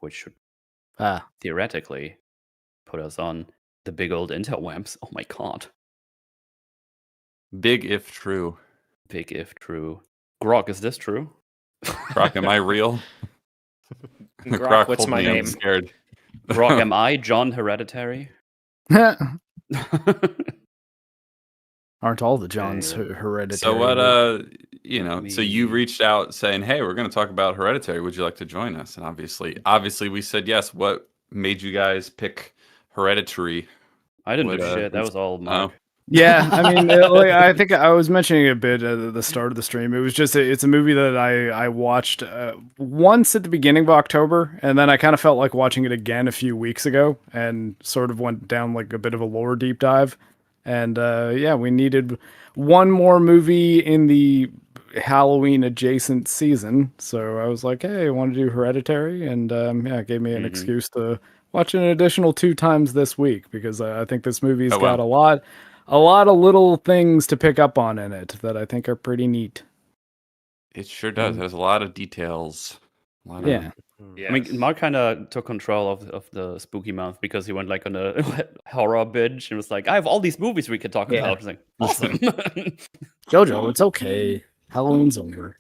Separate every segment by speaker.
Speaker 1: which should theoretically put us on the big old interwebs. Oh my god.
Speaker 2: Big if true.
Speaker 1: Big if true. Grok, is this true?
Speaker 2: Grok, am I real?
Speaker 3: Grok, what's my name?
Speaker 2: I'm scared.
Speaker 1: Grok, am I John Hereditary?
Speaker 4: Aren't all the Johns hereditary?
Speaker 2: So what, so you reached out saying, hey, we're going to talk about Hereditary. Would you like to join us? And obviously we said yes. What made you guys pick Hereditary?
Speaker 1: I didn't do shit. That was all Mark.
Speaker 4: Yeah, I mean, I think I was mentioning it a bit at the start of the stream. It was just, it's a movie that I watched once at the beginning of October, and then I kind of felt like watching it again a few weeks ago, and sort of went down like a bit of a lore deep dive. And we needed one more movie in the Halloween adjacent season. So I was like, hey, I want to do Hereditary, and it gave me an excuse to watch an additional 2 times this week, because I think this movie's got a lot of little things to pick up on in it that I think are pretty neat.
Speaker 2: It sure does. There's a lot of details.
Speaker 4: Yeah.
Speaker 1: I mean, Mark kind of took control of the spooky month, because he went like on a horror binge and was like, I have all these movies we could talk about. I was like, awesome.
Speaker 4: Jojo, it's okay. Halloween's over.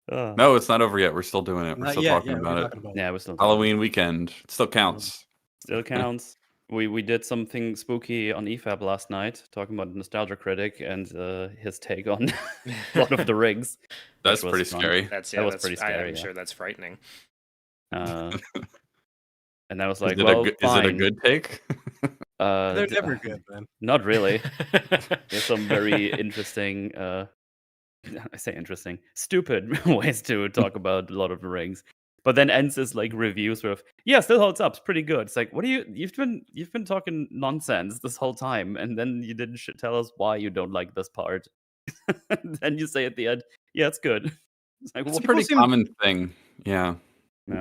Speaker 2: No, it's not over yet. We're still doing it. We're still talking about it.
Speaker 1: Yeah, we're still
Speaker 2: Halloween weekend. It still counts.
Speaker 1: Still counts. We did something spooky on EFAB last night, talking about Nostalgia Critic and his take on Lord of the Rings.
Speaker 2: That's pretty scary.
Speaker 1: That was pretty scary.
Speaker 3: I'm sure that's frightening.
Speaker 1: And I was like,
Speaker 2: is it a good take?
Speaker 5: They're never good, man.
Speaker 1: Not really. There's some very interesting, I say interesting, stupid ways to talk about Lord of the Rings. But then ends his like reviews with, still holds up, it's pretty good. It's like, what are you've been talking nonsense this whole time, and then you didn't tell us why you don't like this part. Then you say at the end, it's good. It's like,
Speaker 2: it's a pretty common thing. Yeah.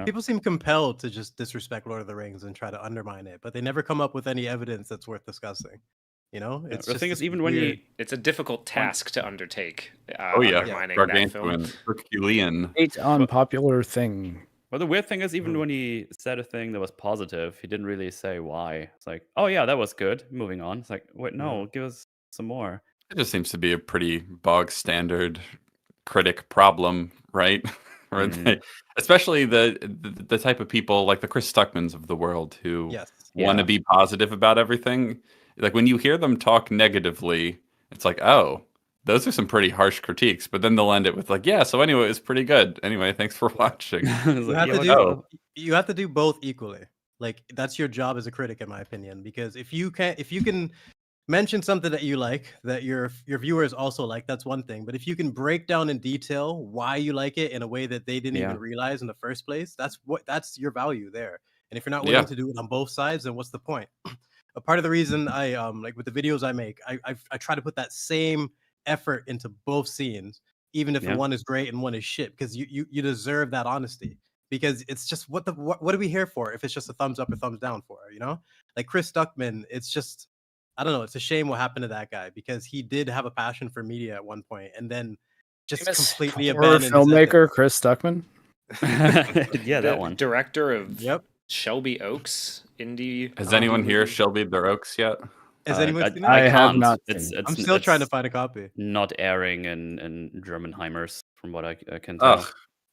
Speaker 5: People seem compelled to just disrespect Lord of the Rings and try to undermine it, but they never come up with any evidence that's worth discussing. You know,
Speaker 1: it's the thing is, even when
Speaker 3: it's a difficult task to undertake.
Speaker 2: Gargantuan, Herculean.
Speaker 4: It's unpopular thing.
Speaker 1: Well, the weird thing is, even when he said a thing that was positive, he didn't really say why. It's like, oh yeah, that was good. Moving on. It's like, wait, no, give us some more.
Speaker 2: It just seems to be a pretty bog standard critic problem, right? Especially the type of people like the Chris Stuckmans of the world who want to be positive about everything. Like when you hear them talk negatively, it's like, oh, those are some pretty harsh critiques. But then they'll end it with like, so anyway, it's pretty good. Anyway, thanks for watching.
Speaker 5: You have to do both equally. Like that's your job as a critic, in my opinion. Because if you can mention something that you like, that your viewers also like, that's one thing. But if you can break down in detail why you like it in a way that they didn't even realize in the first place, that's your value there. And if you're not willing to do it on both sides, then what's the point? A part of the reason I like with the videos I make, I try to put that same effort into both scenes, even if one is great and one is shit, because you deserve that honesty. Because it's just what are we here for if it's just a thumbs up or thumbs down for, you know? Like Chris Stuckmann, it's just, I don't know, it's a shame what happened to that guy, because he did have a passion for media at one point and then just completely abandoned
Speaker 4: filmmaker Chris Stuckmann.
Speaker 1: That one.
Speaker 3: Director of Shelby Oaks indie.
Speaker 2: Has anyone here Shelby their Oaks yet?
Speaker 5: Has anyone seen it?
Speaker 4: I have not.
Speaker 5: I'm still trying to find a copy.
Speaker 1: Not airing in Germanheimers, from what I can tell.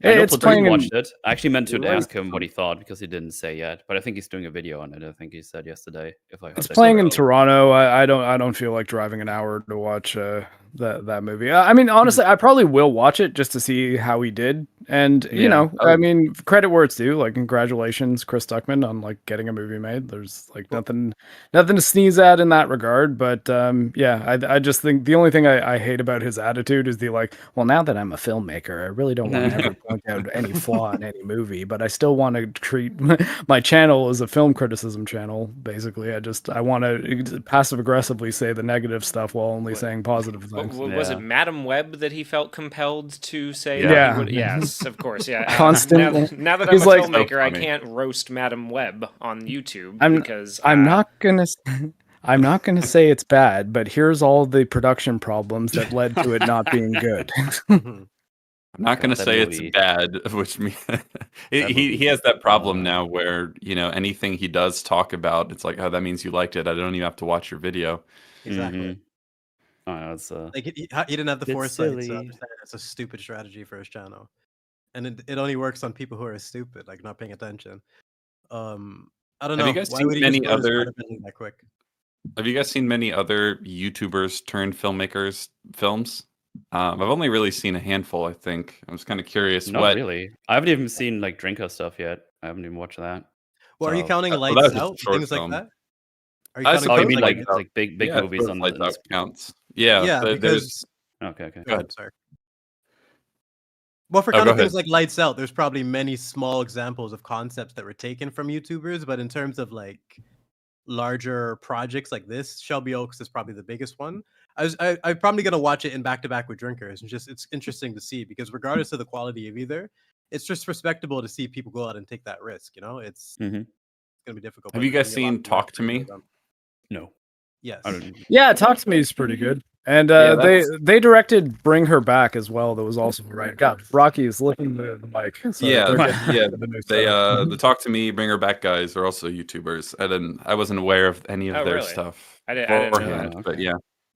Speaker 4: I know
Speaker 1: Platoon watched it. I actually meant to ask him what he thought, because he didn't say yet. But I think he's doing a video on it. I think he said yesterday.
Speaker 4: It's playing in Toronto. I don't feel like driving an hour to watch that movie. I mean, honestly, I probably will watch it just to see how he did. And you know, I mean, credit where it's due. Like, congratulations, Chris Stuckmann, on like getting a movie made. There's like nothing to sneeze at in that regard. But I just think the only thing I hate about his attitude is the like, well, now that I'm a filmmaker, I really don't want to ever point out any flaw in any movie, but I still want to treat my channel as a film criticism channel. Basically, I want to passive aggressively say the negative stuff while only saying positive things.
Speaker 3: Was it Madam Web that he felt compelled to say? Yes, of course. Yeah,
Speaker 4: constantly.
Speaker 3: Now that I'm a filmmaker, I can't roast Madam Web on YouTube because
Speaker 4: I'm not gonna say it's bad, but here's all the production problems that led to it not being good.
Speaker 2: I'm not going to say it's bad, which he has that problem now where, anything he does talk about, it's like, oh, that means you liked it. I don't even have to watch your video.
Speaker 5: Exactly. Like he didn't have the foresight to understand it's a stupid strategy for his channel, and it only works on people who are stupid, like not paying attention. I don't know.
Speaker 2: Have you guys seen many other? Have you guys seen many other YouTubers turned filmmakers films? I've only really seen a handful. I think I was kind of curious.
Speaker 1: Not really. I haven't even seen like Drinker stuff yet. I haven't even watched that.
Speaker 5: Well, are you counting Lights Out, things like that?
Speaker 1: Are you counting you mean like big movies on
Speaker 2: Lights Out counts? Yeah,
Speaker 1: because okay.
Speaker 5: Go ahead. Sorry. Well, for kind of things like Lights Out, there's probably many small examples of concepts that were taken from YouTubers, but in terms of like larger projects like this, Shelby Oaks is probably the biggest one. I'm probably gonna watch it in back-to-back with Drinkers, and it's interesting to see because regardless of the quality of either, it's just respectable to see people go out and take that risk. It's gonna be difficult.
Speaker 2: Have you guys seen Talk to Me?
Speaker 1: No.
Speaker 5: Yes.
Speaker 4: Yeah, Talk to Me is pretty good. And they directed Bring Her Back as well. That was also right. God, Rocky is licking the mic.
Speaker 2: So the Talk to Me, Bring Her Back guys are also YouTubers. I wasn't aware of any of their stuff.
Speaker 3: I didn't know that.
Speaker 2: But yeah.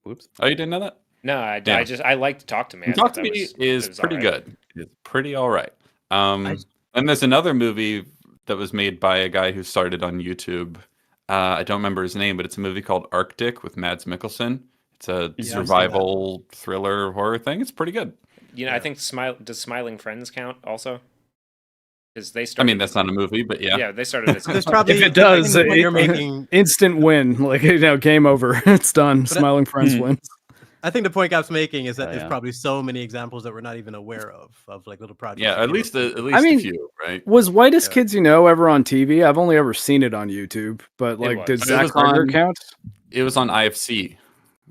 Speaker 1: Oops.
Speaker 2: Oh, you didn't know that?
Speaker 3: No, I like to Talk to Me.
Speaker 2: Talk to Me is pretty good. It's pretty all right. And there's another movie that was made by a guy who started on YouTube. I don't remember his name, but it's a movie called Arctic with Mads Mikkelsen. It's a survival thriller horror thing. It's pretty good.
Speaker 3: I think does Smiling Friends count also? Because they started.
Speaker 2: I mean, that's not a movie, but yeah.
Speaker 3: Yeah, they started.
Speaker 4: If it does, you're making instant win. Like game over. It's done. But Smiling Friends wins.
Speaker 5: I think the point Gap's making is that there's probably so many examples that we're not even aware of like little projects.
Speaker 2: Yeah, at least a few, right?
Speaker 4: Was Whitest Kids You Know ever on TV? I've only ever seen it on YouTube, but did Zach Carter count?
Speaker 2: It was on IFC.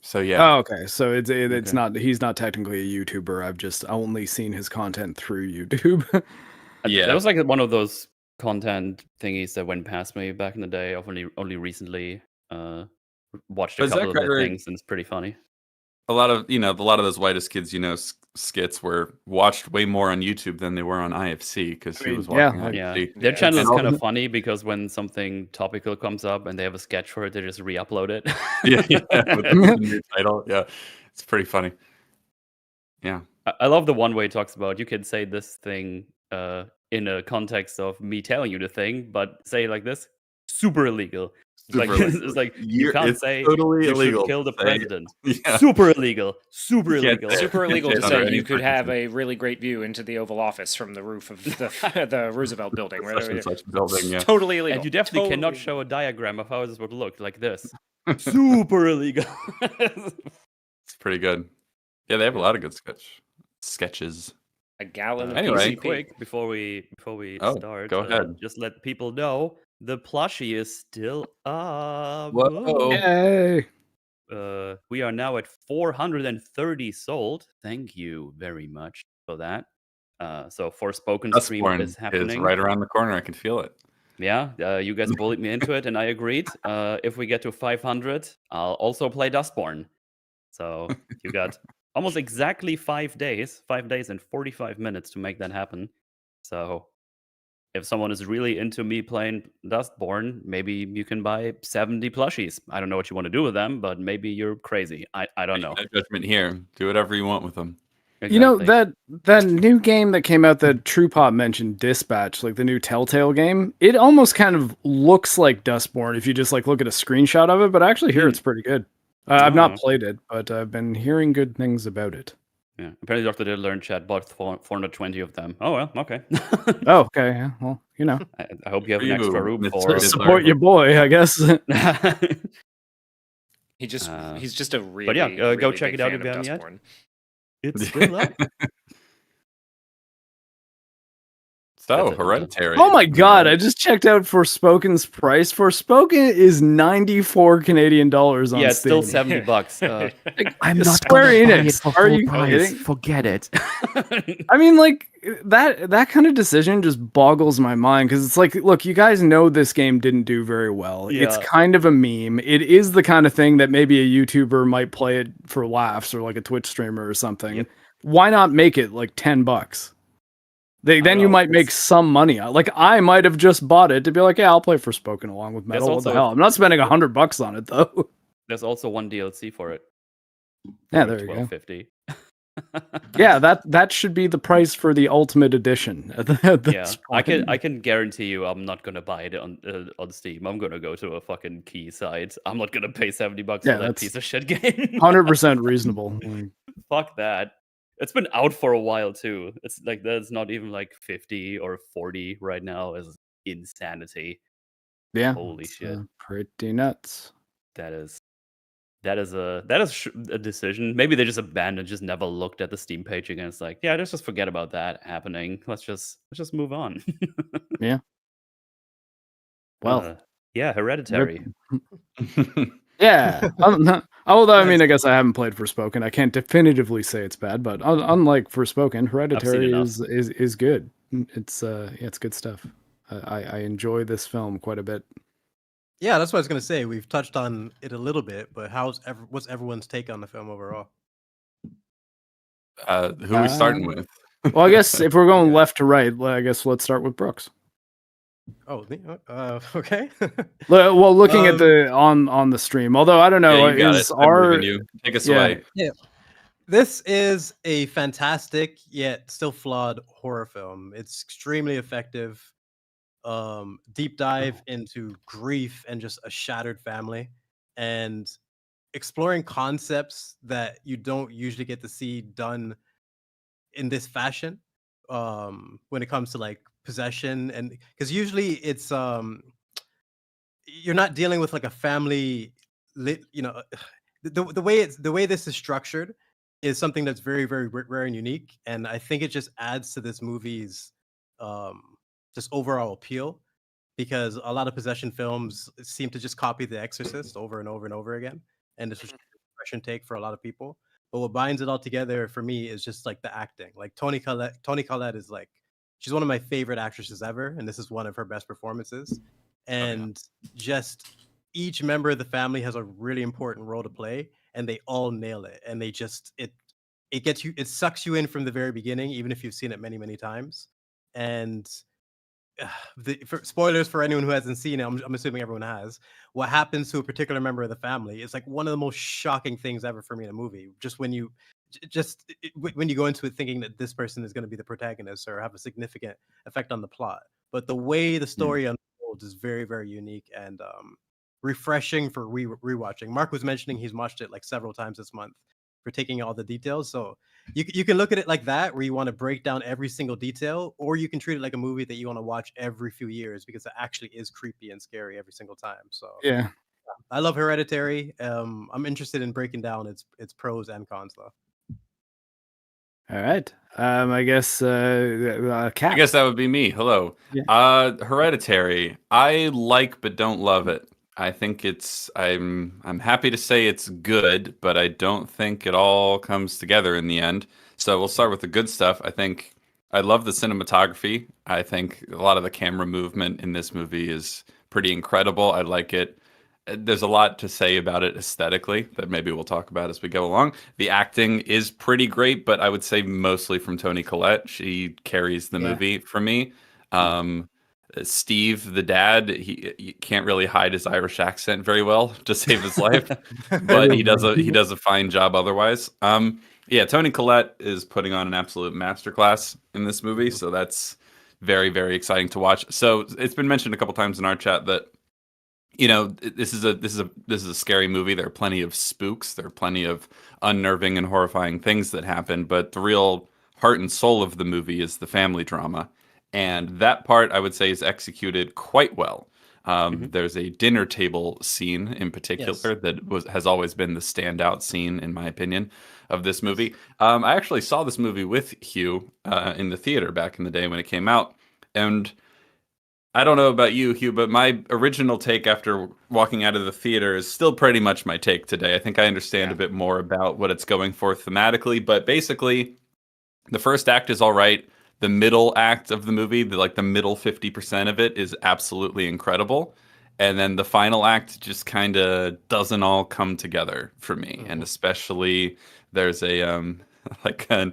Speaker 2: So yeah.
Speaker 4: Oh, okay. So it's not. He's not technically a YouTuber. I've just only seen his content through YouTube.
Speaker 1: Yeah, that was like one of those content thingies that went past me back in the day. I've only recently watched a couple of the things, and it's pretty funny.
Speaker 2: A lot of those Whitest Kids You Know skits were watched way more on YouTube than they were on IFC because he was watching IFC.
Speaker 1: Their channel is kind of funny because when something topical comes up and they have a sketch for it, they just re-upload it.
Speaker 2: With the new title. Yeah, it's pretty funny. Yeah,
Speaker 1: I love the one where he talks about you can say this thing in a context of me telling you the thing, but say it like this: super illegal. It's like you can't say
Speaker 2: totally illegal
Speaker 1: should kill the president. Yeah. Super illegal. Super illegal.
Speaker 3: Super illegal to say you could have a really great view into the Oval Office from the roof of the Roosevelt building.
Speaker 2: Such building, yeah.
Speaker 3: Totally illegal.
Speaker 1: And you definitely cannot show a diagram of how this would look like this. Super illegal.
Speaker 2: It's pretty good. Yeah, they have a lot of good sketches.
Speaker 3: A gallon of
Speaker 2: anyway,
Speaker 3: PCP.
Speaker 1: Quick before we start.
Speaker 2: Go ahead.
Speaker 1: Just let people know the plushie is still up.
Speaker 2: Whoa.
Speaker 4: Yay.
Speaker 1: We are now at 430 sold. Thank you very much for that. So Forspoken stream is happening.
Speaker 2: It's right around the corner. I can feel it.
Speaker 1: Yeah, you guys bullied me into it, and I agreed. If we get to 500, I'll also play Dustborn. So you got almost exactly 5 days and 45 minutes to make that happen. So if someone is really into me playing Dustborn, maybe you can buy 70 plushies. I don't know what you want to do with them, but maybe you're crazy. I don't know.
Speaker 2: No judgment here. Do whatever you want with them.
Speaker 1: Exactly.
Speaker 4: That new game that came out that True Pop mentioned, Dispatch, like the new Telltale game, it almost kind of looks like Dustborn if you just look at a screenshot of it, but I actually hear it's pretty good. I've not played it, but I've been hearing good things about it.
Speaker 1: Yeah, apparently Dr. Did Learn chat bought 420 of them. Oh, well, okay.
Speaker 4: Oh, okay. Yeah, well,
Speaker 1: I hope you have an extra room for
Speaker 4: support your boy, I guess.
Speaker 3: He's just a really,
Speaker 1: but yeah,
Speaker 3: really
Speaker 1: go check it out if you haven't yet. It's still up.
Speaker 2: So, Hereditary.
Speaker 4: Oh my god, I just checked out Forspoken's price. Forspoken is 94 Canadian dollars on Steam.
Speaker 1: Yeah, it's still $70.
Speaker 4: I'm not Square Enix. Are you kidding?
Speaker 1: Forget it.
Speaker 4: I mean, that kind of decision just boggles my mind because it's like, look, you guys know this game didn't do very well. Yeah. It's kind of a meme. It is the kind of thing that maybe a YouTuber might play it for laughs or like a Twitch streamer or something. Yep. why not make it like $10? Then you might make some money. Like I might have just bought it to be like, yeah, I'll play Forspoken along with Metal. What the hell? I'm not spending $100 on it though.
Speaker 1: There's also one DLC for it.
Speaker 4: Yeah, there you go.
Speaker 1: $12.50.
Speaker 4: Yeah, that should be the price for the Ultimate Edition.
Speaker 1: I can guarantee you, I'm not gonna buy it on Steam. I'm gonna go to a fucking key site. I'm not gonna pay $70 for that piece of shit game.
Speaker 4: 100% reasonable.
Speaker 1: Fuck that. It's been out for a while too. It's like that's not even like 50 or 40 right now. Is insanity.
Speaker 4: Yeah,
Speaker 1: holy shit,
Speaker 4: pretty nuts.
Speaker 1: That is a decision. Maybe they just abandoned, just never looked at the Steam page again. It's like, yeah, let's just forget about that happening. Let's just move on.
Speaker 4: Yeah. Well,
Speaker 1: yeah, Hereditary.
Speaker 4: Yeah. Although, I mean, I guess I haven't played Forspoken. I can't definitively say it's bad, but unlike Forspoken, Hereditary is good. It's it's good stuff. I enjoy this film quite a bit.
Speaker 5: Yeah, that's what I was gonna say. We've touched on it a little bit, but what's everyone's take on the film overall?
Speaker 2: Who are we starting with?
Speaker 4: Well, I guess if we're going left to right, I guess let's start with Brooks.
Speaker 5: Oh, okay.
Speaker 4: Well, looking at the on the stream, although I don't know,
Speaker 2: take us away.
Speaker 5: Yeah, this is a fantastic yet still flawed horror film. It's extremely effective. Deep dive into grief and just a shattered family, and exploring concepts that you don't usually get to see done in this fashion. When it comes to like possession, and because usually it's you're not dealing with like a family, the way this is structured is something that's very, very rare and unique, and I think it just adds to this movie's just overall appeal, because a lot of possession films seem to just copy The Exorcist over and over and over again, and it's just a fresh take for a lot of people. But what binds it all together for me is just like the acting. Like Toni Collette is like, she's one of my favorite actresses ever, and this is one of her best performances. And just each member of the family has a really important role to play, and they all nail it. And they just it gets you, it sucks you in from the very beginning, even if you've seen it many, many times. And spoilers for anyone who hasn't seen it, I'm assuming everyone has. What happens to a particular member of the family is like one of the most shocking things ever for me in a movie. Just when you when you go into it thinking that this person is going to be the protagonist or have a significant effect on the plot, but the way the story unfolds is very, very unique and refreshing for rewatching. Mark was mentioning he's watched it like several times this month for taking all the details. So you can look at it like that, where you want to break down every single detail, or you can treat it like a movie that you want to watch every few years, because it actually is creepy and scary every single time. So
Speaker 4: yeah,
Speaker 5: I love Hereditary. I'm interested in breaking down its pros and cons though.
Speaker 4: All right. I guess Cap.
Speaker 2: I guess that would be me. Hello. Yeah. Hereditary. I like but don't love it. I think I'm happy to say it's good, but I don't think it all comes together in the end. So we'll start with the good stuff. I love the cinematography. I think a lot of the camera movement in this movie is pretty incredible. I like it. There's a lot to say about it aesthetically that maybe we'll talk about as we go along. The acting is pretty great, but I would say mostly from Toni Collette. She carries the movie for me. Steve, the dad, he can't really hide his Irish accent very well to save his life, but he does a fine job otherwise. Toni Collette is putting on an absolute masterclass in this movie, so that's very, very exciting to watch. So it's been mentioned a couple times in our chat that, you know, this is a scary movie. There are plenty of spooks, there are plenty of unnerving and horrifying things that happen, but the real heart and soul of the movie is the family drama. And that part, I would say, is executed quite well. There's a dinner table scene in particular that has always been the standout scene, in my opinion, of this movie. I actually saw this movie with Hugh in the theater back in the day when it came out. And I don't know about you, Hugh, but my original take after walking out of the theater is still pretty much my take today. I think I understand a bit more about what it's going for thematically. But basically, the first act is all right. The middle act of the movie, the middle 50% of it, is absolutely incredible. And then the final act just kind of doesn't all come together for me. And especially there's a like an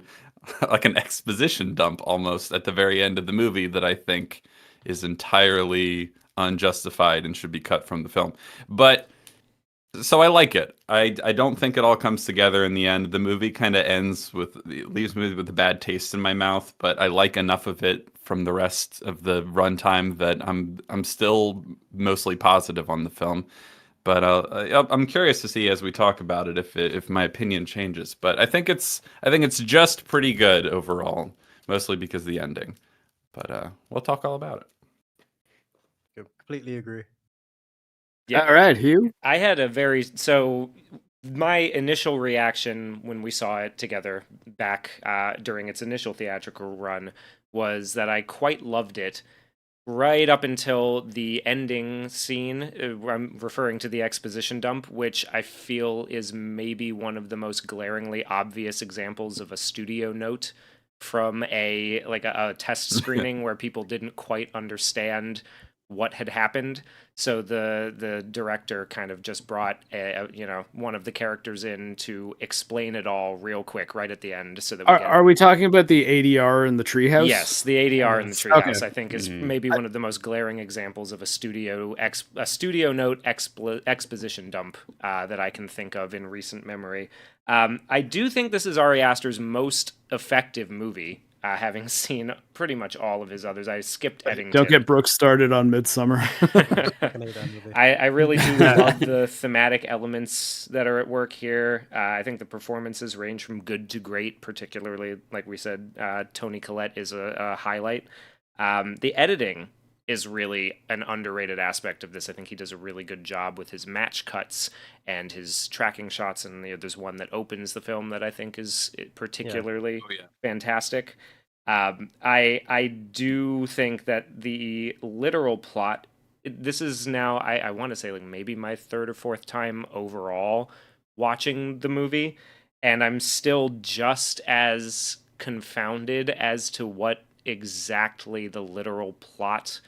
Speaker 2: like an exposition dump almost at the very end of the movie that I think is entirely unjustified and should be cut from the film. But so I like it. I don't think it all comes together in the end. The movie kind of leaves me with a bad taste in my mouth, but I like enough of it from the rest of the runtime that I'm still mostly positive on the film. But I'm curious to see as we talk about it if my opinion changes. But I think it's just pretty good overall, mostly because of the ending. But we'll talk all about it.
Speaker 5: Completely agree.
Speaker 4: Yeah. All right, Hugh.
Speaker 3: I had my initial reaction when we saw it together back during its initial theatrical run was that I quite loved it. Right up until the ending scene, I'm referring to the exposition dump, which I feel is maybe one of the most glaringly obvious examples of a studio note from a test screening where people didn't quite understand what had happened. So the director kind of just brought one of the characters in to explain it all real quick right at the end. So that
Speaker 4: are we talking about the ADR in the treehouse?
Speaker 3: Yes, the ADR in the treehouse. I think is maybe one of the most glaring examples of a studio note exposition dump that I can think of in recent memory. I do think this is Ari Aster's most effective movie. Having seen pretty much all of his others. I skipped Eddington.
Speaker 4: Don't get Brooks started on Midsummer.
Speaker 3: I really do love the thematic elements that are at work here. I think the performances range from good to great, particularly, like we said, Toni Collette is a highlight. The editing is really an underrated aspect of this. I think he does a really good job with his match cuts and his tracking shots, and there's one that opens the film that I think is particularly fantastic. I do think that the literal plot, this is now, I want to say like maybe my third or fourth time overall watching the movie, and I'm still just as confounded as to what exactly the literal plot,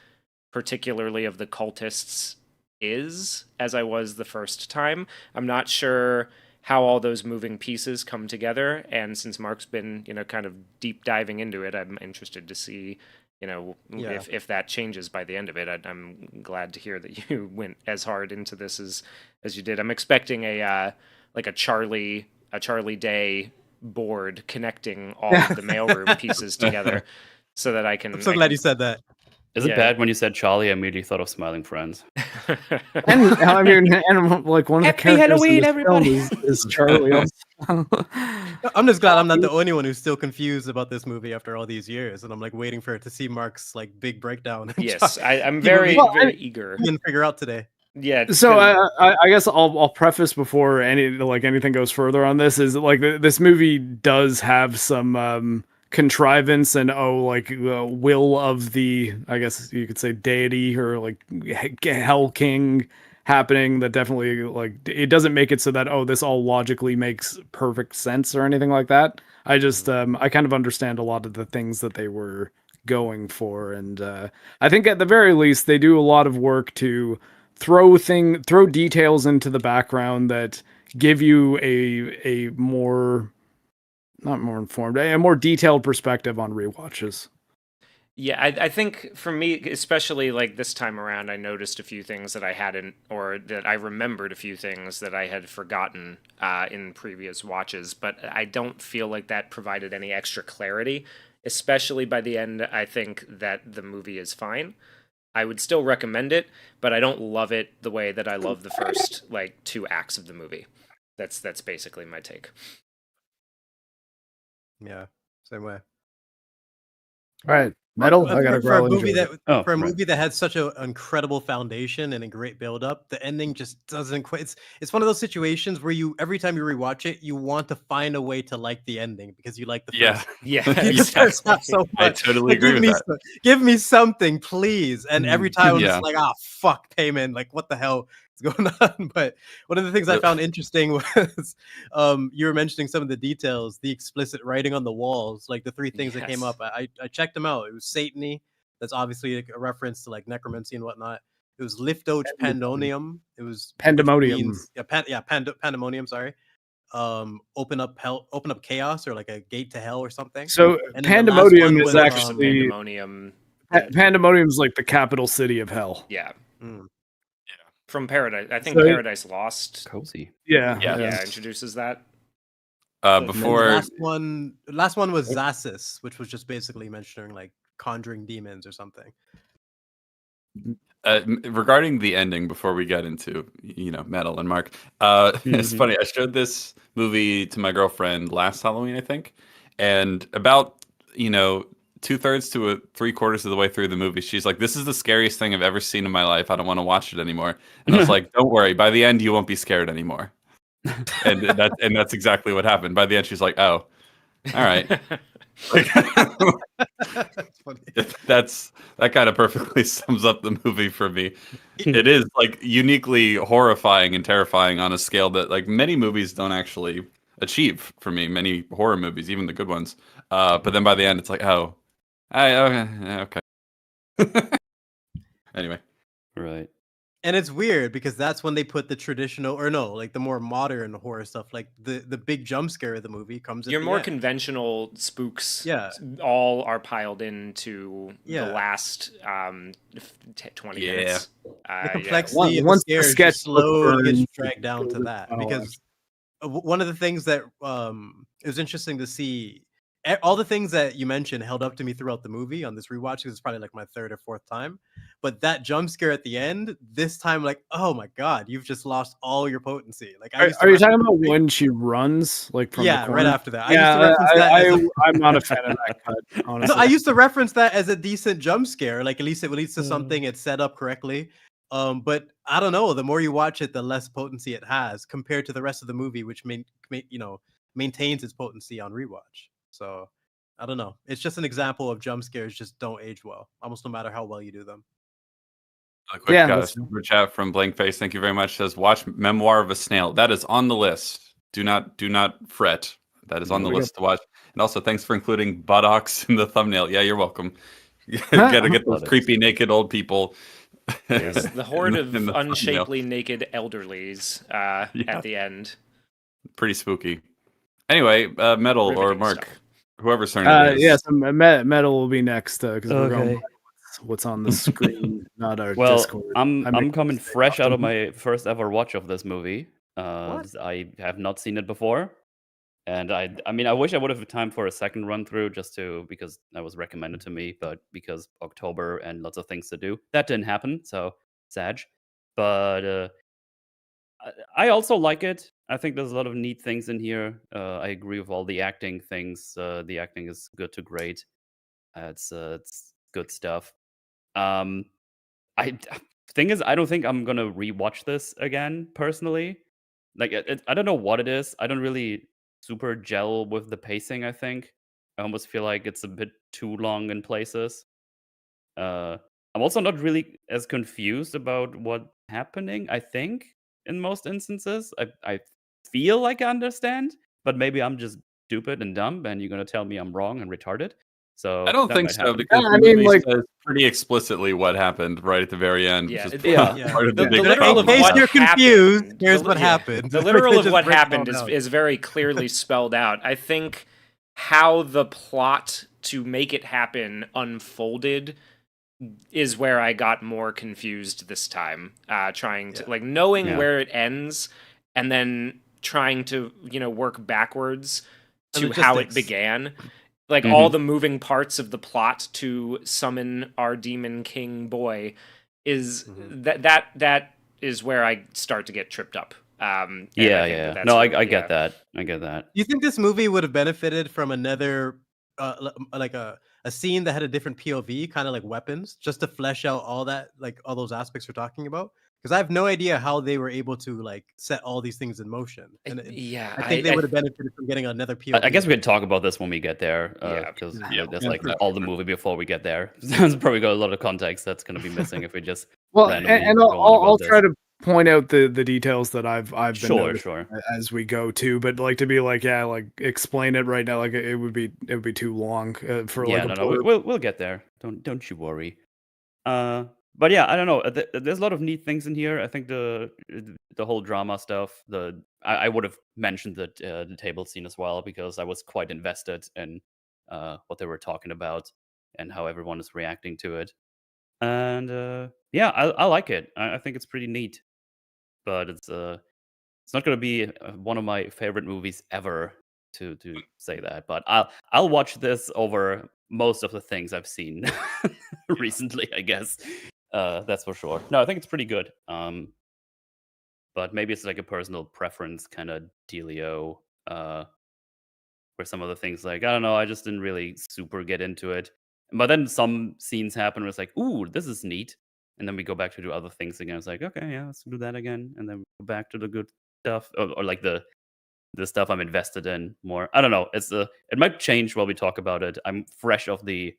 Speaker 3: particularly of the cultists, is as I was the first time. I'm not sure how all those moving pieces come together, and since Mark's been kind of deep diving into it, I'm interested to see if that changes by the end of it. I'm glad to hear that you went as hard into this as you did. I'm expecting a Charlie Day board connecting all of the mailroom pieces together so that I can.
Speaker 5: I'm so glad you said that.
Speaker 1: Is it bad when you said Charlie? I immediately thought of Smiling Friends.
Speaker 4: And I mean, like one of the characters
Speaker 3: Halloween,
Speaker 4: in this
Speaker 3: everybody!
Speaker 4: film is Charlie. Also.
Speaker 5: I'm just glad I'm not the only one who's still confused about this movie after all these years, and I'm like waiting for it to see Mark's like big breakdown.
Speaker 3: Yes, I'm very eager.
Speaker 5: Didn't figure out today.
Speaker 3: Yeah.
Speaker 4: So I guess I'll preface before anything goes further on this is like this movie does have some contrivance and will of the, I guess you could say, deity or like Hell King happening that definitely it doesn't make it so that this all logically makes perfect sense or anything like that. I just I kind of understand a lot of the things that they were going for, and I think at the very least they do a lot of work to throw details into the background that give you a more not more informed, a more detailed perspective on rewatches.
Speaker 3: Yeah, I think for me, especially like this time around, I noticed a few things that I hadn't, or that I remembered a few things that I had forgotten in previous watches, but I don't feel like that provided any extra clarity, especially by the end. I think that the movie is fine. I would still recommend it, but I don't love it the way that I love the first 2 acts of the movie. That's basically my take.
Speaker 5: Yeah, same way.
Speaker 4: All right, Metal. I gotta
Speaker 5: for a movie that had such an incredible foundation and a great build up, the ending just doesn't quite. It's one of those situations where every time you rewatch it, you want to find a way to like the ending because you like the first.
Speaker 3: The
Speaker 5: first half so much.
Speaker 2: I totally agree with that.
Speaker 5: Give me something, please. And every time it's like, fuck, payment. Like, what the hell is going on? But one of the things I found interesting was you were mentioning some of the details, the explicit writing on the walls, like the 3 things that came up. I checked them out. It was Satany. That's obviously a reference to like necromancy and whatnot. It was Liftoch Pandemonium. It was
Speaker 4: Pandemonium.
Speaker 5: Pandemonium. Sorry. open up chaos or like a gate to hell or something.
Speaker 4: So
Speaker 5: And
Speaker 4: Pandemonium is
Speaker 3: Fortress
Speaker 4: actually
Speaker 3: of Pandemonium.
Speaker 4: Pandemonium is like the capital city of hell.
Speaker 3: Yeah.
Speaker 5: Mm.
Speaker 3: From Paradise. I think Paradise Lost.
Speaker 1: Cozy.
Speaker 4: Yeah.
Speaker 3: Introduces that.
Speaker 2: Before
Speaker 5: the last one was Zasis, which was just basically mentioning like conjuring demons or something.
Speaker 2: Regarding the ending, before we get into Metal and Mark, it's funny. I showed this movie to my girlfriend last Halloween, I think, and about 2/3 to 3/4 of the way through the movie, she's like, "This is the scariest thing I've ever seen in my life. I don't want to watch it anymore." And I was like, "Don't worry. By the end, you won't be scared anymore." and that's exactly what happened. By the end, she's like, "Oh, all right." That kind of perfectly sums up the movie for me. It is like uniquely horrifying and terrifying on a scale that like many movies don't actually achieve for me. Many horror movies, even the good ones. But then by the end, it's like, oh, okay. Anyway,
Speaker 1: right.
Speaker 5: And it's weird because that's when they put the traditional, or no, like the more modern horror stuff. Like the big jump scare of the movie comes.
Speaker 3: Your more
Speaker 5: end.
Speaker 3: conventional spooks,
Speaker 5: yeah,
Speaker 3: all are piled into the last 20 minutes.
Speaker 5: The complexity of the scare just slowly gets dragged down to that because one of the things that it was interesting to see. All the things that you mentioned held up to me throughout the movie on this rewatch because it's probably like my third or fourth time. But that jump scare at the end, this time, like, oh my god, you've just lost all your potency. Like,
Speaker 4: are you talking about when she runs, like from the corner?
Speaker 5: Right after that?
Speaker 4: I'm not a fan of that cut. Honestly,
Speaker 5: no, I used to reference that as a decent jump scare. Like, at least it leads to something. It's set up correctly. But I don't know. The more you watch it, the less potency it has compared to the rest of the movie, which maintains its potency on rewatch. So I don't know. It's just an example of jump scares just don't age well, almost no matter how well you do them.
Speaker 2: A quick super chat from Blank Face. Thank you very much. Says, watch Memoir of a Snail. That is on the list. Do not fret. That is on the list to watch. And also, thanks for including buttocks in the thumbnail. Yeah, you're welcome. You gotta get those creepy naked old people.
Speaker 3: Yes, the horde of unshapely naked elderlies at the end.
Speaker 2: Pretty spooky. Anyway, Metal or Mark. Stuff. Whoever's turn it is.
Speaker 4: Yes, Metal will be next because we're going what's on the screen, not our Discord.
Speaker 1: I'm coming fresh out of my first ever watch of this movie. I have not seen it before, and I mean I wish I would have time for a second run through because that was recommended to me, but because October and lots of things to do, that didn't happen. So sad, but I also like it. I think there's a lot of neat things in here. I agree with all the acting things. The acting is good to great. It's good stuff. Thing is, I don't think I'm gonna rewatch this again personally. Like, I don't know what it is. I don't really super gel with the pacing. I think I almost feel like it's a bit too long in places. I'm also not really as confused about what's happening. I think in most instances, I feel like I understand, but maybe I'm just stupid and dumb, and you're gonna tell me I'm wrong and retarded. So
Speaker 2: I don't think so because the movie says pretty explicitly what happened right at the very end.
Speaker 3: Yeah,
Speaker 2: the
Speaker 3: literal of what
Speaker 5: you're confused. Here's what happened.
Speaker 3: The literal of what happened is very clearly spelled out. I think how the plot to make it happen unfolded is where I got more confused this time. Trying to knowing where it ends and then trying to work backwards to how it began. Like all the moving parts of the plot to summon our demon king boy is that is where I start to get tripped up.
Speaker 1: No, I get that. I get that.
Speaker 5: Do you think this movie would have benefited from another like a scene that had a different POV, kind of like Weapons, just to flesh out all that, like all those aspects we're talking about? Because I have no idea how they were able to like set all these things in motion. And I think they would have benefited from getting another POV.
Speaker 1: I guess we can talk about this when we get there. Because there's like all the movie before we get there. There's probably got a lot of context that's going to be missing if we just
Speaker 4: and I'll try to point out the details that I've been
Speaker 1: sure
Speaker 4: as we go too. But like to be like explain it right now, like it would be too long for
Speaker 1: we'll get there. Don't you worry. But yeah, I don't know. There's a lot of neat things in here. I think the whole drama stuff. I would have mentioned the table scene as well because I was quite invested in what they were talking about and how everyone is reacting to it. And yeah, I like it. I think it's pretty neat. But it's not going to be one of my favorite movies ever to say that. But I'll watch this over most of the things I've seen recently, I guess. That's for sure. No, I think it's pretty good. But maybe it's like a personal preference kind of dealio. Where some of the things like I don't know, I just didn't really super get into it. But then some scenes happen where it's like, ooh, this is neat. And then we go back to do other things again. It's like, okay, yeah, let's do that again. And then go back to the good stuff. Or like the stuff I'm invested in more. I don't know. It might change while we talk about it. I'm fresh of the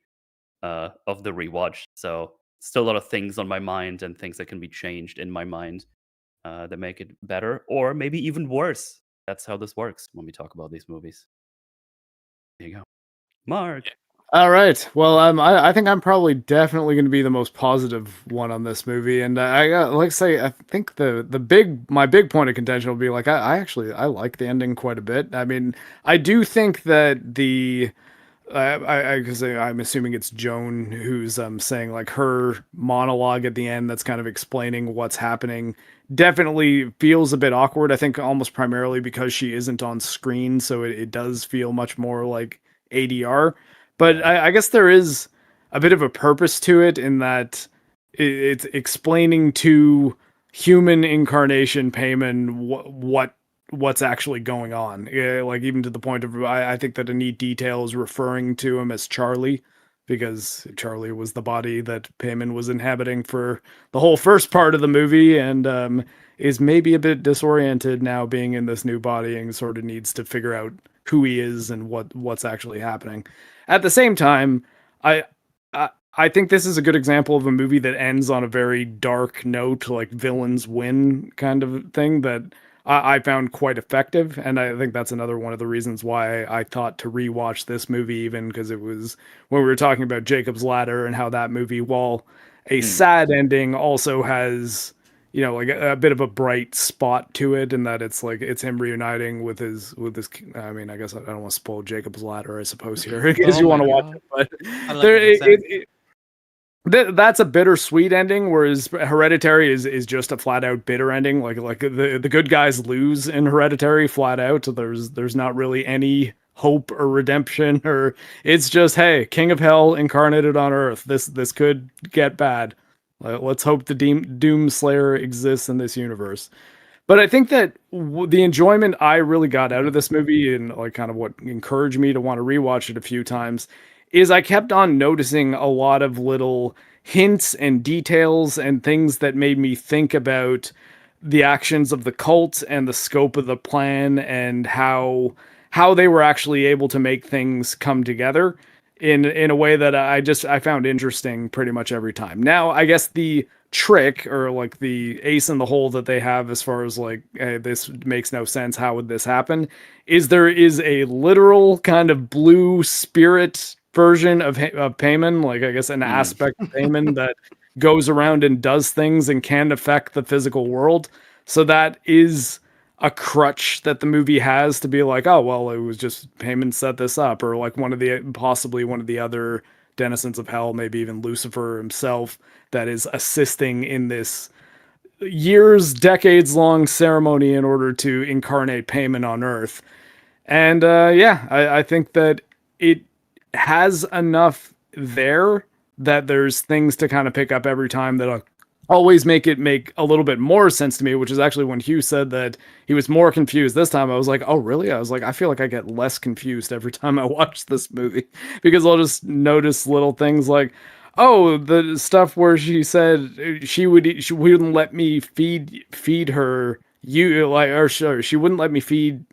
Speaker 1: rewatch. So still a lot of things on my mind and things that can be changed in my mind that make it better or maybe even worse. That's how this works when we talk about these movies. There you go. Mark.
Speaker 4: All right. Well, I think I'm probably definitely going to be the most positive one on this movie, and I like say I think my big point of contention will be like I actually like the ending quite a bit. I mean, I do think that because I'm assuming it's Joan who's saying like her monologue at the end that's kind of explaining what's happening definitely feels a bit awkward. I think almost primarily because she isn't on screen, so it does feel much more like ADR. But I guess there is a bit of a purpose to it in that it's explaining to human incarnation Paimon what's actually going on. Like even to the point of I think that a neat detail is referring to him as Charlie because Charlie was the body that Paimon was inhabiting for the whole first part of the movie and is maybe a bit disoriented now being in this new body and sort of needs to figure out who he is and what's actually happening. At the same time, I think this is a good example of a movie that ends on a very dark note, like villains win kind of thing that I found quite effective. And I think that's another one of the reasons why I thought to rewatch this movie, even because it was when we were talking about Jacob's Ladder and how that movie, while a sad ending, also has, you know, like a bit of a bright spot to it, and that it's like it's him reuniting with his. I mean, I guess I don't want to spoil Jacob's Ladder, I suppose here, because you want to watch it, but that's a bittersweet ending, whereas Hereditary is just a flat out bitter ending. Like the good guys lose in Hereditary flat out. So there's not really any hope or redemption, or it's just, hey, King of Hell incarnated on Earth. This could get bad. Let's hope the Doom Slayer exists in this universe. But I think that the enjoyment I really got out of this movie and like kind of what encouraged me to want to rewatch it a few times is I kept on noticing a lot of little hints and details and things that made me think about the actions of the cult and the scope of the plan and how they were actually able to make things come together in a way that I found interesting pretty much every time. Now, I guess the trick or like the ace in the hole that they have as far as like, hey, this makes no sense, how would this happen, is there is a literal kind of blue spirit version of Paimon, like I guess an aspect of Paimon that goes around and does things and can affect the physical world. So that is a crutch that the movie has to be like, oh, well, it was just Paimon set this up, or like possibly one of the other denizens of hell, maybe even Lucifer himself, that is assisting in this decades long ceremony in order to incarnate Paimon on Earth. And I think that it has enough there that there's things to kind of pick up every time that always make a little bit more sense to me, which is actually when Hugh said that he was more confused this time. I was like, oh, really? I was like, I feel like I get less confused every time I watch this movie because I'll just notice little things like, oh, the stuff where she said she wouldn't let me feed her she wouldn't let me feed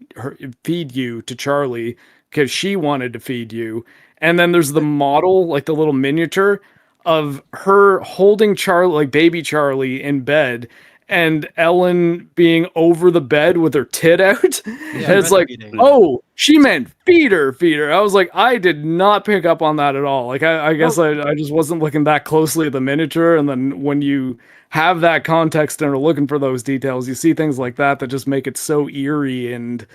Speaker 4: you to Charlie because she wanted to feed you. And then there's the model, like the little miniature of her holding Charlie, like baby Charlie, in bed, and Ellen being over the bed with her tit out. And it's like, oh, she meant feed her. I was like, I did not pick up on that at all. Like, I guess I just wasn't looking that closely at the miniature. And then when you have that context and are looking for those details, you see things like that just make it so eerie. And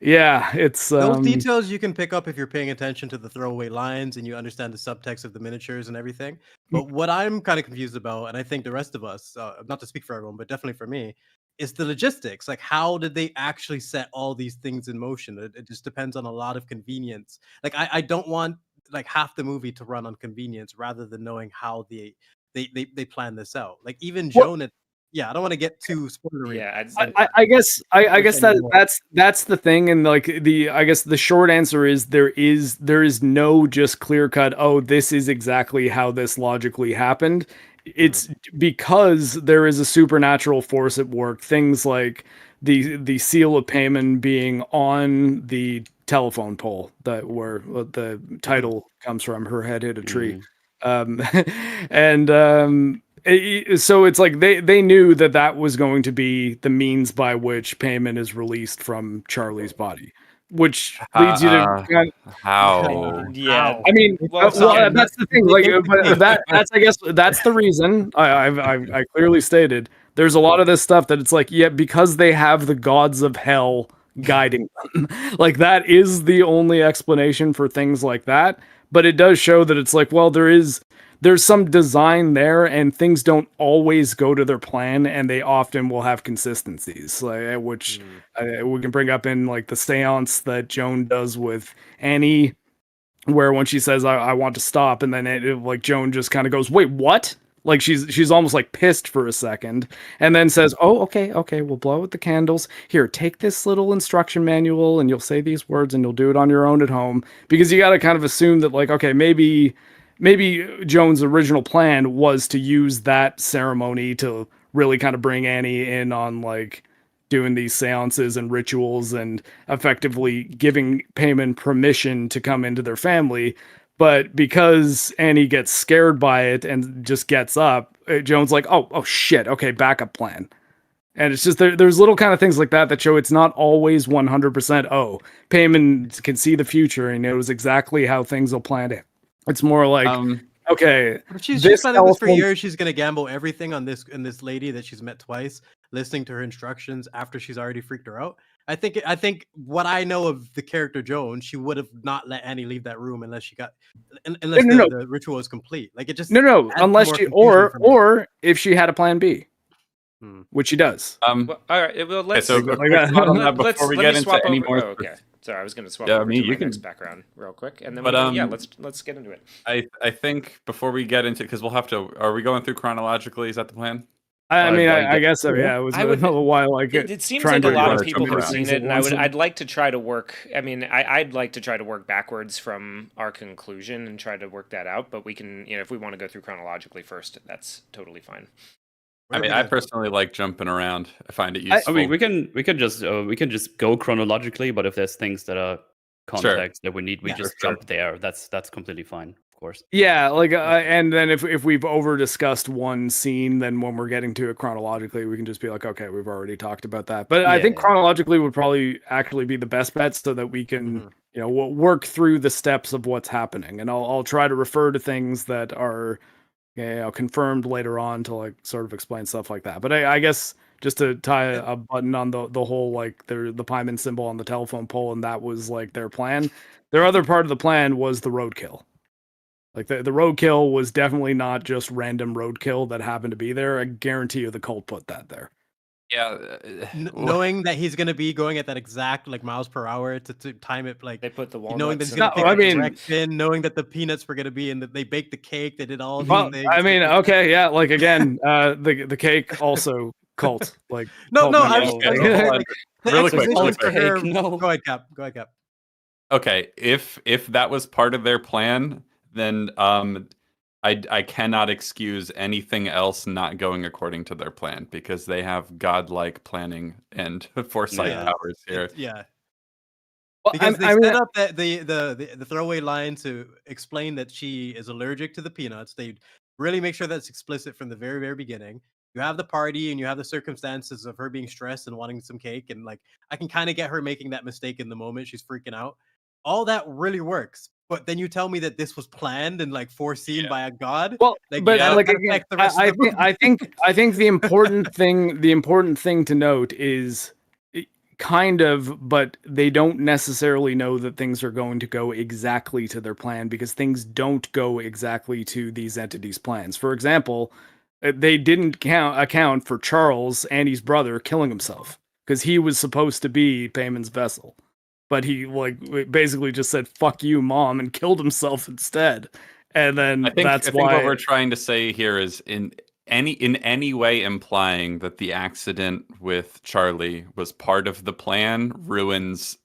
Speaker 4: yeah, it's
Speaker 5: those details you can pick up if you're paying attention to the throwaway lines and you understand the subtext of the miniatures and everything. But what I'm kind of confused about, and I think the rest of us, not to speak for everyone, but definitely for me, is the logistics. Like, how did they actually set all these things in motion? It just depends on a lot of convenience. Like, I don't want like half the movie to run on convenience rather than knowing how they plan this out. Like, even Joan, yeah, I don't want to get too spoilery.
Speaker 3: Yeah,
Speaker 4: I guess that's the thing, and like I guess the short answer is there is no just clear cut. Oh, this is exactly how this logically happened. It's because there is a supernatural force at work. Things like the seal of payment being on the telephone pole where the title comes from. Her head hit a tree, so it's like they knew that was going to be the means by which payment is released from Charlie's body, which leads you to
Speaker 2: how?
Speaker 3: Yeah,
Speaker 4: I mean, that's the thing. Like, that's I guess that's the reason I clearly stated. There's a lot of this stuff that it's like, yeah, because they have the gods of hell guiding them. Like, that is the only explanation for things like that. But it does show that it's like, well, there's some design there, and things don't always go to their plan, and they often will have consistencies, like, which we can bring up in like the seance that Joan does with Annie, where when she says, I want to stop, and then like Joan just kind of goes, wait, what? Like she's almost like pissed for a second, and then says, oh, okay, we'll blow out the candles. Here, take this little instruction manual, and you'll say these words, and you'll do it on your own at home. Because you got to kind of assume that, like, okay, maybe Joan's original plan was to use that ceremony to really kind of bring Annie in on like doing these seances and rituals and effectively giving Payman permission to come into their family. But because Annie gets scared by it and just gets up, Joan's like, oh shit, okay, backup plan. And it's just there's little kind of things like that show it's not always 100%. Oh, Payman can see the future and knows exactly how things will plan it. It's more like, okay,
Speaker 5: if she's planning this for years. She's gonna gamble everything on this lady that she's met twice, listening to her instructions after she's already freaked her out. I think what I know of the character Joan, she would have not let Annie leave that room unless the ritual was complete. Like, it just
Speaker 4: unless she or if she had a plan B. Which she does.
Speaker 3: Well, all right. Well, let's
Speaker 2: before we get into any more.
Speaker 3: Okay. Sorry, I was going to swap over to my next background real quick, and then let's get into it.
Speaker 2: I think before we get into, because we'll have to. Are we going through chronologically? Is that the plan?
Speaker 4: I guess so. Yeah, it was a little while. Like,
Speaker 3: it seems like a lot of people have seen it, and I'd like to try to work. I mean, I'd like to try to work backwards from our conclusion and try to work that out. But we can, if we want to go through chronologically first, that's totally fine.
Speaker 2: I mean, I personally like jumping around. I find it useful.
Speaker 1: I mean, we can just go chronologically, but if there's things that are context that we need, we just jump there. That's completely fine, of course.
Speaker 4: Yeah, like and then if we've over discussed one scene, then when we're getting to it chronologically, we can just be like, okay, we've already talked about that. But I think chronologically would probably actually be the best bet, so that we can work through the steps of what's happening, and I'll try to refer to things that are confirmed later on to like sort of explain stuff like that. But I guess just to tie a button on the whole, like, the Payman symbol on the telephone pole, and that was like their plan. Their other part of the plan was the roadkill. Like, the roadkill was definitely not just random roadkill that happened to be there. I guarantee you the cult put that there.
Speaker 2: Yeah,
Speaker 5: knowing that he's gonna be going at that exact like miles per hour to time it, like
Speaker 3: they put the walnuts.
Speaker 5: Knowing that he's gonna pick direction, knowing that the peanuts were gonna be in, that they baked the cake, they did all these things.
Speaker 4: I mean, okay, yeah, like again, the cake also cult. Like,
Speaker 5: no, I'm
Speaker 2: really quick.
Speaker 5: No, go ahead, Cap.
Speaker 2: Okay, if that was part of their plan, then I cannot excuse anything else not going according to their plan, because they have godlike planning and foresight powers here.
Speaker 5: Because they set up the throwaway line to explain that she is allergic to the peanuts. They really make sure that's explicit from the very, very beginning. You have the party and you have the circumstances of her being stressed and wanting some cake, and like I can kind of get her making that mistake in the moment. She's freaking out. All that really works. But then you tell me that this was planned and like foreseen by a god.
Speaker 4: Well,
Speaker 5: like,
Speaker 4: but
Speaker 5: yeah,
Speaker 4: like again, I think the important thing to note is kind of, but they don't necessarily know that things are going to go exactly to their plan, because things don't go exactly to these entities' plans. For example, they didn't account for Charles, Annie's brother, killing himself because he was supposed to be Payman's vessel, but he like basically just said "fuck you, mom" and killed himself instead. And then
Speaker 2: I think
Speaker 4: why
Speaker 2: what we're trying to say here is in any way implying that the accident with Charlie was part of the plan ruins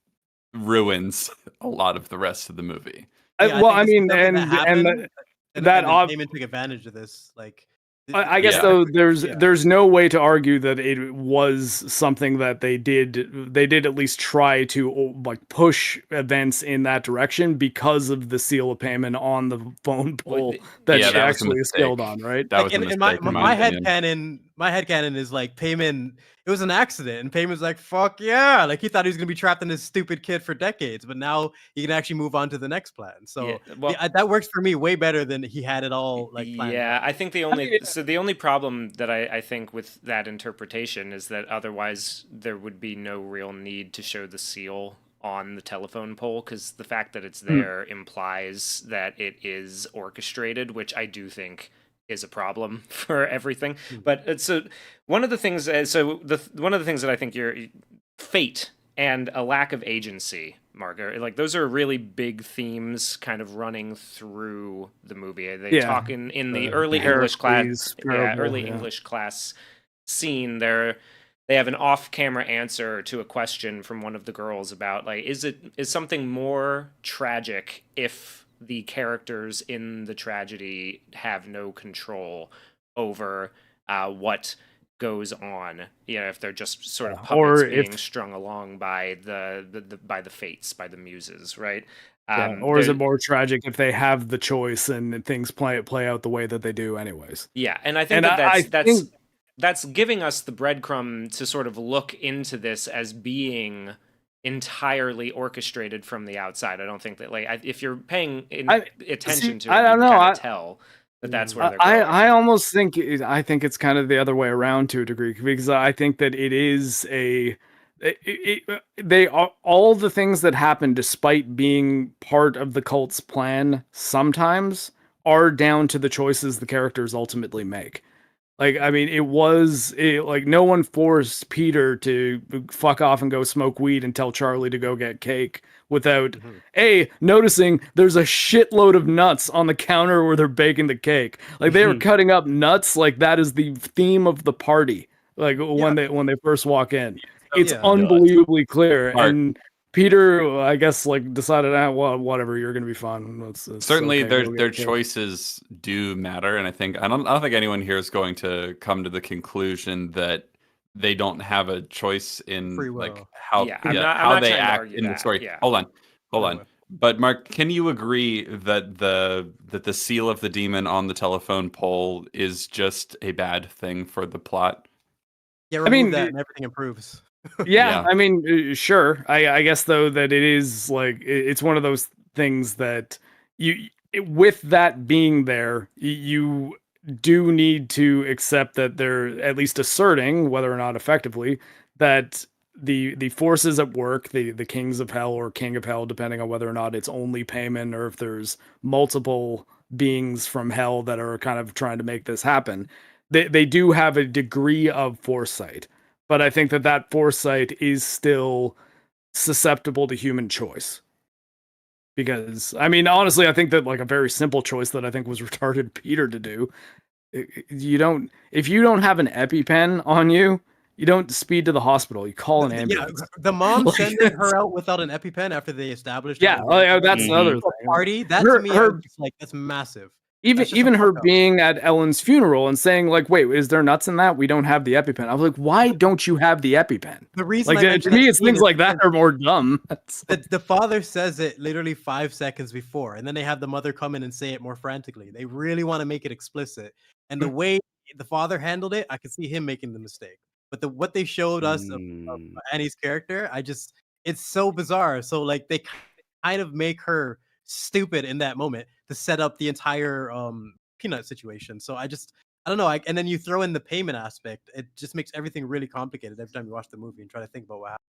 Speaker 2: a lot of the rest of the movie.
Speaker 5: Yeah,
Speaker 4: well, I mean,
Speaker 5: that Payman took advantage of this. Like,
Speaker 4: I guess though there's no way to argue that it was something that they did at least try to like push events in that direction because of the seal of Payman on the phone pole that she actually is killed on, right?
Speaker 2: That was a mistake.
Speaker 5: My headcanon is like Payman, it was an accident, and Payman's like, fuck yeah, like he thought he was gonna be trapped in this stupid kid for decades, but now he can actually move on to the next plan. So that works for me way better than he had it all like planned.
Speaker 3: Yeah, I think the only problem that I think with that interpretation is that otherwise there would be no real need to show the seal on the telephone pole, because the fact that it's there implies that it is orchestrated, which I do think is a problem for everything. But so one of the things that I think your fate and a lack of agency, Mark, like those are really big themes kind of running through the movie. They talk in the early English class, English class scene there. They have an off-camera answer to a question from one of the girls about like, is something more tragic if the characters in the tragedy have no control over what goes on, if they're just sort of puppets being strung along by the fates, by the muses, right?
Speaker 4: Or is it more tragic if they have the choice and things play out the way that they do anyways?
Speaker 3: Yeah, and I think that's giving us the breadcrumb to sort of look into this as being entirely orchestrated from the outside. I don't think that if you're paying attention to it,
Speaker 4: I don't know.
Speaker 3: I tell that's where they're going.
Speaker 4: I almost think it's kind of the other way around to a degree, because I think that it is they are all the things that happen despite being part of the cult's plan sometimes are down to the choices the characters ultimately make. Like, I mean, like no one forced Peter to fuck off and go smoke weed and tell Charlie to go get cake without noticing there's a shitload of nuts on the counter where they're baking the cake. Like they were cutting up nuts. Like that is the theme of the party. Like when they first walk in, it's unbelievably clear.
Speaker 2: Mark.
Speaker 4: And Peter, I guess, like decided, well, whatever, you're gonna be fine. It's
Speaker 2: certainly
Speaker 4: okay,
Speaker 2: their choices do matter, and I don't think anyone here is going to come to the conclusion that they don't have a choice in like how they act in the story. Yeah. Hold on. But Mark, can you agree that the seal of the demon on the telephone pole is just a bad thing for the plot?
Speaker 5: Yeah, remove that and everything improves.
Speaker 4: Yeah, I mean, sure. I guess though that it is like it's one of those things that with that being there, you do need to accept that they're at least asserting, whether or not effectively, that the forces at work, the kings of hell or king of hell, depending on whether or not it's only Payman or if there's multiple beings from hell that are kind of trying to make this happen. They do have a degree of foresight. But I think that foresight is still susceptible to human choice. Because, I mean, honestly, I think that like a very simple choice that I think was retarded Peter to do, if you don't have an EpiPen on you, you don't speed to the hospital. You call an ambulance.
Speaker 5: Yeah, the mom sending her out without an EpiPen after they established.
Speaker 4: Yeah, that's another thing.
Speaker 5: Party that to me, like that's massive.
Speaker 4: Even her being at Ellen's funeral and saying like, "Wait, is there nuts in that? We don't have the EpiPen." I was like, "Why don't you have the EpiPen?"
Speaker 5: The reason,
Speaker 4: like, to me, it's things like that are more dumb.
Speaker 5: The father says it literally 5 seconds before, and then they have the mother come in and say it more frantically. They really want to make it explicit, and the way the father handled it, I could see him making the mistake. But what they showed us of Annie's character, it's so bizarre. So like they kind of make her stupid in that moment to set up the entire peanut situation. So I don't know. And then you throw in the payment aspect. It just makes everything really complicated every time you watch the movie and try to think about what happened.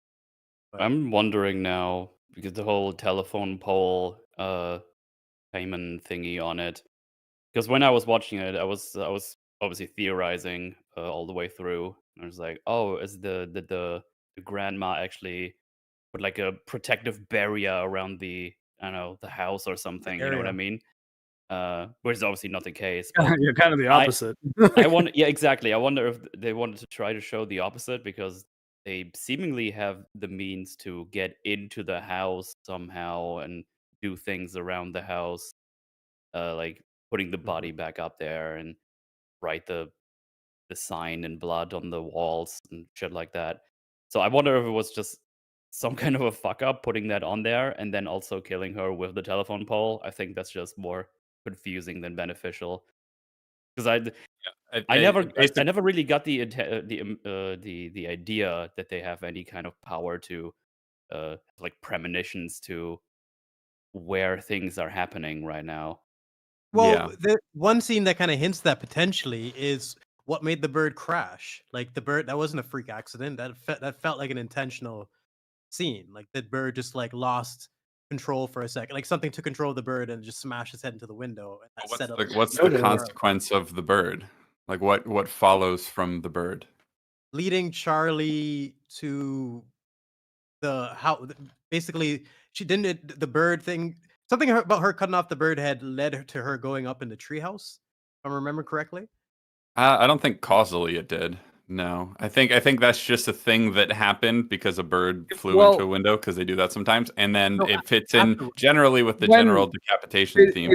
Speaker 5: But
Speaker 1: I'm wondering now because the whole telephone pole payment thingy on it. Because when I was watching it, I was obviously theorizing all the way through. I was like, oh, is the grandma actually put like a protective barrier around the the house or something? You know what I mean? Which is obviously not the case. But
Speaker 4: You're kind of the opposite.
Speaker 1: yeah, exactly. I wonder if they wanted to try to show the opposite because they seemingly have the means to get into the house somehow and do things around the house, like putting the body back up there and write the sign in blood on the walls and shit like that. So I wonder if it was just some kind of a fuck up putting that on there and then also killing her with the telephone pole. I think that's just more confusing than beneficial. Because I never really got the idea that they have any kind of power to like premonitions to where things are happening right now.
Speaker 5: Well, the one scene that kind of hints that potentially is what made the bird crash. Like the bird, that wasn't a freak accident. That felt like an intentional scene. Like the bird just like lost control for a second. Like something took control of the bird and just smashed its head into the window. And that
Speaker 2: what's the consequence of the bird? Like what follows from the bird?
Speaker 5: Leading Charlie to the how basically she didn't the bird thing. Something about her cutting off the bird head led her to her going up in the treehouse. If I remember correctly.
Speaker 2: I don't think causally it did. No, I think that's just a thing that happened because a bird flew into a window because they do that sometimes, and then it fits in generally with the general decapitation theme.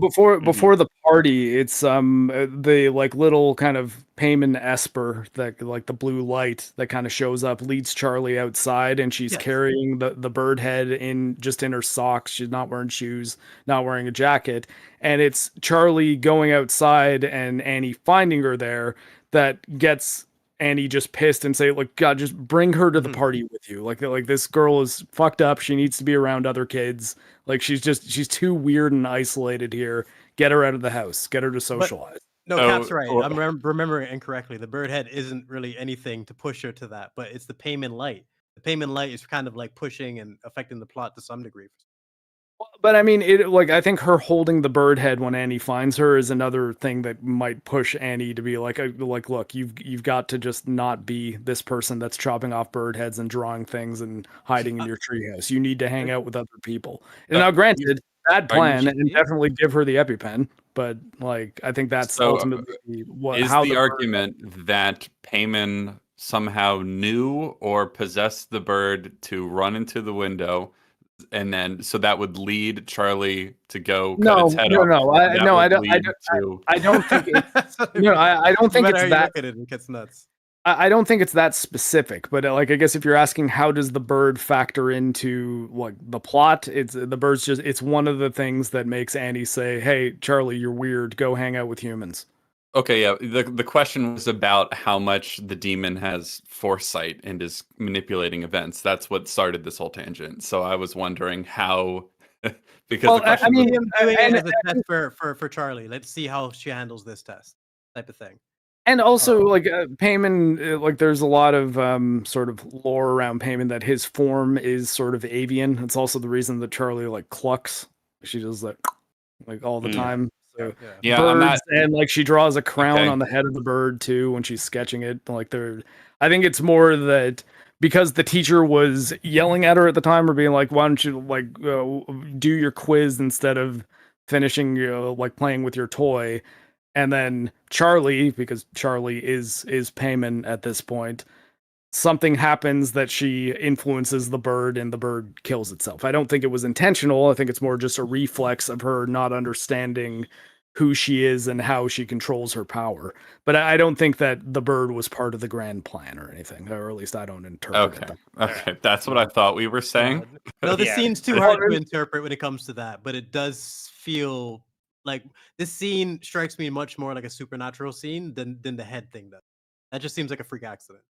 Speaker 4: Before the party, it's the like little kind of Payman Esper that like the blue light that kind of shows up leads Charlie outside, and she's carrying the bird head in her socks. She's not wearing shoes, not wearing a jacket, and it's Charlie going outside and Annie finding her there that gets Annie just pissed and say, like, God, just bring her to the party with you. Like this girl is fucked up. She needs to be around other kids. Like she's too weird and isolated here. Get her out of the house. Get her to socialize.
Speaker 5: No, Cap's right. I'm remembering incorrectly. The bird head isn't really anything to push her to that, but it's the Payman light. The Payman light is kind of like pushing and affecting the plot to some degree.
Speaker 4: But I mean, I think her holding the bird head when Annie finds her is another thing that might push Annie to be like, look, you've got to just not be this person that's chopping off bird heads and drawing things and hiding in your treehouse. You need to hang out with other people. And now, granted, bad plan, and definitely give her the EpiPen. But like, I think that's ultimately
Speaker 2: the argument that Payman somehow knew or possessed the bird to run into the window. And then, so that would lead Charlie to go cut its head off.
Speaker 4: I don't think it's, I don't think it's that.
Speaker 5: It gets nuts.
Speaker 4: I don't think it's that specific, but like, I guess if you're asking how does the bird factor into like the plot, it's the bird's it's one of the things that makes Annie say, "Hey, Charlie, you're weird. Go hang out with humans."
Speaker 2: Okay, yeah. The question was about how much the demon has foresight and is manipulating events. That's what started this whole tangent. So I was wondering how, because
Speaker 5: I mean, doing it as a test for Charlie. Let's see how she handles this test, type of thing.
Speaker 4: And also, like Payman, like there's a lot of sort of lore around Payman that his form is sort of avian. It's also the reason that Charlie like clucks. She does like all the time. So birds, and like she draws a crown on the head of the bird too when she's sketching it. Like I think it's more that because the teacher was yelling at her at the time or being like, "Why don't you like do your quiz instead of finishing like playing with your toy?" And then Charlie, because Charlie is Payman at this point, something happens that she influences the bird and the bird kills itself. I don't think it was intentional. I think it's more just a reflex of her not understanding who she is and how she controls her power. But I don't think that the bird was part of the grand plan or anything, or at least I don't interpret it.
Speaker 2: Okay, that's what I thought we were saying.
Speaker 5: No, the scene's too hard to interpret when it comes to that, but it does feel like this scene strikes me much more like a supernatural scene than the head thing does. That just seems like a freak accident.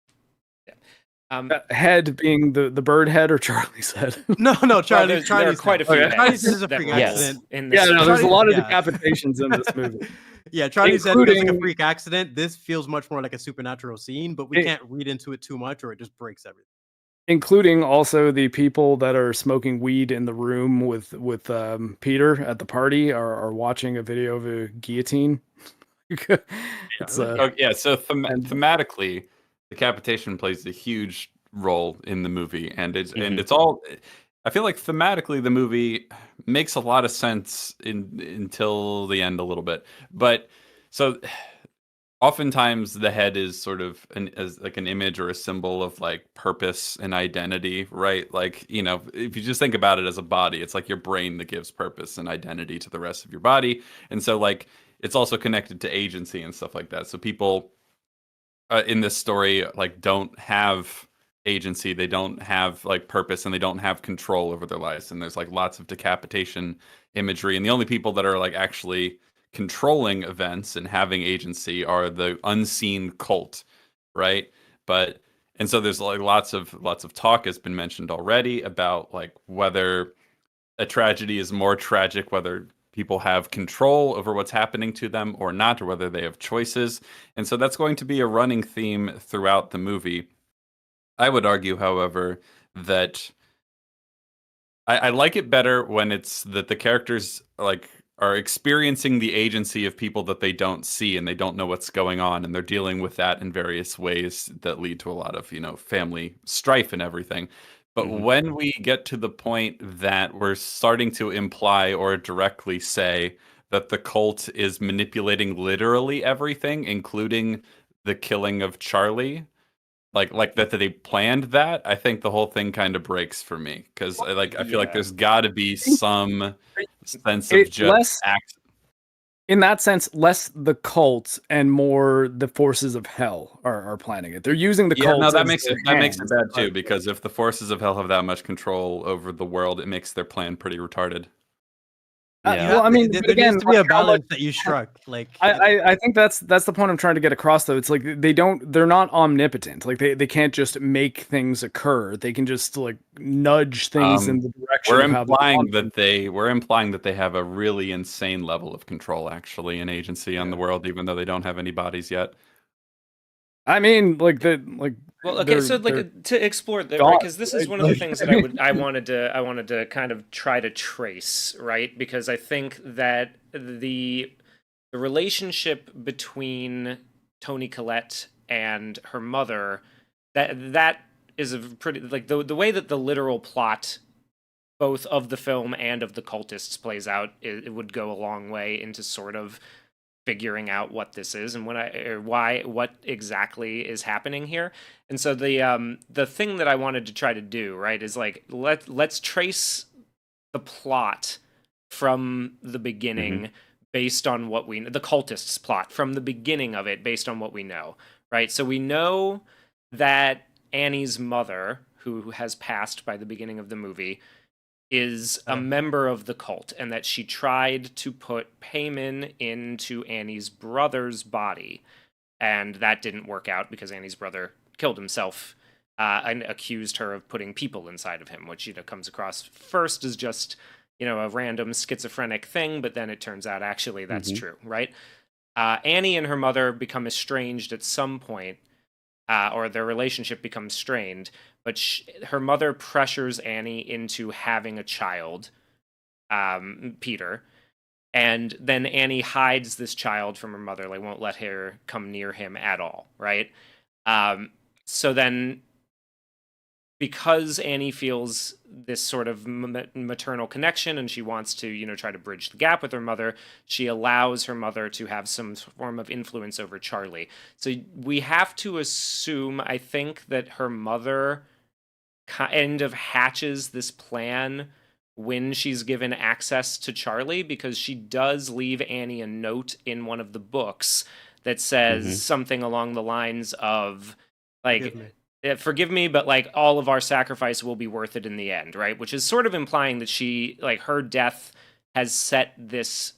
Speaker 3: Yeah.
Speaker 4: Head being the bird head or Charlie's head?
Speaker 5: No, Charlie's.
Speaker 3: There are quite a few heads.
Speaker 5: Charlie's is a freak accident.
Speaker 3: In this
Speaker 4: there's a lot of decapitations in this movie.
Speaker 5: Yeah, Charlie's head feels like a freak accident. This feels much more like a supernatural scene, but we can't read into it too much or it just breaks everything.
Speaker 4: Including also the people that are smoking weed in the room with Peter at the party are watching a video of a guillotine.
Speaker 2: So thematically, decapitation plays a huge role in the movie, and it's all. I feel like thematically the movie makes a lot of sense until the end a little bit, but so. Oftentimes the head is sort of as like an image or a symbol of like purpose and identity, right? Like, you know, if you just think about it as a body, it's like your brain that gives purpose and identity to the rest of your body. And so like it's also connected to agency and stuff like that. So people in this story like don't have agency, they don't have like purpose, and they don't have control over their lives. And there's like lots of decapitation imagery, and the only people that are like actually controlling events and having agency are the unseen cult, right? And so there's like lots of talk has been mentioned already about like whether a tragedy is more tragic, whether people have control over what's happening to them or not, or whether they have choices. And so that's going to be a running theme throughout the movie. I would argue, however, that I like it better when it's that the characters like are experiencing the agency of people that they don't see, and they don't know what's going on, and they're dealing with that in various ways that lead to a lot of, you know, family strife and everything. But when we get to the point that we're starting to imply or directly say that the cult is manipulating literally everything, including the killing of Charlie, like that they planned that, I think the whole thing kind of breaks for me, because I feel like there's got to be some sense of just act.
Speaker 4: In that sense, less the cult and more the forces of hell are planning it. They're using the cult.
Speaker 2: No, that makes it bad too, because if the forces of hell have that much control over the world, it makes their plan pretty retarded.
Speaker 4: Well, I mean,
Speaker 5: there needs to be a balance that you struck. Like,
Speaker 4: I think that's the point I'm trying to get across, though. It's like they're not omnipotent. Like they can't just make things occur. They can just like nudge things in the direction.
Speaker 2: We're implying that they have a really insane level of control, actually, and agency on the world, even though they don't have any bodies yet.
Speaker 4: I mean,
Speaker 3: well, okay, so like to explore that, right? Because this is one of the things that I wanted to kind of try to trace, right? Because I think that the relationship between Toni Collette and her mother, that is a pretty like the way that the literal plot both of the film and of the cultists plays out, it would go a long way into sort of figuring out what this is and what exactly is happening here. And so the thing that I wanted to try to do, right, is like let's trace the plot from the beginning based on what we know, the cultists' plot from the beginning of it based on what we know, right? So we know that Annie's mother, who has passed by the beginning of the movie, is a member of the cult, and that she tried to put Payman into Annie's brother's body, and that didn't work out because Annie's brother killed himself and accused her of putting people inside of him, which, you know, comes across first as just, you know, a random schizophrenic thing, but then it turns out actually that's true, right? Annie and her mother become estranged at some point, or their relationship becomes strained, but her mother pressures Annie into having a child, Peter, and then Annie hides this child from her mother, like won't let her come near him at all, right? So then, because Annie feels this sort of maternal connection and she wants to, you know, try to bridge the gap with her mother, she allows her mother to have some form of influence over Charlie. So we have to assume, I think, that her mother kind of hatches this plan when she's given access to Charlie, because she does leave Annie a note in one of the books that says something along the lines of, like, forgive me, but like all of our sacrifice will be worth it in the end, right? Which is sort of implying that she, like, her death has set this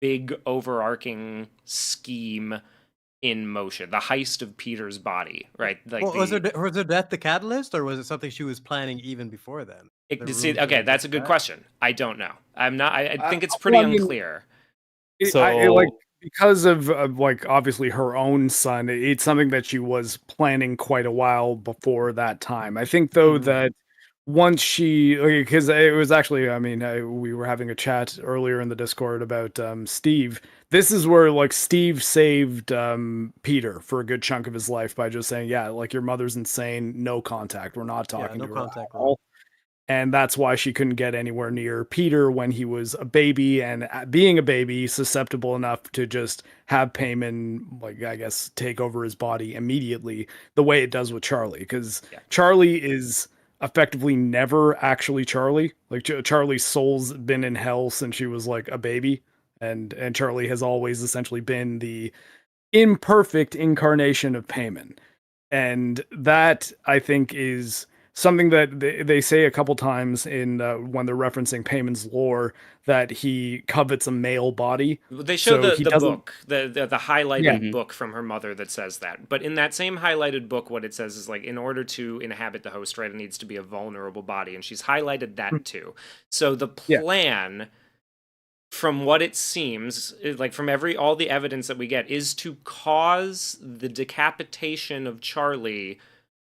Speaker 3: big overarching scheme in motion, the heist of Peter's body, right? Like,
Speaker 5: was her death the catalyst, or was it something she was planning even before then?
Speaker 3: Okay, that's a good question. I don't know. I think it's pretty unclear.
Speaker 4: Because of like obviously her own son, it's something that she was planning quite a while before that time. I think though that once she, because it was actually, I mean, we were having a chat earlier in the Discord about Steve. This is where like Steve saved Peter for a good chunk of his life by just saying, yeah, like your mother's insane, no contact. We're not talking to her at all. And that's why she couldn't get anywhere near Peter when he was a baby, and being a baby, susceptible enough to just have Paimon, like, I guess, take over his body immediately, the way it does with Charlie. Because Charlie is effectively never actually Charlie. Like, Charlie's soul's been in hell since she was, like, a baby. And Charlie has always essentially been the imperfect incarnation of Paimon. And that, I think, is something that they say a couple times in when they're referencing Payman's lore, that he covets a male body.
Speaker 3: They show the book, the highlighted book from her mother that says that. But in that same highlighted book, what it says is like, in order to inhabit the host, right, it needs to be a vulnerable body, and she's highlighted that too. So the plan, from what it seems, like from all the evidence that we get, is to cause the decapitation of Charlie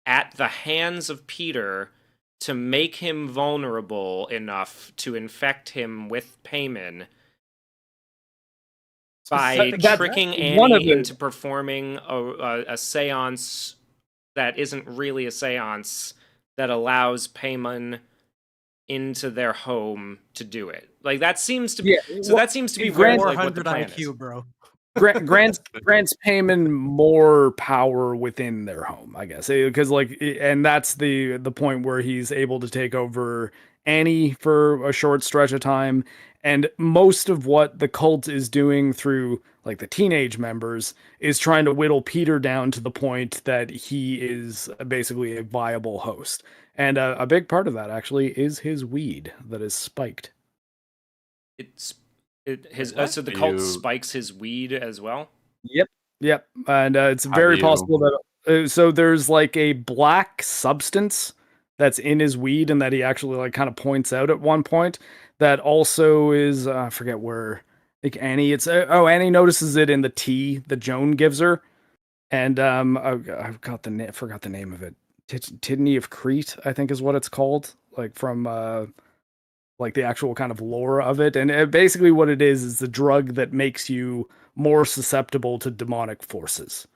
Speaker 3: at the hands of Peter to make him vulnerable enough to infect him with Paimon by tricking Annie into performing a seance that isn't really a seance that allows Paimon into their home to do it. Like, that seems to be that seems to be where, like, what the plan
Speaker 5: IQ,
Speaker 3: is.
Speaker 5: bro.
Speaker 4: grants Paimon more power within their home, I guess, because like, and that's the point where he's able to take over Annie for a short stretch of time, and most of what the cult is doing through like the teenage members is trying to whittle Peter down to the point that he is basically a viable host, and a big part of that actually is his weed that is spiked.
Speaker 3: So the cult spikes his weed as well?
Speaker 4: Yep. And it's very possible that so there's like a black substance that's in his weed, and that he actually like kind of points out at one point, that also is I forget where, like Annie, Annie notices it in the tea that Joan gives her, and I've got forgot the name of it. Tidney of Crete, I think is what it's called, like from like the actual kind of lore of it. And basically what it is the drug that makes you more susceptible to demonic forces.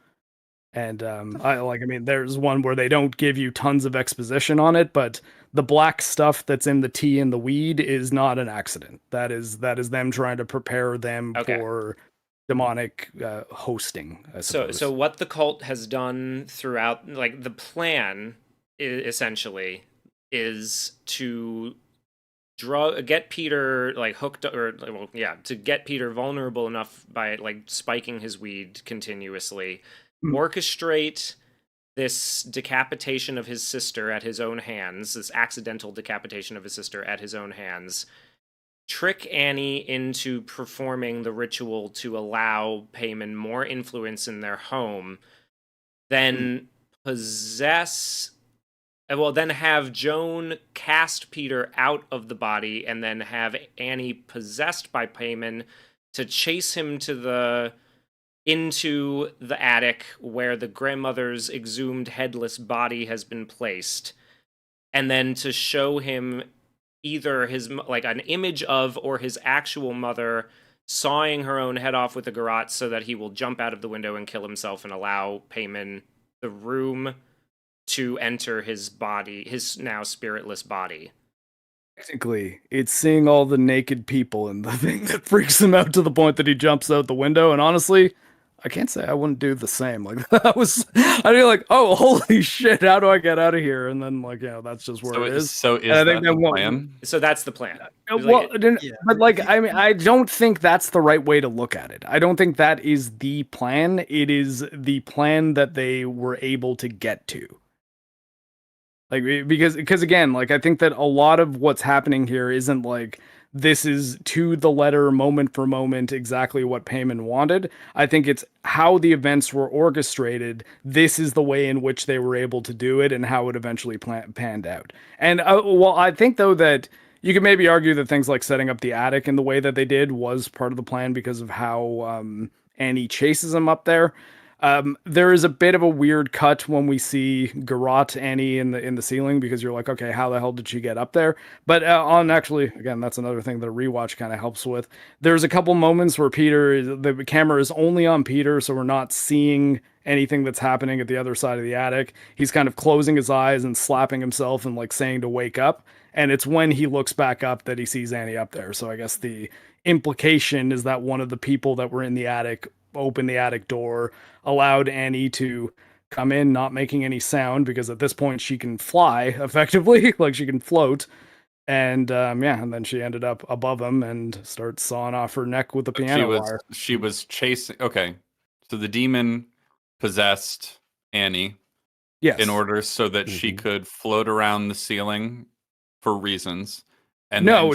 Speaker 4: And there's one where they don't give you tons of exposition on it, but the black stuff that's in the tea and the weed is not an accident. That is them trying to prepare them for demonic hosting, I suppose.
Speaker 3: So what the cult has done throughout, like, the plan essentially is to get Peter like hooked, to get Peter vulnerable enough by like spiking his weed continuously, orchestrate this decapitation of his sister at his own hands, this accidental decapitation of his sister at his own hands, trick Annie into performing the ritual to allow Paimon more influence in their home, then then have Joan cast Peter out of the body, and then have Annie possessed by Paimon to chase him into the attic where the grandmother's exhumed headless body has been placed, and then to show him either an image of or his actual mother sawing her own head off with a garrote so that he will jump out of the window and kill himself, and allow Paimon the room to enter his body, his now spiritless body.
Speaker 4: Technically, it's seeing all the naked people and the thing that freaks him out to the point that he jumps out the window. And honestly, I can't say I wouldn't do the same. Like, I'd be like, oh, holy shit, how do I get out of here? And then, like, that's just where it is.
Speaker 2: So is that the plan?
Speaker 3: So that's the plan.
Speaker 4: But like, I mean, I don't think that's the right way to look at it. I don't think that is the plan. It is the plan that they were able to get to. Like, because again, like, I think that a lot of what's happening here isn't like this is to the letter, moment for moment, exactly what Payman wanted. I think it's how the events were orchestrated. This is the way in which they were able to do it and how it eventually panned out. And well, I think though that you could maybe argue that things like setting up the attic in the way that they did was part of the plan because of how Annie chases him up there. There is a bit of a weird cut when we see garrote Annie in the ceiling, because you're like, okay, how the hell did she get up there? But actually, again, that's another thing that a rewatch kind of helps with. There's a couple moments where the camera is only on Peter, so we're not seeing anything that's happening at the other side of the attic. He's kind of closing his eyes and slapping himself and like saying to wake up. And it's when he looks back up that he sees Annie up there. So I guess the implication is that one of the people that were in the attic opened the attic door, allowed Annie to come in, not making any sound, because at this point she can fly effectively, like she can float. And and then she ended up above him and starts sawing off her neck with the piano wire.
Speaker 2: She was chasing. Okay, so the demon possessed Annie,
Speaker 4: yes,
Speaker 2: in order so that she could float around the ceiling for reasons. And
Speaker 4: no,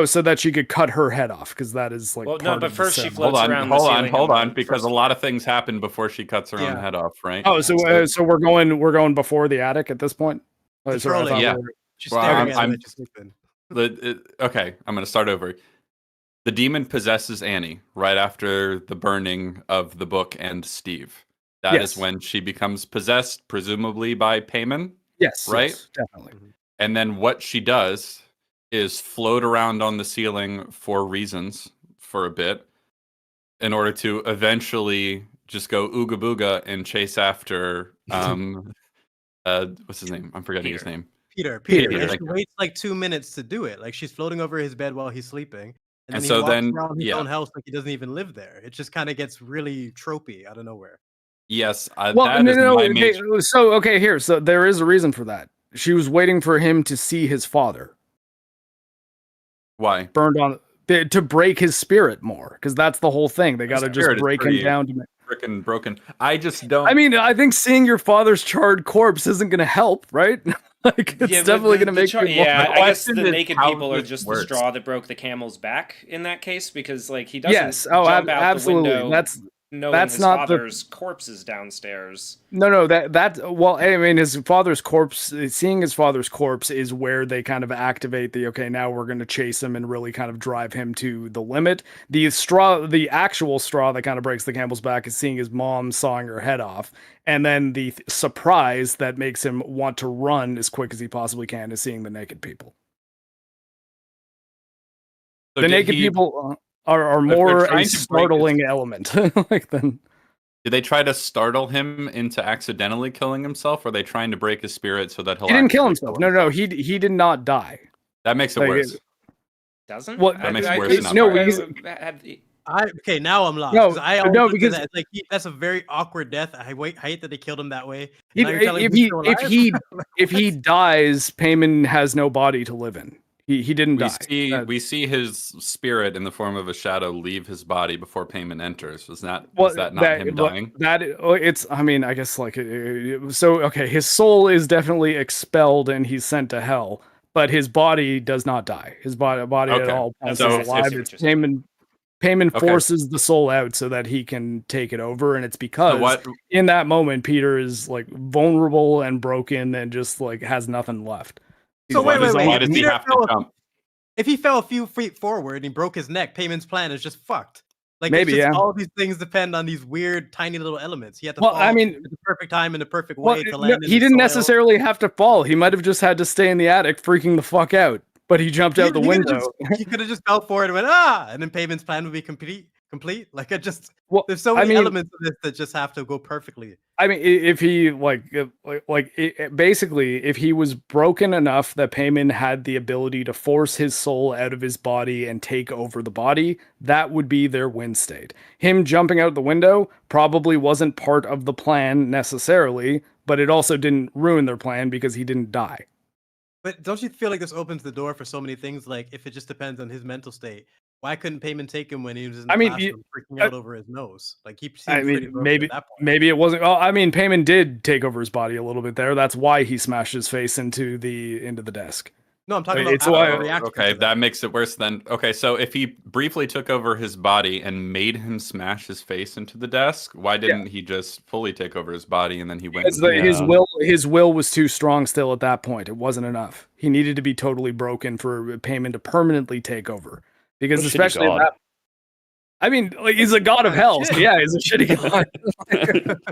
Speaker 4: so that she could cut her head off, because that is like.
Speaker 3: Well, no, but first she floats
Speaker 2: hold on,
Speaker 3: around.
Speaker 2: Hold on, because a lot of things happen before she cuts her own head off, right?
Speaker 4: Oh, so we're going before the attic at this point.
Speaker 2: Okay, I'm going to start over. The demon possesses Annie right after the burning of the book and Steve. That is when she becomes possessed, presumably by Payman.
Speaker 4: Yes,
Speaker 2: right,
Speaker 4: yes, definitely.
Speaker 2: And then what she does is float around on the ceiling for reasons for a bit, in order to eventually just go ooga booga and chase after what's his name? I'm forgetting his name.
Speaker 5: Peter. And she waits like 2 minutes to do it. Like she's floating over his bed while he's sleeping. And then he walks around his own house like he doesn't even live there. It just kind of gets really tropey out of nowhere.
Speaker 2: Yes.
Speaker 4: So there is a reason for that. She was waiting for him to see his father.
Speaker 2: Why?
Speaker 4: Burned on to break his spirit more, because that's the whole thing. They got to just break him down to
Speaker 2: freaking broken. I just don't.
Speaker 4: I mean, I think seeing your father's charred corpse isn't going to help, right? Like it's definitely going to make you.
Speaker 3: Yeah, I guess the naked people are just the straw that broke the camel's back in that case, because like he doesn't jump out the window. That's his not father's corpse is downstairs.
Speaker 4: No, well, I mean, his father's corpse. Seeing his father's corpse is where they kind of activate now we're going to chase him and really kind of drive him to the limit. The actual straw that kind of breaks the camel's back is seeing his mom sawing her head off, and then the surprise that makes him want to run as quick as he possibly can is seeing the naked people. So the naked people are more a startling element. Did
Speaker 2: they try to startle him into accidentally killing himself, or are they trying to break his spirit so that he
Speaker 4: didn't kill himself? No, he did not die.
Speaker 2: That makes it worse.
Speaker 3: Doesn't?
Speaker 2: Well, that makes it worse.
Speaker 5: Okay, now I'm lost. Because that's that's a very awkward death. I hate that they killed him that way.
Speaker 4: If he dies, Payman has no body to live in. He didn't die.
Speaker 2: We see his spirit in the form of a shadow leave his body before Payman enters. Was that not him dying?
Speaker 4: I guess his soul is definitely expelled and he's sent to hell, but his body does not die. His body at all is alive. Payman forces the soul out so that he can take it over, and it's because in that moment Peter is like vulnerable and broken and just like has nothing left.
Speaker 5: So wait. If he fell a few feet forward and he broke his neck, Payman's plan is just fucked. Like all these things depend on these weird, tiny little elements. He had to fall at the perfect time in the perfect way to land.
Speaker 4: He didn't necessarily have to fall. He might have just had to stay in the attic, freaking the fuck out. But he jumped out the window.
Speaker 5: He could have just fell forward and went and then Payman's plan would be complete. Like there's so many elements of this that just have to go perfectly.
Speaker 4: I mean, if he basically, if he was broken enough that Payman had the ability to force his soul out of his body and take over the body, that would be their win state. Him jumping out the window probably wasn't part of the plan necessarily, but it also didn't ruin their plan because he didn't die.
Speaker 5: But don't you feel like this opens the door for so many things? Like if it just depends on his mental state. Why couldn't Payman take him when he was in the classroom freaking out over his nose? Like
Speaker 4: maybe it wasn't. Oh, I mean, Payman did take over his body a little bit there. That's why he smashed his face into the desk.
Speaker 5: No, I'm talking about
Speaker 2: it's okay, that makes it worse then. Okay, so if he briefly took over his body and made him smash his face into the desk, why didn't he just fully take over his body and then he went
Speaker 4: his will was too strong still at that point. It wasn't enough. He needed to be totally broken for Payman to permanently take over. Because especially that, I mean, like, he's a god of hell. So yeah, he's a shitty god.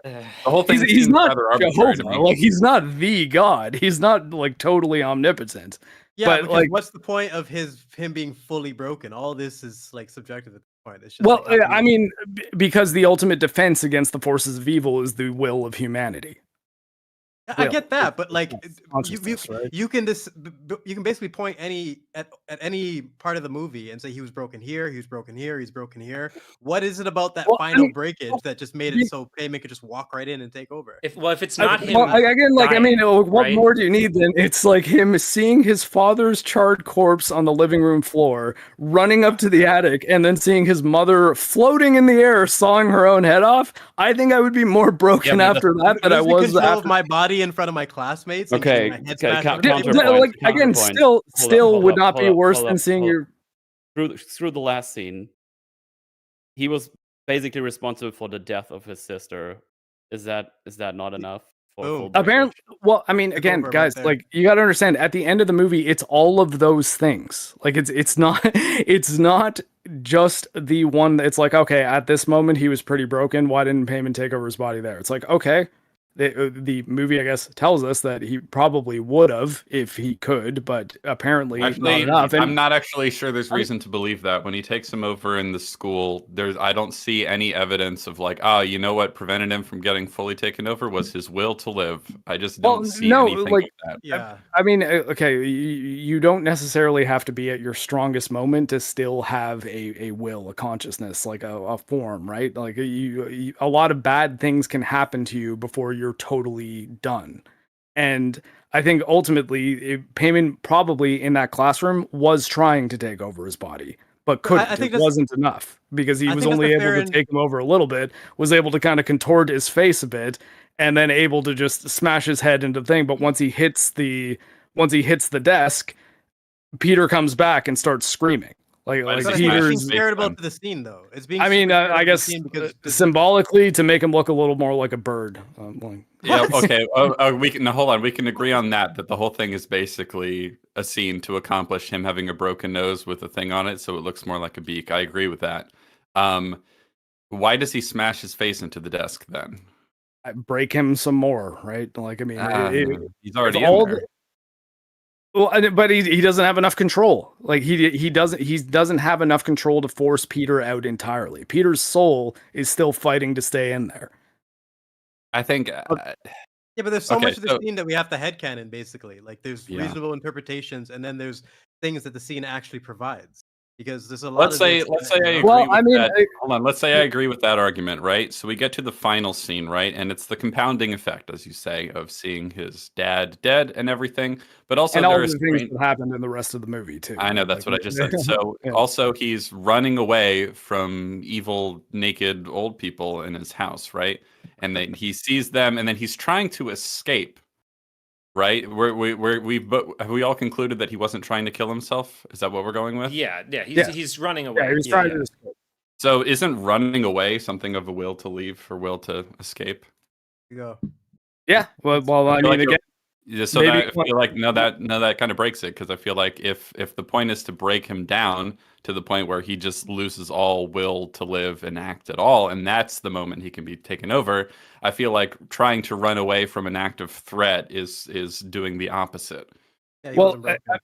Speaker 2: The whole thing
Speaker 4: he's not Jehovah. Like, he's not the god. He's not like totally omnipotent.
Speaker 5: Yeah, but like, what's the point of him being fully broken? All this is like subjective at this point. It's just
Speaker 4: I mean, because the ultimate defense against the forces of evil is the will of humanity.
Speaker 5: I get that, but like you can basically point at any part of the movie and say he was broken here, he was broken here, he's broken here. What is it about that final breakage that just made it so Payman could just walk right in and take over?
Speaker 3: If it's not him,
Speaker 4: again, like
Speaker 3: dying,
Speaker 4: what more do you need? Then it's like him seeing his father's charred corpse on the living room floor, running up to the attic, and then seeing his mother floating in the air, sawing her own head off. I think I would be more broken after that than I was after
Speaker 5: my body in front of my classmates.
Speaker 1: Okay.
Speaker 4: Like, again, still would not be worse than seeing your
Speaker 1: through the last scene. He was basically responsible for the death of his sister. Is that not enough?
Speaker 4: Apparently, well, I mean, again, guys, like, you got to understand, at the end of the movie, it's all of those things. Like, it's not just the one that's like, okay, at this moment he was pretty broken. Why didn't Payman take over his body there? It's like, okay. The movie, I guess, tells us that he probably would have if he could, but apparently not enough.
Speaker 2: I'm not actually sure there's reason to believe that. When he takes him over in the school, I don't see any evidence of like, you know what prevented him from getting fully taken over was his will to live. I just don't see anything like that.
Speaker 5: Yeah.
Speaker 4: I mean, okay, you don't necessarily have to be at your strongest moment to still have a will, a consciousness, like a form, right? Like a lot of bad things can happen to you before you're totally done. And I think ultimately Payman probably in that classroom was trying to take over his body, but couldn't. It wasn't enough because he was only able to take him over a little bit, was able to kind of contort his face a bit, and then able to just smash his head into the thing. But once he hits the desk, Peter comes back and starts screaming. Like
Speaker 5: Peter's scared about the scene, though. It's being.
Speaker 4: I mean, I guess symbolically to make him look a little more like a bird.
Speaker 2: Yeah. Okay. We can hold on. We can agree on that the whole thing is basically a scene to accomplish him having a broken nose with a thing on it, so it looks more like a beak. I agree with that. Why does he smash his face into the desk then?
Speaker 4: Break him some more, right? Like, I mean,
Speaker 2: he's already in there.
Speaker 4: Well, but he doesn't have enough control. Like he doesn't have enough control to force Peter out entirely. Peter's soul is still fighting to stay in there.
Speaker 2: I think.
Speaker 5: Yeah, but there's so much of the scene that we have to headcanon, basically. Like, there's reasonable interpretations, and then there's things that the scene actually provides. Because there's a lot.
Speaker 2: Let's say I agree with that. Hold on. Let's say I agree with that argument, right? So we get to the final scene, right? And it's the compounding effect, as you say, of seeing his dad dead and everything. But also
Speaker 4: all the things that happened in the rest of the movie too.
Speaker 2: I know, that's what I just said. So also he's running away from evil, naked old people in his house, right? And then he sees them, and then he's trying to escape. Right? Have we all concluded that he wasn't trying to kill himself? Is that what we're going with?
Speaker 3: Yeah. He's running away.
Speaker 4: Yeah, he's trying to escape.
Speaker 2: So isn't running away something of a will to leave or will to escape?
Speaker 5: You go.
Speaker 4: Yeah. Well, I mean, again.
Speaker 2: Yeah, so I feel like that kind of breaks it, because I feel like if the point is to break him down to the point where he just loses all will to live and act at all, and that's the moment he can be taken over, I feel like trying to run away from an active threat is doing the opposite.
Speaker 5: Yeah,
Speaker 4: well,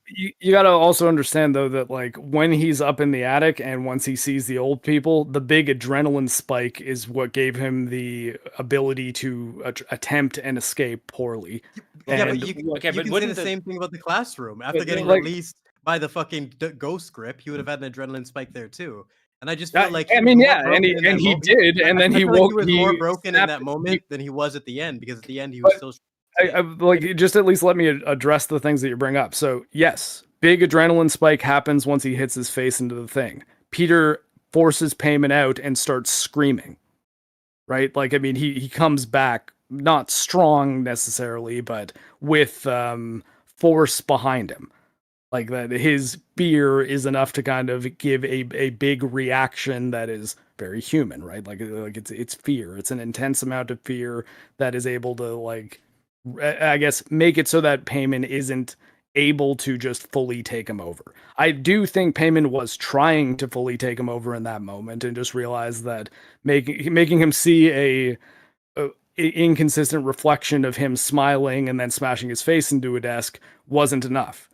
Speaker 4: you got to also understand, though, that like when he's up in the attic and once he sees the old people, the big adrenaline spike is what gave him the ability to attempt and escape poorly.
Speaker 5: Yeah, but you can say the same thing about the classroom. After getting released by the fucking ghost grip, he would have had an adrenaline spike there too. And I just feel like
Speaker 4: I mean, yeah, and he did, and then he woke.
Speaker 5: He was more broken in that moment than he was at the end, because at the end he was still.
Speaker 4: I like, just at least let me address the things that you bring up. So yes, big adrenaline spike happens once he hits his face into the thing. Peter forces Payman out and starts screaming. Right? Like, I mean, he comes back not strong necessarily, but with force behind him. like that his fear is enough to kind of give a big reaction that is very human, right? Like it's fear. It's an intense amount of fear that is able to, like, I guess, make it so that Payman isn't able to just fully take him over. I do think Payman was trying to fully take him over in that moment and just realized that making him see a inconsistent reflection of him smiling and then smashing his face into a desk wasn't enough.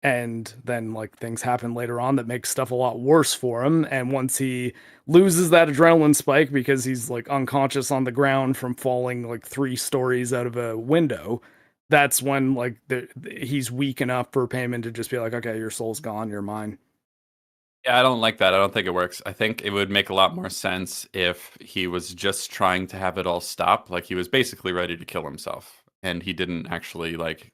Speaker 4: And then, like, things happen later on that makes stuff a lot worse for him. And once he loses that adrenaline spike because he's like unconscious on the ground from falling like 3 stories out of a window, that's when, like, he's weak enough for Payman to just be like, okay, your soul's gone, you're mine.
Speaker 2: Yeah, I don't like that. I don't think it works. I think it would make a lot more sense if he was just trying to have it all stop. Like, he was basically ready to kill himself, and he didn't actually, like,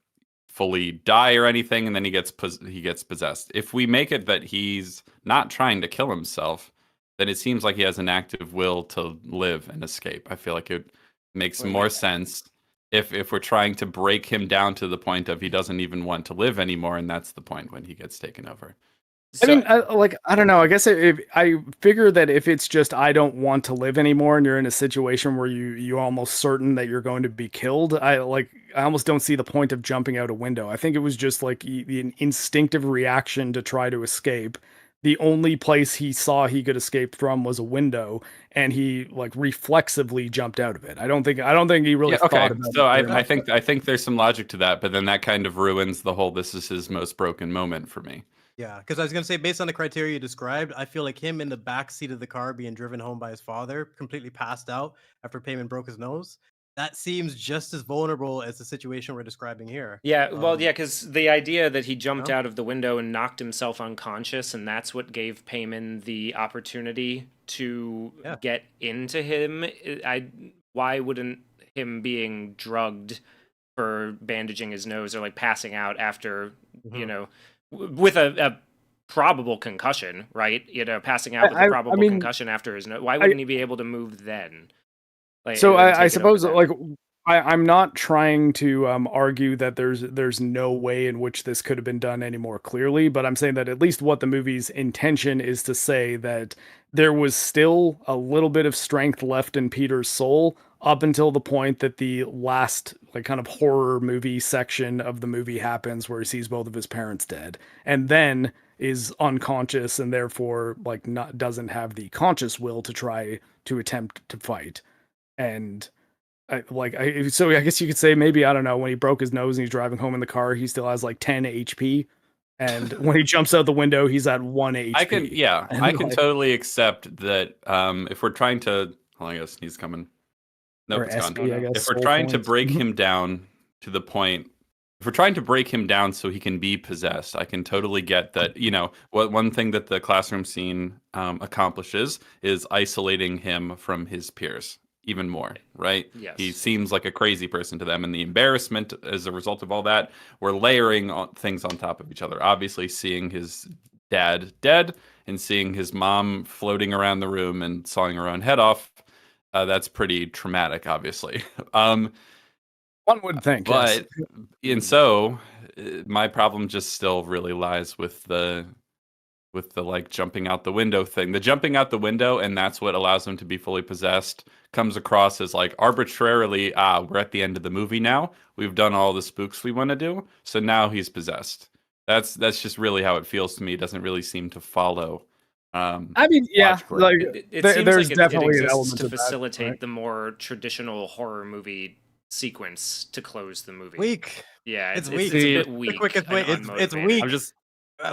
Speaker 2: fully die or anything, and then he gets possessed. If we make it that he's not trying to kill himself, then it seems like he has an active will to live and escape. I feel like it makes more sense if we're trying to break him down to the point of he doesn't even want to live anymore, and that's the point when he gets taken over.
Speaker 4: I mean, I don't know. I guess I figure that if it's just I don't want to live anymore, and you're in a situation where you're almost certain that you're going to be killed, I almost don't see the point of jumping out a window. I think it was just like an instinctive reaction to try to escape. The only place he saw he could escape from was a window, and he, like, reflexively jumped out of it. I don't think he really thought about it.
Speaker 2: So I think there's some logic to that, but then that kind of ruins the whole "this is his most broken moment" for me.
Speaker 5: Yeah, because I was gonna say, based on the criteria you described, I feel like him in the back seat of the car being driven home by his father, completely passed out after Payman broke his nose. That seems just as vulnerable as the situation we're describing here.
Speaker 3: Yeah, well, yeah, because the idea that he jumped out of the window and knocked himself unconscious, and that's what gave Payman the opportunity to get into him. Why wouldn't him being drugged for bandaging his nose or, like, passing out after, you know, with a probable concussion, right? You know, passing out with a probable concussion after his nose. Why wouldn't he be able to move then?
Speaker 4: Like, so I suppose, like, I'm not trying to argue that there's no way in which this could have been done any more clearly, but I'm saying that at least what the movie's intention is to say that there was still a little bit of strength left in Peter's soul up until the point that the last, like, kind of horror movie section of the movie happens, where he sees both of his parents dead, and then is unconscious and therefore, like, doesn't have the conscious will to try to attempt to fight. And so I guess you could say, maybe, I don't know, when he broke his nose and he's driving home in the car, he still has like 10 HP. And when he jumps out the window, he's at 1 HP.
Speaker 2: I can totally accept that. If we're trying to, well, I guess he's coming. Nope, it's gone. If we're trying to break him down to the point, if we're trying to break him down so he can be possessed, I can totally get that. You know, one thing that the classroom scene accomplishes is isolating him from his peers even more, right?
Speaker 3: Yes.
Speaker 2: He seems like a crazy person to them, and the embarrassment as a result of all that, we're layering things on top of each other. Obviously, seeing his dad dead and seeing his mom floating around the room and sawing her own head off, that's pretty traumatic, obviously.
Speaker 4: One would think,
Speaker 2: but and so my problem just still really lies with the like jumping out the window thing. The jumping out the window, and that's what allows him to be fully possessed, comes across as like arbitrarily, we're at the end of the movie now. We've done all the spooks we want to do, so now he's possessed. That's just really how it feels to me. It doesn't really seem to follow.
Speaker 4: I mean, yeah, like
Speaker 3: it seems there's like definitely an element to facilitate that, right? The more traditional horror movie sequence to close the movie.
Speaker 5: Weak.
Speaker 3: Yeah,
Speaker 5: it's weak. It's a bit weak. The quickest way. It's weak.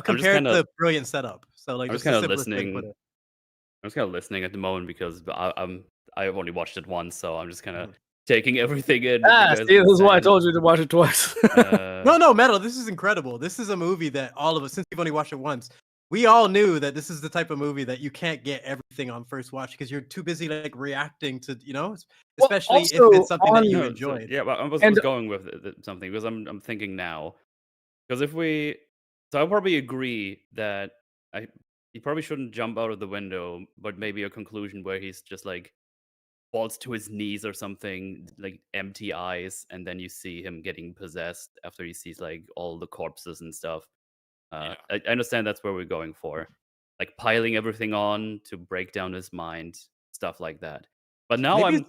Speaker 5: Compared to the brilliant setup. So, like,
Speaker 1: I'm just kind of listening. I'm just kind of listening at the moment because I've only watched it once, so I'm just kind of taking everything in.
Speaker 4: See, this is why I told you to watch it twice.
Speaker 5: No, Metal, this is incredible. This is a movie that all of us, since we've only watched it once, we all knew that this is the type of movie that you can't get everything on first watch because you're too busy, like, reacting to, you know, especially if it's something that you enjoyed.
Speaker 1: So, yeah, well, I was going with something because I'm thinking now, because so I'll probably agree that he probably shouldn't jump out of the window, but maybe a conclusion where he's just like falls to his knees or something, like empty eyes, and then you see him getting possessed after he sees like all the corpses and stuff.
Speaker 2: Yeah.
Speaker 1: I understand that's where we're going for, like piling everything on to break down his mind, stuff like that. But now
Speaker 5: Maybe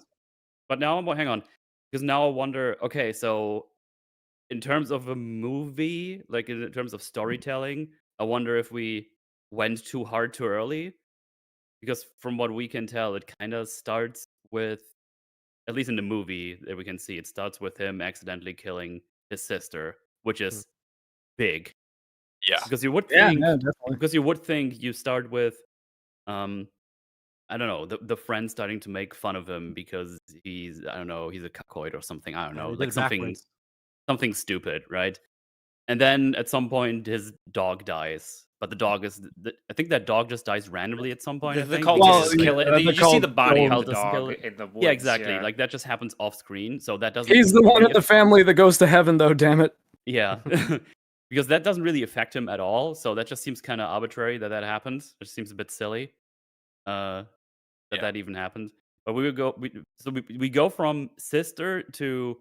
Speaker 1: hang on, because now I wonder. Okay, so in terms of a movie, like in terms of storytelling, I wonder if we went too hard too early. Because from what we can tell, it kind of starts with, at least in the movie that we can see, it starts with him accidentally killing his sister, which
Speaker 5: Mm.
Speaker 1: is big.
Speaker 2: Yeah.
Speaker 1: Because you would
Speaker 4: Yeah,
Speaker 1: think,
Speaker 4: no, definitely.
Speaker 1: you start with, I don't know, the friend starting to make fun of him because he's, I don't know, he's a cuckold or something. I don't know,
Speaker 5: they did
Speaker 1: like
Speaker 5: it backwards.
Speaker 1: something stupid, right? And then at some point, his dog dies. But the dog is, I think that dog just dies randomly at some point. I
Speaker 3: The
Speaker 1: think
Speaker 3: cultists
Speaker 1: because,
Speaker 3: kill it.
Speaker 4: the
Speaker 3: You see the body of the
Speaker 1: cultists
Speaker 3: dog
Speaker 1: kill it.
Speaker 3: in the woods.
Speaker 1: Yeah, exactly. Like that just happens off screen, so that doesn't.
Speaker 4: He's the one
Speaker 1: really
Speaker 4: in the family that goes to heaven, though. Damn it.
Speaker 1: Yeah, because that doesn't really affect him at all. So that just seems kind of arbitrary that happens. It seems a bit silly that even happened. But we go from sister to,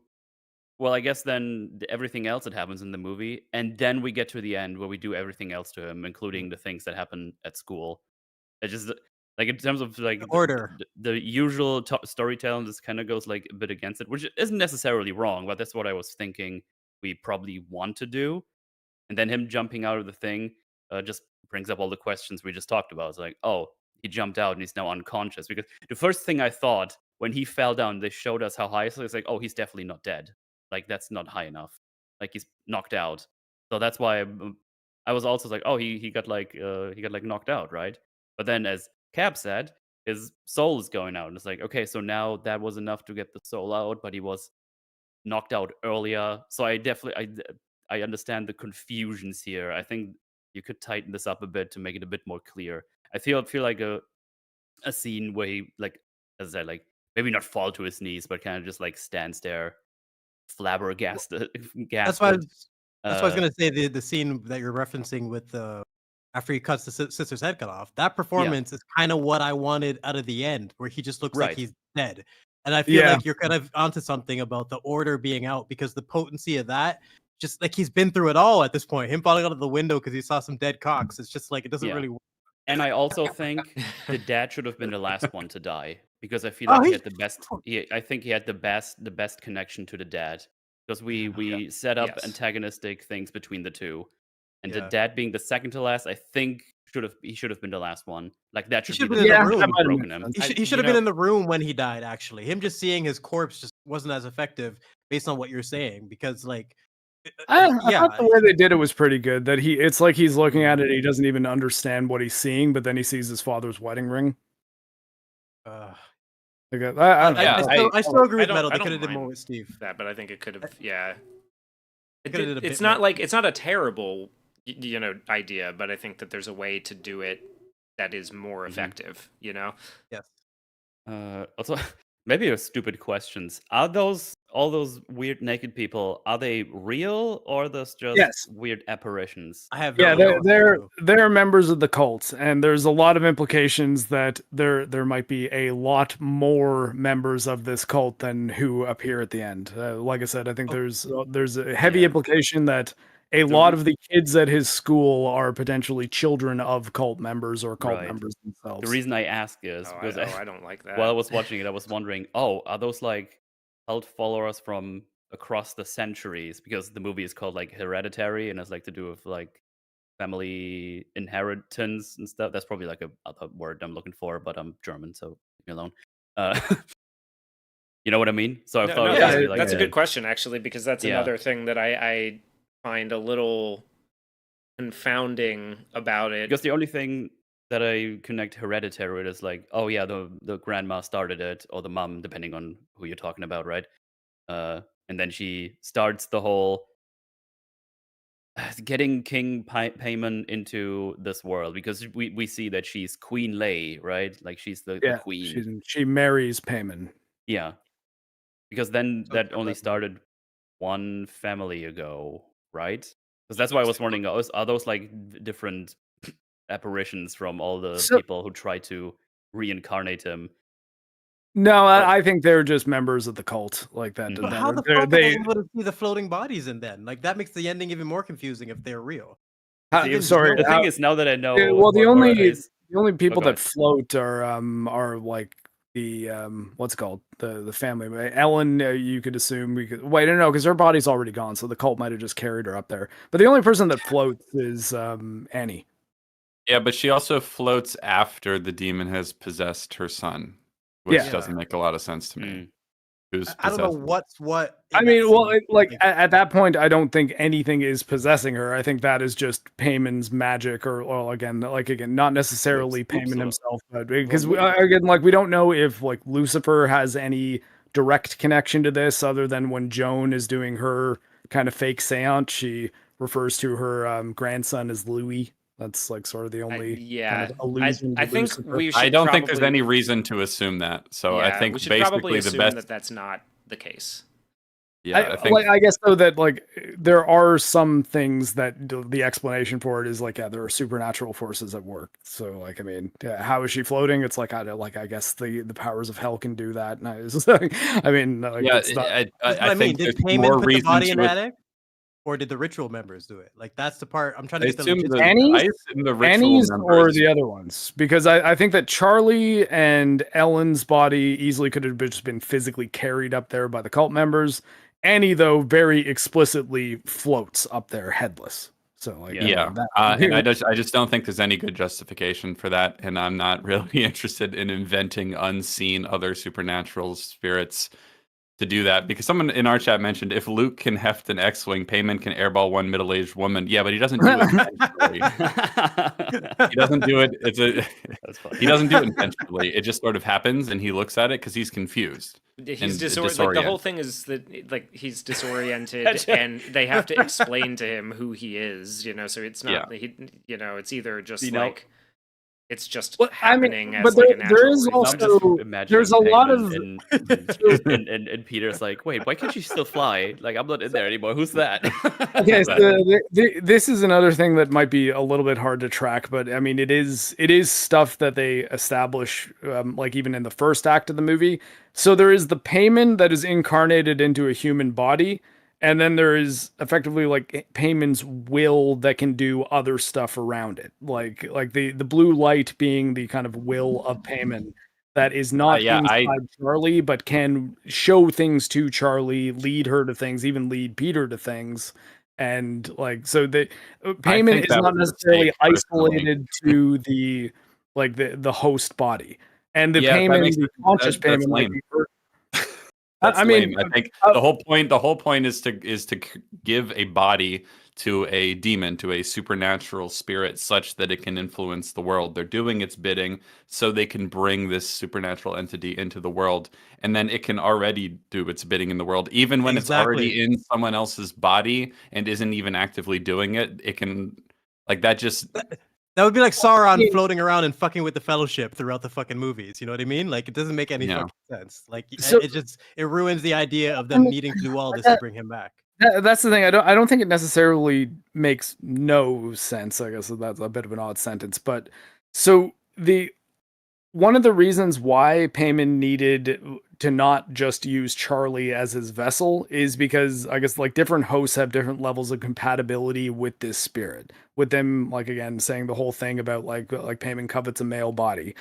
Speaker 1: well, I guess then everything else that happens in the movie, and then we get to the end where we do everything else to him, including the things that happen at school. It just, like, in terms of like
Speaker 5: Order.
Speaker 1: the usual storytelling, this kind of goes like a bit against it, which isn't necessarily wrong, but that's what I was thinking we probably want to do. And then him jumping out of the thing just brings up all the questions we just talked about. It's like, oh, he jumped out and he's now unconscious. Because the first thing I thought when he fell down, they showed us how high. So it's like, oh, he's definitely not dead. Like that's not high enough. Like he's knocked out. So that's why I was also like, oh, he got like knocked out, right? But then, as Cap said, his soul is going out, and it's like, okay, so now that was enough to get the soul out, but he was knocked out earlier. So I understand the confusions here. I think you could tighten this up a bit to make it a bit more clear. I feel like a scene where he, like, as I said, like maybe not fall to his knees, but kind of just like stands there, flabbergasted.
Speaker 5: That's why I was gonna say the scene that you're referencing with the after he cuts the sister's head cut off. That performance is kind of what I wanted out of the end, where he just looks like he's dead. And I feel like you're kind of onto something about the order being out, because the potency of that, just like he's been through it all at this point. Him falling out of the window because he saw some dead cocks. It's just like it doesn't really work.
Speaker 1: And I also think the dad should have been the last one to die, because I feel like he had the best. I think he had the best connection to the dad, because we set up antagonistic things between the two, and the dad being the second to last, I think he should have been the last one. Like that should be the room broken him.
Speaker 5: He should have been in the room when he died. Actually, him just seeing his corpse just wasn't as effective, based on what you're saying, because like.
Speaker 4: I thought the way they did it was pretty good. That it's like he's looking at it, he doesn't even understand what he's seeing, but then he sees his father's wedding ring.
Speaker 5: I
Speaker 3: still
Speaker 5: agree with Metal. They could have did more with Steve.
Speaker 3: That, but I think it could have. Yeah, it's not like it's not a terrible, idea, but I think that there's a way to do it that is more effective.
Speaker 5: Yes.
Speaker 1: Also, maybe a stupid questions. Are all those weird naked people? Are they real, or are those just weird apparitions?
Speaker 5: I have
Speaker 4: they're members of the cult, and there's a lot of implications that there might be a lot more members of this cult than who appear at the end. Like I said, I think there's a heavy implication that a lot of the kids at his school are potentially children of cult members or cult members themselves.
Speaker 1: The reason I ask is because
Speaker 3: I don't like that.
Speaker 1: While I was watching it, I was wondering, are those like cult followers from across the centuries? Because the movie is called like Hereditary, and it's like to do with like family inheritance and stuff. That's probably like a word I'm looking for, but I'm German, so leave me alone. You know what I mean? So I thought
Speaker 3: that's a good question, actually, because that's another thing that I find a little confounding about it.
Speaker 1: Because the only thing that I connect Hereditary with is like, oh yeah, the grandma started it, or the mom, depending on who you're talking about, right? And then she starts the whole getting King Paimon into this world, because we see that she's Queen Lei, right? Like she's the queen.
Speaker 4: She marries Paimon.
Speaker 1: Yeah, because then that only started one family ago, right? Because that's why I was wondering, are those like different apparitions from all the people who try to reincarnate him?
Speaker 4: No, I think they're just members of the cult, like that.
Speaker 5: But how the fuck are they able to see the floating bodies in then? Like that makes the ending even more confusing if they're real.
Speaker 4: Sorry.
Speaker 1: The thing is, now that I know,
Speaker 4: well, the only
Speaker 1: Oh,
Speaker 4: people
Speaker 1: go
Speaker 4: that
Speaker 1: ahead.
Speaker 4: float are like the what's it called, the family. Right? Ellen, you could assume we could wait. No, because her body's already gone, so the cult might have just carried her up there. But the only person that floats is Annie.
Speaker 2: Yeah, but she also floats after the demon has possessed her son, which doesn't make a lot of sense to me.
Speaker 5: I don't know what's what.
Speaker 4: I mean, well, at that point, I don't think anything is possessing her. I think that is just Payman's magic, or again, not necessarily Payman himself, but because we don't know if like Lucifer has any direct connection to this, other than when Joan is doing her kind of fake seance, she refers to her grandson as Louis. That's like sort of the only kind of allusion.
Speaker 3: I think we should.
Speaker 2: I don't think there's any reason to assume that. So I think
Speaker 3: we should
Speaker 2: basically
Speaker 3: probably assume
Speaker 2: the best
Speaker 3: that that's not the case.
Speaker 2: Yeah,
Speaker 4: I guess though that like there are some things that the explanation for it is like there are supernatural forces at work. So like I mean, how is she floating? It's like I guess the powers of hell can do that. And I mean, like,
Speaker 2: I think
Speaker 5: did
Speaker 2: there's
Speaker 5: Payman
Speaker 2: more
Speaker 5: put the
Speaker 2: reason
Speaker 5: body in
Speaker 2: to
Speaker 5: attic? Or did the ritual members do it? Like that's the part I'm trying to get the
Speaker 2: ritual
Speaker 4: Annie's
Speaker 2: members.
Speaker 4: Or the other ones, because I think that Charlie and Ellen's body easily could have just been physically carried up there by the cult members. Annie, though, very explicitly floats up there headless. So like
Speaker 2: and I just don't think there's any good justification for that, and I'm not really interested in inventing unseen other supernatural spirits to do that, because someone in our chat mentioned if Luke can heft an X-wing, Payman can airball one middle-aged woman. Yeah, but he doesn't do it intentionally. He doesn't do it. He doesn't do it intentionally. It just sort of happens, and he looks at it because he's confused.
Speaker 3: He's disoriented. Like, the whole thing is that like he's disoriented, and they have to explain to him who he is. So it's not. It's either just like. It's just happening as like a natural.
Speaker 4: There is also there's a lot of
Speaker 1: and Peter's like, wait, why can't she still fly? Like I'm not in there anymore. Who's that?
Speaker 4: Okay, this is another thing that might be a little bit hard to track, but I mean it is stuff that they establish like even in the first act of the movie. So there is the Payman that is incarnated into a human body. And then there is effectively like Payman's will that can do other stuff around it, like the blue light being the kind of will of Payman that is not inside Charlie, but can show things to Charlie, lead her to things, even lead Peter to things, and like so the Payman is not necessarily isolated to the host body, and the Payman, the conscious Payman, like.
Speaker 2: I mean, I think the whole point is to give a body to a demon, to a supernatural spirit, such that it can influence the world. They're doing its bidding, so they can bring this supernatural entity into the world, and then it can already do its bidding in the world, even when it's already in someone else's body and isn't even actively doing it. It can that just.
Speaker 5: That would be like Sauron floating around and fucking with the Fellowship throughout the fucking movies. You know what I mean? Like, it doesn't make any fucking sense. Like, it ruins the idea of them needing to do all this to bring him back.
Speaker 4: That's the thing. I don't think it necessarily makes no sense. I guess that's a bit of an odd sentence. But so one of the reasons why Payman needed to not just use Charlie as his vessel is because I guess like different hosts have different levels of compatibility with this spirit. With them, like again, saying the whole thing about like Payman covets a male body.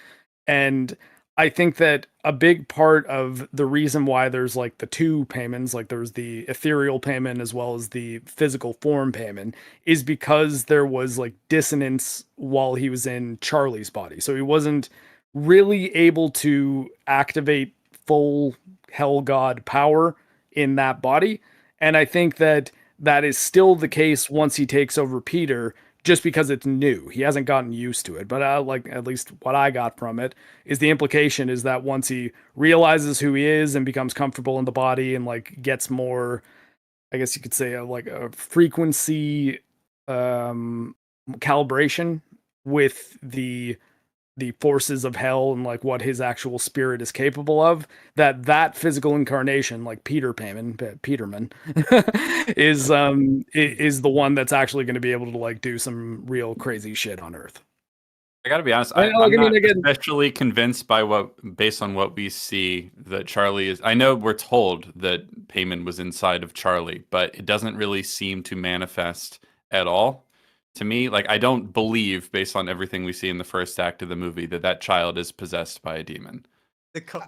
Speaker 4: And I think that a big part of the reason why there's like the two Paymans, like there's the ethereal Payman as well as the physical form Payman, is because there was like dissonance while he was in Charlie's body. So he wasn't really able to activate full hell god power in that body. And I think that is still the case once he takes over Peter, just because it's new. He hasn't gotten used to it. But like at least what I got from it is the implication is that once he realizes who he is and becomes comfortable in the body and like gets more, I guess you could say like a frequency calibration with the forces of hell and like what his actual spirit is capable of, that physical incarnation, like Peterman, is the one that's actually going to be able to like do some real crazy shit on Earth.
Speaker 2: I gotta be honest, I'm not especially convinced based on what we see that Charlie is. I know we're told that Payman was inside of Charlie, but it doesn't really seem to manifest at all. To me, like, I don't believe, based on everything we see in the first act of the movie, that child is possessed by a demon.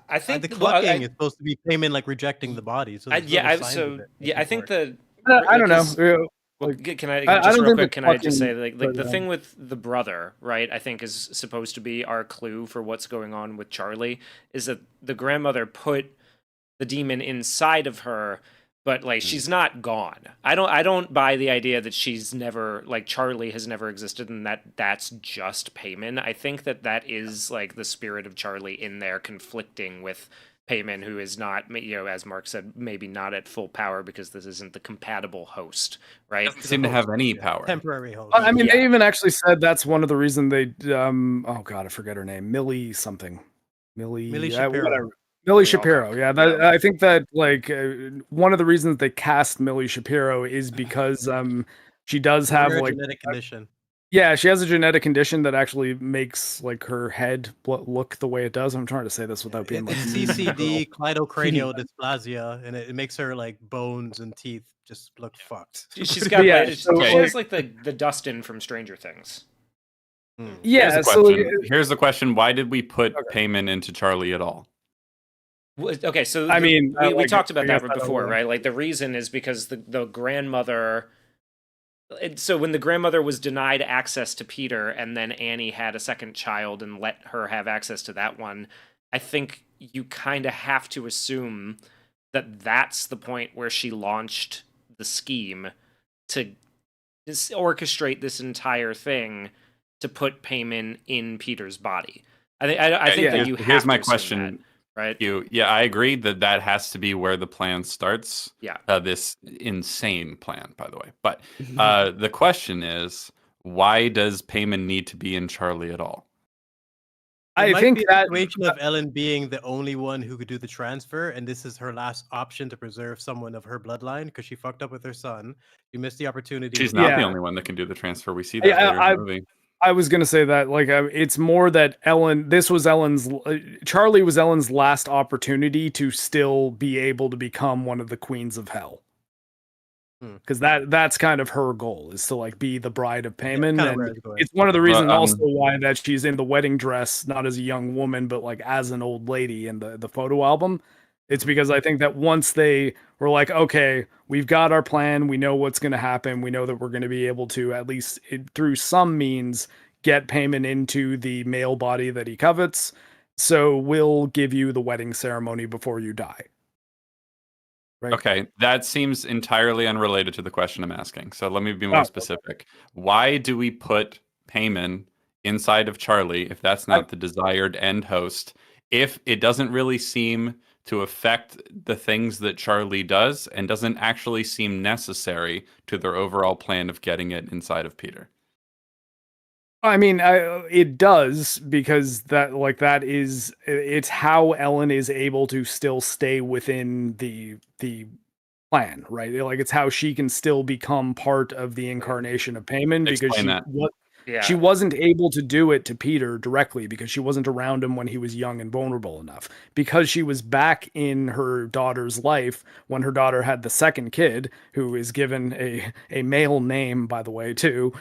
Speaker 3: I think
Speaker 5: the clucking is supposed to be Payman like rejecting the body. So
Speaker 3: I think the
Speaker 4: I don't know.
Speaker 3: Well,
Speaker 4: Like,
Speaker 3: can I
Speaker 4: I
Speaker 3: just
Speaker 4: don't
Speaker 3: real
Speaker 4: think
Speaker 3: quick?
Speaker 4: the
Speaker 3: Can I just say
Speaker 4: fucking-
Speaker 3: like the thing with the brother, right? I think is supposed to be our clue for what's going on with Charlie is that the grandmother put the demon inside of her, but like she's not gone. I don't buy the idea that she's never like Charlie has never existed and that's just Payman. I think that is like the spirit of Charlie in there conflicting with Payman, who is not, as Mark said, maybe not at full power because this isn't the compatible host, right?
Speaker 2: Doesn't seem to have any power.
Speaker 5: Temporary host.
Speaker 4: I mean, they even actually said that's one of the reasons they. Oh God, I forget her name. Millie something. Millie
Speaker 5: Shapiro.
Speaker 4: whatever. Millie Shapiro. Yeah, I think that like one of the reasons they cast Millie Shapiro is because she does have like a
Speaker 5: genetic condition.
Speaker 4: Yeah, she has a genetic condition that actually makes like her head look the way it does. I'm trying to say this without being like
Speaker 5: CCD, cleidocranial dysplasia, and it makes her like bones and teeth just look fucked.
Speaker 3: She's got she has like the Dustin from Stranger Things.
Speaker 4: Yeah.
Speaker 2: Here's the question: why did we put Payman into Charlie at all?
Speaker 3: Okay, so
Speaker 4: I mean,
Speaker 3: we talked about that before, right? Like the reason is because the grandmother. So when the grandmother was denied access to Peter and then Annie had a second child and let her have access to that one, I think you kind of have to assume that that's the point where she launched the scheme to orchestrate this entire thing to put Payman in Peter's body. I think that you have
Speaker 2: Here's my
Speaker 3: to
Speaker 2: question.
Speaker 3: that. Right.
Speaker 2: I agree that has to be where the plan starts.
Speaker 3: Yeah.
Speaker 2: This insane plan, by the way. But the question is, why does Payman need to be in Charlie at all?
Speaker 5: I think the situation of Ellen being the only one who could do the transfer, and this is her last option to preserve someone of her bloodline because she fucked up with her son. You missed the opportunity.
Speaker 2: She's not the only one that can do the transfer. We see that later in the movie.
Speaker 4: I was gonna say that like it's more that Charlie was Ellen's last opportunity to still be able to become one of the queens of hell, because that's kind of her goal, is to like be the bride of Payman, and it's one of the reasons also why that she's in the wedding dress, not as a young woman but like as an old lady in the photo album. It's because I think that once they were like, okay, we've got our plan, we know what's going to happen, we know that we're going to be able to, at least through some means, get Payman into the male body that he covets, so we'll give you the wedding ceremony before you die.
Speaker 2: Right? Okay, that seems entirely unrelated to the question I'm asking, so let me be more specific. Why do we put Payman inside of Charlie if that's not the desired end host, if it doesn't really seem to affect the things that Charlie does and doesn't actually seem necessary to their overall plan of getting it inside of Peter?
Speaker 4: I mean, it does, because it's how Ellen is able to still stay within the plan, right? Like it's how she can still become part of the incarnation of Payman, because she wasn't able to do it to Peter directly because she wasn't around him when he was young and vulnerable enough. Because she was back in her daughter's life when her daughter had the second kid, who is given a male name, by the way, too.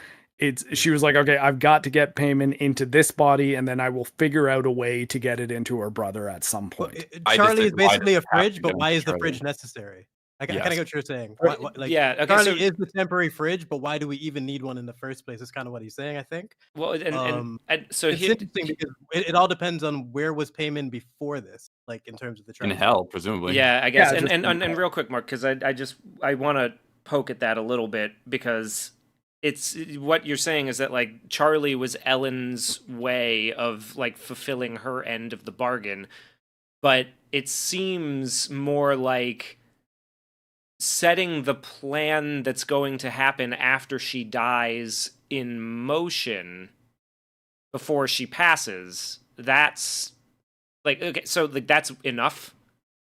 Speaker 4: She was like, okay, I've got to get Payman into this body, and then I will figure out a way to get it into her brother at some point.
Speaker 5: Charlie is basically a fridge, but why is the fridge necessary? I kind of get what you're saying. Charlie is the temporary fridge, but why do we even need one in the first place? Is kind of what he's saying, I think.
Speaker 3: Well, and so
Speaker 5: it's interesting because it all depends on where was Payman before this, like in terms of the transfer.
Speaker 2: In hell, presumably.
Speaker 3: Yeah, I guess. And real quick, Mark, because I want to poke at that a little bit, because it's what you're saying is that like Charlie was Ellen's way of like fulfilling her end of the bargain, but it seems more like setting the plan that's going to happen after she dies in motion before she passes. That's like, okay, so like that's enough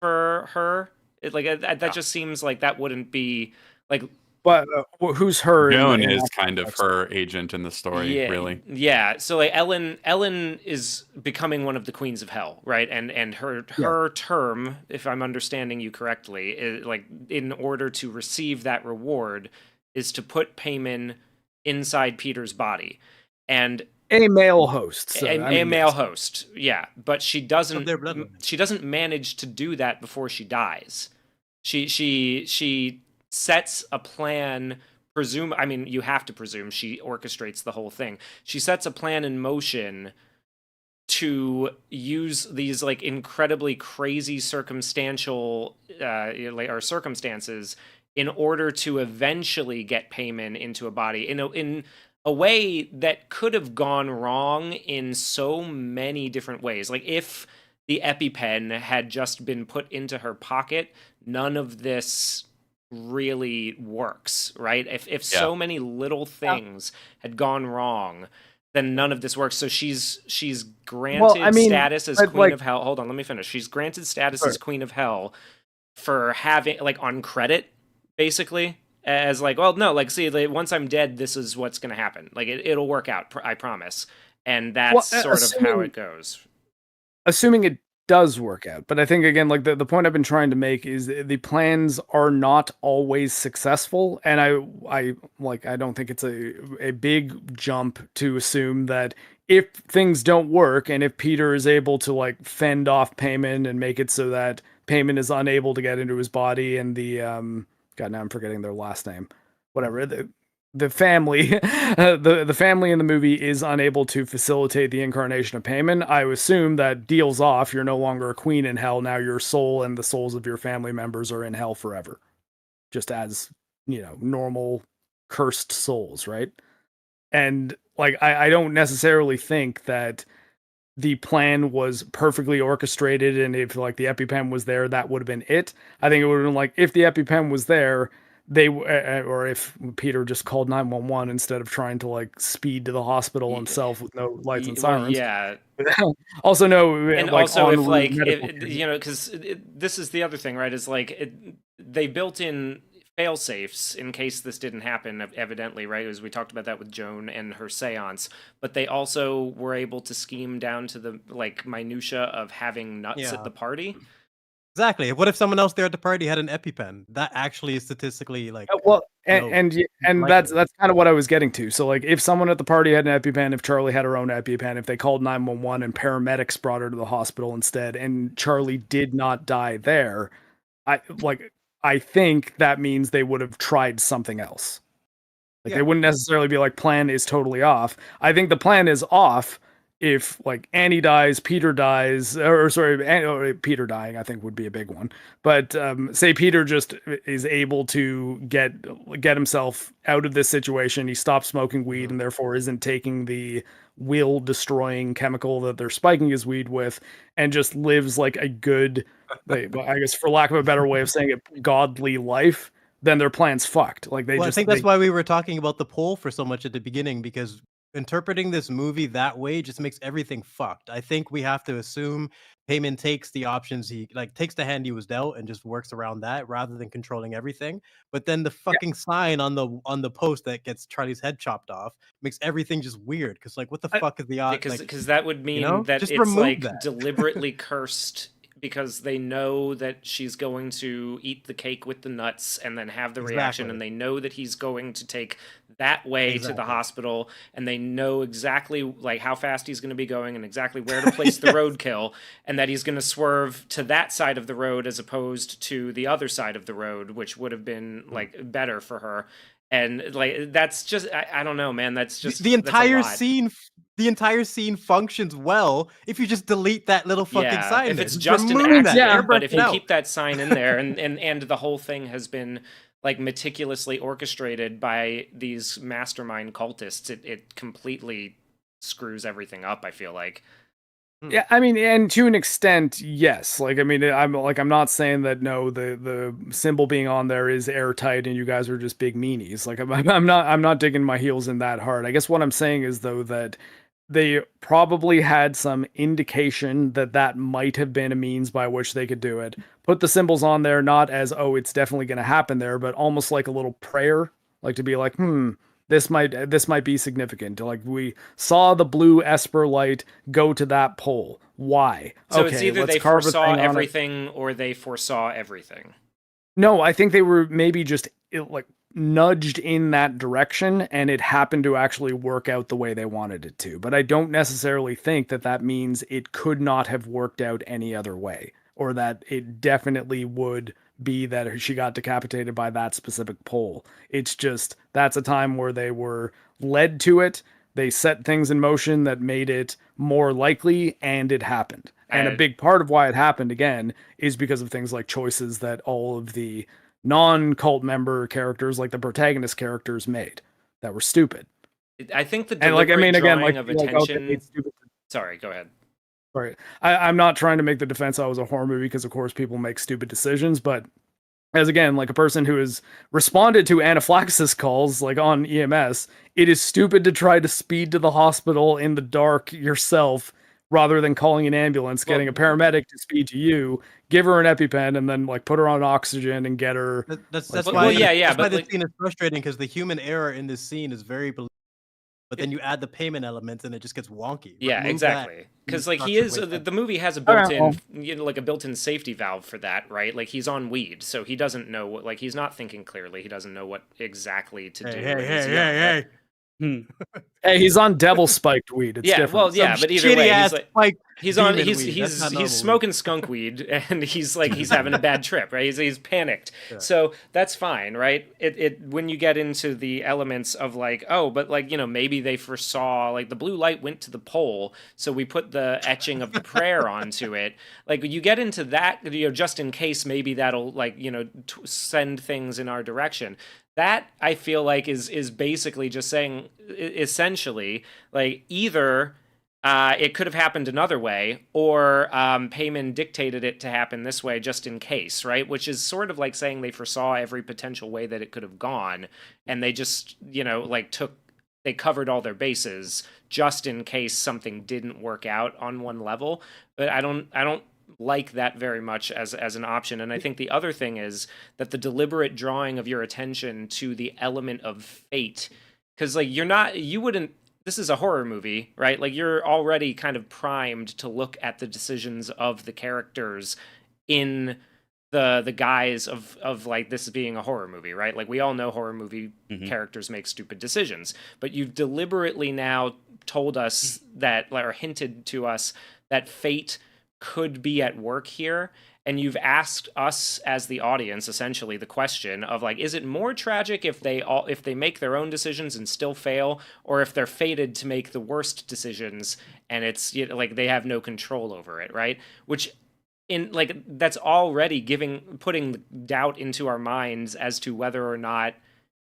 Speaker 3: for her. That just seems like that wouldn't be like.
Speaker 4: But who's her?
Speaker 2: Joan is kind of her agent in the story, really.
Speaker 3: Yeah. So like Ellen is becoming one of the queens of hell, right? And her term, if I'm understanding you correctly, is like in order to receive that reward, is to put Payman inside Peter's body, and
Speaker 4: a male host, so,
Speaker 3: a male host, yeah, but she doesn't manage to do that before she dies. She sets a plan. You have to presume she orchestrates the whole thing. She sets a plan in motion to use these like incredibly crazy circumstances in order to eventually get Payman into a body in a way that could have gone wrong in so many different ways. Like if the EpiPen had just been put into her pocket, none of this really works, right? If so many little things had gone wrong, then none of this works. So she's granted status as Queen of Hell. Hold on, let me finish. She's granted status as Queen of Hell for having, like, on credit, basically, as like, well, no, like, see, like, once I'm dead, this is what's going to happen. Like, it'll work out, I promise. And that's sort of how it goes.
Speaker 4: Assuming it does work out, but I think again, like the point I've been trying to make is the plans are not always successful, and I don't think it's a big jump to assume that if things don't work and if Peter is able to like fend off Payman and make it so that Payman is unable to get into his body, and the God, now I'm forgetting their last name, whatever, the family, the family in the movie is unable to facilitate the incarnation of Payman, I assume that deals off. You're no longer a queen in hell. Now your soul and the souls of your family members are in hell forever. Just as, normal cursed souls, right? And like, I don't necessarily think that the plan was perfectly orchestrated, and if like the EpiPen was there, that would have been it. I think it would have been like, if the EpiPen was there, or if Peter just called 911 instead of trying to like speed to the hospital himself with no lights and sirens.
Speaker 3: Yeah.
Speaker 4: Also, no,
Speaker 3: and like, also if like because this is the other thing, right? Is like they built in fail safes in case this didn't happen. Evidently, right? As we talked about that with Joan and her seance, but they also were able to scheme down to the like minutia of having nuts at the party.
Speaker 5: Exactly. What if someone else there at the party had an EpiPen? That actually is statistically like
Speaker 4: and that's kind of what I was getting to. So like, if someone at the party had an EpiPen, if Charlie had her own EpiPen, if they called 911 and paramedics brought her to the hospital instead, and Charlie did not die there, I think that means they would have tried something else. Like they wouldn't necessarily be like, plan is totally off. I think the plan is off if like Annie dies, Peter dies, or Peter dying, I think would be a big one. But say Peter just is able to get himself out of this situation. He stops smoking weed and therefore isn't taking the will destroying chemical that they're spiking his weed with, and just lives like a good, I guess for lack of a better way of saying it, godly life. Then their plan's fucked. Like I
Speaker 5: think that's why we were talking about the poll for so much at the beginning, because interpreting this movie that way just makes everything fucked. I think we have to assume Payman takes the options takes the hand he was dealt and just works around that rather than controlling everything. But then the fucking sign on the post that gets Charlie's head chopped off makes everything just weird, because like, what the fuck is the odds?
Speaker 3: Because that would mean that just it's like deliberately cursed, because they know that she's going to eat the cake with the nuts and then have the reaction, and they know that he's going to take that way to the hospital, and they know exactly like how fast he's going to be going and exactly where to place the roadkill, and that he's going to swerve to that side of the road as opposed to the other side of the road, which would have been like better for her. And like, that's just, I don't know, man. That's just
Speaker 5: the entire scene. The entire scene functions well if you just delete that little fucking sign.
Speaker 3: If it's just an accident, but if you keep that sign in there, and the whole thing has been like meticulously orchestrated by these mastermind cultists, it completely screws everything up, I feel like.
Speaker 4: Yeah, I mean, and to an extent, yes. Like, I mean, I'm not saying that no, the symbol being on there is airtight and you guys are just big meanies. Like, I'm not digging my heels in that hard. I guess what I'm saying is though that they probably had some indication that might have been a means by which they could do it. Put the symbols on there, not as, oh, it's definitely going to happen there, but almost like a little prayer, like to be like, this might be significant. Like, we saw the blue Esper light go to that pole. Why?
Speaker 3: So it's either they foresaw everything or they foresaw everything.
Speaker 4: No, I think they were maybe just like nudged in that direction and it happened to actually work out the way they wanted it to. But I don't necessarily think that that means it could not have worked out any other way, or that it definitely would be that she got decapitated by that specific pole. It's just that's a time where they were led to it. They set things in motion that made it more likely, and it happened. And a big part of why it happened, again, is because of things like choices that all of the non-cult member characters, like the protagonist characters, made that were stupid.
Speaker 3: I think the deliberate drawing of attention...
Speaker 4: okay,
Speaker 3: Sorry, go ahead.
Speaker 4: Sorry. I'm not trying to make the defense I was a horror movie, because of course people make stupid decisions, but as again, like a person who has responded to anaphylaxis calls like on EMS, it is stupid to try to speed to the hospital in the dark yourself rather than calling an ambulance, getting a paramedic to speed to you, give her an EpiPen, and then like put her on oxygen and get her.
Speaker 5: That's why the scene is frustrating, because the human error in this scene is very believable. But then you add the payment elements and it just gets wonky.
Speaker 3: Yeah, exactly. Because like he is, the movie has a built-in, like a built-in safety valve for that, right? Like he's on weed, so he doesn't know what, like he's not thinking clearly. He doesn't know what exactly to do.
Speaker 5: Hey.
Speaker 4: Hey, he's on devil spiked weed. It's different.
Speaker 3: Well, yeah, but either way, he's on
Speaker 5: weed.
Speaker 3: he's smoking skunk weed, and he's having a bad trip, right? He's panicked. Yeah. So that's fine, right? It when you get into the elements of like, oh, but like, you know, maybe they foresaw like the blue light went to the pole, so we put the etching of the prayer onto it. Like you get into that, you know, just in case maybe that'll like, you know, send things in our direction. That I feel like is basically just saying, essentially, like either it could have happened another way, or Payman dictated it to happen this way just in case, right? Which is sort of like saying they foresaw every potential way that it could have gone, and they just, you know, like they covered all their bases just in case something didn't work out on one level. But I don't like that very much as an option. And I think the other thing is that the deliberate drawing of your attention to the element of fate, because like this is a horror movie, right? Like you're already kind of primed to look at the decisions of the characters in the guise of like this being a horror movie, right? Like we all know horror movie characters make stupid decisions, but you've deliberately now told us that, or hinted to us that fate could be at work here, and you've asked us as the audience essentially the question of like, is it more tragic if they make their own decisions and still fail, or if they're fated to make the worst decisions and it's, you know, like they have no control over it, right? Which in like that's already putting doubt into our minds as to whether or not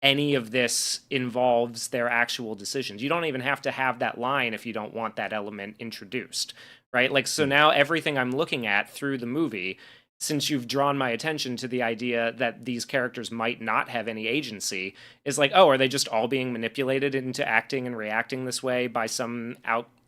Speaker 3: any of this involves their actual decisions. You don't even have to have that line if you don't want that element introduced, right? Like, so now everything I'm looking at through the movie, since you've drawn my attention to the idea that these characters might not have any agency, is like, oh, are they just all being manipulated into acting and reacting this way by some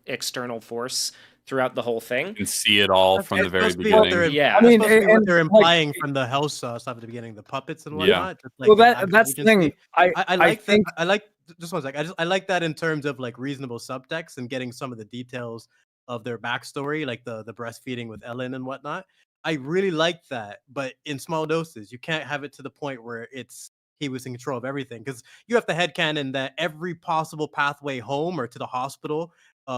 Speaker 3: external force throughout the whole thing?
Speaker 2: You can see it all from the very beginning.
Speaker 3: Yeah,
Speaker 5: I mean, what they're implying from the house stuff at the beginning, the puppets and whatnot.
Speaker 2: Yeah.
Speaker 5: Like,
Speaker 4: well, that's the thing.
Speaker 5: I like that. I like just one sec. I like that in terms of like reasonable subtext and getting some of the details of their backstory, like the breastfeeding with Ellen and whatnot. I really like that, but in small doses. You can't have it to the point where he was in control of everything, because you have the headcanon that every possible pathway home or to the hospital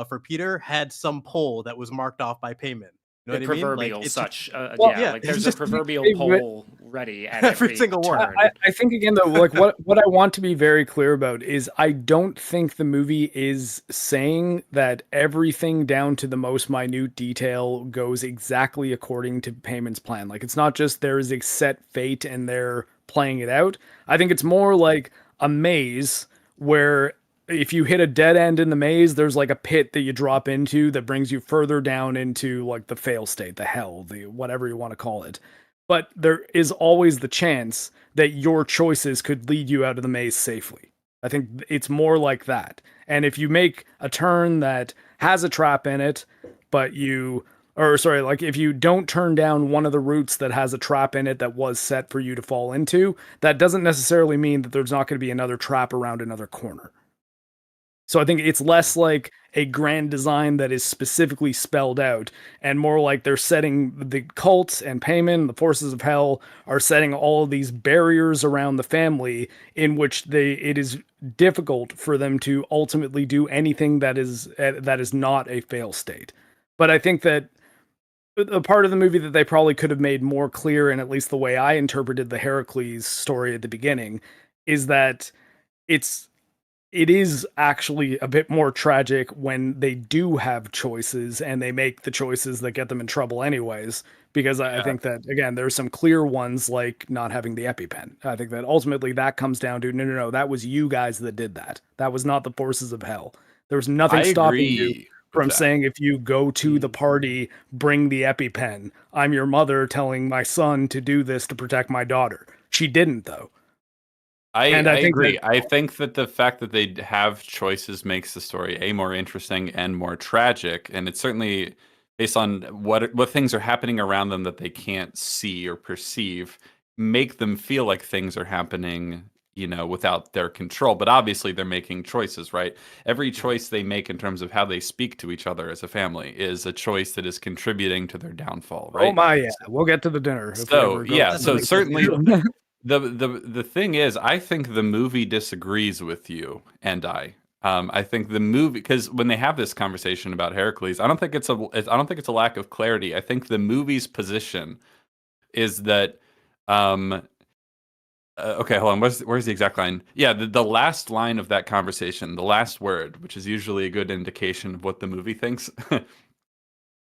Speaker 5: for Peter had some pole that was marked off by Payman. You know
Speaker 3: the
Speaker 5: what
Speaker 3: proverbial
Speaker 5: I mean?
Speaker 3: such, like there's a proverbial pole ready at every
Speaker 5: single
Speaker 3: turn.
Speaker 5: one.
Speaker 4: I think again though, like what I want to be very clear about is I don't think the movie is saying that everything down to the most minute detail goes exactly according to Payman's plan. Like it's not just there is a set fate and they're playing it out. I think it's more like a maze where if you hit a dead end in the maze, there's like a pit that you drop into that brings you further down into like the fail state, the hell, the whatever you want to call it. But there is always the chance that your choices could lead you out of the maze safely. I think it's more like that. And if you make a turn that has a trap in it, but like if you don't turn down one of the routes that has a trap in it that was set for you to fall into, that doesn't necessarily mean that there's not going to be another trap around another corner. So I think it's less like a grand design that is specifically spelled out, and more like they're setting the cults and Payman, the forces of hell, are setting all of these barriers around the family in which it is difficult for them to ultimately do anything that is not a fail state. But I think that a part of the movie that they probably could have made more clear, and at least the way I interpreted the Heracles story at the beginning, is that it is actually a bit more tragic when they do have choices and they make the choices that get them in trouble anyways. Because I think that, again, there's some clear ones like not having the EpiPen. I think that ultimately that comes down to, no, that was you guys that did that. That was not the forces of hell. There was nothing stopping you from saying, if you go to the party, bring the EpiPen. I'm your mother telling my son to do this to protect my daughter. She didn't, though.
Speaker 2: I agree. I think that the fact that they have choices makes the story more interesting and more tragic, and it's certainly based on what things are happening around them that they can't see or perceive, make them feel like things are happening, without their control. But obviously, they're making choices, right? Every choice they make in terms of how they speak to each other as a family is a choice that is contributing to their downfall, right?
Speaker 4: Oh my, yeah. We'll get to the dinner.
Speaker 2: So certainly. The thing is, I think the movie disagrees with you and I think the movie, because when they have this conversation about Heracles, I don't think it's a lack of clarity. I think the movie's position is that okay, hold on. Where's the exact line? Yeah, the last line of that conversation, the last word, which is usually a good indication of what the movie thinks.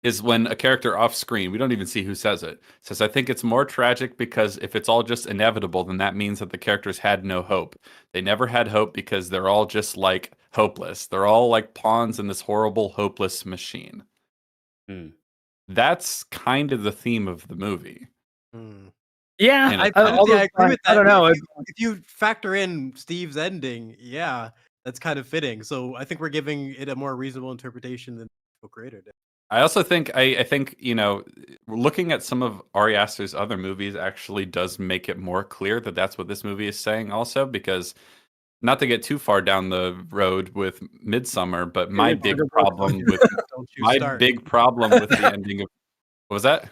Speaker 2: Is when a character off screen, we don't even see who says it, says, I think it's more tragic because if it's all just inevitable, then that means that the characters had no hope. They never had hope because they're all just like hopeless. They're all like pawns in this horrible, hopeless machine. That's kind of the theme of the movie.
Speaker 5: Yeah, I agree with that. I don't know. If you factor in Steve's ending, yeah, that's kind of fitting. So I think we're giving it a more reasonable interpretation than the creator did.
Speaker 2: I also think I think looking at some of Ari Aster's other movies actually does make it more clear that that's what this movie is saying also, because not to get too far down the road with Midsommar, but my big problem with the ending of what was that?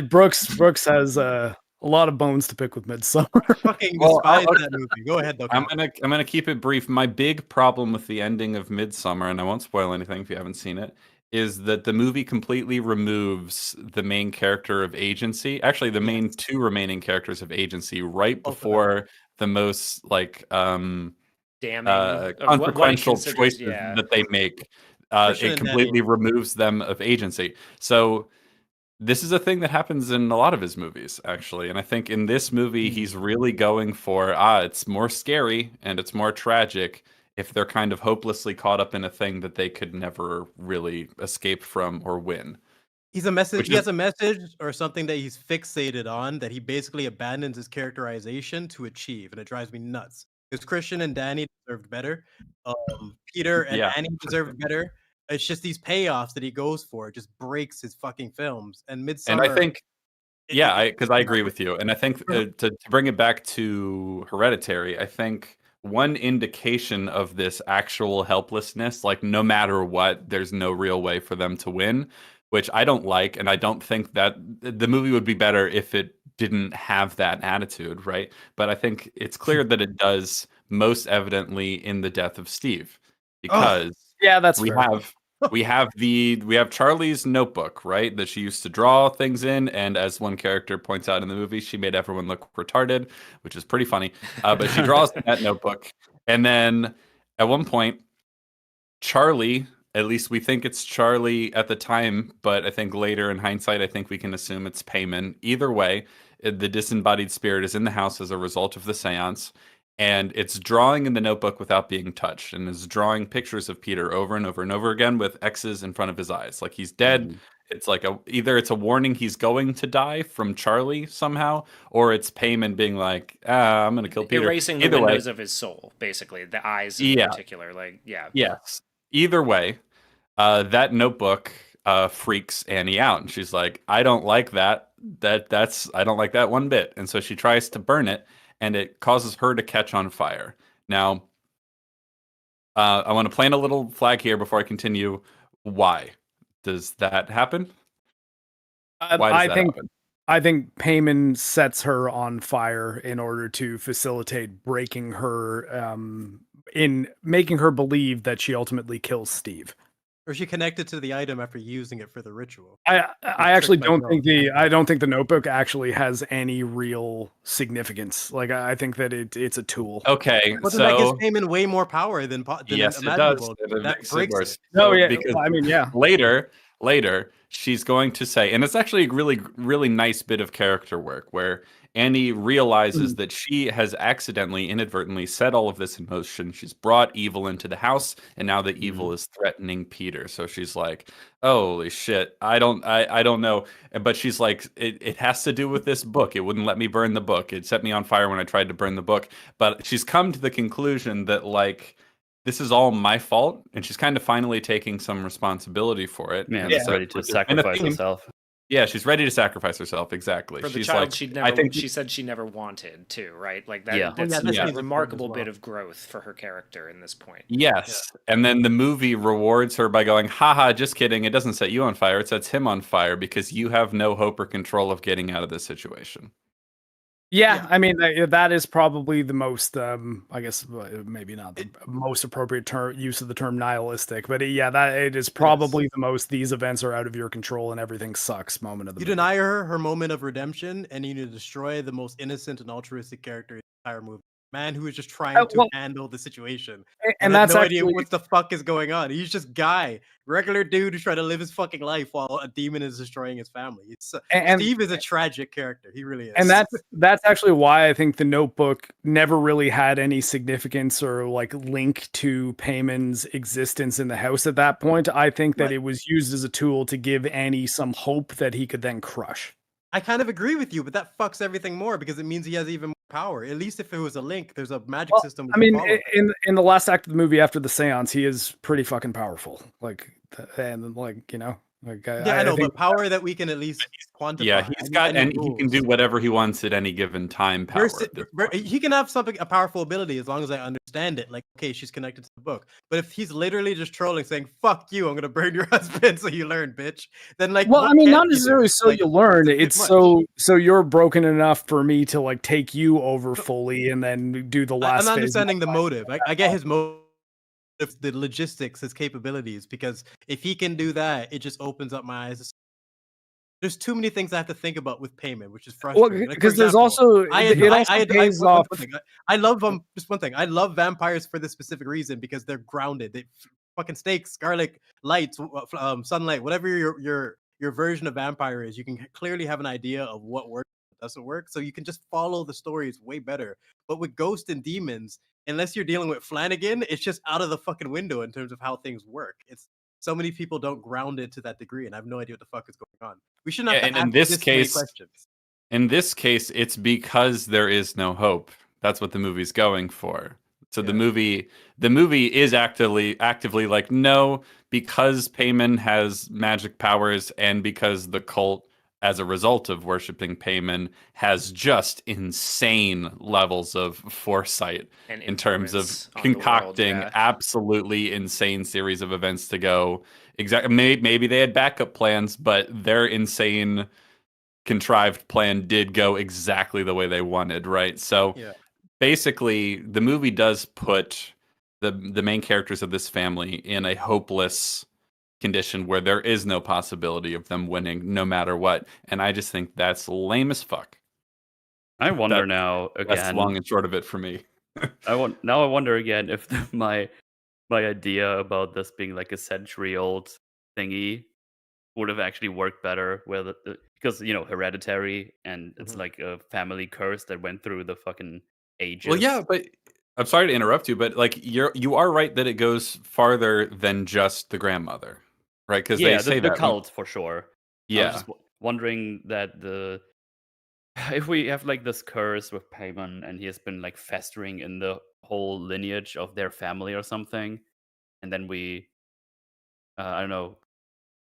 Speaker 4: Brooks has a lot of bones to pick with Midsommar.
Speaker 5: Fucking despise that movie. Go ahead, though.
Speaker 2: I'm gonna keep it brief. My big problem with the ending of Midsommar, and I won't spoil anything if you haven't seen it, is that the movie completely removes the main character of agency. Actually, the main two remaining characters of agency right before the most damning, consequential choices that they make. It completely removes them of agency. So this is a thing that happens in a lot of his movies, actually. And I think in this movie, he's really going for, it's more scary and it's more tragic if they're kind of hopelessly caught up in a thing that they could never really escape from or win.
Speaker 5: He has a message or something that he's fixated on that he basically abandons his characterization to achieve, and it drives me nuts. Because Christian and Danny deserved better. Peter and Annie deserved better. It's just these payoffs that he goes for. It just breaks his fucking films. And Midsommar.
Speaker 2: And I think, because I agree with you. And I think to bring it back to Hereditary, I think one indication of this actual helplessness, like no matter what, there's no real way for them to win, which I don't like. And I don't think that the movie would be better if it didn't have that attitude, right? But I think it's clear that it does most evidently in the death of Steve, because we have Charlie's notebook, right, that she used to draw things in, and as one character points out in the movie, she made everyone look retarded, which is pretty funny. But she draws in that notebook, and then at one point, Charlie, at least we think it's Charlie at the time, but I think later in hindsight, I think we can assume it's Payman. Either way, the disembodied spirit is in the house as a result of the seance. And it's drawing in the notebook without being touched, and is drawing pictures of Peter over and over and over again with X's in front of his eyes, like he's dead. It's like either it's a warning he's going to die from Charlie somehow, or it's Payman being like, I'm going to kill Peter.
Speaker 3: Erasing the windows of his soul, basically, the eyes in particular.
Speaker 2: Yes. Either way, that notebook freaks Annie out, and she's like, I don't like that. I don't like that one bit. And so she tries to burn it, and it causes her to catch on fire. Now, I want to plant a little flag here before I continue. Why does that happen? Why does that happen?
Speaker 4: I think Payman sets her on fire in order to facilitate breaking her, in making her believe that she ultimately kills Steve.
Speaker 5: Or she connected to the item after using it for the ritual.
Speaker 4: I actually don't think the notebook actually has any real significance. Like I think that it's a tool.
Speaker 2: Okay,
Speaker 5: but so that gives Payman way more power than
Speaker 2: yes,
Speaker 5: imaginable.
Speaker 2: It does.
Speaker 5: That breaks it.
Speaker 4: No, yeah,
Speaker 2: because
Speaker 4: I mean, yeah.
Speaker 2: Later, she's going to say, and it's actually a really, really nice bit of character work where Annie realizes that she has accidentally, inadvertently set all of this in motion. She's brought evil into the house, and now the evil is threatening Peter. So she's like, "Holy shit! I don't know." But she's like, "It has to do with this book. It wouldn't let me burn the book. It set me on fire when I tried to burn the book." But she's come to the conclusion that like, this is all my fault, and she's kind of finally taking some responsibility for it.
Speaker 1: Yeah, she's ready to sacrifice herself.
Speaker 2: Yeah, she's ready to sacrifice herself. Exactly.
Speaker 3: For the
Speaker 2: she's
Speaker 3: child
Speaker 2: like,
Speaker 3: she said she never wanted to, right? Like that.
Speaker 1: Yeah.
Speaker 3: That's
Speaker 5: a
Speaker 3: remarkable bit of growth for her character in this point.
Speaker 2: Yes, and then the movie rewards her by going, "Haha, just kidding. It doesn't set you on fire. It sets him on fire because you have no hope or control of getting out of this situation."
Speaker 4: Yeah, I mean that is probably the most, I guess maybe not the most appropriate use of the term nihilistic, but that it is probably the most "these events are out of your control and everything sucks" moment of the movie.
Speaker 5: You deny her moment of redemption, and you need to destroy the most innocent and altruistic character in the entire movie. Man who is just trying to handle the situation
Speaker 4: and
Speaker 5: has
Speaker 4: that's
Speaker 5: no idea what the fuck is going on. He's just regular dude who's trying to live his fucking life while a demon is destroying his family. Steve is a tragic character. He really is.
Speaker 4: And that's actually why I think the Notebook never really had any significance or like link to Payman's existence in the house at that point. I think that it was used as a tool to give Annie some hope that he could then crush.
Speaker 5: I kind of agree with you, but that fucks everything more because it means he has even more power. At least if it was a link, there's a magic system.
Speaker 4: I mean, in the last act of the movie after the seance, he is pretty fucking powerful. Like, and like, you know, like
Speaker 5: I know, but power that we can at least quantify.
Speaker 2: Yeah, he's got, and he can do whatever he wants at any given time. Power.
Speaker 5: He can have a powerful ability as long as I understand it. Like, okay, she's connected to the book. But if he's literally just trolling, saying "fuck you," I'm gonna burn your husband, so you learn, bitch. Then like,
Speaker 4: well, I mean, not necessarily so you learn. It's so you're broken enough for me to like take you over fully, and then do the last.
Speaker 5: I'm not understanding the motive. I get his motive. The logistics, his capabilities, because if he can do that, it just opens up my eyes. There's too many things I have to think about with Payman, which is frustrating.
Speaker 4: Well, because there's also
Speaker 5: I love just one thing. I love vampires for this specific reason because they're grounded. They fucking snakes, garlic, lights, sunlight, whatever your version of vampire is. You can clearly have an idea of what works, what doesn't work, so you can just follow the stories way better. But with ghosts and demons, unless you're dealing with Flanagan, it's just out of the fucking window in terms of how things work. It's so many people don't ground it to that degree, and I have no idea what the fuck is going on. We shouldn't have to ask this many questions.
Speaker 2: In this case, it's because there is no hope. That's what the movie's going for. So the movie is actively like, no, because Payman has magic powers and because the cult, as a result of worshiping Payman, has just insane levels of foresight in terms of concocting absolutely insane series of events to go. Exactly. Maybe they had backup plans, but their insane contrived plan did go exactly the way they wanted, right? So basically, the movie does put the main characters of this family in a hopeless condition where there is no possibility of them winning no matter what, and I just think that's lame as fuck.
Speaker 1: I wonder now again.
Speaker 2: That's long and short of it for me.
Speaker 1: I wonder again if my idea about this being like a century-old thingy would have actually worked better, because Hereditary, and it's like a family curse that went through the fucking ages.
Speaker 2: Well, yeah, but I'm sorry to interrupt you, but like you are right that it goes farther than just the grandmother. Right, because they say
Speaker 1: the cult for sure.
Speaker 2: Yeah,
Speaker 1: I was just wondering that if we have like this curse with Payman and he has been like festering in the whole lineage of their family or something, and then we, I don't know,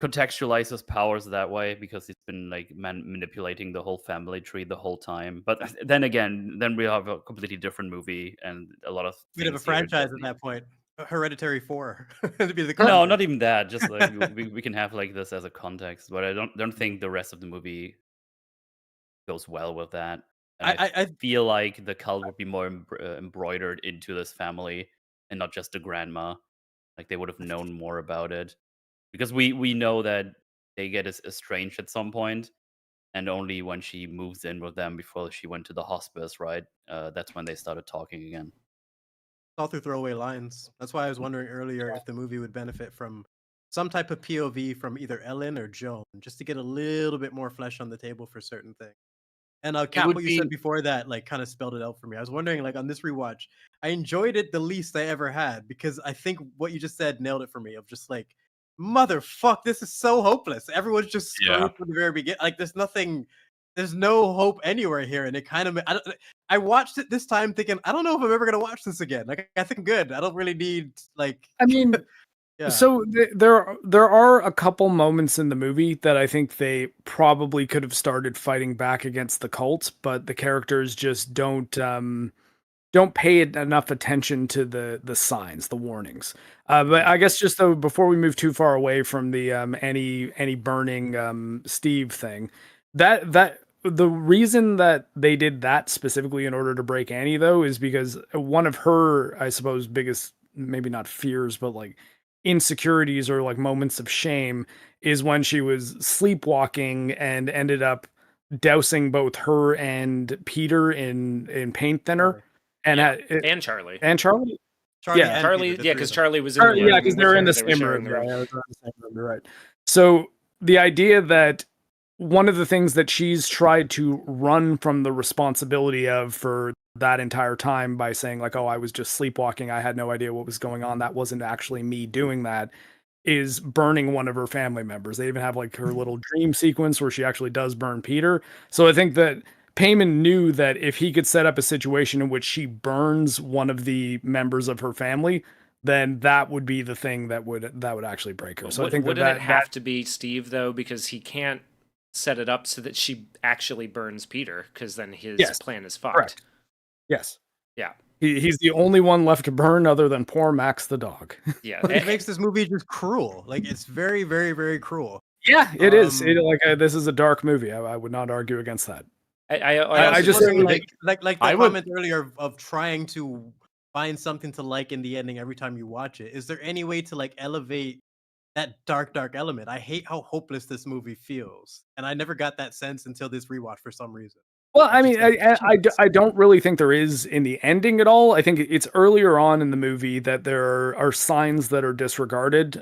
Speaker 1: contextualize his powers that way because he's been like manipulating the whole family tree the whole time. But then again, we have a completely different movie and a lot of.
Speaker 5: We have a franchise at that point. Hereditary 4 to be the
Speaker 1: No, not even that. Just like we can have like this as a context, but I don't think the rest of the movie goes well with that. And I feel like the cult would be more embroidered into this family and not just the grandma. Like they would have known more about it, because we know that they get estranged at some point, and only when she moves in with them before she went to the hospice, right? That's when they started talking again.
Speaker 5: All through throwaway lines. That's why I was wondering earlier if the movie would benefit from some type of POV from either Ellen or Joan, just to get a little bit more flesh on the table for certain things. And Cap, what you said before that, like, kind of spelled it out for me. I was wondering, like, on this rewatch, I enjoyed it the least I ever had, because I think what you just said nailed it for me. Of just like, motherfuck, this is so hopeless. Everyone's just screwed from the very beginning. Like, there's no hope anywhere here, and it kind of. I watched it this time thinking, I don't know if I'm ever gonna watch this again. Like, I think I'm good. I don't really need, like.
Speaker 4: I mean. Yeah. So there are a couple moments in the movie that I think they probably could have started fighting back against the cult, but the characters just don't pay enough attention to the signs, the warnings. But I guess just though, before we move too far away from the Annie burning Steve thing, that the reason that they did that specifically in order to break Annie, though, is because one of her, I suppose, biggest, maybe not fears, but like insecurities or like moments of shame, is when she was sleepwalking and ended up dousing both her and Peter in paint thinner. And
Speaker 3: and Charlie.
Speaker 4: And Charlie?
Speaker 3: Yeah, Charlie, because Charlie was in the room.
Speaker 4: Yeah, because they're in the same room. Right. So the idea that one of the things that she's tried to run from the responsibility of for that entire time by saying like, oh, I was just sleepwalking, I had no idea what was going on, that wasn't actually me doing that, is burning one of her family members. They even have like her little dream sequence where she actually does burn Peter. So I think that Payman knew that if he could set up a situation in which she burns one of the members of her family, then that would be the thing that would actually break her. So I think
Speaker 3: wouldn't it have to be Steve, though, because he can't set it up so that she actually burns Peter, because then his plan is fucked.
Speaker 4: Correct. Yes.
Speaker 3: Yeah.
Speaker 4: He's the only one left to burn other than poor Max the dog.
Speaker 5: Yeah. But it makes this movie just cruel. Like, it's very, very, very cruel.
Speaker 4: Yeah, it is. This is a dark movie. I would not argue against that.
Speaker 5: I just like the comment earlier of trying to find something to like in the ending every time you watch it. Is there any way to like elevate that dark element? I hate how hopeless this movie feels, and I never got that sense until this rewatch for some reason.
Speaker 4: Well, I mean, I don't really think there is in the ending at all. I think it's earlier on in the movie that there are signs that are disregarded.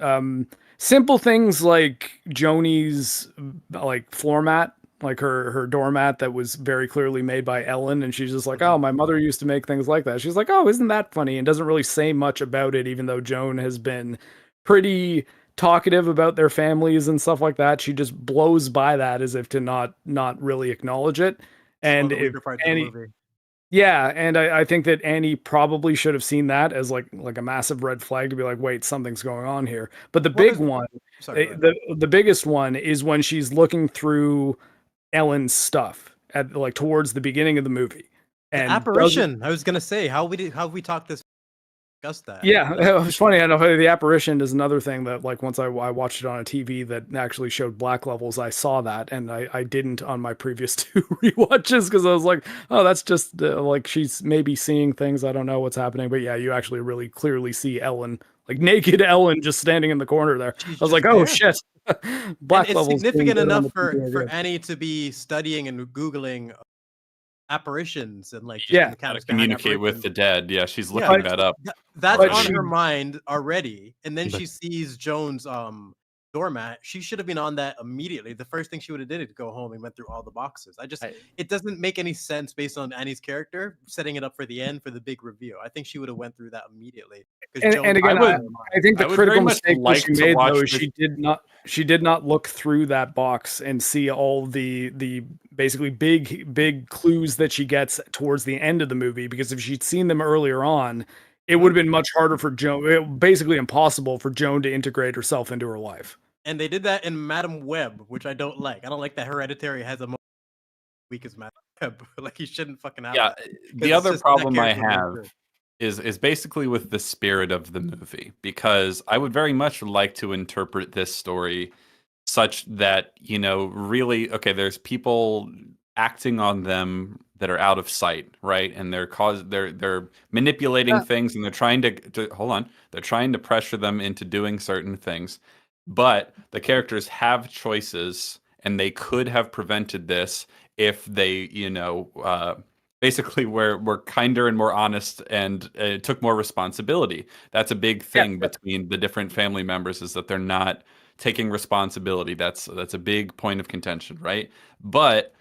Speaker 4: Simple things like Joni's like floor mat, like her doormat that was very clearly made by Ellen, and she's just like, oh, my mother used to make things like that. She's like, oh, isn't that funny? And doesn't really say much about it, even though Joan has been pretty talkative about their families and stuff like that. She just blows by that as if to not really acknowledge it. And Annie, yeah, and I think that Annie probably should have seen that as like a massive red flag to be like, wait, something's going on here. But the the biggest one is when she's looking through Ellen's stuff at like towards the beginning of the movie. And
Speaker 5: the apparition. I was gonna say how we talked this. That.
Speaker 4: Yeah, it was funny. I know the apparition is another thing that, like, once I watched it on a TV that actually showed black levels, I saw that, and I didn't on my previous 2 rewatches because I was like, oh, that's just like she's maybe seeing things. I don't know what's happening, but yeah, you actually really clearly see Ellen, like naked Ellen, just standing in the corner there. I was like, oh shit,
Speaker 5: black levels. It's significant enough for Annie to be studying and Googling apparitions and like
Speaker 2: how to communicate with the dead. Yeah, she's looking that up.
Speaker 5: That's on her mind already, and then she sees Joan's doormat. She should have been on that immediately. The first thing she would have did is go home and went through all the boxes. It doesn't make any sense based on Annie's character setting it up for the end for the big reveal. I think she would have went through that immediately.
Speaker 4: And again, I think the critical mistake that she made though is she did not look through that box and see all the basically big clues that she gets towards the end of the movie, because if she'd seen them earlier on, it would have been much harder for Joan, basically impossible for Joan to integrate herself into her life.
Speaker 5: And they did that in Madam Web, which I don't like. I don't like that Hereditary has a weak as Madam Web. Like, he shouldn't fucking have that.
Speaker 2: The other problem I have is basically with the spirit of the movie, because I would very much like to interpret this story such that, really, okay, there's people acting on them that are out of sight, right? And they're manipulating things, and they're trying to hold on. They're trying to pressure them into doing certain things. But the characters have choices, and they could have prevented this if they, basically were kinder and more honest and took more responsibility. That's a big thing between the different family members, is that they're not taking responsibility. That's a big point of contention, right? But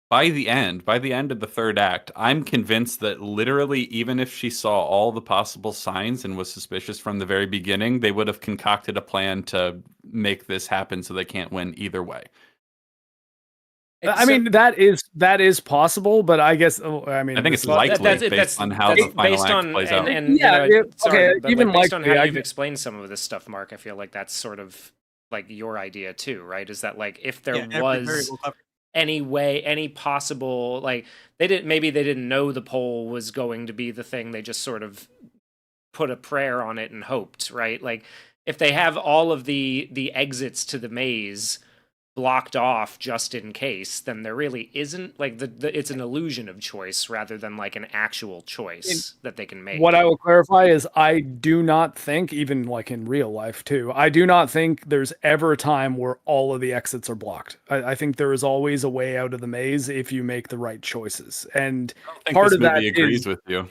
Speaker 2: by the end of the third act, I'm convinced that literally, even if she saw all the possible signs and was suspicious from the very beginning, they would have concocted a plan to make this happen so they can't win either way.
Speaker 4: I mean, that is possible, but I guess I think
Speaker 2: it's likely based on how the final act plays out.
Speaker 3: Even based on how you've explained some of this stuff, Mark, I feel like that's sort of like your idea too, right? Is that like if there was any possible, like maybe they didn't know the poll was going to be the thing, they just sort of put a prayer on it and hoped, right? Like if they have all of the exits to the maze blocked off just in case, then there really isn't, like, it's an illusion of choice rather than like an actual choice that they can make.
Speaker 4: What I will clarify is I do not think, even like in real life too, I do not think there's ever a time where all of the exits are blocked. I think there is always a way out of the maze if you make the right choices. And part of that
Speaker 2: agrees with you.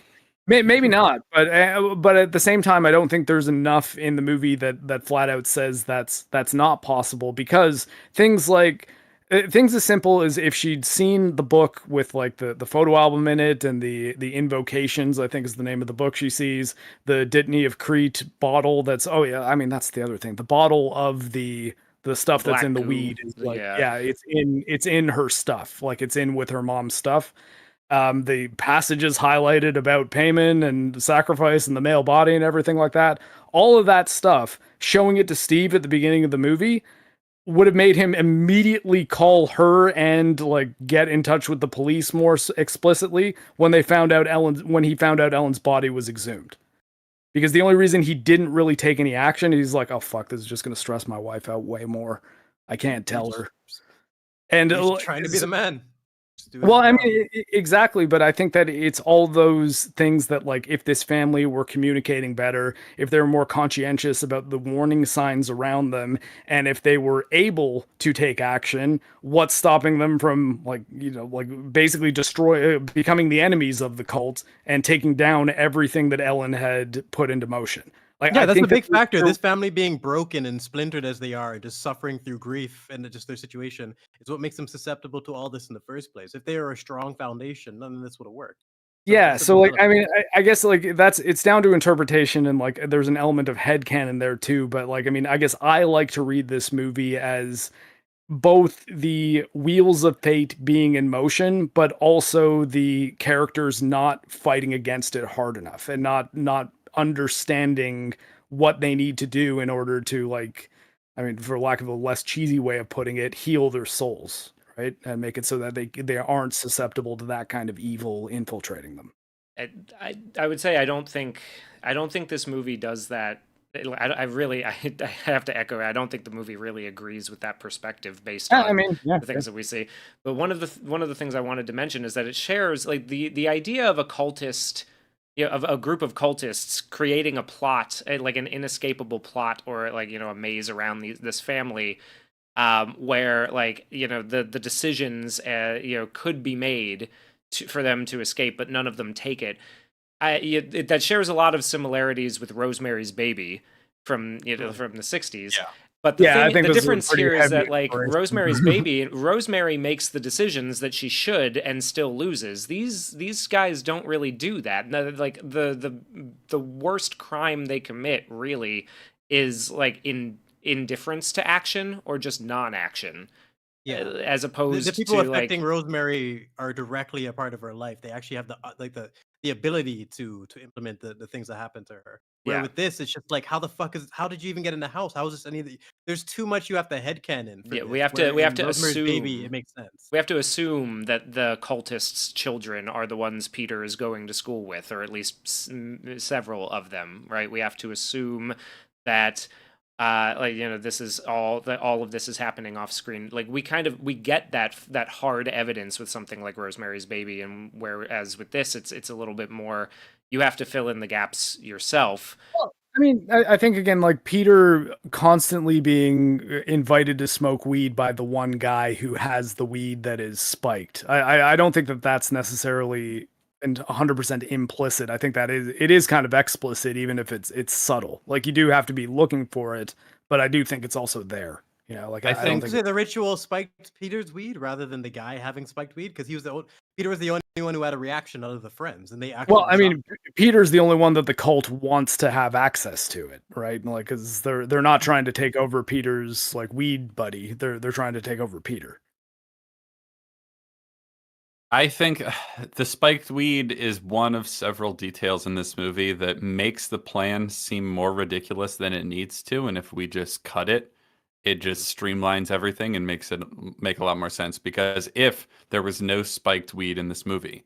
Speaker 4: Maybe not, but at the same time, I don't think there's enough in the movie that flat out says that's not possible, because things as simple as if she'd seen the book with like the photo album in it and the invocations, I think is the name of the book she sees, the Dittany of Crete bottle that's the other thing, the bottle of the stuff that's in the weed is like, it's in her stuff, like it's in with her mom's stuff. The passages highlighted about payment and sacrifice and the male body and everything like that, all of that stuff, showing it to Steve at the beginning of the movie would have made him immediately call her and like get in touch with the police more explicitly when he found out Ellen's body was exhumed. Because the only reason he didn't really take any action, he's like, oh fuck, this is just going to stress my wife out way more. I can't tell her. And
Speaker 5: he's trying to be the man.
Speaker 4: Well, I mean, exactly, but I think that it's all those things that, like, if this family were communicating better, if they were more conscientious about the warning signs around them, and if they were able to take action, what's stopping them from, like, basically becoming the enemies of the cult and taking down everything that Ellen had put into motion? Like,
Speaker 5: yeah, that's the big factor. This family being broken and splintered as they are, just suffering through grief and just their situation, is what makes them susceptible to all this in the first place. If they are a strong foundation, none of this would have worked.
Speaker 4: So like, I mean, I guess like it's down to interpretation, and like there's an element of headcanon there too. But like, I mean, I guess I like to read this movie as both the wheels of fate being in motion, but also the characters not fighting against it hard enough and not understanding what they need to do in order to, like, I mean, for lack of a less cheesy way of putting it, heal their souls, right? And make it so that they aren't susceptible to that kind of evil infiltrating them.
Speaker 3: I would say I don't think this movie does that. I have to echo. I don't think the movie really agrees with that perspective based on the things that we see. But one of the things I wanted to mention is that it shares, like, the idea of a cultist, of a group of cultists creating a plot, like an inescapable plot, or like, a maze around this family, where, like, the decisions could be made for them to escape, but none of them take it. That shares a lot of similarities with Rosemary's Baby from the 60s. Yeah. But the difference here is that, like, Rosemary's Baby, Rosemary makes the decisions that she should and still loses. These guys don't really do that. Like, the worst crime they commit really is like indifference to action or just non-action. Yeah, as opposed
Speaker 5: the people
Speaker 3: to
Speaker 5: affecting
Speaker 3: like,
Speaker 5: Rosemary are directly a part of her life. They actually have the the ability to implement the things that happen to her. Where with this, it's just like, how did you even get in the house? How is this any of the? There's too much you have to headcanon. For
Speaker 3: we have to assume
Speaker 5: Baby, it makes sense.
Speaker 3: We have to assume that the cultists' children are the ones Peter is going to school with, or at least several of them, right? We have to assume that this is all of this is happening off screen. Like we get that hard evidence with something like Rosemary's Baby, and whereas with this it's a little bit more, you have to fill in the gaps yourself.
Speaker 4: Well, I mean, I think again, like Peter constantly being invited to smoke weed by the one guy who has the weed that is spiked. I don't think that that's necessarily and 100% implicit. I think that it is kind of explicit, even if it's subtle. Like you do have to be looking for it, but I do think it's also there. You know, like I
Speaker 5: think the ritual spiked Peter's weed rather than the guy having spiked weed, because Peter was the only one who had a reaction out of the friends, and they actually.
Speaker 4: Well, I mean, Peter's the only one that the cult wants to have access to it, right? Like, because they're not trying to take over Peter's like weed buddy. They're trying to take over Peter.
Speaker 2: I think the spiked weed is one of several details in this movie that makes the plan seem more ridiculous than it needs to. And if we just cut it, it just streamlines everything and makes it make a lot more sense. Because if there was no spiked weed in this movie,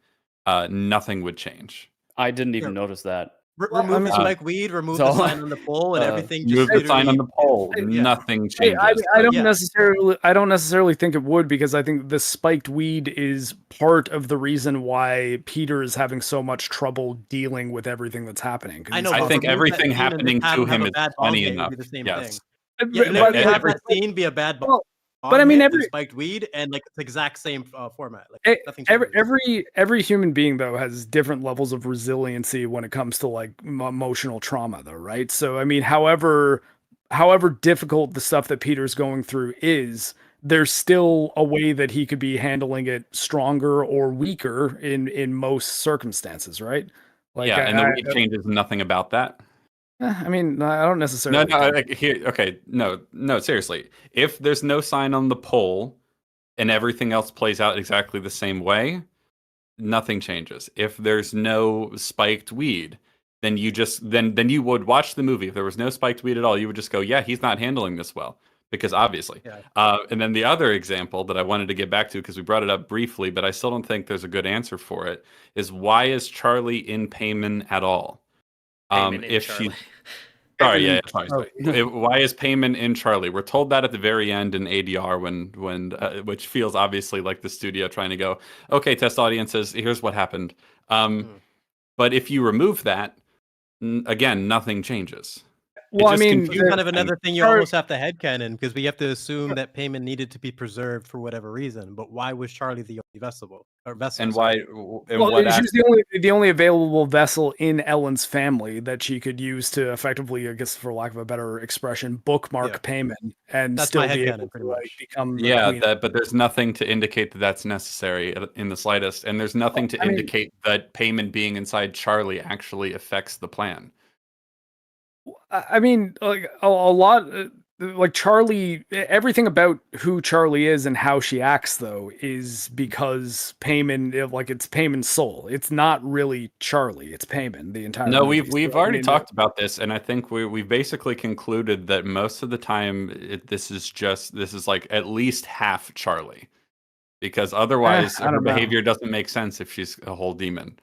Speaker 2: nothing would change.
Speaker 1: I didn't even notice that.
Speaker 5: Remove the spiked weed, remove the sign on the pole, and everything.
Speaker 2: Remove the sign on the pole. Nothing changes.
Speaker 4: I don't necessarily think it would, because I think the spiked weed is part of the reason why Peter is having so much trouble dealing with everything that's happening.
Speaker 2: I think everything happening to him is funny enough. Yes.
Speaker 5: Have that scene be a bad ball.
Speaker 4: But I mean, every
Speaker 5: spiked weed and like the exact same format. Like
Speaker 4: every human being though has different levels of resiliency when it comes to like emotional trauma, though, right? So I mean, however difficult the stuff that Peter's going through is, there's still a way that he could be handling it stronger or weaker in most circumstances, right?
Speaker 2: Like, and the weed changes nothing about that.
Speaker 4: I mean, I don't necessarily.
Speaker 2: No, seriously. If there's no sign on the pole and everything else plays out exactly the same way, nothing changes. If there's no spiked weed, then then you would watch the movie. If there was no spiked weed at all, you would just go, yeah, he's not handling this well. Because obviously. Yeah. And then the other example that I wanted to get back to, because we brought it up briefly, but I still don't think there's a good answer for it, is why is Charlie in Payman at all? If she, sorry. Why is Payman in Charlie? We're told that at the very end in ADR when which feels obviously like the studio trying to go, okay, test audiences, here's what happened. But if you remove that, again, nothing changes.
Speaker 5: Well, I mean, kind of another thing you almost have to headcanon, because we have to assume that Payman needed to be preserved for whatever reason. But why was Charlie the only vessel?
Speaker 2: And why?
Speaker 4: She's the only available vessel in Ellen's family that she could use to effectively, I guess, for lack of a better expression, bookmark Payman and
Speaker 5: that's
Speaker 4: still be able to become.
Speaker 2: But there's nothing to indicate that that's necessary in the slightest, and there's nothing to indicate that Payman being inside Charlie actually affects the plan.
Speaker 4: I mean, like a lot, like Charlie, everything about who Charlie is and how she acts, though, is because Payman, like it's Payman's soul. It's not really Charlie. It's Payman the entire.
Speaker 2: No, we've already talked about this, and I think we've basically concluded that most of the time this is like at least half Charlie, because otherwise her behavior doesn't make sense if she's a whole demon.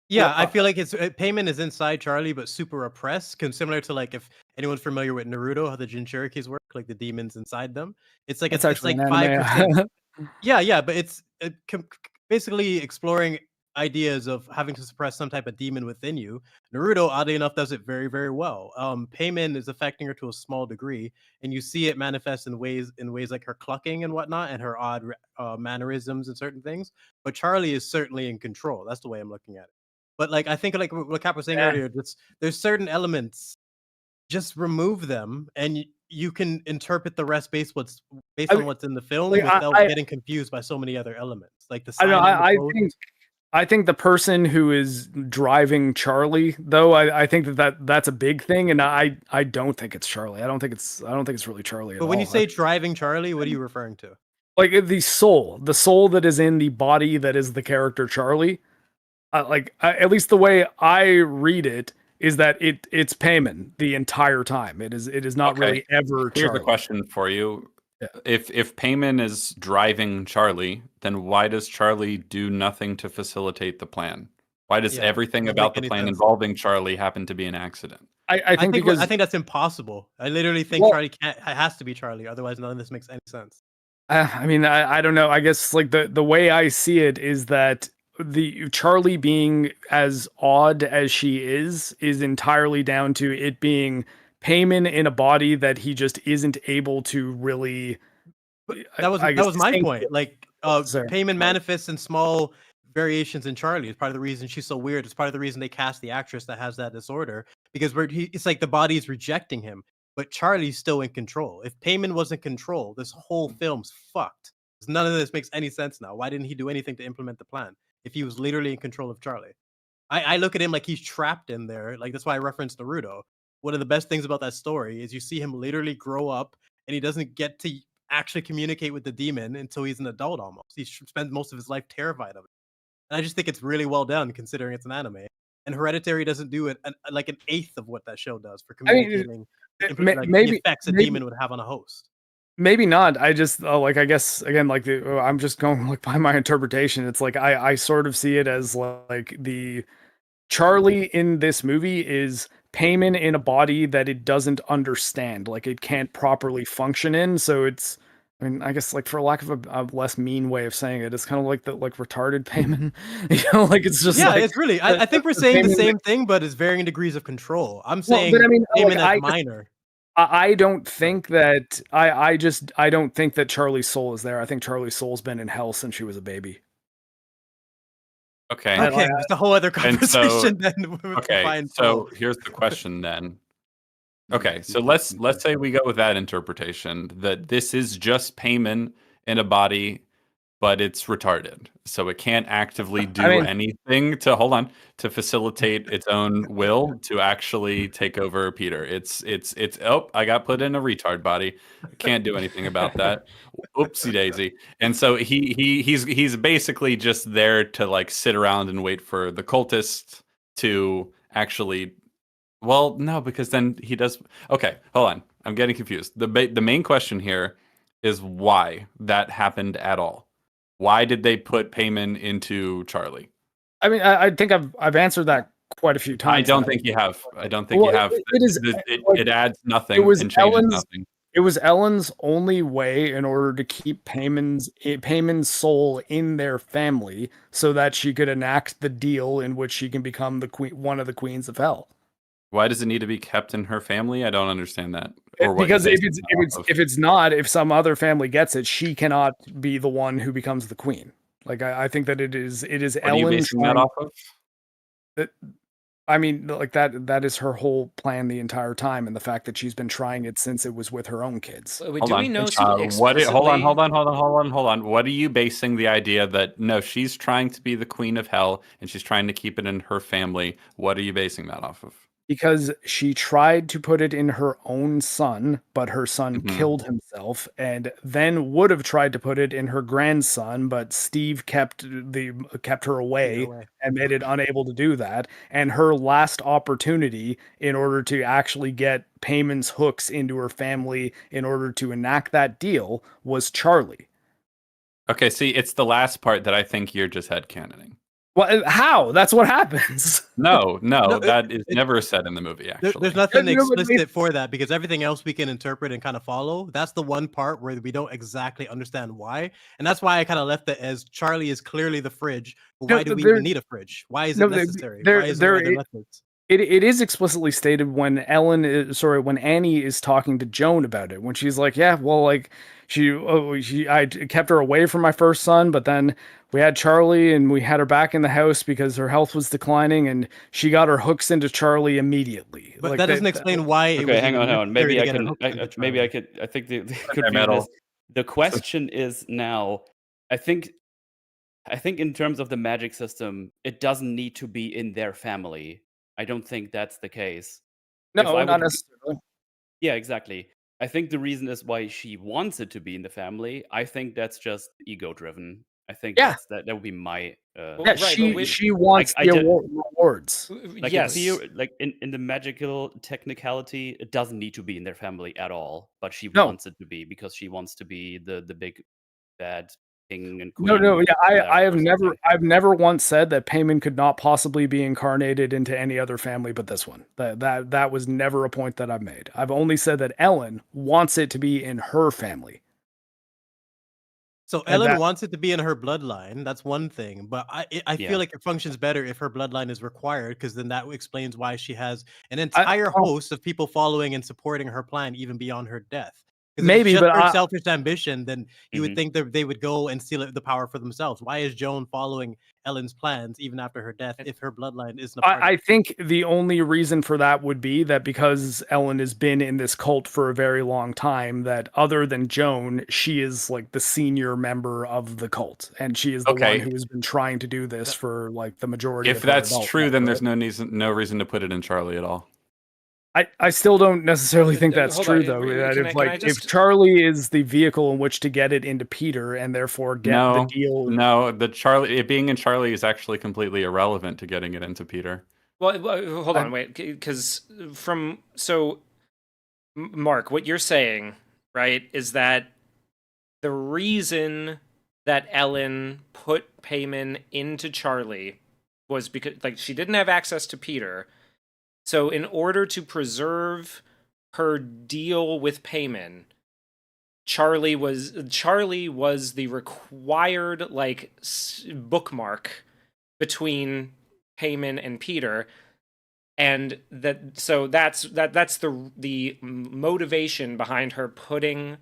Speaker 5: Yeah, I feel like Payman is inside Charlie, but super oppressed. Similar to like, if anyone's familiar with Naruto, how the Jinchurikis work, like the demons inside them. It's like it's like 5%. Yeah, but it's basically exploring ideas of having to suppress some type of demon within you. Naruto, oddly enough, does it very, very well. Payman is affecting her to a small degree, and you see it manifest in ways like her clucking and whatnot, and her odd mannerisms and certain things. But Charlie is certainly in control. That's the way I'm looking at it. But like, I think like what Cap was saying earlier, there's certain elements, just remove them, and you can interpret the rest based on what's in the film without getting confused by so many other elements. Like
Speaker 4: I think the person who is driving Charlie, though, I think that's a big thing, and I don't think it's Charlie. I don't think it's really Charlie at all.
Speaker 5: But when you say driving Charlie, what are you referring to?
Speaker 4: Like the soul that is in the body that is the character Charlie. At least the way I read it is that it's Payman the entire time. It is not really ever
Speaker 2: Here's
Speaker 4: Charlie.
Speaker 2: a question for you.
Speaker 4: Yeah.
Speaker 2: If Payman is driving Charlie, then why does Charlie do nothing to facilitate the plan? Why does everything about the plan involving Charlie happen to be an accident?
Speaker 5: I think that's impossible. I literally think Charlie has to be Charlie, otherwise none of this makes any sense.
Speaker 4: I mean, I don't know. I guess like the way I see it is that the Charlie being as odd as she is entirely down to it being Payman in a body that he just isn't able to really.
Speaker 5: But that was my point. Like Payman manifests in small variations in Charlie. It's part of the reason she's so weird. It's part of the reason they cast the actress that has that disorder, because it's like the body's rejecting him, but Charlie's still in control. If Payman was in control, this whole film's fucked. None of this makes any sense now. Why didn't he do anything to implement the plan if he was literally in control of Charlie? I look at him like he's trapped in there. Like, that's why I referenced Naruto. One of the best things about that story is you see him literally grow up, and he doesn't get to actually communicate with the demon until he's an adult almost. He spends most of his life terrified of it. And I just think it's really well done considering it's an anime. And Hereditary doesn't do it like an eighth of what that show does for communicating the effects a demon would have on a host.
Speaker 4: Maybe not. I just I guess again, like I'm just going like by my interpretation. It's like I sort of see it as like the Charlie in this movie is Payman in a body that it doesn't understand, like it can't properly function in. So it's, I mean, I guess like for lack of a less mean way of saying it, it's kind of like the retarded Payman. Like it's just
Speaker 5: it's really. I think we're saying the same thing, but it's varying degrees of control. I'm saying Payman as minor.
Speaker 4: I don't think that I don't think that Charlie's soul is there. I think Charlie's soul's been in hell since she was a baby.
Speaker 2: Okay,
Speaker 5: it's a whole other conversation.
Speaker 2: So here's the question then. Okay, so let's say we go with that interpretation, that this is just Payman in a body, but it's retarded, so it can't actively do anything to facilitate its own will to actually take over Peter. It's I got put in a retard body. I can't do anything about that. Oopsie daisy. And so he's basically just there to like sit around and wait for the cultists to actually. Well, no, because then he does. Okay, hold on. I'm getting confused. The main question here is why that happened at all. Why did they put Payman into Charlie?
Speaker 4: I mean, I think I've answered that quite a few times.
Speaker 2: I don't think you have. It adds nothing.
Speaker 4: It was
Speaker 2: and changes nothing.
Speaker 4: It was Ellen's only way in order to keep Payman's soul in their family, so that she could enact the deal in which she can become the queen, one of the queens of hell.
Speaker 2: Why does it need to be kept in her family? I don't understand that.
Speaker 4: Because if some other family gets it, she cannot be the one who becomes the queen. Like I think that it is
Speaker 2: what
Speaker 4: Ellen.
Speaker 2: Are you basing that off of?
Speaker 4: I mean, like that is her whole plan the entire time, and the fact that she's been trying it since it was with her own kids.
Speaker 2: Hold on. What are you basing the idea that no, she's trying to be the queen of hell and she's trying to keep it in her family? What are you basing that off of?
Speaker 4: Because she tried to put it in her own son, but her son killed himself, and then would have tried to put it in her grandson, but Steve kept her away and made it unable to do that. And her last opportunity in order to actually get Payman's hooks into her family in order to enact that deal was Charlie.
Speaker 2: Okay, see, it's the last part that I think you're just headcanoning.
Speaker 4: Well, how? That's what happens.
Speaker 2: No, that is never said in the movie, actually.
Speaker 5: There's nothing explicit for that, because everything else we can interpret and kind of follow. That's the one part where we don't exactly understand why. And that's why I kind of left it as Charlie is clearly the fridge. But why do we even need a fridge? Why is it necessary?
Speaker 4: It is explicitly stated when Annie is talking to Joan about it, when she's like, yeah, well, like I kept her away from my first son, but then we had Charlie and we had her back in the house because her health was declining, and she got her hooks into Charlie immediately.
Speaker 5: But that doesn't explain why.
Speaker 1: Okay, hang on. Maybe I could. I think the question is now. I think in terms of the magic system, it doesn't need to be in their family. I don't think that's the case.
Speaker 4: No, not necessarily.
Speaker 1: Yeah, exactly. I think the reason is why she wants it to be in the family. I think that's just ego-driven. I think that would be my.
Speaker 4: She wants the rewards.
Speaker 1: Like like in the magical technicality, it doesn't need to be in their family at all, but she wants it to be because she wants to be the big bad king and queen.
Speaker 4: I've never once said that Payman could not possibly be incarnated into any other family but this one. That was never a point that I've made. I've only said that Ellen wants it to be in her family.
Speaker 5: So Ellen wants it to be in her bloodline. That's one thing, but I feel like it functions better if her bloodline is required, because then that explains why she has an entire host of people following and supporting her plan even beyond her death.
Speaker 4: Maybe,
Speaker 5: but
Speaker 4: her
Speaker 5: selfish ambition, then you would think that they would go and steal the power for themselves. Why is Joan following Ellen's plans even after her death if her bloodline isn't a part
Speaker 4: I think the only reason for that would be that because Ellen has been in this cult for a very long time, that other than Joan, she is like the senior member of the cult, and she is the one who has been trying to do this for like the majority of her adult life.
Speaker 2: If that's true, then there's no reason to put it in Charlie at all.
Speaker 4: I still don't necessarily think that's true, though. If Charlie is the vehicle in which to get it into Peter and therefore get the deal.
Speaker 2: No, it being in Charlie is actually completely irrelevant to getting it into Peter.
Speaker 3: Well, hold on, wait, because Mark, what you're saying, right, is that the reason that Ellen put Payman into Charlie was because she didn't have access to Peter. So in order to preserve her deal with Payman, Charlie was the required bookmark between Payman and Peter, and that's the motivation behind her putting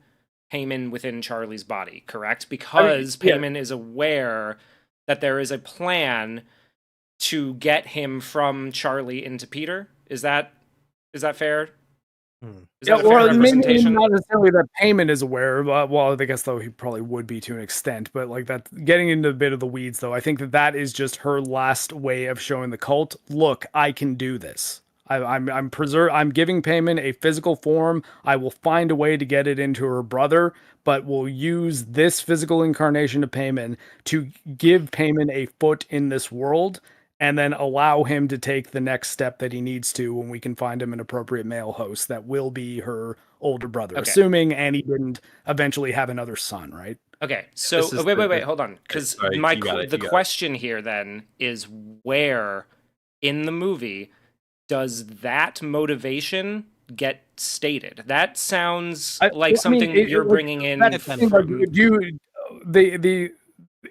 Speaker 3: Payman within Charlie's body, correct? Because Payman is aware that there is a plan to get him from Charlie into Peter. Is that fair? Is that a fair representation?
Speaker 4: Maybe not necessarily that Payman is aware. Well, I guess though he probably would be to an extent, but that getting into a bit of the weeds though, I think that is just her last way of showing the cult. Look, I can do this. I'm giving Payman a physical form. I will find a way to get it into her brother, but we'll use this physical incarnation of Payman to give Payman a foot in this world, and then allow him to take the next step that he needs to when we can find him an appropriate male host that will be her older brother, assuming Annie didn't eventually have another son, right?
Speaker 3: Okay, so wait, hold on, because the question here then is, where in the movie does that motivation get stated? That sounds something you're bringing in.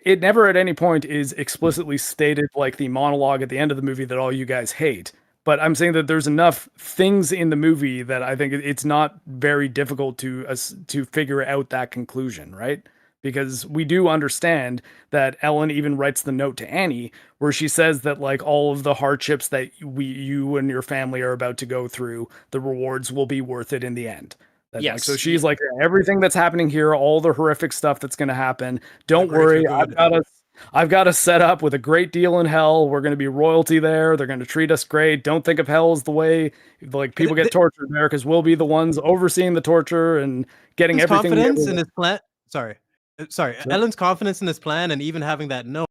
Speaker 4: It never at any point is explicitly stated, like the monologue at the end of the movie, that all you guys hate. But I'm saying that there's enough things in the movie that I think it's not very difficult to figure out that conclusion, right? Because we do understand that Ellen even writes the note to Annie where she says that all of the hardships that you and your family are about to go through, the rewards will be worth it in the end.
Speaker 3: Yes.
Speaker 4: So she's everything that's happening here, all the horrific stuff that's going to happen, don't worry, I've got a set up with a great deal in hell. We're going to be royalty there. They're going to treat us great. Don't think of hell as the way people get tortured there, because we'll be the ones overseeing the torture and getting everything.
Speaker 5: Confidence in his plan. Sorry. Ellen's confidence in this plan, and even having that note,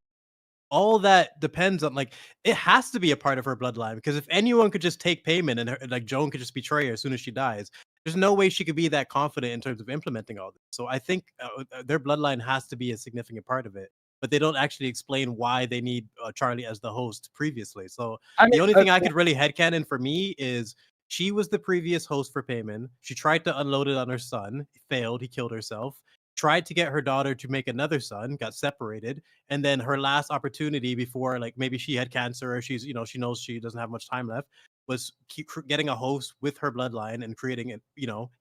Speaker 5: all that depends on it has to be a part of her bloodline, because if anyone could just take Payman and Joan could just betray her as soon as she dies, there's no way she could be that confident in terms of implementing all this. So I think their bloodline has to be a significant part of it, but they don't actually explain why they need Charlie as the host previously. So the only thing I could really headcanon for me is she was the previous host for Payman. She tried to unload it on her son, failed, he killed herself. Tried to get her daughter to make another son, got separated, and then her last opportunity before maybe she had cancer or she's she knows she doesn't have much time left, was keep getting a host with her bloodline and creating it,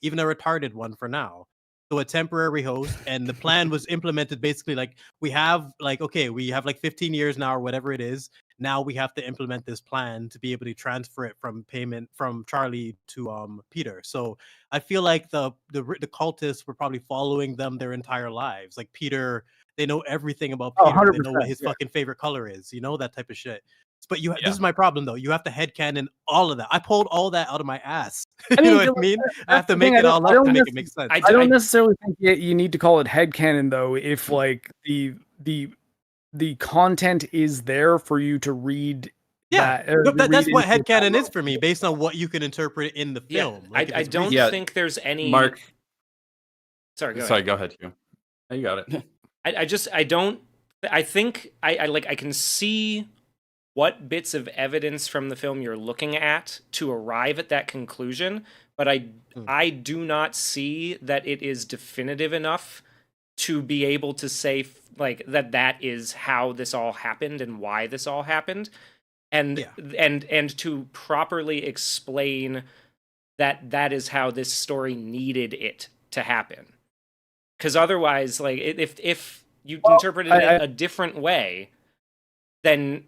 Speaker 5: even a retarded one for now. So a temporary host, and the plan was implemented basically we have 15 years now or whatever it is. Now we have to implement this plan to be able to transfer it from Charlie to Peter. So I feel like the cultists were probably following them their entire lives. Peter, they know everything about Peter. They know what his fucking favorite color is. That type of shit. But this is my problem though. You have to headcanon all of that. I pulled all that out of my ass. You know what I mean? I have to make it all up to make it make sense.
Speaker 4: I don't necessarily think you need to call it headcanon though. If the content is there for you to read.
Speaker 5: Yeah, that's what headcanon is for me, based on what you can interpret in the film.
Speaker 3: Yeah, I don't think there's any.
Speaker 2: Mark,
Speaker 3: sorry,
Speaker 2: go ahead. You got it.
Speaker 3: I think I can see what bits of evidence from the film you're looking at to arrive at that conclusion, but I do not see that it is definitive enough to be able to say like that is how this all happened and why this all happened. And to properly explain that is how this story needed it to happen. Because otherwise, like, if you interpret it in a different way, then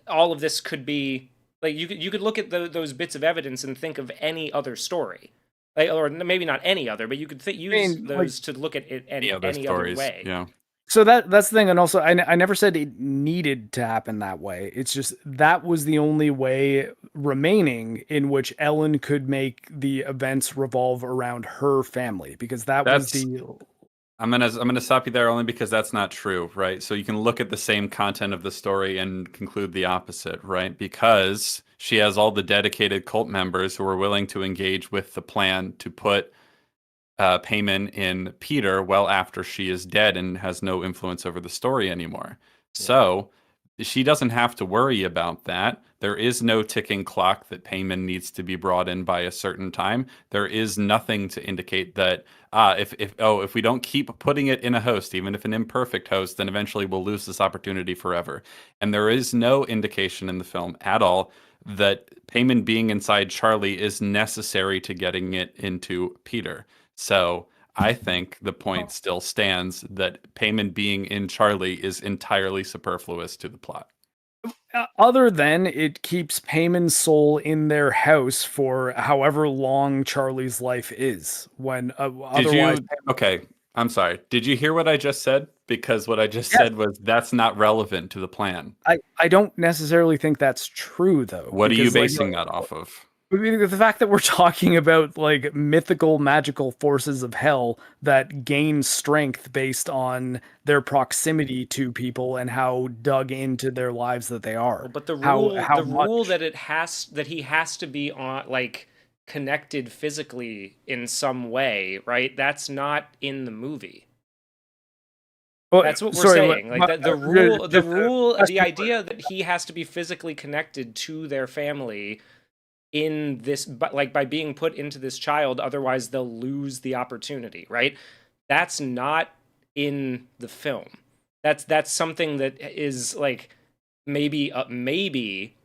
Speaker 3: all of this could be like you could look at those bits of evidence and think of any other story, like, or maybe not any other, but you could use those to look at it any other way.
Speaker 2: Yeah.
Speaker 4: So that's the thing, and also I never said it needed to happen that way. It's just that was the only way remaining in which Ellen could make the events revolve around her family, because was the.
Speaker 2: I'm gonna stop you there only because that's not true, right? So you can look at the same content of the story and conclude the opposite, right? Because she has all the dedicated cult members who are willing to engage with the plan to put Payman in Peter well after she is dead and has no influence over the story anymore. Yeah. So she doesn't have to worry about that. There is no ticking clock that Payman needs to be brought in by a certain time. There is nothing to indicate that if we don't keep putting it in a host, even if an imperfect host, then eventually we'll lose this opportunity forever. And there is no indication in the film at all that Payman being inside Charlie is necessary to getting it into Peter. So I think the point still stands that Payman being in Charlie is entirely superfluous to the plot.
Speaker 4: Other than it keeps Payman's soul in their house for however long Charlie's life is. When otherwise,
Speaker 2: okay, I'm sorry. Did you hear what I just said? Because what I just said was that's not relevant to the plan.
Speaker 4: I don't necessarily think that's true, though.
Speaker 2: What are you basing that off of?
Speaker 4: The fact that we're talking about like mythical, magical forces of hell that gain strength based on their proximity to people and how dug into their lives that they are.
Speaker 3: But the rule that he has to be on like connected physically in some way, right? That's not in the movie. Well, that's what we're saying. Like the idea that he has to be physically connected to their family in this, but like by being put into this child, otherwise they'll lose the opportunity, right? That's not in the film. That's something that is like maybe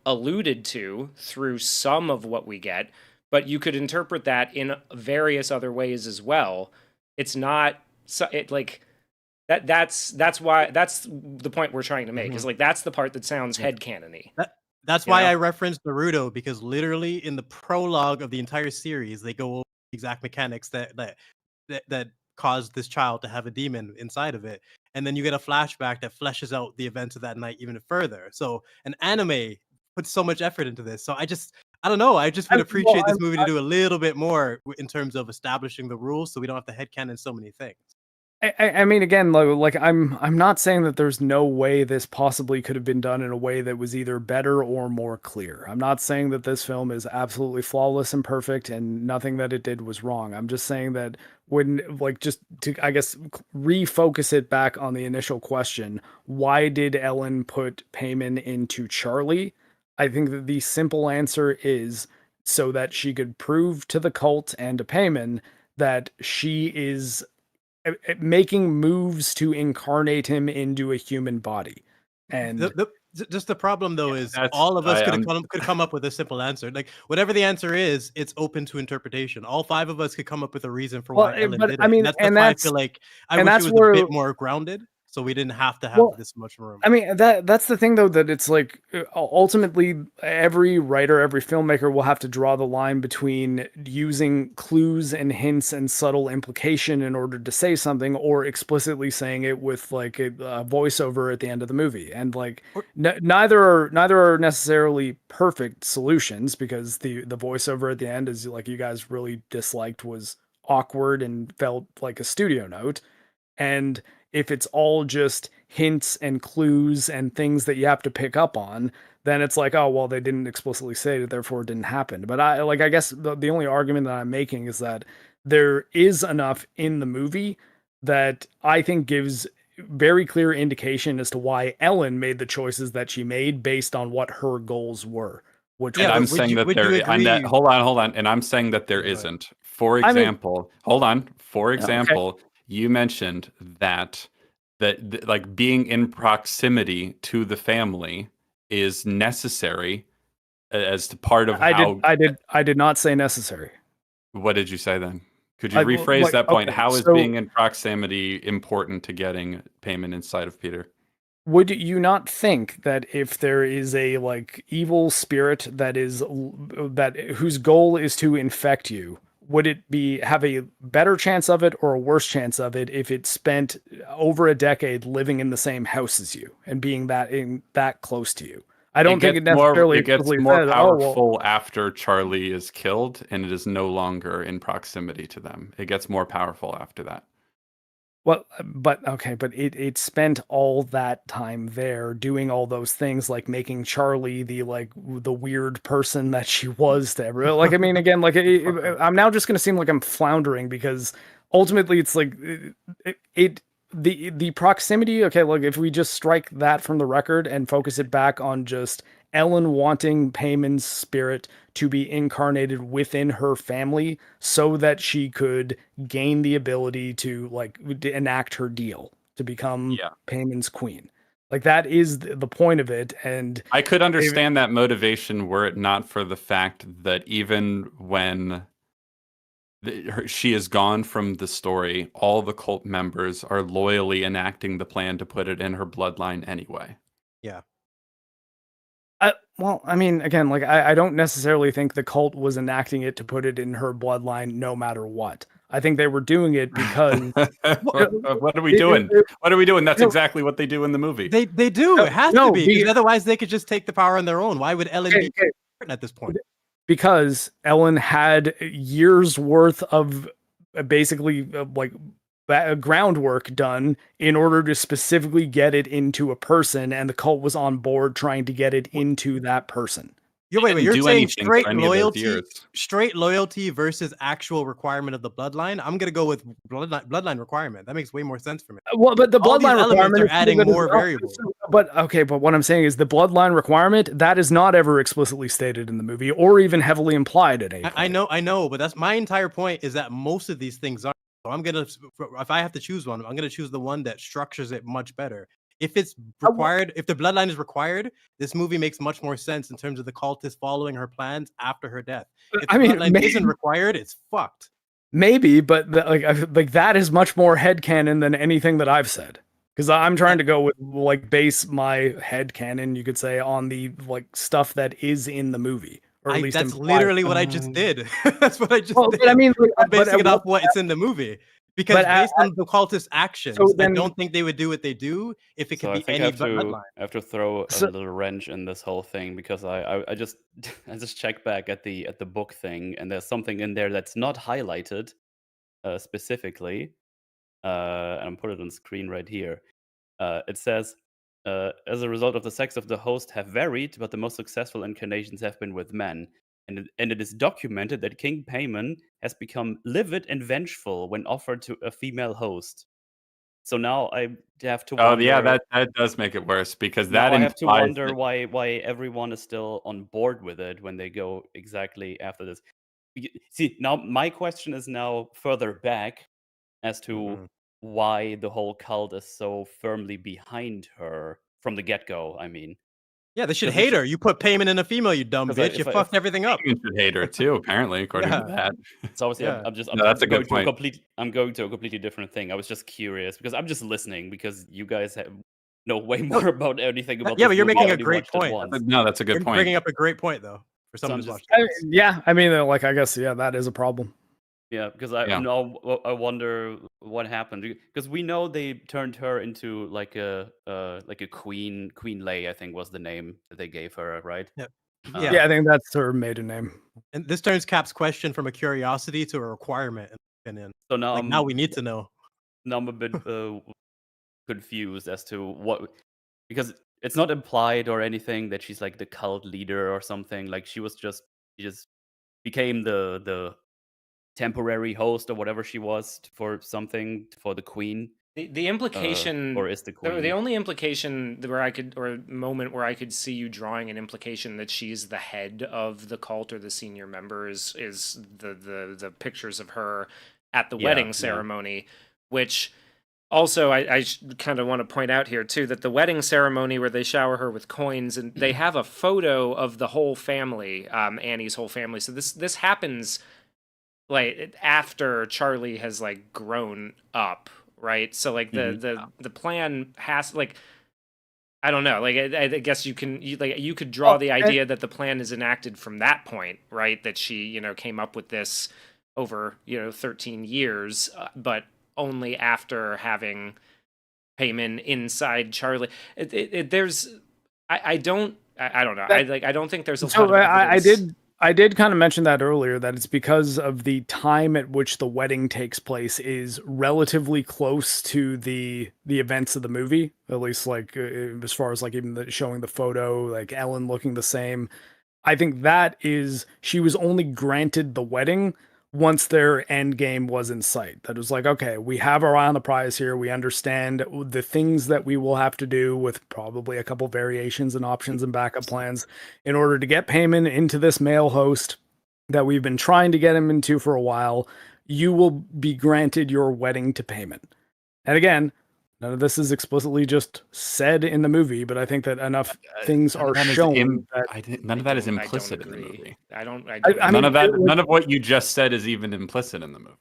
Speaker 3: alluded to through some of what we get, but you could interpret that in various other ways as well. It's not that's why that's the point we're trying to make, is like that's the part that sounds headcanon-y.
Speaker 5: That's why I referenced Naruto, because literally in the prologue of the entire series, they go over the exact mechanics that caused this child to have a demon inside of it. And then you get a flashback that fleshes out the events of that night even further. So an anime puts so much effort into this. So I don't know. I just would appreciate this movie to do a little bit more in terms of establishing the rules so we don't have to headcanon so many things.
Speaker 4: I mean, again, like I'm not saying that there's no way this possibly could have been done in a way that was either better or more clear. I'm not saying that this film is absolutely flawless and perfect and nothing that it did was wrong. I'm just saying that when, like, just to, I guess, refocus it back on the initial question, why did Ellen put Payman into Charlie? I think that the simple answer is so that she could prove to the cult and to Payman that she is making moves to incarnate him into a human body. And
Speaker 5: just the problem though is all of us could come up with a simple answer. Like whatever the answer is, it's open to interpretation. All five of us could come up with a reason for why Ellen did it.
Speaker 4: I mean,
Speaker 5: and that's why I feel like I wish it was a bit more grounded, so we didn't have to have this much room.
Speaker 4: I mean, that's the thing though, that it's like ultimately every writer, every filmmaker will have to draw the line between using clues and hints and subtle implication in order to say something, or explicitly saying it with like a voiceover at the end of the movie. And like neither are necessarily perfect solutions, because the voiceover at the end, is like you guys really disliked, was awkward and felt like a studio note. And if it's all just hints and clues and things that you have to pick up on, then it's like, oh, well, they didn't explicitly say it, therefore it didn't happen. But I guess the only argument that I'm making is that there is enough in the movie that I think gives very clear indication as to why Ellen made the choices that she made based on what her goals were. Which
Speaker 2: I'm saying that there. Hold on. And I'm saying that there isn't. For example, hold on. For example, you mentioned that like being in proximity to the family is necessary as part of how.
Speaker 4: I did not say necessary.
Speaker 2: What did you say then? Could you rephrase that point? How is being in proximity important to getting payment inside of Peter?
Speaker 4: Would you not think that if there is a like evil spirit that whose goal is to infect you, would it have a better chance of it or a worse chance of it if it spent over a decade living in the same house as you and being that close to you? I don't think it necessarily
Speaker 2: gets more powerful after Charlie is killed and it is no longer in proximity to them. It gets more powerful after that.
Speaker 4: Well, but it spent all that time there doing all those things, like making Charlie the weird person that she was to everyone. Like, I mean, again, like I'm now just going to seem like I'm floundering because ultimately it's like the proximity. Okay, look, if we just strike that from the record and focus it back on just Ellen wanting Payman's spirit to be incarnated within her family so that she could gain the ability to enact her deal to become Payman's queen. Like, that is the point of it. And
Speaker 2: I could understand that motivation were it not for the fact that even when she is gone from the story, all the cult members are loyally enacting the plan to put it in her bloodline anyway.
Speaker 5: Yeah.
Speaker 4: Well, I mean, again, like I don't necessarily think the cult was enacting it to put it in her bloodline no matter what. I think they were doing it because
Speaker 2: what are we doing? What are we doing? That's exactly what they do in the movie.
Speaker 5: They do. It has to be, because otherwise they could just take the power on their own. Why would Ellen be at this point?
Speaker 4: Because Ellen had years worth of basically groundwork done in order to specifically get it into a person, and the cult was on board trying to get it into that person.
Speaker 5: You're saying straight loyalty versus actual requirement of the bloodline? I'm gonna go with bloodline requirement. That makes way more sense for me.
Speaker 4: Well, but the bloodline requirement
Speaker 5: are adding more variables.
Speaker 4: But what I'm saying is the bloodline requirement, that is not ever explicitly stated in the movie or even heavily implied at any point.
Speaker 5: I know, but that's my entire point, is that most of these things are. So I'm gonna, if I have to choose one, I'm gonna choose the one that structures it much better. If it's required, if the bloodline is required, this movie makes much more sense in terms of the cultists following her plans after her death. If the bloodline isn't required, it's fucked.
Speaker 4: Maybe, but that is much more headcanon than anything that I've said. Because I'm trying to go with base my headcanon, you could say, on the stuff that is in the movie. Or at least
Speaker 5: that's literally what I just did. That's what I just did.
Speaker 4: But I mean,
Speaker 5: I'm basing it off what's in the movie. Because based on the cultist actions, I don't think they would do what they do if it could be any bloodline.
Speaker 1: I have to throw a little wrench in this whole thing, because I just checked back at the book thing, and there's something in there that's not highlighted specifically. And I'm put it on screen right here. It says, as a result of the sex of the host have varied, but the most successful incarnations have been with men. And it is documented that King Payman has become livid and vengeful when offered to a female host. So now I have to wonder...
Speaker 2: Oh, yeah, that does make it worse, because that
Speaker 1: I have to wonder why everyone is still on board with it when they go exactly after this. See, now my question is now further back as to why the whole cult is so firmly behind her from the get-go, I mean.
Speaker 5: Yeah, they should hate her. You put Payman in a female, you dumb bitch. You fucked everything up.
Speaker 2: You should hate her too, apparently, according to that.
Speaker 1: So obviously,
Speaker 2: that's a good point.
Speaker 1: I'm going to a completely different thing. I was just curious because I'm just listening, because you guys know way more about anything about.
Speaker 5: Yeah, but you're making a great point.
Speaker 2: No, that's a good point.
Speaker 5: Bringing up a great point though for someone who's watched.
Speaker 4: I mean, I guess that is a problem.
Speaker 1: Yeah, because I wonder what happened, because we know they turned her into like a Queen Lay, I think was the name that they gave her, right?
Speaker 5: Yeah.
Speaker 4: I think that's her maiden name.
Speaker 5: And this turns Cap's question from a curiosity to a requirement. So now we need to know.
Speaker 1: Now I'm a bit confused as to what, because it's not implied or anything that she's like the cult leader or something. Like she just became the temporary host or whatever she was for something for the queen.
Speaker 3: The implication,
Speaker 1: or is the queen,
Speaker 3: the only implication where I could, or moment where I could see you drawing an implication that she's the head of the cult or the senior member is the pictures of her at the wedding ceremony, which also I kind of want to point out here too, that the wedding ceremony where they shower her with coins, and they have a photo of the whole family, Annie's whole family. So this happens like after Charlie has like grown up. Right, so like the plan has, like, I don't know, like I guess you could draw the idea that the plan is enacted from that point, right? That she came up with this over 13 years, but only after having Payman inside Charlie. There's I don't know. I don't think there's a lot of evidence.
Speaker 4: I did kind of mention that earlier, that it's because of the time at which the wedding takes place is relatively close to the events of the movie, at least like as far as like even showing the photo, like Ellen looking the same. I think that is, she was only granted the wedding once their end game was in sight. That was like, okay, we have our eye on the prize here. We understand the things that we will have to do, with probably a couple variations and options and backup plans, in order to get Payman into this male host that we've been trying to get him into for a while. You will be granted your wedding to Payman. And again, none of this is explicitly just said in the movie, but I think that enough things are shown.
Speaker 2: None of that is implicit in the movie.
Speaker 3: None
Speaker 2: of what you just said is even implicit in the movie.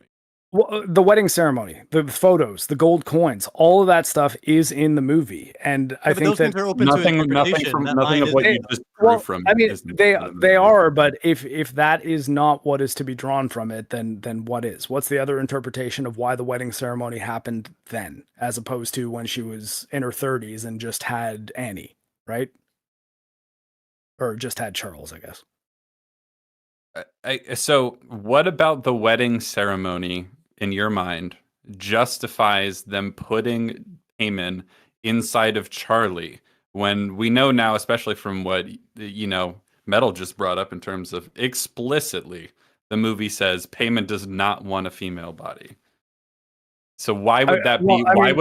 Speaker 4: Well, the wedding ceremony, the photos, the gold coins, all of that stuff is in the movie, and I think that
Speaker 2: nothing of what you just drew from.
Speaker 4: I mean, they are, but if that is not what is to be drawn from it, then what is? What's the other interpretation of why the wedding ceremony happened then, as opposed to when she was in her 30s and just had Annie, right? Or just had Charles, I guess.
Speaker 2: So, what about the wedding ceremony, in your mind, justifies them putting Payman inside of Charlie, when we know now, especially from what Metal just brought up in terms of explicitly the movie says Payman does not want a female body. So why would that be? Why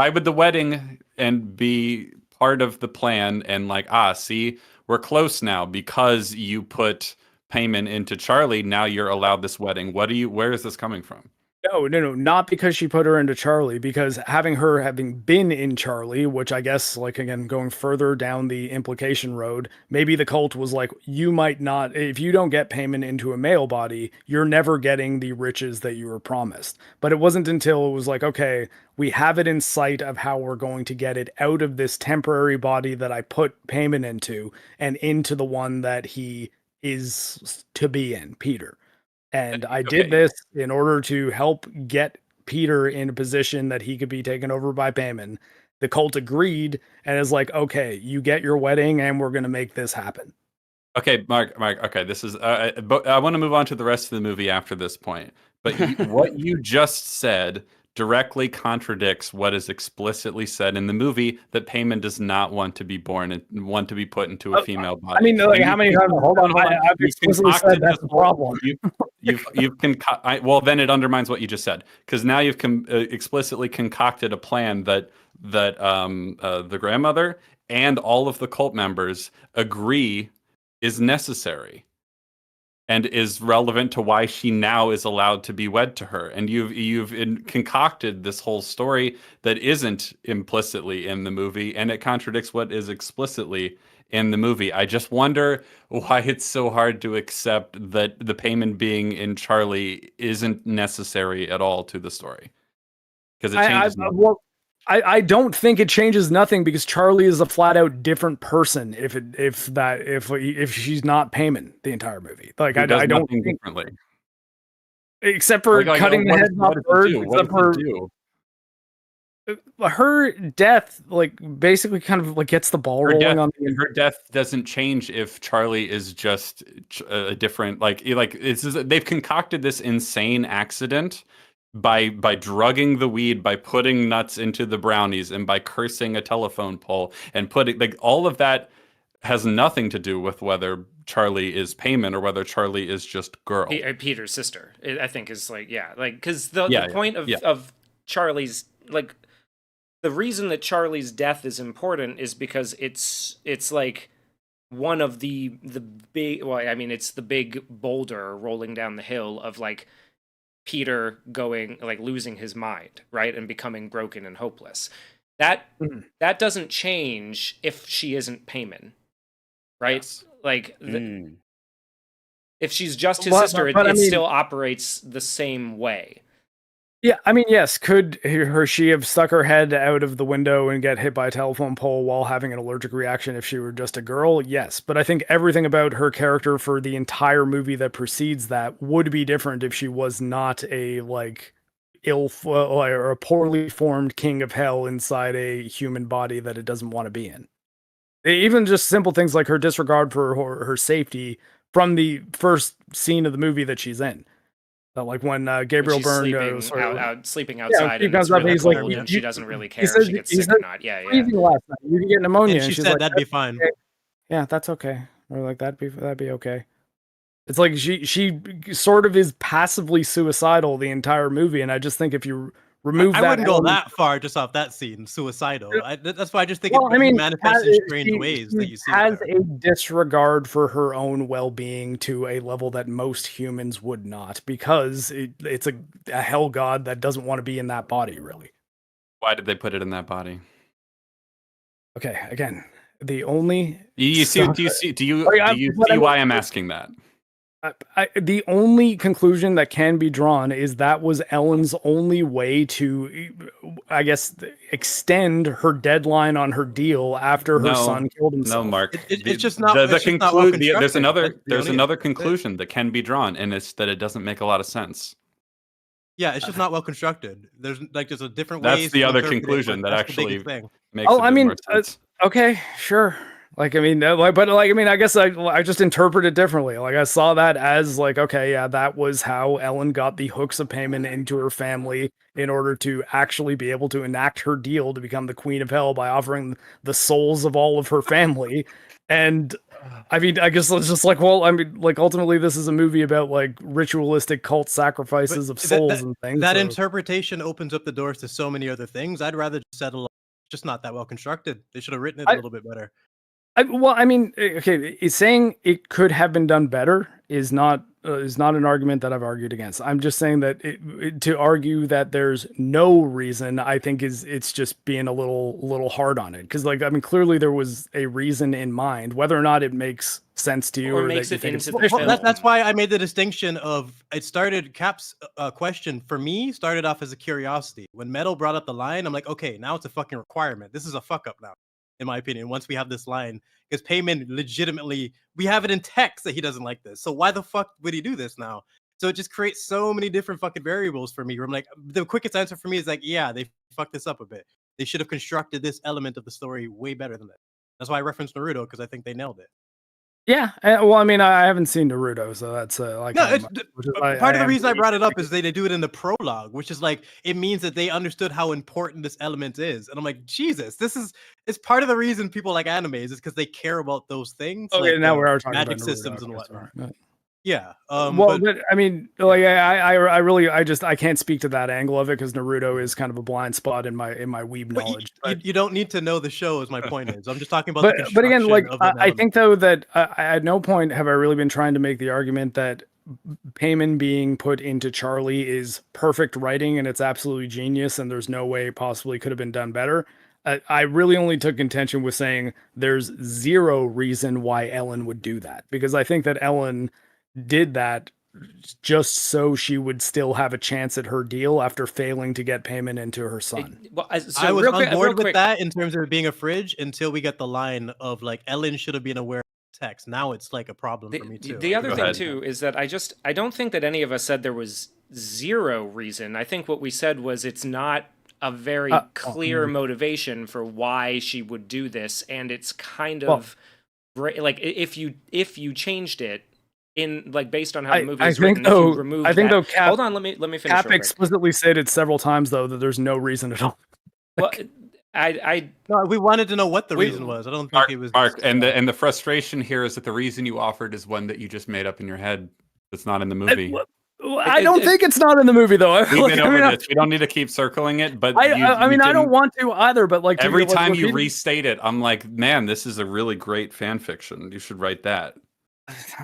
Speaker 2: would the wedding and be part of the plan? And like, see, we're close now because you put Payman into Charlie. Now you're allowed this wedding. Where is this coming from?
Speaker 4: No, not because she put her into Charlie, because having been in Charlie, which I guess, like, again, going further down the implication road, maybe the cult was like, you might not, if you don't get Payman into a male body, you're never getting the riches that you were promised. But it wasn't until it was like, okay, we have it in sight of how we're going to get it out of this temporary body that I put Payman into and into the one that he is to be in, Peter. And I did this in order to help get Peter in a position that he could be taken over by Payman. The cult agreed and is like, okay, you get your wedding and we're going to make this happen.
Speaker 2: Okay, Mark, okay, this is, but I want to move on to the rest of the movie after this point. But what you just said directly contradicts what is explicitly said in the movie, that Payman does not want to be born and want to be put into a female body.
Speaker 4: I mean, like, how many times? Hold on. I've explicitly said that's the problem.
Speaker 2: Well, then it undermines what you just said, because now you've explicitly concocted a plan that the grandmother and all of the cult members agree is necessary and is relevant to why she now is allowed to be wed to her. And you've concocted this whole story that isn't implicitly in the movie, and it contradicts what is explicitly in the movie. I just wonder why it's so hard to accept that the Payman being in Charlie isn't necessary at all to the story, because it changes nothing.
Speaker 4: I don't think it changes nothing, because Charlie is a flat out different person if she's not Payman the enther movie. Like, I don't think
Speaker 2: differently,
Speaker 4: except for cutting the heads off birds. Except for her death, like, basically kind of like gets the ball rolling on
Speaker 2: her death doesn't change if Charlie is just a different, they've concocted this insane accident by drugging the weed, by putting nuts into the brownies, and by cursing a telephone pole, and putting like all of that has nothing to do with whether Charlie is Payman or whether Charlie is just girl.
Speaker 3: Peter's sister, I think, is like, because the point of Charlie's, like, the reason that Charlie's death is important is because it's like one of the big, well, I mean, it's the big boulder rolling down the hill of like Peter going, like, losing his mind, right, and becoming broken and hopeless. That doesn't change if she isn't Payman, right? Yes. Like, if she's just his sister, it still operates the same way.
Speaker 4: Yeah, I mean, yes. Could she have stuck her head out of the window and get hit by a telephone pole while having an allergic reaction if she were just a girl? Yes. But I think everything about her character for the entire movie that precedes that would be different if she was not a, like, or a poorly formed king of hell inside a human body that it doesn't want to be in. Even just simple things like her disregard for her safety from the first scene of the movie that she's in. Like when Gabriel Byrne goes
Speaker 3: sleeping outside, and it's really cold, and she doesn't really care if she gets sick or not. Yeah.
Speaker 4: Last night. You can get pneumonia.
Speaker 5: And she said, like, that'd be fine.
Speaker 4: Okay. Yeah, that's okay. Or like that'd be okay. It's like she sort of is passively suicidal the entire movie, and I just think if you remove that,
Speaker 5: I wouldn't go that far just off that scene. Suicidal. That's why I just think it manifests in strange ways that you see.
Speaker 4: Has a disregard for her own well-being to a level that most humans would not, because it's a hell god that doesn't want to be in that body, really.
Speaker 2: Why did they put it in that body?
Speaker 4: Okay, again, the only
Speaker 2: do you see why I'm asking that?
Speaker 4: The only conclusion that can be drawn is that was Ellen's only way to, I guess, extend her deadline on her deal after her son killed himself.
Speaker 2: No, Mark.
Speaker 5: It's just not. There's
Speaker 2: another conclusion that can be drawn, and it's that it doesn't make a lot of sense.
Speaker 5: Yeah, it's just not well constructed. There's a different way.
Speaker 2: That's the other conclusion that actually makes.
Speaker 4: more sense. Okay, sure. Like, I mean, I guess I just interpret it differently. Like, I saw that as like, okay, yeah, that was how Ellen got the hooks of Payman into her family in order to actually be able to enact her deal to become the Queen of Hell by offering the souls of all of her family. And I mean, I guess it's just like, well, I mean, like, ultimately this is a movie about like ritualistic cult sacrifices of souls and things.
Speaker 5: That interpretation opens up the doors to so many other things. I'd rather settle on just not that well constructed. They should have written it a little bit better.
Speaker 4: Well, I mean, okay, saying it could have been done better is not an argument that I've argued against. I'm just saying that to argue that there's no reason, I think it's just being a little hard on it. Because, like, I mean, clearly there was a reason in mind, whether or not it makes sense to you
Speaker 3: or makes it into the
Speaker 5: film. That's why I made the distinction of it started. Cap's question for me started off as a curiosity. When Metal brought up the line, I'm like, okay, now it's a fucking requirement. This is a fuck up now, in my opinion, once we have this line, because Payman legitimately, we have it in text that he doesn't like this. So why the fuck would he do this now? So it just creates so many different fucking variables for me. Where I'm like, the quickest answer for me is like, yeah, they fucked this up a bit. They should have constructed this element of the story way better than that. That's why I referenced Naruto, because I think they nailed it.
Speaker 4: Yeah, well, I mean, I haven't seen Naruto, so that's like
Speaker 5: no. Part of the reason I brought it up is they do it in the prologue, which is like it means that they understood how important this element is, and I'm like, Jesus, it's part of the reason people like animes is because they care about those things.
Speaker 4: Okay,
Speaker 5: like,
Speaker 4: now we are talking
Speaker 5: magic
Speaker 4: about
Speaker 5: systems and whatnot. Yeah.
Speaker 4: Well, but I mean, like, I can't speak to that angle of it because Naruto is kind of a blind spot in my weeb knowledge.
Speaker 5: You don't need to know the show, as my point is. I'm just talking about.
Speaker 4: But again, like, I think though that at no point have I really been trying to make the argument that Payman being put into Charlie is perfect writing and it's absolutely genius and there's no way possibly could have been done better. I really only took contention with saying there's zero reason why Ellen would do that, because I think that Ellen did that just so she would still have a chance at her deal after failing to get Payman into her son.
Speaker 5: I was on board with that in terms of it being a fridge until we get the line of like Ellen should have been aware of text. Now it's like a problem for me too.
Speaker 3: The other thing too is that I don't think that any of us said there was zero reason. I think what we said was it's not a very clear motivation for why she would do this, and it's kind of like if you changed it in like based on how the movie
Speaker 4: I
Speaker 3: is
Speaker 4: think
Speaker 3: written,
Speaker 4: though,
Speaker 3: if you remove
Speaker 4: I think
Speaker 3: that,
Speaker 4: though, Cap,
Speaker 3: hold on, let me finish.
Speaker 4: Cap
Speaker 3: real quick.
Speaker 4: explicitly stated several times though that there's no reason at all.
Speaker 3: Well, I
Speaker 5: No, we wanted to know what the reason was. I don't think it was
Speaker 2: Mark, and the frustration here is that the reason you offered is one that you just made up in your head. That's not in the movie.
Speaker 4: I don't think it's not in the movie though.
Speaker 2: We've been over this. We don't need to keep circling it. But
Speaker 4: I mean, I don't want to either. But like
Speaker 2: every time you restate it, I'm like, man, this is a really great fan fiction. You should write that.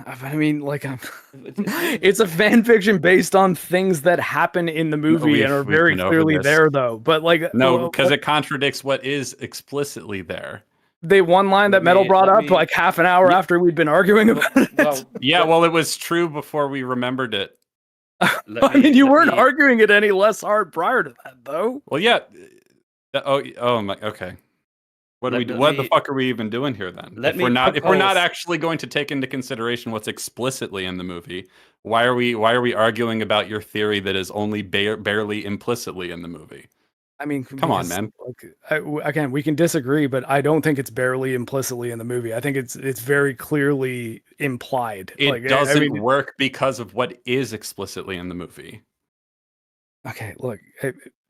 Speaker 4: I mean, like, it's a fan fiction based on things that happen in the movie and are very clearly there, though. But like,
Speaker 2: no, because it contradicts what is explicitly there.
Speaker 4: The one line that Metal brought up like half an hour after we'd been arguing about it.
Speaker 2: Well, it was true before we remembered it.
Speaker 4: I mean, you weren't arguing it any less hard prior to that, though.
Speaker 2: Well, yeah. Oh my. Okay. What the fuck are we even doing here then? If we're not actually going to take into consideration what's explicitly in the movie, why are we arguing about your theory that is only barely implicitly in the movie?
Speaker 4: I mean,
Speaker 2: come on, man.
Speaker 4: Like, again, we can disagree, but I don't think it's barely implicitly in the movie. I think it's very clearly implied.
Speaker 2: It doesn't work because of what is explicitly in the movie.
Speaker 4: Okay, look,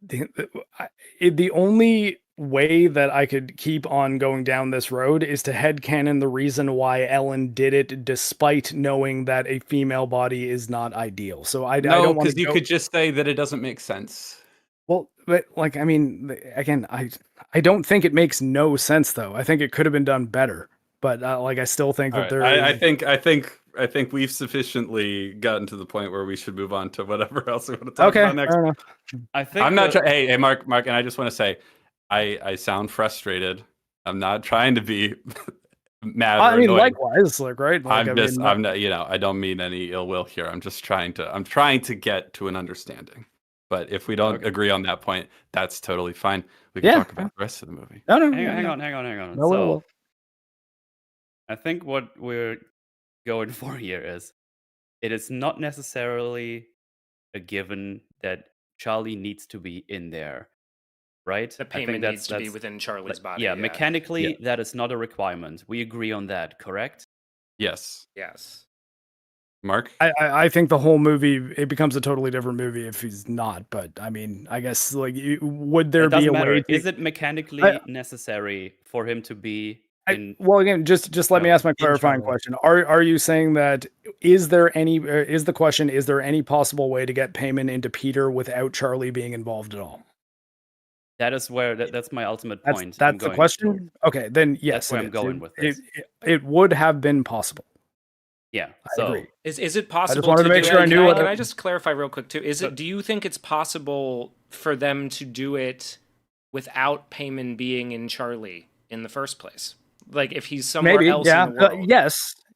Speaker 4: the only way that I could keep on going down this road is to headcanon the reason why Ellen did it, despite knowing that a female body is not ideal. So I don't want to.
Speaker 2: Because you could just say that it doesn't make sense.
Speaker 4: Well, but like, I mean, again, I don't think it makes no sense though. I think it could have been done better, but like, I still think that there.
Speaker 2: I think we've sufficiently gotten to the point where we should move on to whatever else we want to talk about next.
Speaker 1: I think
Speaker 2: I'm not. Hey, Mark, and I just want to say, I sound frustrated. I'm not trying to be mad.
Speaker 4: I mean, likewise, like, right? Like,
Speaker 2: I'm not. I don't mean any ill will here. I'm just trying to get to an understanding. But if we don't agree on that point, that's totally fine. We can talk about the rest of the movie.
Speaker 4: No,
Speaker 1: hang on.
Speaker 4: No,
Speaker 1: so, I think what we're going for here is, it is not necessarily a given that Charlie needs to be in there, right?
Speaker 3: The payment needs to be within Charlie's body.
Speaker 1: Yeah, mechanically, that is not a requirement. We agree on that, correct?
Speaker 2: Yes. Mark?
Speaker 4: I think the whole movie, it becomes a totally different movie if he's not. But I mean, I guess, like, would there be a way?
Speaker 1: Is it mechanically necessary for him to be?
Speaker 4: Well, again, just let me ask my clarifying question. Are you saying that is there any possible way to get payment into Peter without Charlie being involved at all?
Speaker 1: That is where that's my ultimate point.
Speaker 4: That's the question. Okay, then yes,
Speaker 1: that's where I'm going with this.
Speaker 4: It would have been possible.
Speaker 1: Yeah,
Speaker 4: I agree.
Speaker 3: Is it possible?
Speaker 4: I just wanted to make sure I knew.
Speaker 3: Can I just clarify real quick too? Do you think it's possible for them to do it without Payman being in Charlie in the first place? Like, if he's somewhere else in the world?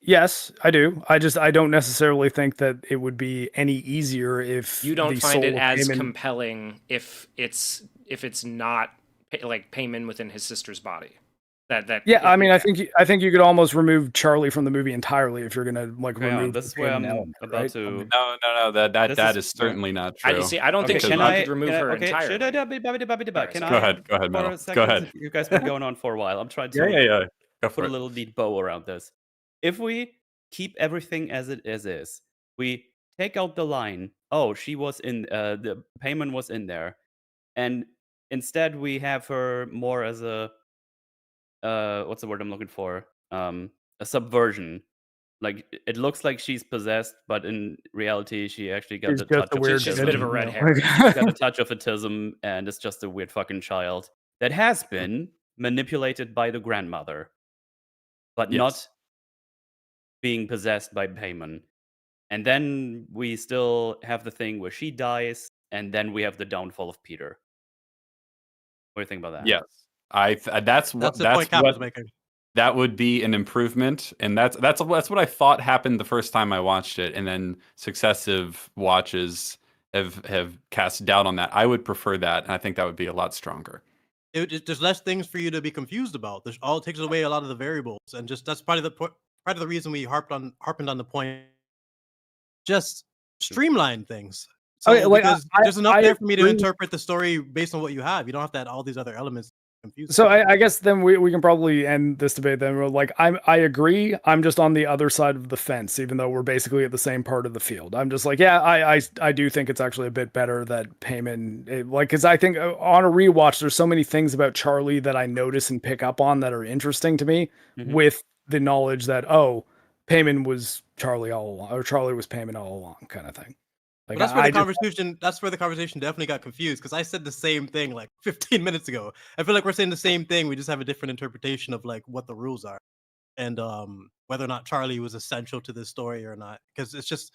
Speaker 4: Yes, I do. I don't necessarily think that it would be any easier if
Speaker 3: you don't find it as compelling if it's not like Payman within his sister's body.
Speaker 4: I mean, I think you could almost remove Charlie from the movie entirely if you're gonna remove.
Speaker 1: This is where I'm about to.
Speaker 2: No. That is certainly not true.
Speaker 3: I don't think you could remove her entirely.
Speaker 2: Go ahead, Metal. Go ahead.
Speaker 1: You guys been going on for a while. I'm trying to put a little neat bow around this. If we keep everything as it is, we take out the line, oh, she was in, the Payman was in there, and instead we have her more as a, what's the word I'm looking for? A subversion. Like, it looks like she's possessed, but in reality, she actually got the touch of autism.
Speaker 3: She's a bit of a red hair.
Speaker 1: She's got a touch of autism, and it's just a weird fucking child that has been manipulated by the grandmother, but not being possessed by Payman. And then we still have the thing where she dies, and then we have the downfall of Peter. What do you think about that?
Speaker 2: Yes, that's the point Cap was making. That would be an improvement, and that's what I thought happened the first time I watched it, and then successive watches have cast doubt on that. I would prefer that, and I think that would be a lot stronger.
Speaker 5: There's less things for you to be confused about. There's all takes away a lot of the variables, and just that's part of the reason we harpened on the point. Just streamline things. So, because there's enough there for me to interpret the story based on what you have. You don't have to add all these other elements. confused.
Speaker 4: So I guess then we can probably end this debate then. Like I agree. I'm just on the other side of the fence, even though we're basically at the same part of the field. I'm just like, yeah, I do think it's actually a bit better that Payman, like, because I think on a rewatch, there's so many things about Charlie that I notice and pick up on that are interesting to me, with the knowledge that Payman was Charlie all along, or Charlie was Payman all along, kind of thing.
Speaker 5: Like, that's where the conversation. That's where the conversation definitely got confused, because I said the same thing like 15 minutes ago. I feel like we're saying the same thing. We just have a different interpretation of like what the rules are, and whether or not Charlie was essential to this story or not. Because it's just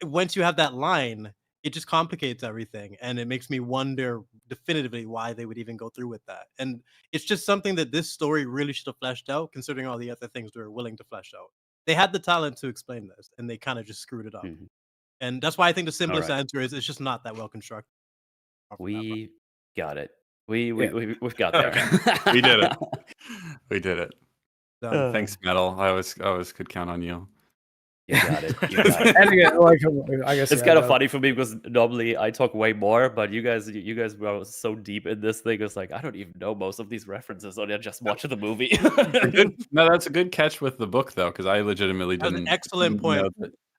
Speaker 5: once you have that line, it just complicates everything, and it makes me wonder definitively why they would even go through with that. And it's just something that this story really should have fleshed out, considering all the other things they were willing to flesh out. They had the talent to explain this, and they kind of just screwed it up. And that's why I think the simplest answer is it's just not that well constructed.
Speaker 1: We got it. We've got there.
Speaker 2: We did it. We did it. Thanks, Metal. I always could count on you.
Speaker 1: You got it. You got it.
Speaker 4: And again, like, I guess
Speaker 1: it's kind of funny for me because normally I talk way more, but you guys were so deep in this thing. It's like I don't even know most of these references, or I just watch the movie.
Speaker 2: No, that's a good catch with the book though, because I legitimately didn't.
Speaker 5: That's an excellent point.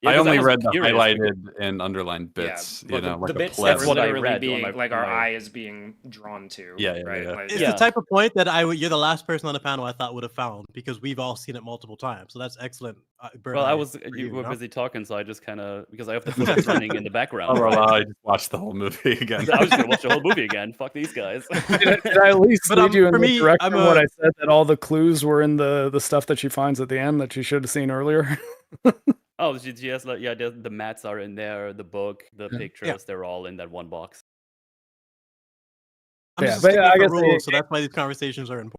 Speaker 2: I only read the highlighted and underlined bits.
Speaker 3: Yeah,
Speaker 2: you know,
Speaker 3: the
Speaker 2: like
Speaker 3: bits
Speaker 2: that's
Speaker 3: that are literally being like our eye is being drawn to. Right? Like,
Speaker 5: it's the type of point that you're the last person on the panel I thought would have found, because we've all seen it multiple times. So that's excellent.
Speaker 1: Well, you were busy talking, so I just kind of, because I have the footage running in the background.
Speaker 2: I just watched the whole movie again.
Speaker 1: I was gonna watch the whole movie again. Fuck these guys.
Speaker 4: Did I at least lead you in the direction of what I said, that all the clues were in the stuff that she finds at the end that she should have seen earlier?
Speaker 1: Oh, she has like the mats are in there, the book, the pictures, they're all in that one box.
Speaker 5: I'm just sticking with the rules, so that's why these conversations are important.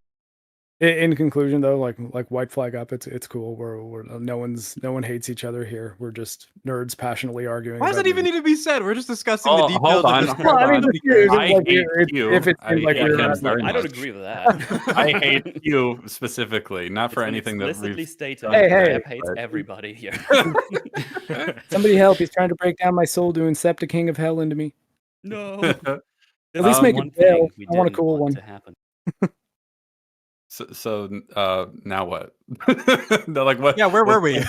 Speaker 4: In conclusion, though, like white flag up, it's cool. We're no one hates each other here. We're just nerds passionately arguing.
Speaker 5: Why does that even need to be said? We're just discussing the details.
Speaker 2: Hold on. I hate you.
Speaker 1: I don't agree with that.
Speaker 2: I hate you specifically, not for anything that
Speaker 1: explicitly stated.
Speaker 4: Hey,
Speaker 1: hates everybody here.
Speaker 4: Somebody help! He's trying to break down my soul, doing Septa King of Hell into me.
Speaker 1: No.
Speaker 4: At least make it fail. I want a cool one.
Speaker 1: To happen.
Speaker 2: So now what? No, like what?
Speaker 5: Yeah, where were we?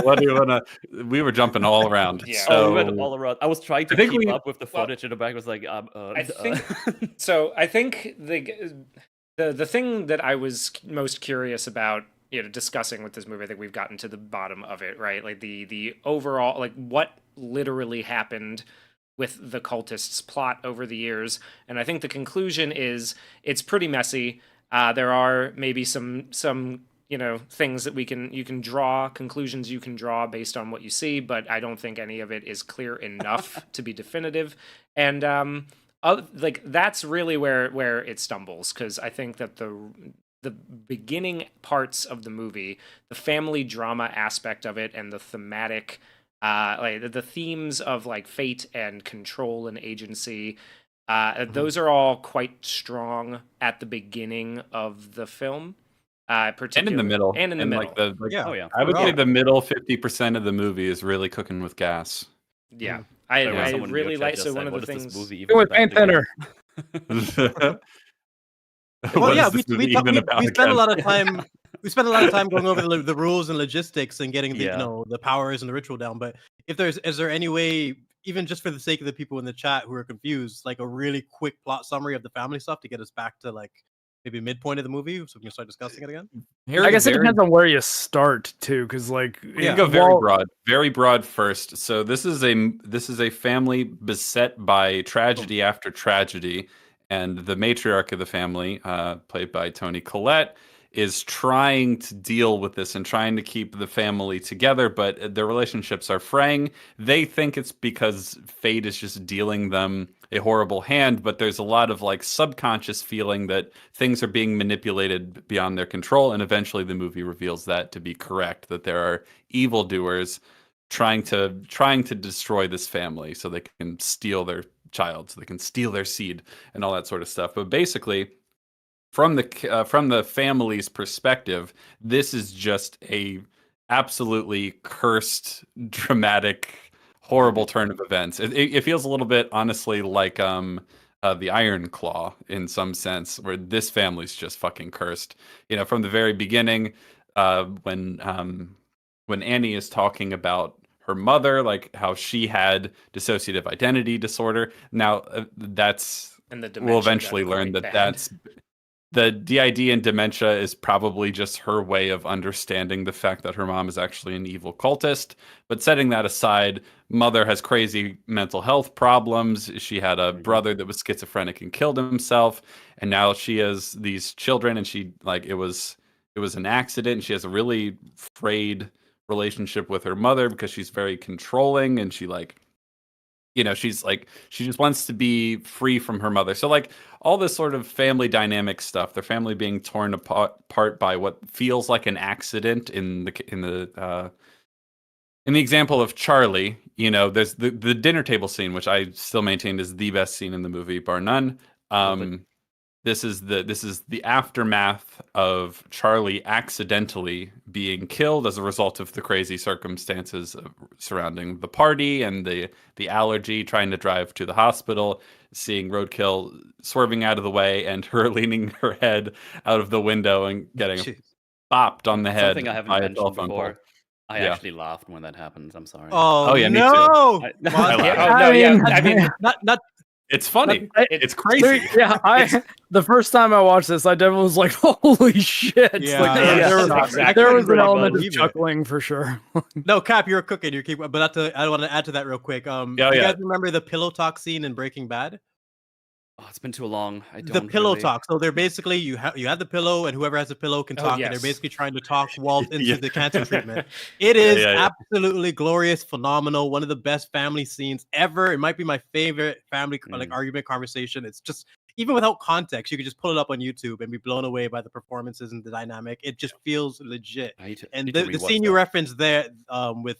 Speaker 2: What do you wanna? We were jumping all around.
Speaker 3: Yeah.
Speaker 2: So,
Speaker 1: we went all around. I was trying to keep up with the footage in the back. I was like,
Speaker 3: I think so. I think the thing that I was most curious about, discussing with this movie, I think we've gotten to the bottom of it, right? Like the overall, like what literally happened with the cultists' plot over the years, and I think the conclusion is it's pretty messy. There are maybe some things that you can draw conclusions you can draw based on what you see, but I don't think any of it is clear enough to be definitive. And like that's really where it stumbles, because I think that the beginning parts of the movie, the family drama aspect of it, and the thematic, like the themes of like fate and control and agency. Those are all quite strong at the beginning of the film, particularly,
Speaker 2: and in the middle,
Speaker 3: and in the middle.
Speaker 2: I would say the middle 50% of the movie is really cooking with gas.
Speaker 3: Yeah, I really like. So one of the things
Speaker 4: with paint thinner.
Speaker 5: Well, yeah, we spent a lot of time. We spent a lot of time going over the rules and logistics and getting the the powers and the ritual down. But is there any way, even just for the sake of the people in the chat who are confused, like a really quick plot summary of the family stuff to get us back to like maybe midpoint of the movie, so we can start discussing it again?
Speaker 4: I guess it depends on where you start too, because like
Speaker 2: you can go very broad first. So this is a family beset by tragedy after tragedy, and the matriarch of the family, played by Toni Collette, is trying to deal with this and trying to keep the family together, but their relationships are fraying. They think it's because fate is just dealing them a horrible hand, but there's a lot of like subconscious feeling that things are being manipulated beyond their control, and eventually the movie reveals that to be correct, that there are evildoers trying to destroy this family so they can steal their child, so they can steal their seed and all that sort of stuff. But basically, from the family's perspective, this is just a absolutely cursed, dramatic, horrible turn of events. It feels a little bit, honestly, like the Iron Claw in some sense, where this family's just fucking cursed. You know, from the very beginning, when Annie is talking about her mother, like how she had dissociative identity disorder. Now we'll eventually learn that that's the DID and dementia is probably just her way of understanding the fact that her mom is actually an evil cultist. But setting that aside, mother has crazy mental health problems. She had a brother that was schizophrenic and killed himself, and now she has these children, and she like it was an accident. She has a really frayed relationship with her mother because she's very controlling, and she like, you know, she just wants to be free from her mother. So like all this sort of family dynamic stuff, their family being torn apart by what feels like an accident in the example of Charlie. You know, there's the dinner table scene, which I still maintain is the best scene in the movie, bar none. This is the aftermath of Charlie accidentally being killed as a result of the crazy circumstances surrounding the party and the allergy, trying to drive to the hospital, seeing roadkill swerving out of the way, and her leaning her head out of the window and getting bopped on the head.
Speaker 1: Something I haven't mentioned before. I actually laughed when that happened. I'm sorry.
Speaker 5: Oh yeah,
Speaker 3: no!
Speaker 5: Me too.
Speaker 3: I mean,
Speaker 5: not.
Speaker 2: It's funny. It's crazy.
Speaker 4: Yeah, the first time I watched this, I definitely was like, "Holy shit!"
Speaker 5: Yeah,
Speaker 4: like, there was an element of chuckling for sure.
Speaker 5: No, Cap, you're cooking. You keep, but I want to add to that real quick. You guys remember the pillow talk scene in Breaking Bad?
Speaker 1: Oh, it's been too long.
Speaker 5: The pillow talk. So they're basically you have the pillow, and whoever has the pillow can talk, and they're basically trying to talk Walt into the cancer treatment. It is absolutely glorious, phenomenal, one of the best family scenes ever. It might be my favorite family like argument conversation. It's just, even without context, you could just pull it up on YouTube and be blown away by the performances and the dynamic. It just feels legit. And the scene you referenced there with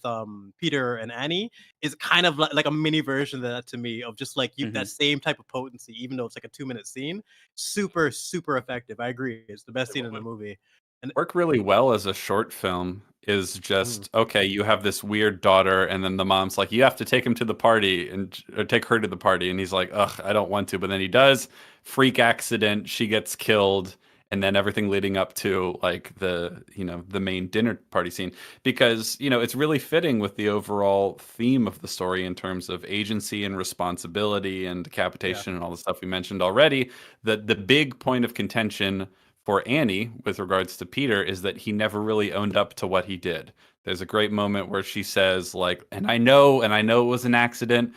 Speaker 5: Peter and Annie is kind of like a mini version of that to me, of just like that same type of potency, even though it's like a 2-minute scene. Super, super effective. I agree. It's the best scene in the movie. And
Speaker 2: work really well as a short film is just, okay, you have this weird daughter, and then the mom's like, you have to take him to the party or take her to the party. And he's like, ugh, I don't want to. But then he does. Freak accident. She gets killed. And then everything leading up to like the main dinner party scene, because, you know, it's really fitting with the overall theme of the story in terms of agency and responsibility and decapitation and all the stuff we mentioned already. The big point of contention for Annie with regards to Peter is that he never really owned up to what he did. There's a great moment where she says like, and I know it was an accident.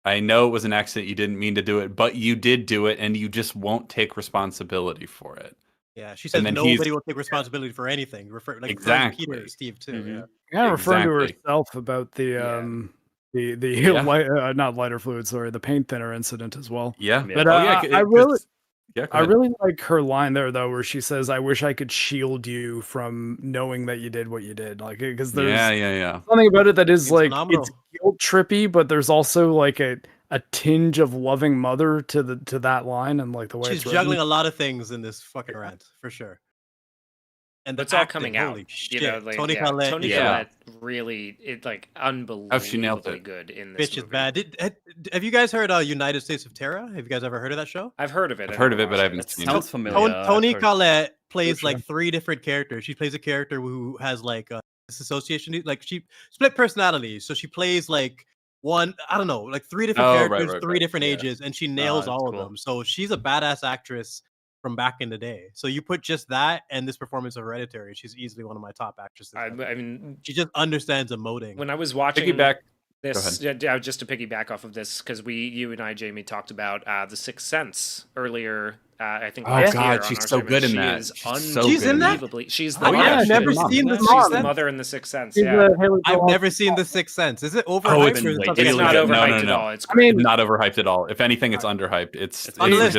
Speaker 2: I know it was an accident. You didn't mean to do it, but you did do it, and you just won't take responsibility for it.
Speaker 5: Yeah, she says nobody will take responsibility for anything.
Speaker 2: Exactly.
Speaker 5: Peter, Steve too.
Speaker 4: Yeah, referring to herself about the not lighter fluid, sorry, the paint thinner incident as well.
Speaker 2: Yeah,
Speaker 4: but I really like her line there though, where she says, "I wish I could shield you from knowing that you did what you did." Like, because there's something about it that is like phenomenal. It's guilt trippy, but there's also like a tinge of loving mother to that line, and like the way
Speaker 5: she's juggling a lot of things in this fucking rant for sure.
Speaker 3: And it's all coming out.
Speaker 5: Shit.
Speaker 3: You know, like,
Speaker 5: Tony Collette,
Speaker 3: Collette really, unbelievably good in this
Speaker 5: bitch
Speaker 3: movie.
Speaker 5: Is bad. Have you guys heard United States of Terror? Have you guys ever heard of that show?
Speaker 3: I've heard of it.
Speaker 2: I've heard of it, but I haven't seen it.
Speaker 1: Sounds familiar.
Speaker 5: Tony Collette plays like 3 different characters. She plays a character who has like dissociation, like she split personality. So she plays like one, I don't know, like 3 different characters, 3 different ages, and she nails all of them. So she's a badass actress from back in the day. So you put just that and this performance of Hereditary, she's easily one of my top actresses.
Speaker 3: I mean,
Speaker 5: she just understands emoting.
Speaker 3: When I was watching
Speaker 2: this,
Speaker 3: just to piggyback off of this, because you and I, Jamie, talked about The Sixth Sense earlier. I think.
Speaker 2: Oh God, she's so good in that.
Speaker 5: She's in that.
Speaker 3: She's the.
Speaker 5: I've never seen the
Speaker 3: She's the mother in The Sixth Sense. Yeah,
Speaker 5: I've never seen The Sixth Sense. Is it overhyped?
Speaker 3: It's not overhyped at all. It's great.
Speaker 2: Not overhyped at all. If anything, it's underhyped. It's
Speaker 5: on the list.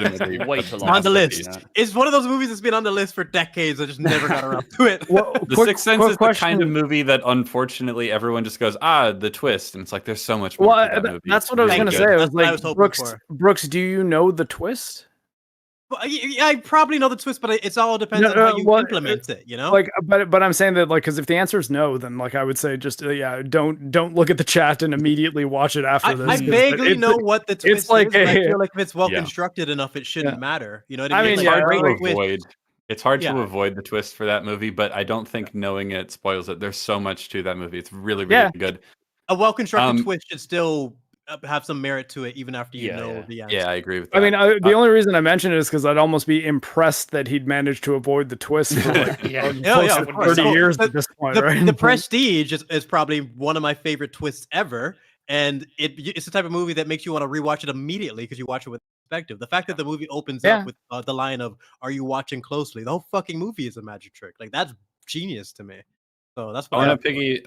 Speaker 2: On
Speaker 5: the list. It's one of those movies that's been on the list for decades. I just never got around to it.
Speaker 2: The Sixth Sense is the kind of movie that unfortunately everyone just goes, the twist, and it's like there's so much more.
Speaker 4: Well, that's what I was going to say. I was like, Brooks, do you know the twist?
Speaker 5: I probably know the twist, but it all depends on how you implement it. You know,
Speaker 4: like, but I'm saying that, like, because if the answer is no, then like I would say just don't look at the chat and immediately watch it after this.
Speaker 5: I vaguely know what the twist is. I feel like if it's well constructed enough, it shouldn't matter. You know what I mean?
Speaker 2: It's hard to avoid. It's hard to avoid the twist for that movie, but I don't think knowing it spoils it. There's so much to that movie. It's really, really good.
Speaker 5: A well constructed twist should still have some merit to it, even after you know the answer.
Speaker 2: Yeah, I agree with that.
Speaker 4: I mean, the only reason I mention it is because I'd almost be impressed that he'd managed to avoid the twist for like 30 years at this point.
Speaker 5: The Prestige is probably one of my favorite twists ever, and it's the type of movie that makes you want to rewatch it immediately because you watch it with perspective. The fact that the movie opens up with the line of "Are you watching closely?" The whole fucking movie is a magic trick. Like, that's genius to me. So that's what
Speaker 2: I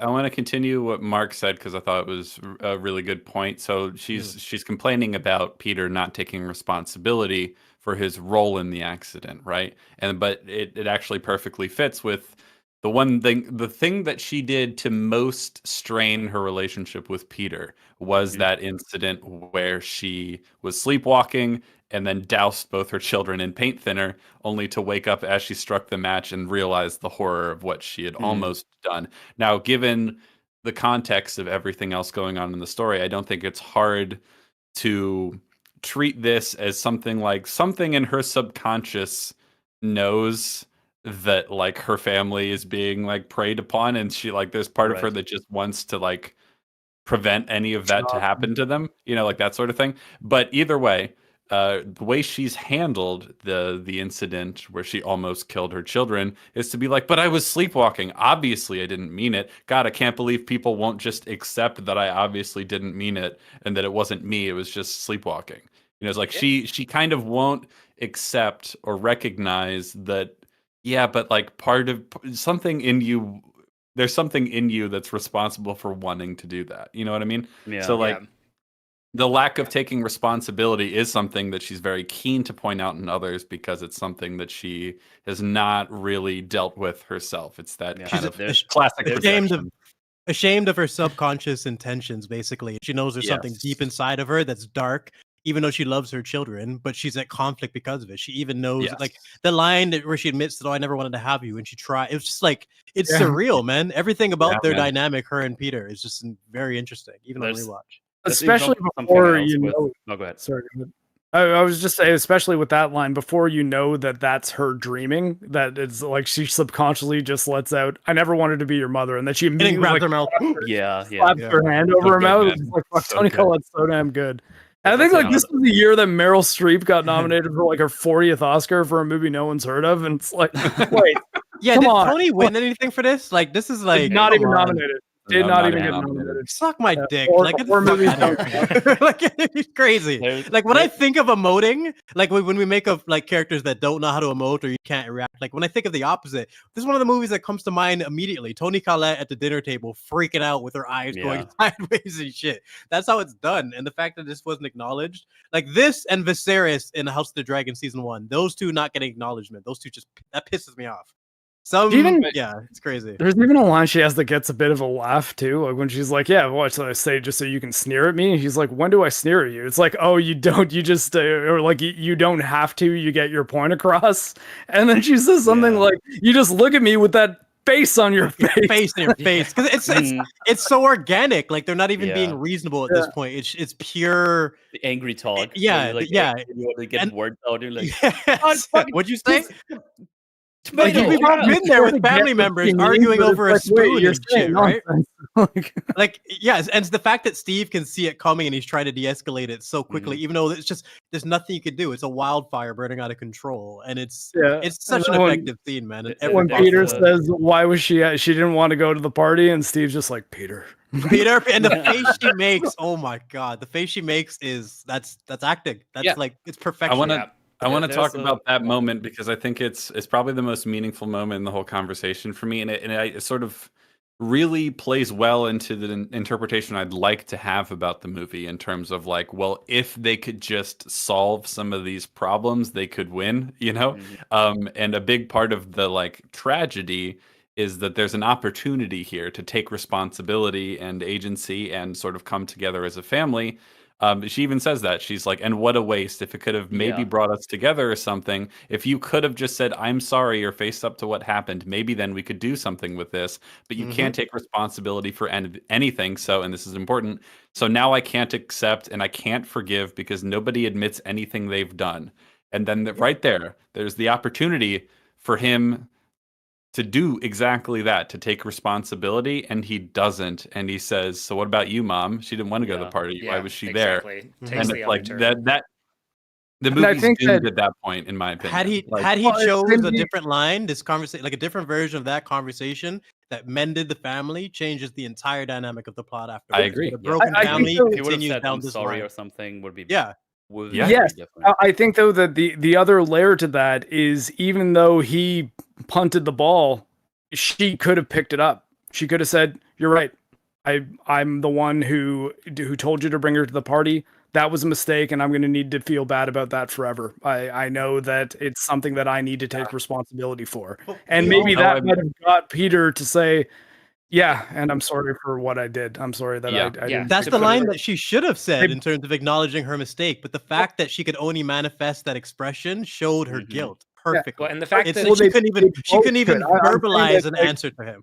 Speaker 2: want to continue what Mark said because I thought it was a really good point. So she's complaining about Peter not taking responsibility for his role in the accident, right? But it actually perfectly fits with the thing that she did to most strain her relationship with Peter was that incident where she was sleepwalking and then doused both her children in paint thinner, only to wake up as she struck the match and realize the horror of what she had almost done. Now, given the context of everything else going on in the story, I don't think it's hard to treat this as something in her subconscious knows that like her family is being like preyed upon, and she like there's part of her that just wants to like prevent any of that to happen to them, like that sort of thing. But either way, the way she's handled the incident where she almost killed her children is to be like, but I was sleepwalking. Obviously, I didn't mean it. God, I can't believe people won't just accept that I obviously didn't mean it and that it wasn't me. It was just sleepwalking. It's like she kind of won't accept or recognize that. Yeah, but like part of something in you, there's something in you that's responsible for wanting to do that. You know what I mean?
Speaker 1: Yeah.
Speaker 2: So like. The lack of taking responsibility is something that she's very keen to point out in others because it's something that she has not really dealt with herself. It's that kind of classic
Speaker 5: ashamed of her subconscious intentions, basically. She knows there's something deep inside of her that's dark, even though she loves her children, but she's at conflict because of it. She even knows, like, the line where she admits that, I never wanted to have you, and she tried. It's just like, it's surreal, man. Everything about their dynamic, her and Peter, is just very interesting, even on rewatch.
Speaker 4: Especially before you know.
Speaker 1: No, go ahead.
Speaker 4: Sorry. I was just saying, especially with that line, before you know that that's her dreaming, that it's like she subconsciously just lets out, "I never wanted to be your mother," and that she immediately
Speaker 5: grabs her mouth,
Speaker 4: slaps her hand over her mouth. It's like, fuck, Toni Collette's so damn good. And I think like this was the year that Meryl Streep got nominated for like her 40th Oscar for a movie no one's heard of, and it's like, wait,
Speaker 5: did Toni win anything for this? Like, this is like
Speaker 4: not even nominated. Did not even get nominated.
Speaker 5: Suck my dick. Like, it's crazy. Like, when I think of emoting, like when we make of like characters that don't know how to emote or you can't react, like when I think of the opposite, this is one of the movies that comes to mind immediately. Toni Collette at the dinner table freaking out with her eyes going sideways and shit. That's how it's done. And the fact that this wasn't acknowledged, like this and Viserys in House of the Dragon season 1, those two not getting acknowledgement, those two that pisses me off. It's crazy.
Speaker 4: There's even a line she has that gets a bit of a laugh too, like when she's like, "Yeah, what should I say just so you can sneer at me?" And he's like, "When do I sneer at you?" It's like, "Oh, you don't. You just or like you don't have to. You get your point across." And then she says something like, "You just look at me with that face on your face."
Speaker 5: Face in your face, because it's so organic. Like they're not even being reasonable at this point. It's pure
Speaker 1: the angry talk.
Speaker 5: You
Speaker 1: get words out. You're like,
Speaker 5: what'd you say? Like, we've all been there with family members arguing over a spoon and shit, right? Like, yes, and it's the fact that Steve can see it coming and he's trying to de-escalate it so quickly, even though there's nothing you can do. It's a wildfire burning out of control, and it's such an effective scene, man.
Speaker 4: And when Peter says, "Why was she didn't want to go to the party," and Steve's just like, Peter,
Speaker 5: and the face she makes, oh my god, the face she makes that's acting. That's like, it's perfection.
Speaker 2: I want to talk about that moment because I think it's probably the most meaningful moment in the whole conversation for me, and it sort of really plays well into the interpretation I'd like to have about the movie in terms of like, well, if they could just solve some of these problems, they could win, And a big part of the like tragedy is that there's an opportunity here to take responsibility and agency and sort of come together as a family. She even says that. She's like, and what a waste if it could have maybe brought us together or something. If you could have just said, I'm sorry, or faced up to what happened, maybe then we could do something with this. But you can't take responsibility for anything. So, and this is important. So now I can't accept and I can't forgive because nobody admits anything they've done. And then right there's the opportunity for him to do exactly that, to take responsibility, and he doesn't. And he says, so what about you, Mom? She didn't want to go to the party. Why was she there?
Speaker 3: Takes
Speaker 2: and
Speaker 3: the
Speaker 2: it's like
Speaker 3: turn.
Speaker 2: that the movie's doomed at that point, in my opinion.
Speaker 5: Had he chose a different line, this conversation, like a different version of that conversation that mended the family, changes the entire dynamic of the plot after.
Speaker 2: I agree.
Speaker 5: The broken family
Speaker 1: if he would have
Speaker 5: continues
Speaker 1: said,
Speaker 5: down
Speaker 1: I'm
Speaker 5: this
Speaker 1: sorry
Speaker 5: line.
Speaker 1: or something, would be
Speaker 4: Yes.
Speaker 1: different.
Speaker 4: I think though that the other layer to that is, even though he punted the ball, she could have picked it up. She could have said, "You're right. I'm the one who told you to bring her to the party. That was a mistake, and I'm going to need to feel bad about that forever. I know that it's something that I need to take responsibility for." And maybe that might have got Peter to say, yeah, and I'm sorry for what I did. I'm sorry that I didn't.
Speaker 5: That's the line that she should have said in terms of acknowledging her mistake. But the fact that she could only manifest that expression showed her guilt perfectly.
Speaker 3: Well, and the fact that
Speaker 5: she couldn't even verbalize an answer to him.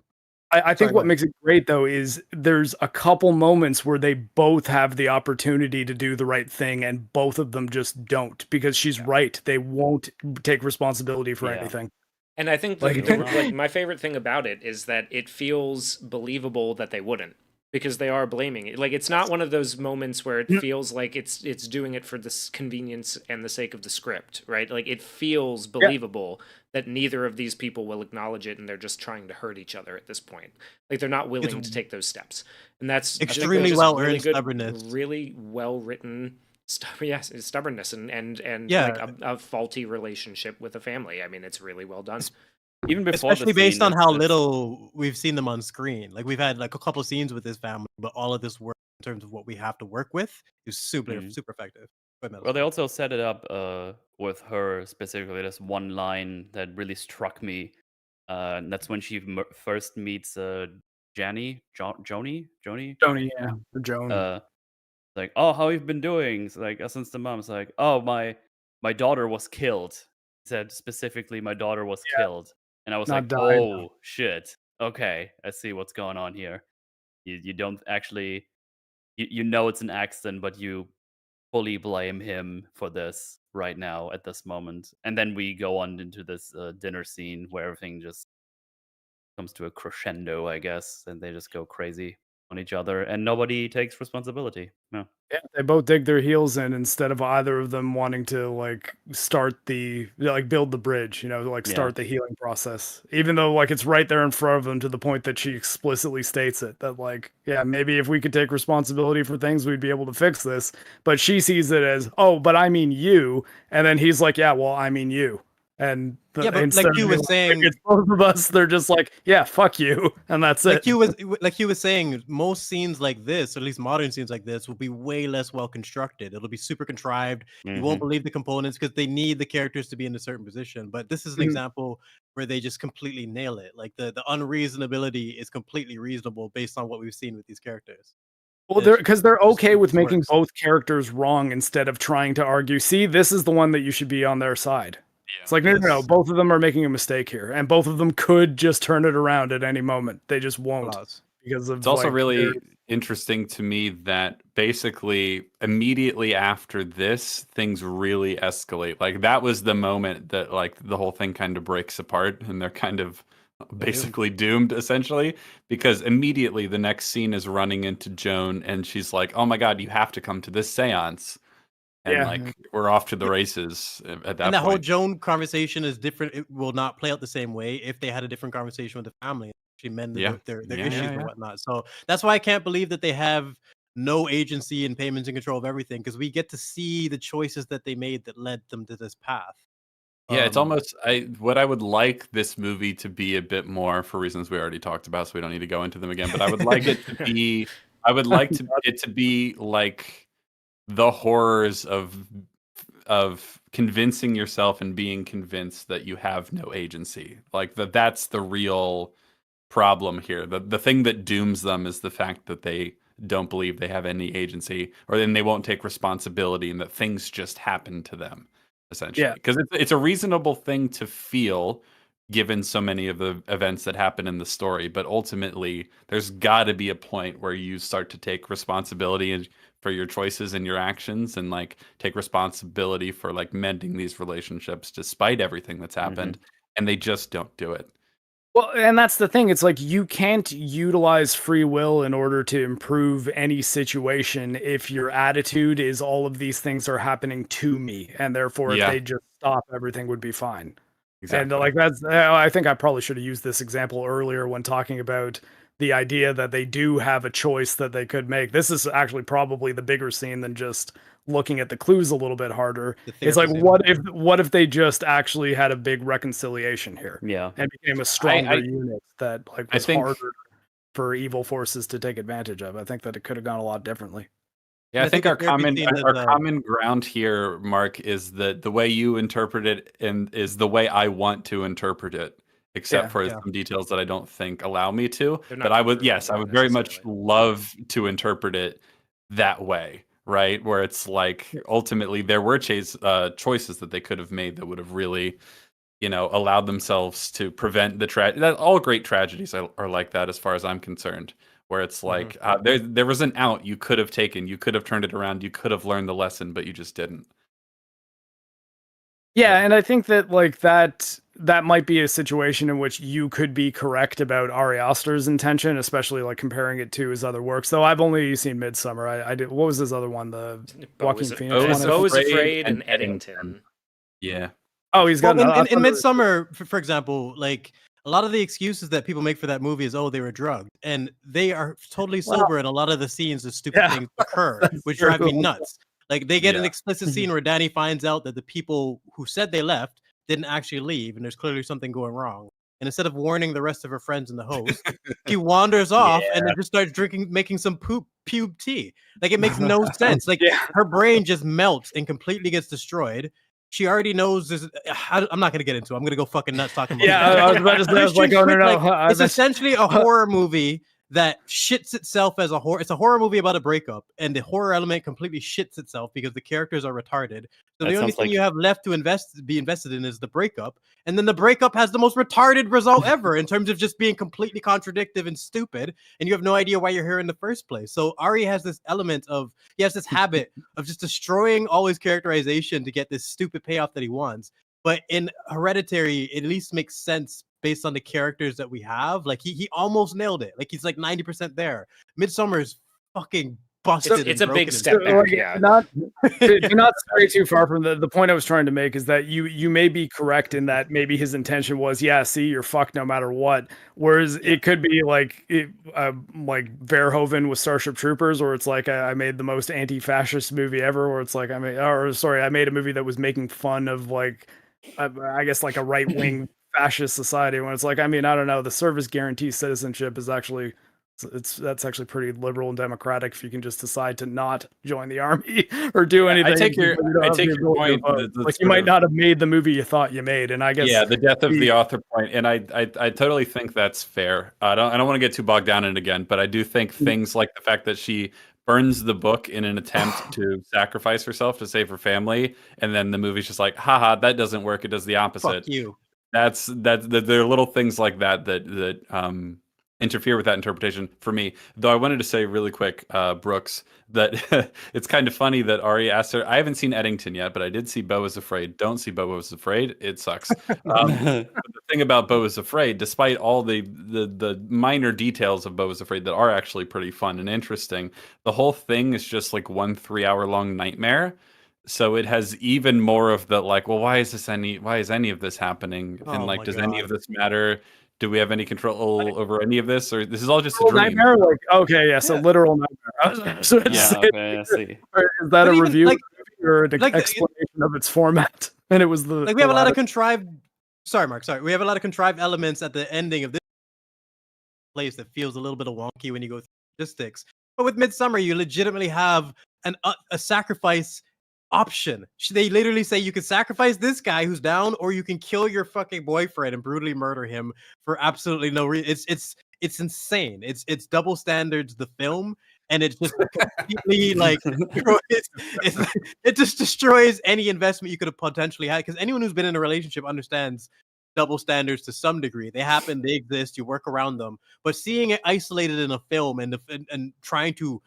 Speaker 4: I think what makes it great, though, is there's a couple moments where they both have the opportunity to do the right thing, and both of them just don't, because she's right. They won't take responsibility for anything.
Speaker 3: And I think like my favorite thing about it is that it feels believable that they wouldn't, because they are blaming it. Like, it's not one of those moments where it feels like it's doing it for the convenience and the sake of the script, right? Like, it feels believable that neither of these people will acknowledge it, and they're just trying to hurt each other at this point. Like, they're not willing to take those steps, and that's
Speaker 5: extremely well earned stubbornness,
Speaker 3: really well written. Stubbornness and like a faulty relationship with a family. I mean, it's really well done.
Speaker 1: Even before,
Speaker 5: especially based on how little we've seen them on screen. Like, we've had like a couple of scenes with this family, but all of this work in terms of what we have to work with is super effective.
Speaker 1: Well, they also set it up with her specifically. There's one line that really struck me. And that's when she first meets Joni,
Speaker 4: yeah, or Joan.
Speaker 1: Like, oh, how you've been doing? It's like, since the mom's like, oh, my daughter was killed. He said specifically, my daughter was killed, and I was like, oh shit, okay, I see what's going on here. You don't actually, you know it's an accident, but you fully blame him for this right now at this moment. And then we go on into this dinner scene where everything just comes to a crescendo, I guess, and they just go crazy on each other, and nobody takes responsibility. No.
Speaker 4: Yeah, they both dig their heels in instead of either of them wanting to start build the bridge, start the healing process. Even though it's right there in front of them, to the point that she explicitly states it, that maybe if we could take responsibility for things, we'd be able to fix this. But she sees it as, oh, but I mean you, and then he's like, yeah, well, I mean you. And
Speaker 5: but like you were saying,
Speaker 4: it's both of us. They're just like, yeah, fuck you, and that's it.
Speaker 5: Like you were saying, most scenes like this, or at least modern scenes like this, will be way less well constructed. It'll be super contrived. You won't believe the components because they need the characters to be in a certain position. But this is an example where they just completely nail it. Like the unreasonability is completely reasonable based on what we've seen with these characters.
Speaker 4: Well, because they're okay with making both characters wrong instead of trying to argue, see, this is the one that you should be on their side. Yeah, it's like, no, both of them are making a mistake here, and both of them could just turn it around at any moment. They just won't. Because of,
Speaker 2: it's also really interesting to me that basically immediately after this, things really escalate. Like, that was the moment that the whole thing kind of breaks apart, and they're kind of basically doomed, essentially, because immediately the next scene is running into Joan, and she's like, oh my god, you have to come to this seance. And we're off to the races at that point.
Speaker 5: And the whole Joan conversation is different. It will not play out the same way if they had a different conversation with the family. She mended their issues and whatnot. So that's why I can't believe that they have no agency and payments and control of everything, because we get to see the choices that they made that led them to this path.
Speaker 2: Yeah, it's almost what I would like this movie to be a bit more, for reasons we already talked about, so we don't need to go into them again. But I would like it to be. I would like it to be like the horrors of convincing yourself and being convinced that you have no agency. Like that's the real problem here. The thing that dooms them is the fact that they don't believe they have any agency, or then they won't take responsibility, and that things just happen to them, essentially. Because it's a reasonable thing to feel, given so many of the events that happen in the story. But ultimately, there's got to be a point where you start to take responsibility for your choices and your actions, and like take responsibility for like mending these relationships despite everything that's happened. And they just don't do it.
Speaker 4: Well, and that's the thing. It's like you can't utilize free will in order to improve any situation if your attitude is all of these things are happening to me, and therefore if they just stop, everything would be fine. Exactly. And like that's, I think I probably should have used this example earlier when talking about the idea that they do have a choice that they could make. This is actually probably the bigger scene than just looking at the clues a little bit harder. It's like, what if they just actually had a big reconciliation here?
Speaker 1: Yeah.
Speaker 4: And became a stronger unit that like was harder for evil forces to take advantage of. I think that it could have gone a lot differently.
Speaker 2: Yeah, I think our common ground here, Mark, is that the way you interpret it and is the way I want to interpret it, except for some details that I don't think allow me to. But I would very much love to interpret it that way, right? Where it's like ultimately there were choices that they could have made that would have really, allowed themselves to prevent the tragedy. All great tragedies are like that, as far as I'm concerned. Where it's like there was an out you could have taken, you could have turned it around, you could have learned the lesson, but you just didn't.
Speaker 4: Yeah, and I think that like that might be a situation in which you could be correct about Ari Aster's intention, especially like comparing it to his other works. Though I've only seen Midsummer. I did. What was his other one? The Joaquin Phoenix one.
Speaker 3: Beau is Afraid and Eddington.
Speaker 2: Yeah.
Speaker 4: Oh, he's got
Speaker 5: in Midsummer, for example, like. A lot of the excuses that people make for that movie is, they were drugged. And they are totally sober, and a lot of the scenes of stupid things occur, which drive me nuts. Like, they get an explicit scene where Danny finds out that the people who said they left didn't actually leave, and there's clearly something going wrong. And instead of warning the rest of her friends and the host, he wanders off and then just starts making some pube tea. Like, it makes no sense. Like, her brain just melts and completely gets destroyed. She already knows this. I'm not going to get into it. I'm going to go fucking nuts talking about it.
Speaker 4: I was about to say, I was like, oh, no.
Speaker 5: It's essentially a horror movie that shits itself as a horror. It's a horror movie about a breakup, and the horror element completely shits itself because the characters are retarded. So the only thing you have left to be invested in is the breakup, and then the breakup has the most retarded result ever in terms of just being completely contradictive and stupid, and you have no idea why you're here in the first place. So Ari has this this habit of just destroying all his characterization to get this stupid payoff that he wants. But in Hereditary, it at least makes sense based on the characters that we have. Like he almost nailed it. Like he's like 90% there. Midsummer is fucking busted.
Speaker 3: It's a big step back.
Speaker 4: Do not stray too far from the point I was trying to make is that you may be correct in that maybe his intention was, see, you're fucked no matter what. Whereas it could be like Verhoeven with Starship Troopers, or it's like I made the most anti-fascist movie ever, where it's like I made a movie that was making fun of like I guess like a right-wing fascist society, when it's like, I don't know, the service guarantee citizenship is actually that's actually pretty liberal and democratic if you can just decide to not join the army or do anything.
Speaker 2: I take your point.
Speaker 4: Like you might not have made the movie you thought you made, and I guess
Speaker 2: the death of the author point, and I totally think that's fair. I don't want to get too bogged down in it again, but I do think things like the fact that she burns the book in an attempt to sacrifice herself to save her family, and then the movie's just like, haha, that doesn't work. It does the opposite.
Speaker 5: Fuck you.
Speaker 2: That's there are little things like that interfere with that interpretation for me. Though I wanted to say really quick, Brooks, that it's kind of funny that Ari Aster. I haven't seen Eddington yet, but I did see Beau is Afraid. Don't see Beau is Afraid. It sucks. The thing about Beau is Afraid, despite all the minor details of Beau is Afraid that are actually pretty fun and interesting, the whole thing is just like 1 3-hour-long nightmare. So it has even more of the like, well, why is any of this happening? And like, does any of this matter? Do we have any control over any of this, or this is all just a dream?
Speaker 4: Nightmare? Like, okay, so literal nightmare. So
Speaker 1: I see.
Speaker 4: Is that a review or an explanation of its format? And it was
Speaker 5: we have a lot of contrived. Sorry, Mark. Sorry, we have a lot of contrived elements at the ending of this place that feels a little bit of wonky when you go through logistics. But with Midsummer, you legitimately have a sacrifice option. They literally say you can sacrifice this guy who's down, or you can kill your fucking boyfriend and brutally murder him for absolutely no reason. it's insane. It's double standards the film, and it's just completely like it just destroys any investment you could have potentially had. Because anyone who's been in a relationship understands double standards to some degree. They happen, they exist, you work around them. But seeing it isolated in a film and trying to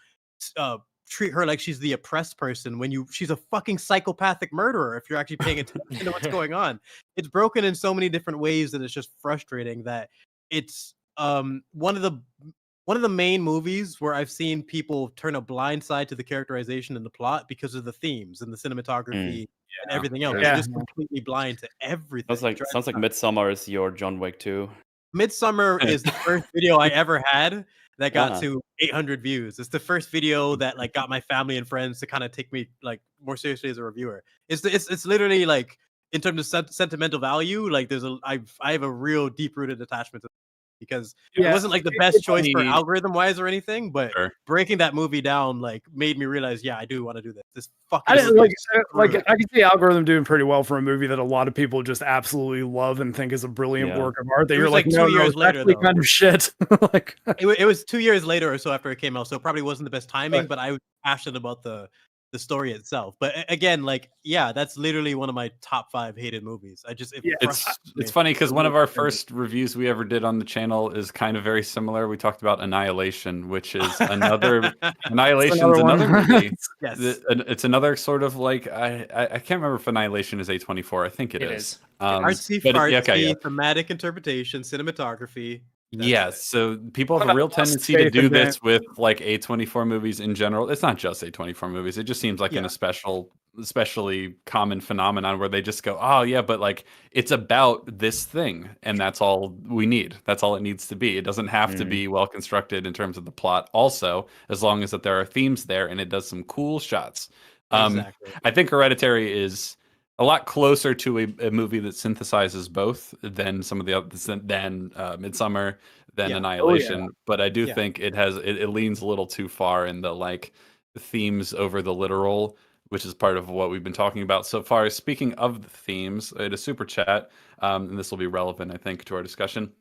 Speaker 5: treat her like she's the oppressed person when she's a fucking psychopathic murderer if you're actually paying attention to what's going on. It's broken in so many different ways that it's just frustrating that it's one of the main movies where I've seen people turn a blind side to the characterization and the plot because of the themes and the cinematography and everything else. They're just completely blind to everything.
Speaker 1: Sounds like Midsommar is your John Wick 2.
Speaker 5: Midsommar is the first video I ever had that got to 800 views. It's the first video that like got my family and friends to kind of take me like more seriously as a reviewer. It's literally like in terms of sentimental value, like I have a real deep rooted attachment to it because it wasn't like the best choice for algorithm wise or anything, but breaking that movie down like made me realize, I do want to do this. This fucking
Speaker 4: I can see algorithm doing pretty well for a movie that a lot of people just absolutely love and think is a brilliant work of art. That you're like 2 years later, though. Kind of shit. Like
Speaker 5: it was 2 years later or so after it came out, so it probably wasn't the best timing. But I was passionate about the story itself. But again, like that's literally one of my top 5 hated movies.
Speaker 2: It's funny because one of our first reviews we ever did on the channel is kind of very similar. We talked about Annihilation, which is another Annihilation's another movie.
Speaker 5: Yes,
Speaker 2: it's another sort of like I can't remember if Annihilation is A24. I think it is.
Speaker 5: Artsy, thematic interpretation, cinematography.
Speaker 2: Yes, so people have a real tendency to do this with like A24 movies in general. It's not just A24 movies. It just seems like an especially common phenomenon where they just go, oh yeah, but like it's about this thing and that's all we need. That's all it needs to be. It doesn't have to be well constructed in terms of the plot also, as long as that there are themes there and it does some cool shots.
Speaker 5: Exactly.
Speaker 2: I think Hereditary is a lot closer to a movie that synthesizes both than some of the others, than Midsommar, than Annihilation. But I do think it leans a little too far in the like themes over the literal, which is part of what we've been talking about so far. Speaking of the themes, I had a super chat, and this will be relevant, I think, to our discussion.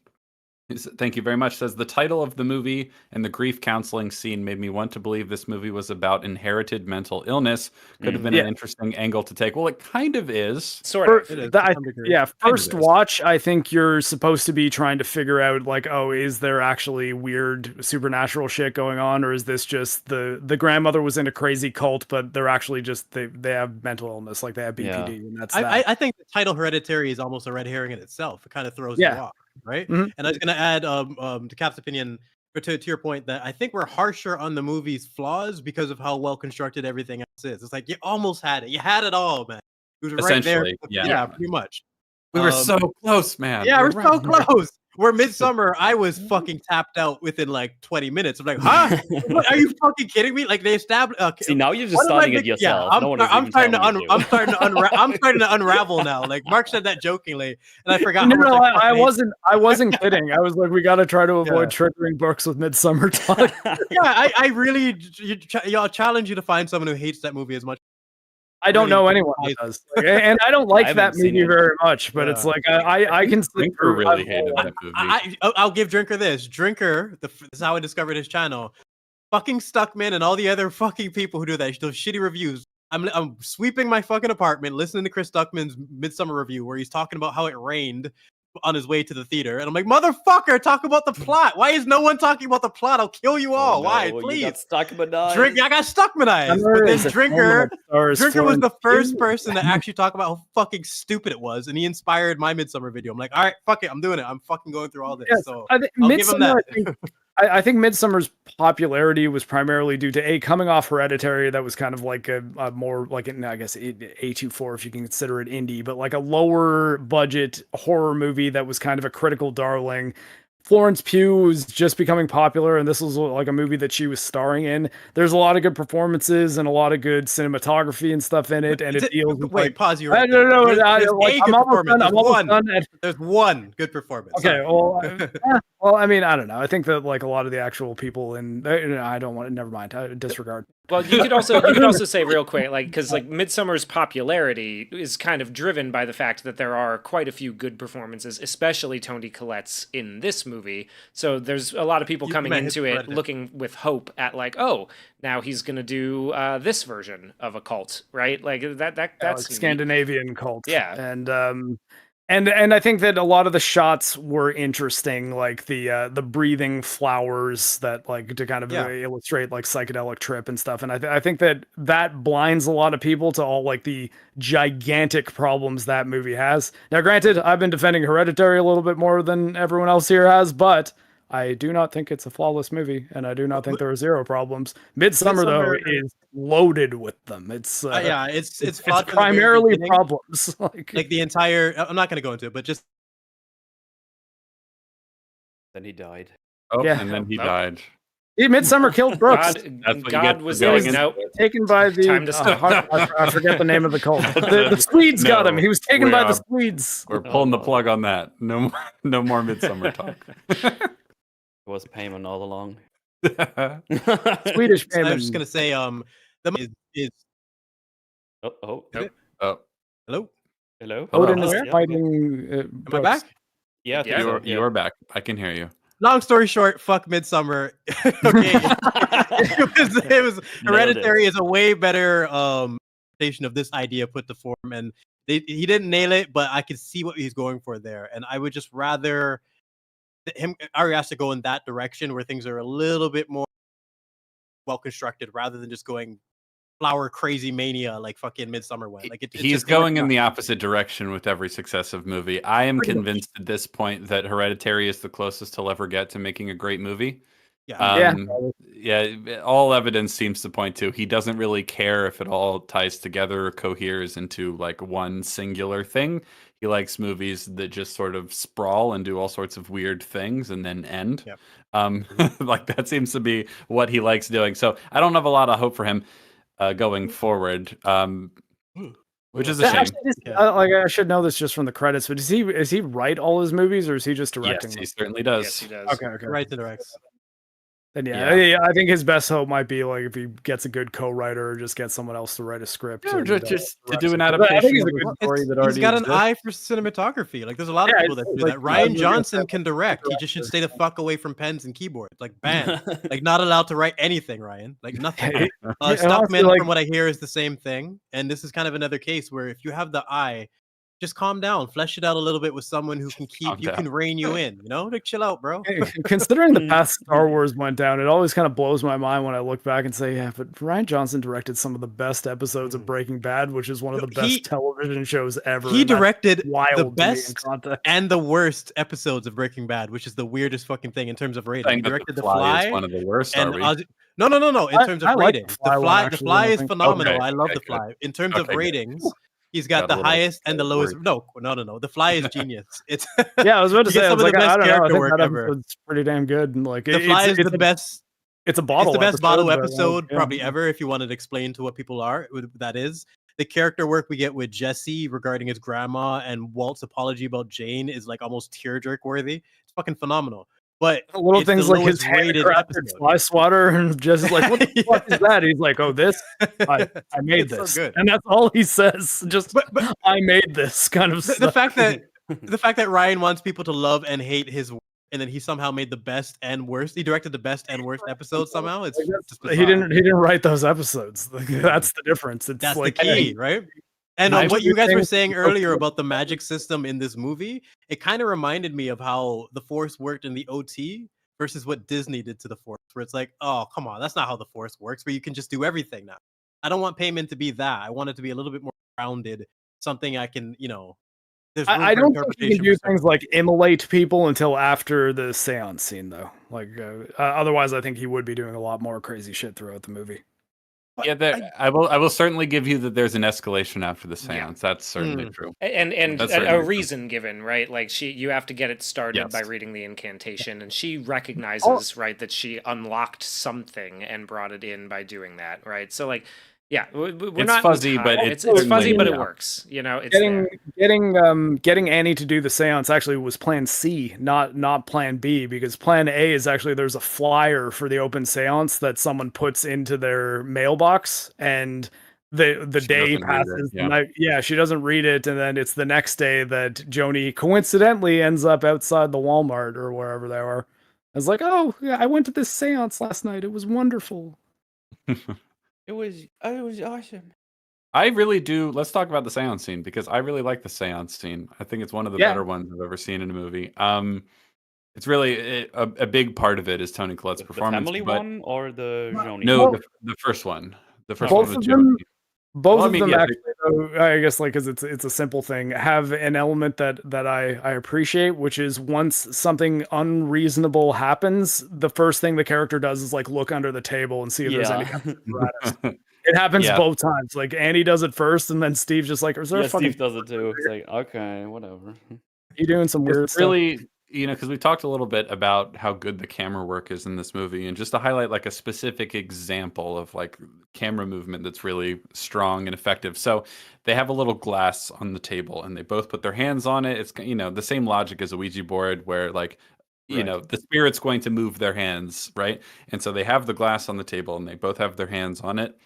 Speaker 2: Thank you very much. Says the title of the movie and the grief counseling scene made me want to believe this movie was about inherited mental illness. Could have been an interesting angle to take. Well, it kind of is.
Speaker 3: Sort of.
Speaker 4: First watch, I think you're supposed to be trying to figure out like, oh, is there actually weird supernatural shit going on, or is this just the grandmother was in a crazy cult, but they're actually just they have mental illness, like they have BPD, and that's
Speaker 5: I think the title Hereditary is almost a red herring in itself. It kind of throws you off. Right, and I was gonna add to Cap's opinion, or to your point, that I think we're harsher on the movie's flaws because of how well constructed everything else is. It's like you almost had it, you had it all, man. It was right there. Yeah, pretty much.
Speaker 2: We were so close, man.
Speaker 5: Yeah, we're so close. Where Midsommar, I was fucking tapped out within like 20 minutes. I'm like, huh? Are you fucking kidding me? Like they established.
Speaker 1: See, now you're just starting it yourself.
Speaker 5: I'm starting to unravel now. Like Mark said that jokingly, and I forgot.
Speaker 4: I wasn't kidding. I was like, we got to try to avoid triggering books with Midsommar talk.
Speaker 5: I really, y'all challenge you to find someone who hates that movie as much.
Speaker 4: I don't know anyone who does, and I don't like that movie very much. But it's like I can sleep
Speaker 2: through. Really hated that movie.
Speaker 5: I'll give Drinker this. Drinker, this is how I discovered his channel. Fucking Stuckmann and all the other fucking people who do that, those shitty reviews. I'm sweeping my fucking apartment, listening to Chris Stuckmann's Midsommar review, where he's talking about how it rained on his way to the theater, and I'm like, motherfucker, talk about the plot. Why is no one talking about the plot? I'll kill you all. Why? Please.
Speaker 1: You got Stuckmanized.
Speaker 5: I got Stuckmanized. But then Drinker was the first person to actually talk about how fucking stupid it was, and he inspired my Midsommar video. I'm like, all right, fuck it, I'm doing it. I'm fucking going through all this. So I'll give him that.
Speaker 4: I think Midsommar's popularity was primarily due to coming off Hereditary, that was kind of like a more like I guess A24 if you can consider it indie, but like a lower budget horror movie that was kind of a critical darling. Florence Pugh was just becoming popular, and this was like a movie that she was starring in. There's a lot of good performances and a lot of good cinematography and stuff in it, and it deals with
Speaker 5: pause you.
Speaker 4: I'm almost done.
Speaker 5: There's one good performance.
Speaker 4: Okay, well, I mean, I don't know. I think that like a lot of the actual people in, I don't want to. Never mind. Disregard.
Speaker 3: Well, you could also say real quick, like, because like Midsommar's popularity is kind of driven by the fact that there are quite a few good performances, especially Toni Collette's in this movie. So there's a lot of people coming into it looking with hope at like, oh, now he's gonna do this version of a cult, right? Like that's
Speaker 4: Scandinavian cult.
Speaker 3: Yeah,
Speaker 4: and I think that a lot of the shots were interesting, like the breathing flowers that like to kind of illustrate like psychedelic trip and stuff. And I think that blinds a lot of people to all like the gigantic problems that movie has. Now, granted, I've been defending Hereditary a little bit more than everyone else here has, but I do not think it's a flawless movie, and I do not think there are zero problems. Midsummer though is loaded with them. It's
Speaker 5: it's
Speaker 4: primarily problems.
Speaker 5: like the entire. I'm not going to go into it, but just
Speaker 1: then he died.
Speaker 2: Oh, yeah, and then he died.
Speaker 4: Midsummer killed Brooks.
Speaker 3: God was taken
Speaker 4: by the. I forget the name of the cult. The Swedes got him. He was taken by the Swedes.
Speaker 2: We're pulling the plug on that. No more Midsummer talk.
Speaker 1: It was payment all along.
Speaker 4: Swedish payment.
Speaker 5: I was just gonna say, the is.
Speaker 1: Hello.
Speaker 4: Odin is fighting.
Speaker 5: Am I back?
Speaker 1: Yeah,
Speaker 2: you are back. I can hear you.
Speaker 5: Long story short, fuck Midsummer. Okay, it was Hereditary is a way better station of this idea put to form, and he didn't nail it, but I could see what he's going for there, and I would just rather Ari Aster go in that direction where things are a little bit more well constructed rather than just going flower crazy mania like fucking Midsummer went. Like
Speaker 2: he's going in the opposite direction with every successive movie. I am convinced at this point that Hereditary is the closest he'll ever get to making a great movie. All evidence seems to point to he doesn't really care if it all ties together or coheres into like one singular thing. He likes movies that just sort of sprawl and do all sorts of weird things and then end.
Speaker 5: Yep.
Speaker 2: Like that seems to be what he likes doing. So I don't have a lot of hope for him going forward. Which is a shame.
Speaker 4: Like I should know this just from the credits, but is he write all his movies or is he just directing?
Speaker 2: Yes, he certainly does.
Speaker 3: Yes, he does.
Speaker 4: Okay.
Speaker 5: Writes and directs.
Speaker 4: And I think his best hope might be like if he gets a good co-writer or just gets someone else to write a script.
Speaker 2: Yeah, just to do an adaptation. I think
Speaker 4: it's a good story that already
Speaker 5: he's got an eye for cinematography. Like there's a lot of people that do that. Ryan Johnson can direct. He just should stay the fuck away from pens and keyboards. Like ban. Like not allowed to write anything, Ryan. Like nothing. Stuckmann, from what I hear, is the same thing. And this is kind of another case where if you have the eye, just calm down, flesh it out a little bit with someone who can can rein you in, like chill out, bro.
Speaker 4: Considering the past Star Wars went down, it always kind of blows my mind when I look back and say, yeah, but Ryan Johnson directed some of the best episodes of Breaking Bad, which is one of the best television shows ever.
Speaker 5: He directed the best and the worst episodes of Breaking Bad, which is the weirdest fucking thing in terms of rating. He directed The Fly.
Speaker 2: Is one of the worst,
Speaker 5: No. In terms of rating, The Fly is phenomenal. Okay, I love The Fly. In terms of ratings. He's got the highest and the lowest. No. The Fly is genius. It's
Speaker 4: I was about to say
Speaker 5: some of the best character work
Speaker 4: ever. It's pretty damn good. And like
Speaker 5: The Fly is the best.
Speaker 4: It's a bottle.
Speaker 5: It's the best bottle episode probably ever. If you wanted to explain to what people are, that is the character work we get with Jesse regarding his grandma and Walt's apology about Jane is like almost tearjerk worthy. It's fucking phenomenal. But
Speaker 4: little things like his handcrafted fly swatter and just like, what the fuck is that? He's like, oh, this? I made this. So and that's all he says. Just, but I made this kind of stuff.
Speaker 5: The fact that Ryan wants people to love and hate his work, and then he somehow made the best and worst. He directed the best and worst episodes somehow. It's just
Speaker 4: he didn't write those episodes. That's the difference.
Speaker 5: That's like the key, right? And what you guys were saying earlier about the magic system in this movie, it kind of reminded me of how the Force worked in the OT versus what Disney did to the Force, where it's like, oh, come on, that's not how the Force works, where you can just do everything now. I don't want payment to be that. I want it to be a little bit more grounded, something I can,
Speaker 4: I don't think you can do things like immolate people until after the seance scene, though. Like, otherwise, I think he would be doing a lot more crazy shit throughout the movie.
Speaker 2: Yeah, I will certainly give you that there's an escalation after the seance. That's certainly true.
Speaker 3: And a reason given, right? Like you have to get it started by reading the incantation, and she recognizes, right, that she unlocked something and brought it in by doing that, right? So like Yeah, we're
Speaker 2: It's
Speaker 3: not
Speaker 2: fuzzy, but
Speaker 3: it's fuzzy, but it
Speaker 2: yeah.
Speaker 3: works. You know, it's there.
Speaker 4: Getting Annie to do the seance actually was plan C, not plan B, because plan A is actually there's a flyer for the open seance that someone puts into their mailbox, and the
Speaker 2: She
Speaker 4: day
Speaker 2: doesn't read it,
Speaker 4: passes.
Speaker 2: yeah.
Speaker 4: She doesn't read it, and then it's the next day that Joni coincidentally ends up outside the Walmart or wherever they were. I was like, oh yeah, I went to this seance last night. It was wonderful.
Speaker 1: It was awesome.
Speaker 2: I really do. Let's talk about the seance scene, because I really like the seance scene. I think it's one of the better ones I've ever seen in a movie. It's really a big part of it is Toni Collette's performance.
Speaker 1: The family one or the Joni?
Speaker 2: No, the first one. The first
Speaker 4: both
Speaker 2: one
Speaker 4: of
Speaker 2: with
Speaker 4: them.
Speaker 2: Joni.
Speaker 4: Both of them actually, though, I guess, like, because it's a simple thing, have an element that I appreciate, which is once something unreasonable happens, the first thing the character does is like look under the table and see if there's any apparatus. It happens both times. Like Annie does it first, and then Steve's just like, "Is there a fucking?"
Speaker 1: Steve does it too. It's like, okay, whatever.
Speaker 4: You doing some weird stuff?
Speaker 2: Really, because we talked a little bit about how good the camera work is in this movie, and just to highlight like a specific example of like camera movement that's really strong and effective. So they have a little glass on the table, and they both put their hands on it. It's the same logic as a Ouija board, where like the spirit's going to move their hands, right? And so they have the glass on the table, and they both have their hands on it.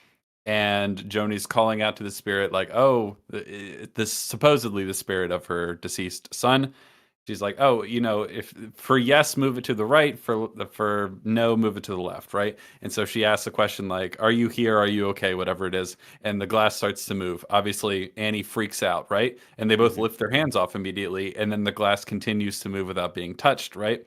Speaker 2: And Joni's calling out to the spirit, like, "Oh, this supposedly the spirit of her deceased son." She's like, "Oh, if for yes, move it to the right. For no, move it to the left, right?" And so she asks a question like, "Are you here? Are you okay?" Whatever it is, and the glass starts to move. Obviously, Annie freaks out, right? And they both lift their hands off immediately, and then the glass continues to move without being touched, right?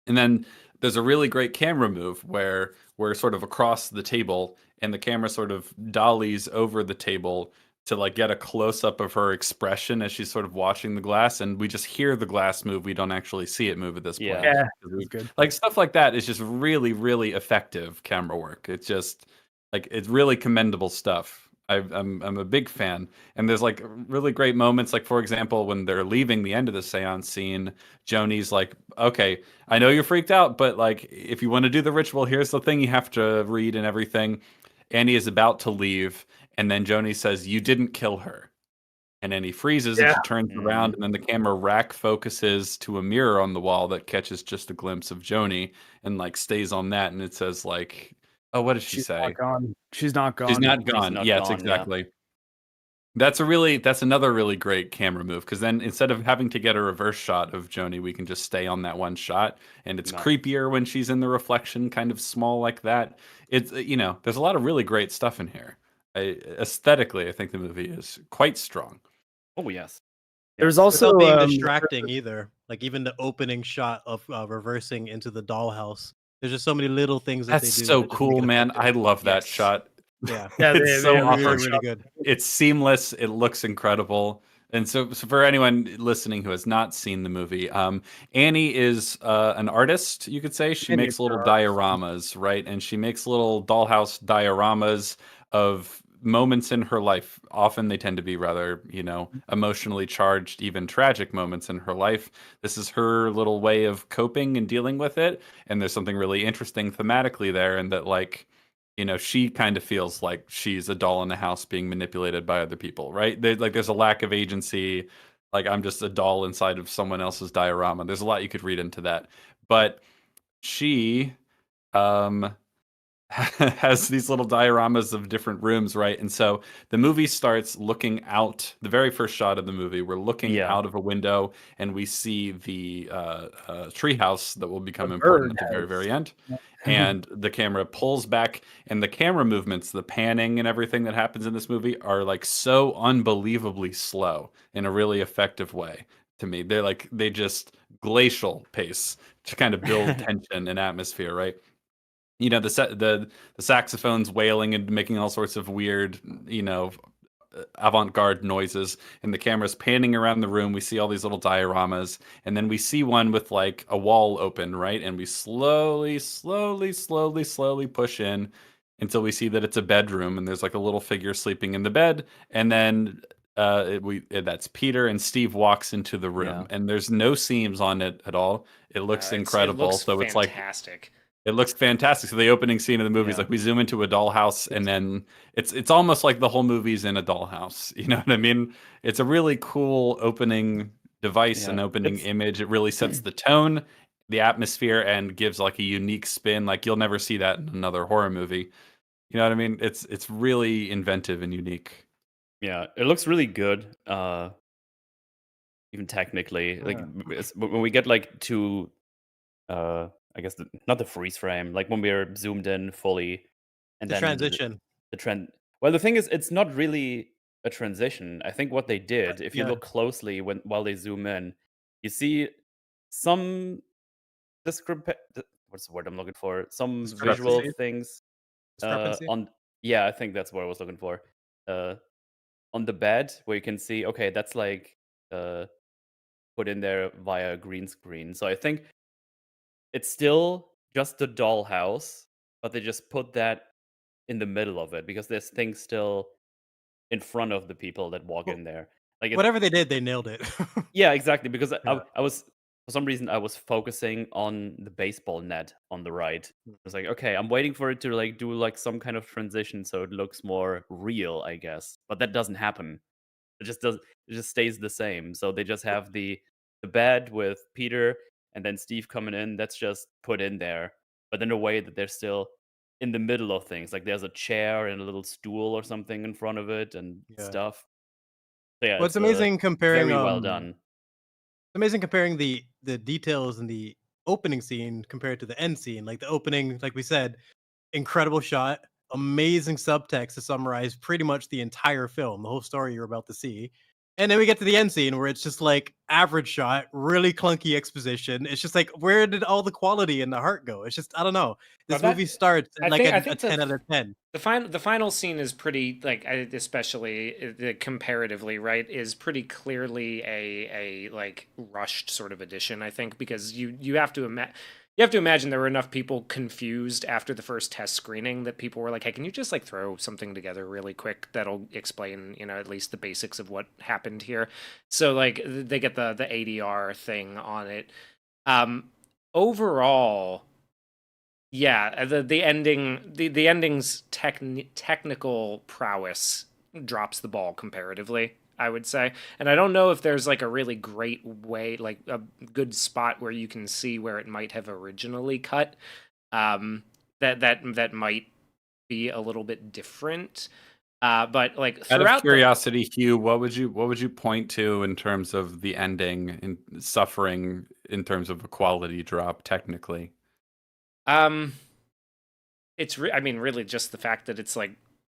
Speaker 2: And then there's a really great camera move where we're sort of across the table, and the camera sort of dollies over the table to like get a close up of her expression as she's sort of watching the glass, and we just hear the glass move. We don't actually see it move at this point.
Speaker 4: Yeah, that's good.
Speaker 2: Like stuff like that is just really, really effective camera work. It's just like it's really commendable stuff. I'm a big fan, and there's like really great moments. Like for example, when they're leaving the end of the seance scene, Joni's like, "Okay, I know you're freaked out, but like if you want to do the ritual, here's the thing you have to read and everything." Annie is about to leave, and then Joni says, "You didn't kill her." And then he freezes, and she turns around, and then the camera rack focuses to a mirror on the wall that catches just a glimpse of Joni, and like stays on that, and it says like, "Oh, what does she say?"
Speaker 4: Not gone. She's not gone.
Speaker 2: She's not gone. Yes, exactly. Yeah. That's another really great camera move, because then instead of having to get a reverse shot of Joni, we can just stay on that one shot, and it's creepier when she's in the reflection, kind of small like that. It's there's a lot of really great stuff in here. Aesthetically, I think the movie is quite strong.
Speaker 1: Oh yes.
Speaker 4: There's also
Speaker 5: without being distracting either. Like even the opening shot of reversing into the dollhouse. There's just so many little things that they do.
Speaker 2: That's so cool, man. I love that shot.
Speaker 5: Yeah,
Speaker 2: it's so awesome.
Speaker 5: Really good.
Speaker 2: It's seamless. It looks incredible. And so for anyone listening who has not seen the movie, Annie is an artist, you could say. She makes little dioramas, right? And she makes little dollhouse dioramas of moments in her life. Often they tend to be rather, emotionally charged, even tragic moments in her life. This is her little way of coping and dealing with it. And there's something really interesting thematically there, and that like, she kind of feels like she's a doll in the house being manipulated by other people, right? There's a lack of agency. Like I'm just a doll inside of someone else's diorama. There's a lot you could read into that. But she has these little dioramas of different rooms, right? And so the movie starts looking out. The very first shot of the movie, we're looking out of a window, and we see the treehouse that will become important at the very, very end. And the camera pulls back, and the camera movements, the panning and everything that happens in this movie are like so unbelievably slow in a really effective way to me. They just glacial pace to kind of build tension and atmosphere, right? The saxophones wailing and making all sorts of weird, avant-garde noises, and the camera's panning around the room. We see all these little dioramas, and then we see one with like a wall open, right? And we slowly push in until we see that it's a bedroom, and there's like a little figure sleeping in the bed, and then that's Peter, and Steve walks into the room, and there's no seams on it at all. It looks incredible.
Speaker 3: It looks
Speaker 2: so it's like
Speaker 3: fantastic.
Speaker 2: It looks fantastic. So the opening scene of the movie is like we zoom into a dollhouse, and then it's almost like the whole movie's in a dollhouse. You know what I mean? It's a really cool opening device and opening image. It really sets the tone, the atmosphere, and gives like a unique spin. Like you'll never see that in another horror movie. You know what I mean? It's really inventive and unique.
Speaker 1: Yeah, it looks really good. Even technically, like when we get like to, I guess not the freeze frame, like when we're zoomed in fully, and
Speaker 5: The
Speaker 1: then
Speaker 5: transition.
Speaker 1: the trend. Well, the thing is, it's not really a transition. I think what they did, if you look closely while they zoom in, you see some what's the word I'm looking for? Some visual things
Speaker 5: Discrepancy?
Speaker 1: I think that's what I was looking for. On the bed where you can see, okay, that's like put in there via a green screen. So I think it's still just the dollhouse, but they just put that in the middle of it because there's things still in front of the people that walk in there. Like
Speaker 5: whatever they did, they nailed it.
Speaker 1: Yeah, exactly. Because I was, for some reason, I was focusing on the baseball net on the right. I was like, okay, I'm waiting for it to like do like some kind of transition so it looks more real, I guess. But that doesn't happen. It just stays the same. So they just have the bed with Peter and then Steve coming in. That's just put in there, but in a way that they're still in the middle of things. Like there's a chair and a little stool or something in front of it and stuff. So yeah,
Speaker 5: Well, it's amazing comparing
Speaker 1: very well done.
Speaker 5: Amazing comparing the details in the opening scene compared to the end scene. Like the opening, like we said, incredible shot, amazing subtext to summarize pretty much the entire film, the whole story you're about to see. And then we get to the end scene where it's just like average shot, really clunky exposition. It's just like, where did all the quality and the heart go? It's just, I don't know. This movie starts at like a 10 out of 10.
Speaker 3: The final scene is pretty, like, especially comparatively, right, is pretty clearly a like rushed sort of edition, I think, because you have to imagine there were enough people confused after the first test screening that people were like, hey, can you just like throw something together really quick that'll explain, at least the basics of what happened here. So like they get the ADR thing on it. Overall, yeah, the ending's technical prowess drops the ball comparatively, I would say. And I don't know if there's like a really great way, like a good spot where you can see where it might have originally cut. That might be a little bit different. But like
Speaker 2: out of curiosity, Hugh, what would you point to in terms of the ending and suffering in terms of a quality drop technically?
Speaker 3: It's really just the fact that it's like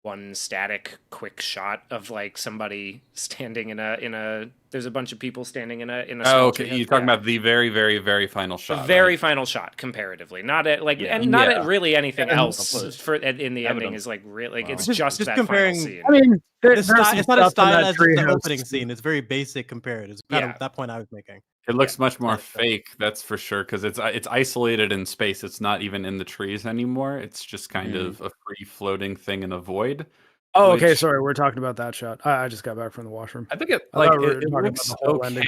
Speaker 3: one static quick shot of like somebody standing in a there's a bunch of people standing in a
Speaker 2: okay, you're talking about the very, very, very final shot.
Speaker 3: The very final shot comparatively, not at like and not at really anything else for in the ending is like really like it's just that
Speaker 5: comparing
Speaker 3: final scene.
Speaker 4: I mean,
Speaker 5: it's not as stylized as the opening scene. It's very basic compared. It's kind of that point I was making.
Speaker 2: It looks much more fake, that's for sure, because it's isolated in space. It's not even in the trees anymore. It's just kind of a free floating thing in a void.
Speaker 4: Oh, okay. Sorry, we're talking about that shot. I just got back from the washroom.
Speaker 2: I think it looks okay.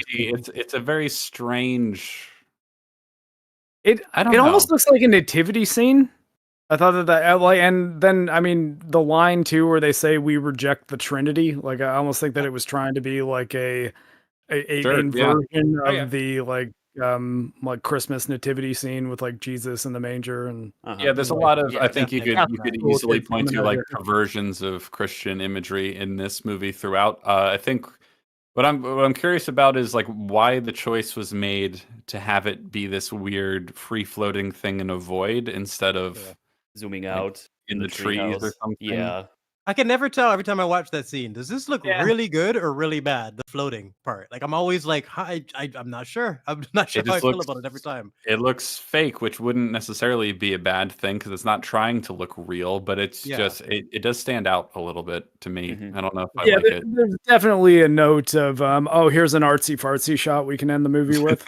Speaker 2: It's a very strange.
Speaker 4: It almost looks like a nativity scene. I thought that like, and then I mean the line too where they say we reject the Trinity. Like I almost think that it was trying to be like a inversion of the like Christmas nativity scene with like Jesus in the manger and
Speaker 2: there's a lot of I think you could easily point to like perversions of Christian imagery in this movie throughout. I think what I'm curious about is like why the choice was made to have it be this weird free floating thing in a void instead of
Speaker 1: zooming out
Speaker 2: in the trees or something.
Speaker 1: Yeah.
Speaker 5: I can never tell every time I watch that scene. Does this look really good or really bad? The floating part. Like I'm always like, I'm not sure. I'm not sure how I feel about it every time.
Speaker 2: It looks fake, which wouldn't necessarily be a bad thing because it's not trying to look real, but it's just it does stand out a little bit to me. I don't know if I like it.
Speaker 4: There's definitely a note of here's an artsy fartsy shot we can end the movie with.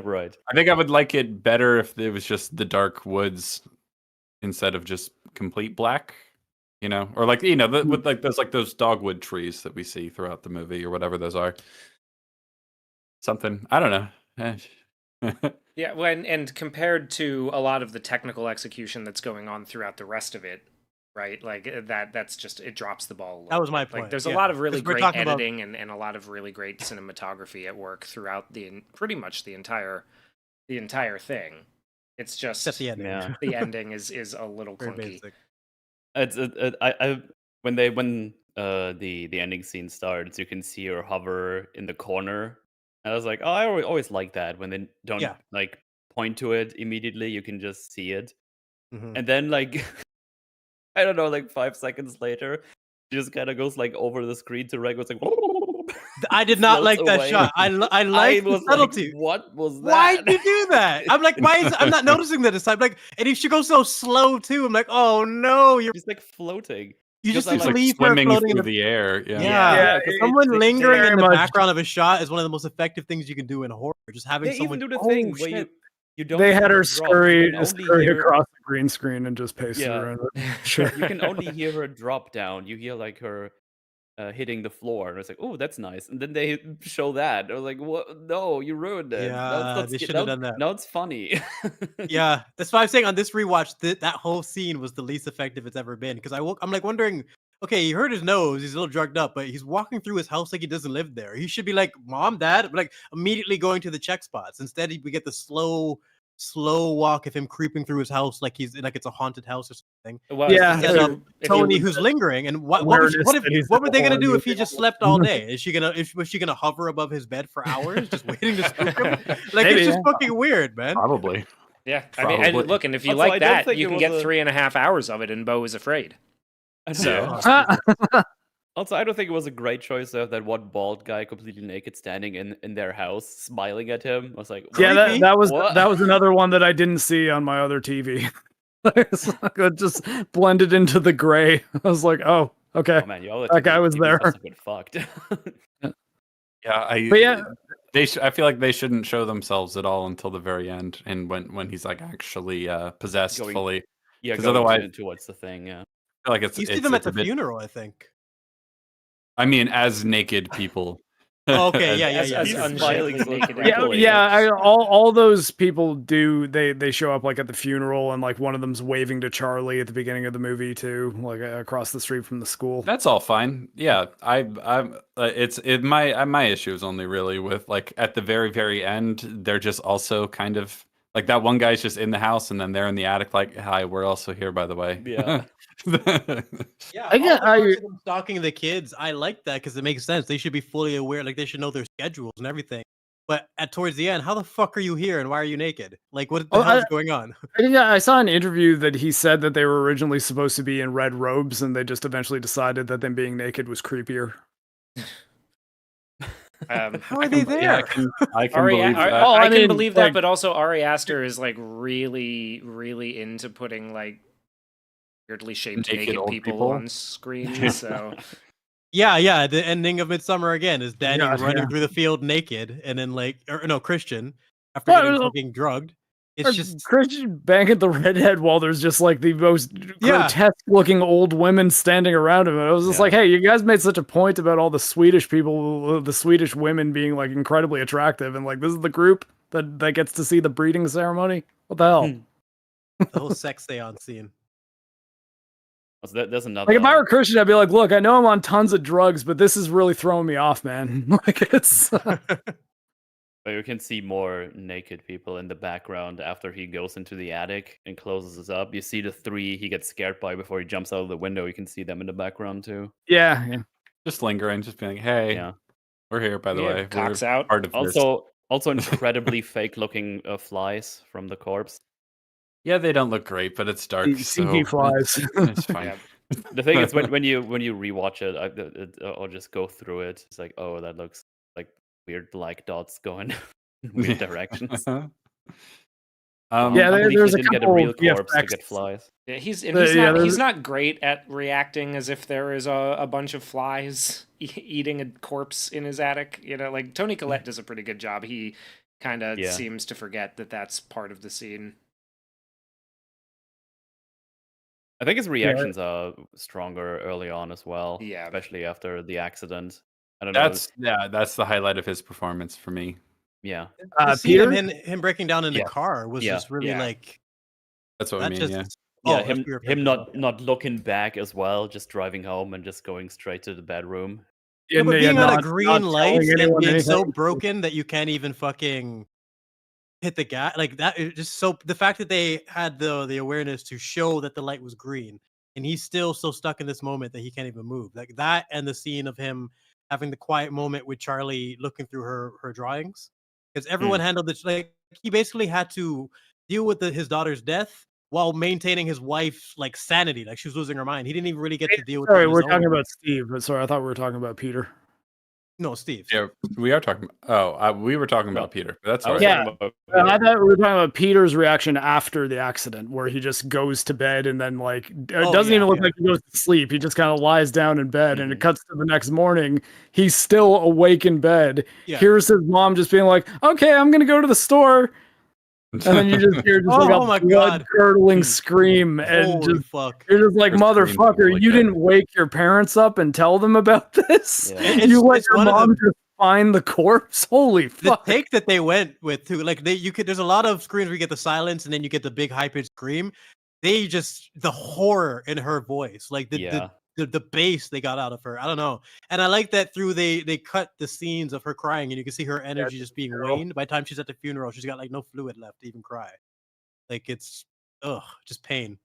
Speaker 1: Right.
Speaker 2: I think I would like it better if it was just the dark woods instead of just complete black. Or like with like those dogwood trees that we see throughout the movie or whatever those are. Something I don't know.
Speaker 3: Yeah, and compared to a lot of the technical execution that's going on throughout the rest of it, right? Like that's just it drops the ball.
Speaker 5: That was my
Speaker 3: point.
Speaker 5: point.
Speaker 3: There's a lot of really great editing and a lot of really great cinematography at work throughout pretty much the entire thing. It's just
Speaker 5: the ending.
Speaker 1: Yeah.
Speaker 3: The ending is a little
Speaker 5: Very
Speaker 3: clunky.
Speaker 5: basic.
Speaker 1: When the ending scene starts, you can see her hover in the corner. And I was like, oh, I always like that when they don't like point to it immediately. You can just see it, and then like I don't know, like 5 seconds later, she just kind of goes like over the screen to Reg. Was like,
Speaker 5: I did not like that shot. I like the subtlety.
Speaker 1: Like, what was that?
Speaker 5: Why'd you do that? I'm like, I'm not noticing that this time. Like, and if she goes so slow too, I'm like, oh no,
Speaker 1: she's like floating.
Speaker 5: You just
Speaker 2: like
Speaker 5: leave
Speaker 2: swimming
Speaker 5: her floating
Speaker 2: through the air.
Speaker 5: Yeah. Someone lingering in the background of a shot is one of the most effective things you can do in horror. Just having someone
Speaker 1: even do the thing where you don't.
Speaker 4: They had her scurry across the green screen and just paste it around.
Speaker 1: You can only hear her drop down. You hear like her hitting the floor, and it's like, oh, that's nice. And then they show that. I was like, what? No, you ruined it.
Speaker 5: Yeah, they should have done that.
Speaker 1: Now it's funny.
Speaker 5: Yeah, that's why I'm saying on this rewatch that whole scene was the least effective it's ever been. Because I'm like wondering, okay, he hurt his nose, he's a little drugged up, but he's walking through his house like he doesn't live there. He should be like, Mom, Dad, like immediately going to the check spots. Instead, we get the slow walk of him creeping through his house like it's a haunted house or something.
Speaker 3: Well,
Speaker 5: Tony who's lingering, and what were they gonna do if he just slept all day? Was she gonna hover above his bed for hours just waiting to spook him? Like it's just fucking weird, man.
Speaker 2: Probably.
Speaker 3: Yeah, I mean, and look, and if you like that, you can get 3.5 hours of it, and Bo is afraid. So.
Speaker 1: Also, I don't think it was a great choice of that one bald guy completely naked standing in their house smiling at him. I was like,
Speaker 4: yeah, that was another one that I didn't see on my other TV. It just blended into the gray. I was like, oh, okay.
Speaker 1: Oh man,
Speaker 4: that guy was there.
Speaker 1: Must have been fucked.
Speaker 2: I feel like they shouldn't show themselves at all until the very end, and when he's like actually possessed fully.
Speaker 1: Yeah, because otherwise, towards the thing. Yeah,
Speaker 2: I feel like
Speaker 5: you see them at the funeral, I think.
Speaker 2: I mean, as naked people.
Speaker 5: Oh, okay, yeah.
Speaker 4: All those people do. They show up like at the funeral, and like one of them's waving to Charlie at the beginning of the movie too, like across the street from the school.
Speaker 2: That's all fine. Yeah, my issue is only really with like at the very, very end, they're just also kind of like that one guy's just in the house, and then they're in the attic. Like, hi, we're also here, by the way.
Speaker 1: Yeah.
Speaker 5: Yeah, stalking the kids. I like that because it makes sense. They should be fully aware, like they should know their schedules and everything. But towards the end, how the fuck are you here and why are you naked? Like, what the hell is going on?
Speaker 4: I saw an interview that he said that they were originally supposed to be in red robes, and they just eventually decided that them being naked was creepier.
Speaker 5: How are they there?
Speaker 2: Yeah, I can believe that.
Speaker 3: I can believe that, but also Ari Aster is like really, really into putting like weirdly shaped naked people on screen. So
Speaker 5: yeah, the ending of Midsummer again is Danny running through the field naked, and then Christian after getting fucking drugged. It's just
Speaker 4: Christian banging the redhead while there's just like the most grotesque looking old women standing around him. And I was just like, hey, you guys made such a point about all the Swedish people, the Swedish women being like incredibly attractive, and like this is the group that gets to see the breeding ceremony. What the hell?
Speaker 5: The whole sex seance scene.
Speaker 1: So there's another.
Speaker 4: Like if I were Christian, I'd be like, look, I know I'm on tons of drugs, but this is really throwing me off, man. Like it's.
Speaker 1: But you can see more naked people in the background after he goes into the attic and closes it up. You see the 3 he gets scared by before he jumps out of the window. You can see them in the background too.
Speaker 4: Yeah.
Speaker 2: Just lingering, just being like, hey, we're here, by the way.
Speaker 3: Cocks
Speaker 2: we're
Speaker 3: out.
Speaker 2: Part of
Speaker 1: also incredibly fake-looking flies from the corpse.
Speaker 2: Yeah, they don't look great, but it's dark.
Speaker 4: CG flies.
Speaker 2: It's fine.
Speaker 1: Yeah. The thing is, when you rewatch it, I'll just go through it. It's like, oh, that looks like weird black dots going in weird directions.
Speaker 4: There's a
Speaker 1: get a real corpse to get flies.
Speaker 3: Yeah, he's not great at reacting as if there is a bunch of flies eating a corpse in his attic. You know, like Toni Collette does a pretty good job. He kind of seems to forget that that's part of the scene.
Speaker 1: I think his reactions are stronger early on as well.
Speaker 3: Yeah,
Speaker 1: especially after the accident. I don't know.
Speaker 2: That's the highlight of his performance for me.
Speaker 1: Yeah.
Speaker 5: The scene of
Speaker 4: Peter?
Speaker 5: him breaking down in the car was just really like.
Speaker 2: That's what I mean.
Speaker 5: Just,
Speaker 1: Yeah, him not looking back as well, just driving home and just going straight to the bedroom.
Speaker 5: Yeah, but being on a green light and being
Speaker 4: anything.
Speaker 5: so broken that you can't even fucking hit the gas, like that is just so. The fact that they had the awareness to show that the light was green, and he's still so stuck in this moment that he can't even move, like that, and the scene of him having the quiet moment with Charlie looking through her drawings, because everyone handled it like he basically had to deal with his daughter's death while maintaining his wife's like sanity, like she was losing her mind. He didn't even really get to deal with.
Speaker 4: Sorry, we're talking about Steve. Sorry, I thought we were talking about Peter.
Speaker 5: No, Steve.
Speaker 2: Yeah, we are talking. We were talking about Peter. But that's all right.
Speaker 4: Yeah, I thought we were talking about Peter's reaction after the accident, where he just goes to bed and then like it doesn't even look like he goes to sleep. He just kind of lies down in bed, and it cuts to the next morning. He's still awake in bed. Yeah. Here's his mom just being like, "Okay, I'm gonna go to the store." And then you just hear like a blood-curdling scream, and you're just like, "Motherfucker, you didn't wake your parents up and tell them about this? Yeah. You let your mom just find the corpse? Holy fuck!"
Speaker 5: The take that they went with too, like there's a lot of screens where you get the silence and then you get the big high-pitched scream. The horror in her voice, like the bass they got out of her. I don't know. And I like that they cut the scenes of her crying and you can see her energy just being waned. By the time she's at the funeral, she's got like no fluid left to even cry. Like it's just pain.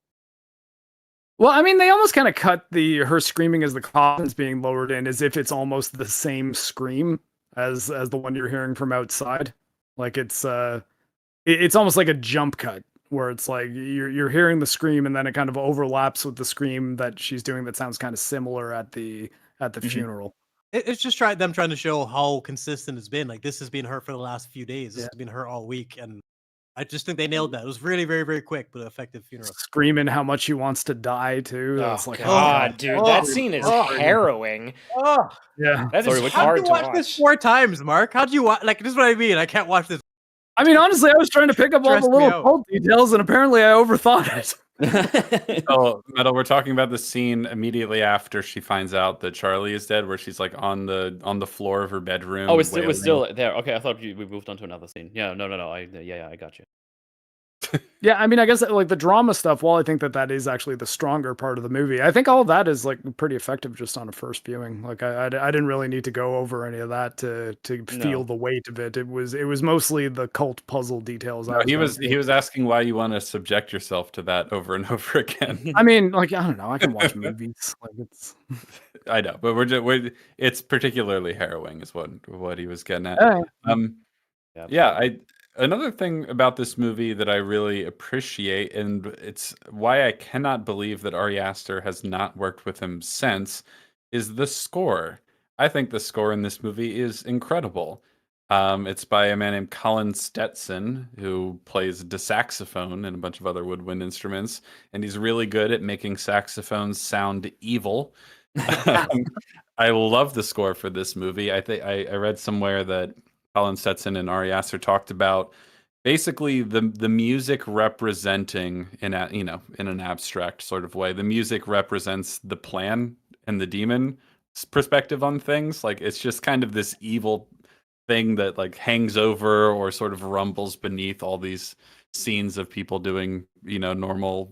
Speaker 4: Well, I mean, they almost kind of cut her screaming as the coffin's being lowered in as if it's almost the same scream as the one you're hearing from outside. Like it's almost like a jump cut, where it's like you're hearing the scream and then it kind of overlaps with the scream that she's doing that sounds kind of similar at the funeral.
Speaker 5: It's just trying to show how consistent it's been. Like this has been her for the last few days. This has been her all week, and I just think they nailed that. It was really very very quick but effective funeral.
Speaker 4: Screaming how much she wants to die too. That's like,
Speaker 3: God, dude, that scene is harrowing.
Speaker 4: Yeah,
Speaker 3: that is hard to watch.
Speaker 5: This 4 times, Mark. How'd you watch? Like this is what I mean. I can't watch this.
Speaker 4: I mean, honestly, I was trying to pick up all the little cult details, and apparently I overthought
Speaker 2: it. Metal, we're talking about the scene immediately after she finds out that Charlie is dead, where she's like on the floor of her bedroom.
Speaker 1: Oh, it was still there. Okay, I thought we moved on to another scene. Yeah, no. I got you.
Speaker 4: Yeah, I mean, I guess like the drama stuff, while I think that is actually the stronger part of the movie, I think all of that is like pretty effective just on a first viewing. Like I didn't really need to go over any of that to feel the weight of it. It was mostly the cult puzzle details.
Speaker 2: He was asking why you want to subject yourself to that over and over again.
Speaker 4: I mean, like, I don't know, I can watch movies. Like it's
Speaker 2: I know, but it's particularly harrowing is what he was getting at. Another thing about this movie that I really appreciate, and it's why I cannot believe that Ari Aster has not worked with him since, is the score. I think the score in this movie is incredible. It's by a man named Colin Stetson, who plays the saxophone and a bunch of other woodwind instruments, and he's really good at making saxophones sound evil. I love the score for this movie. I think I read somewhere that Colin Stetson and Ari Aster talked about basically the music representing in an abstract sort of way. The music represents the plan and the demon perspective on things. Like it's just kind of this evil thing that like hangs over or sort of rumbles beneath all these scenes of people doing, normal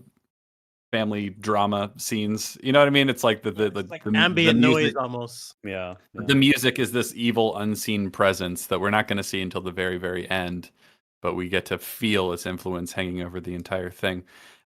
Speaker 2: family drama scenes. You know what I mean? It's like the
Speaker 5: ambient noise almost.
Speaker 1: Yeah.
Speaker 2: The music is this evil unseen presence that we're not going to see until the very, very end, but we get to feel its influence hanging over the entire thing.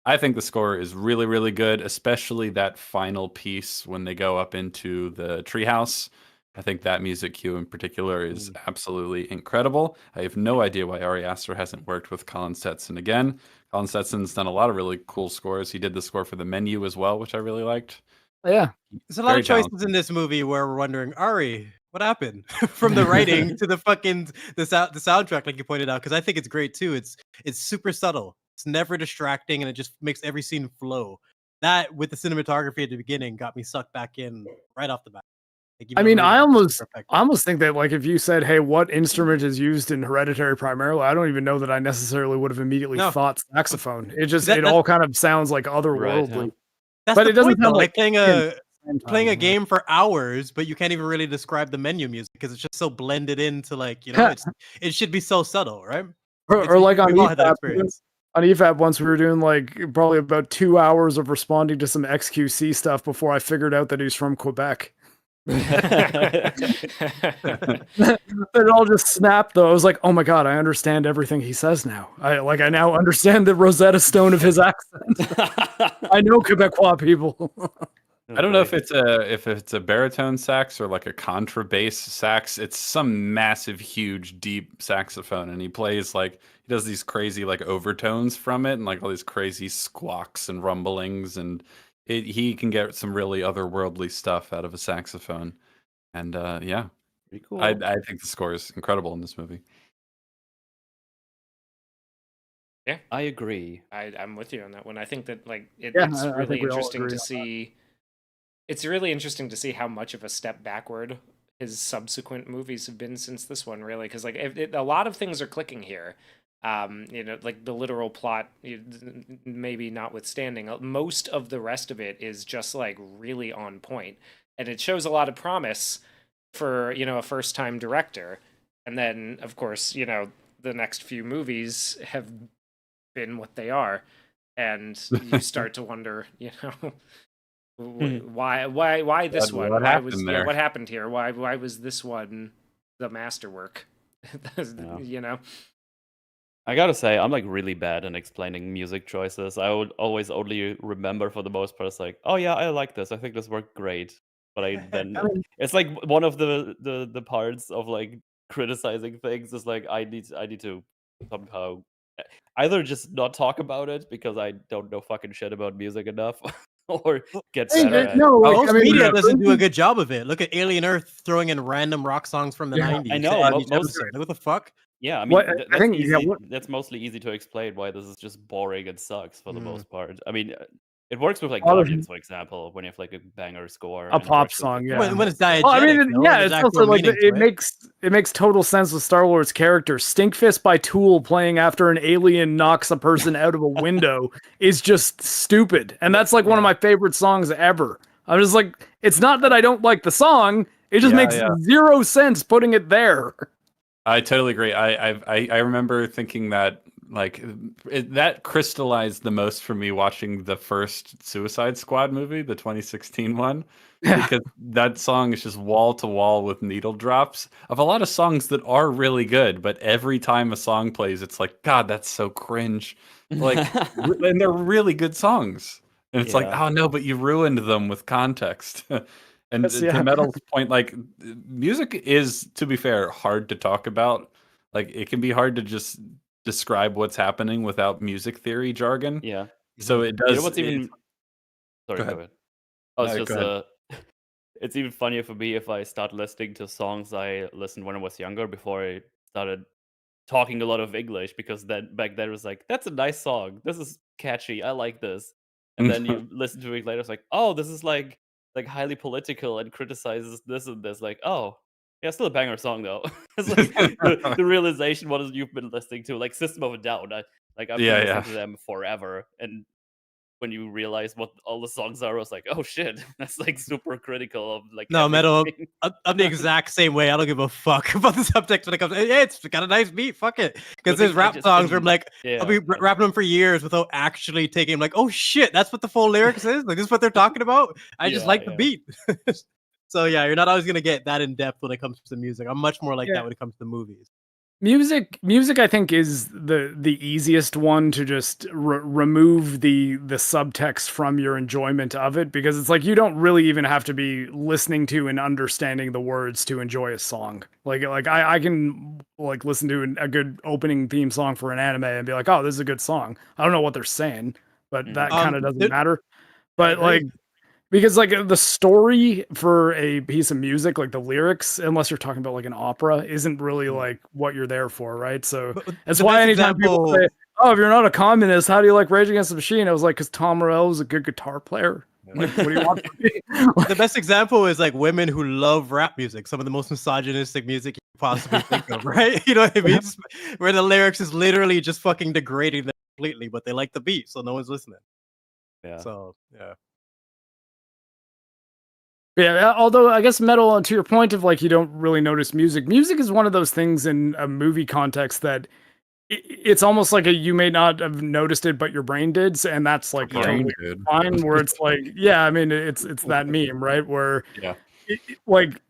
Speaker 2: I think the score is really, really good, especially that final piece when they go up into the treehouse. I think that music cue in particular is absolutely incredible. I have no idea why Ari Aster hasn't worked with Colin Stetson again. Colin Stetson's done a lot of really cool scores. He did the score for The Menu as well, which I really liked.
Speaker 4: Yeah.
Speaker 5: There's a lot of choices in this movie where we're wondering, Ari, what happened? From the writing to the soundtrack, like you pointed out, because I think it's great too. It's super subtle. It's never distracting, and it just makes every scene flow. That, with the cinematography at the beginning, got me sucked back in right off the bat.
Speaker 4: I mean, I almost think that like if you said, "Hey, what instrument is used in Hereditary primarily?" I don't even know that I necessarily would have immediately thought saxophone. It just all kind of sounds like otherworldly.
Speaker 5: Right, but it doesn't sound like playing a playing a game for hours, but you can't even really describe the menu music because it's just so blended into like, it should be so subtle, right?
Speaker 4: Or like on EFAP once we were doing like probably about 2 hours of responding to some XQC stuff before I figured out that he's from Quebec. It all just snapped though. I was like, oh my god, I understand everything he says now. I now understand the Rosetta Stone of his accent. I know Quebecois people.
Speaker 2: I don't know if it's a baritone sax or like a contrabass sax. It's some massive, huge, deep saxophone, and he does these crazy like overtones from it, and like all these crazy squawks and rumblings, and he can get some really otherworldly stuff out of a saxophone, and yeah,
Speaker 1: pretty cool.
Speaker 2: I think the score is incredible in this movie.
Speaker 3: Yeah,
Speaker 1: I agree.
Speaker 3: I'm with you on that one. I think that like it's really interesting to see. It's really interesting to see how much of a step backward his subsequent movies have been since this one, really, because like a lot of things are clicking here. Like the literal plot, maybe notwithstanding, most of the rest of it is just like really on point, and it shows a lot of promise for a first-time director. And then, of course, the next few movies have been what they are, and you start to wonder, why this one? What happened here? Why was this one the masterwork?
Speaker 1: I gotta say, I'm like really bad in explaining music choices. I would always only remember for the most part, it's like, oh yeah, I like this. I think this worked great. But it's like one of the parts of like criticizing things is like I need to somehow either just not talk about it because I don't know fucking shit about music enough, or get better at it.
Speaker 5: Most media doesn't do a good job of it. Look at Alien Earth throwing in random rock songs from the 90s.
Speaker 1: I know.
Speaker 5: What the fuck?
Speaker 1: Yeah, I mean, that's mostly easy to explain why this is just boring and sucks for the most part. I mean, it works with like Guardians, for example, when you have like a banger score,
Speaker 4: a pop song. Yeah,
Speaker 5: when it's diegetic.
Speaker 4: It's also like it makes total sense with Star-Lord's character. Stinkfist by Tool playing after an alien knocks a person out of a window is just stupid, and that's like one of my favorite songs ever. I'm just like, it's not that I don't like the song; it just makes zero sense putting it there.
Speaker 2: I totally agree. I remember thinking that that crystallized the most for me watching the first Suicide Squad movie, the 2016 one, because that song is just wall to wall with needle drops of a lot of songs that are really good, but every time a song plays, it's like, God, that's so cringe. Like, and they're really good songs, and it's like, oh no, but you ruined them with context. And to Metal's point, like, music is, to be fair, hard to talk about. Like, it can be hard to just describe what's happening without music theory jargon.
Speaker 1: Yeah.
Speaker 2: So it does.
Speaker 1: What's even? Sorry, go ahead. It's even funnier for me if I start listening to songs I listened when I was younger before I started talking a lot of English, because then back then it was like, that's a nice song. This is catchy. I like this. And then you listen to it later, it's like, oh, this is like highly political and criticizes this and this. Like, oh, yeah, still a banger song though. It's like the realization what you've been listening to, like System of a Down. I've been listening to them forever, and when you realize what all the songs are, I was like, oh shit, that's like super critical of like.
Speaker 5: No, Metal, I'm the exact same way. I don't give a fuck about the subtext when it comes. Hey, it's got a nice beat. Fuck it, because there's rap songs where I'm like, I'll be rapping them for years without actually taking. Like, oh shit, that's what the full lyrics is. Like, this is what they're talking about. I just like the beat. So yeah, you're not always gonna get that in depth when it comes to music. I'm much more like that when it comes to movies.
Speaker 4: Music, I think, is the easiest one to just remove the subtext from your enjoyment of it, because it's like you don't really even have to be listening to and understanding the words to enjoy a song. Like I can like listen to a good opening theme song for an anime and be like, oh, this is a good song. I don't know what they're saying, but that kind of doesn't matter. But like, because like the story for a piece of music, like the lyrics, unless you're talking about like an opera, isn't really like what you're there for, right? So that's why anytime people say, oh, if you're not a communist, how do you like Rage Against the Machine? I was like, because Tom Morello is a good guitar player. Like, what do you want from me?
Speaker 5: The best example is like women who love rap music, some of the most misogynistic music you could possibly think of, right? You know what I mean? Where the lyrics is literally just fucking degrading them completely, but they like the beat, so no one's listening.
Speaker 1: Yeah.
Speaker 5: So yeah.
Speaker 4: Yeah, although I guess Metal, to your point of like you don't really notice music. Music is one of those things in a movie context that it's almost like you may not have noticed it, but your brain did, and that's like totally fine. Where it's like, yeah, I mean, it's that meme, right? Where like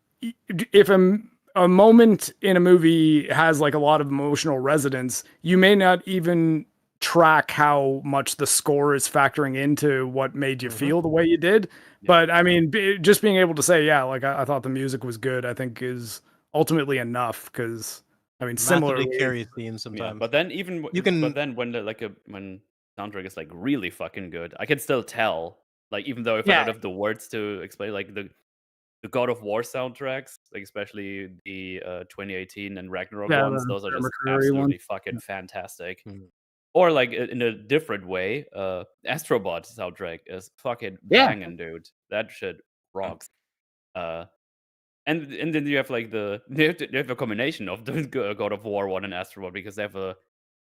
Speaker 4: if a moment in a movie has like a lot of emotional resonance, you may not even track how much the score is factoring into what made you feel the way you did. But I mean, just being able to say, yeah, like I thought the music was good, I think is ultimately enough. Because I mean, similarly
Speaker 5: carries themes sometimes.
Speaker 1: Yeah, but then even but then when when soundtrack is like really fucking good, I can still tell. Like even though if I don't have the words to explain, like the God of War soundtracks, like especially the 2018 and Ragnarok ones, those are just absolutely fucking fantastic. Or like in a different way, Astrobot soundtrack is fucking banging, dude. That shit rocks. And then you have like they have a combination of the God of War one and Astrobot, because they have a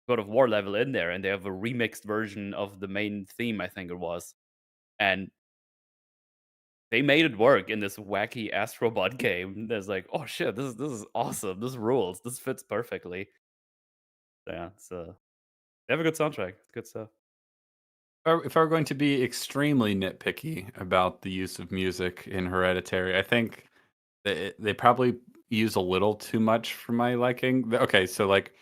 Speaker 1: God of War level in there, and they have a remixed version of the main theme, I think it was, and they made it work in this wacky Astrobot game. There's like, oh shit, this is awesome. This rules. This fits perfectly. Yeah, so they have a good soundtrack. It's good stuff.
Speaker 2: If I were going to be extremely nitpicky about the use of music in Hereditary, I think they probably use a little too much for my liking. Okay, so like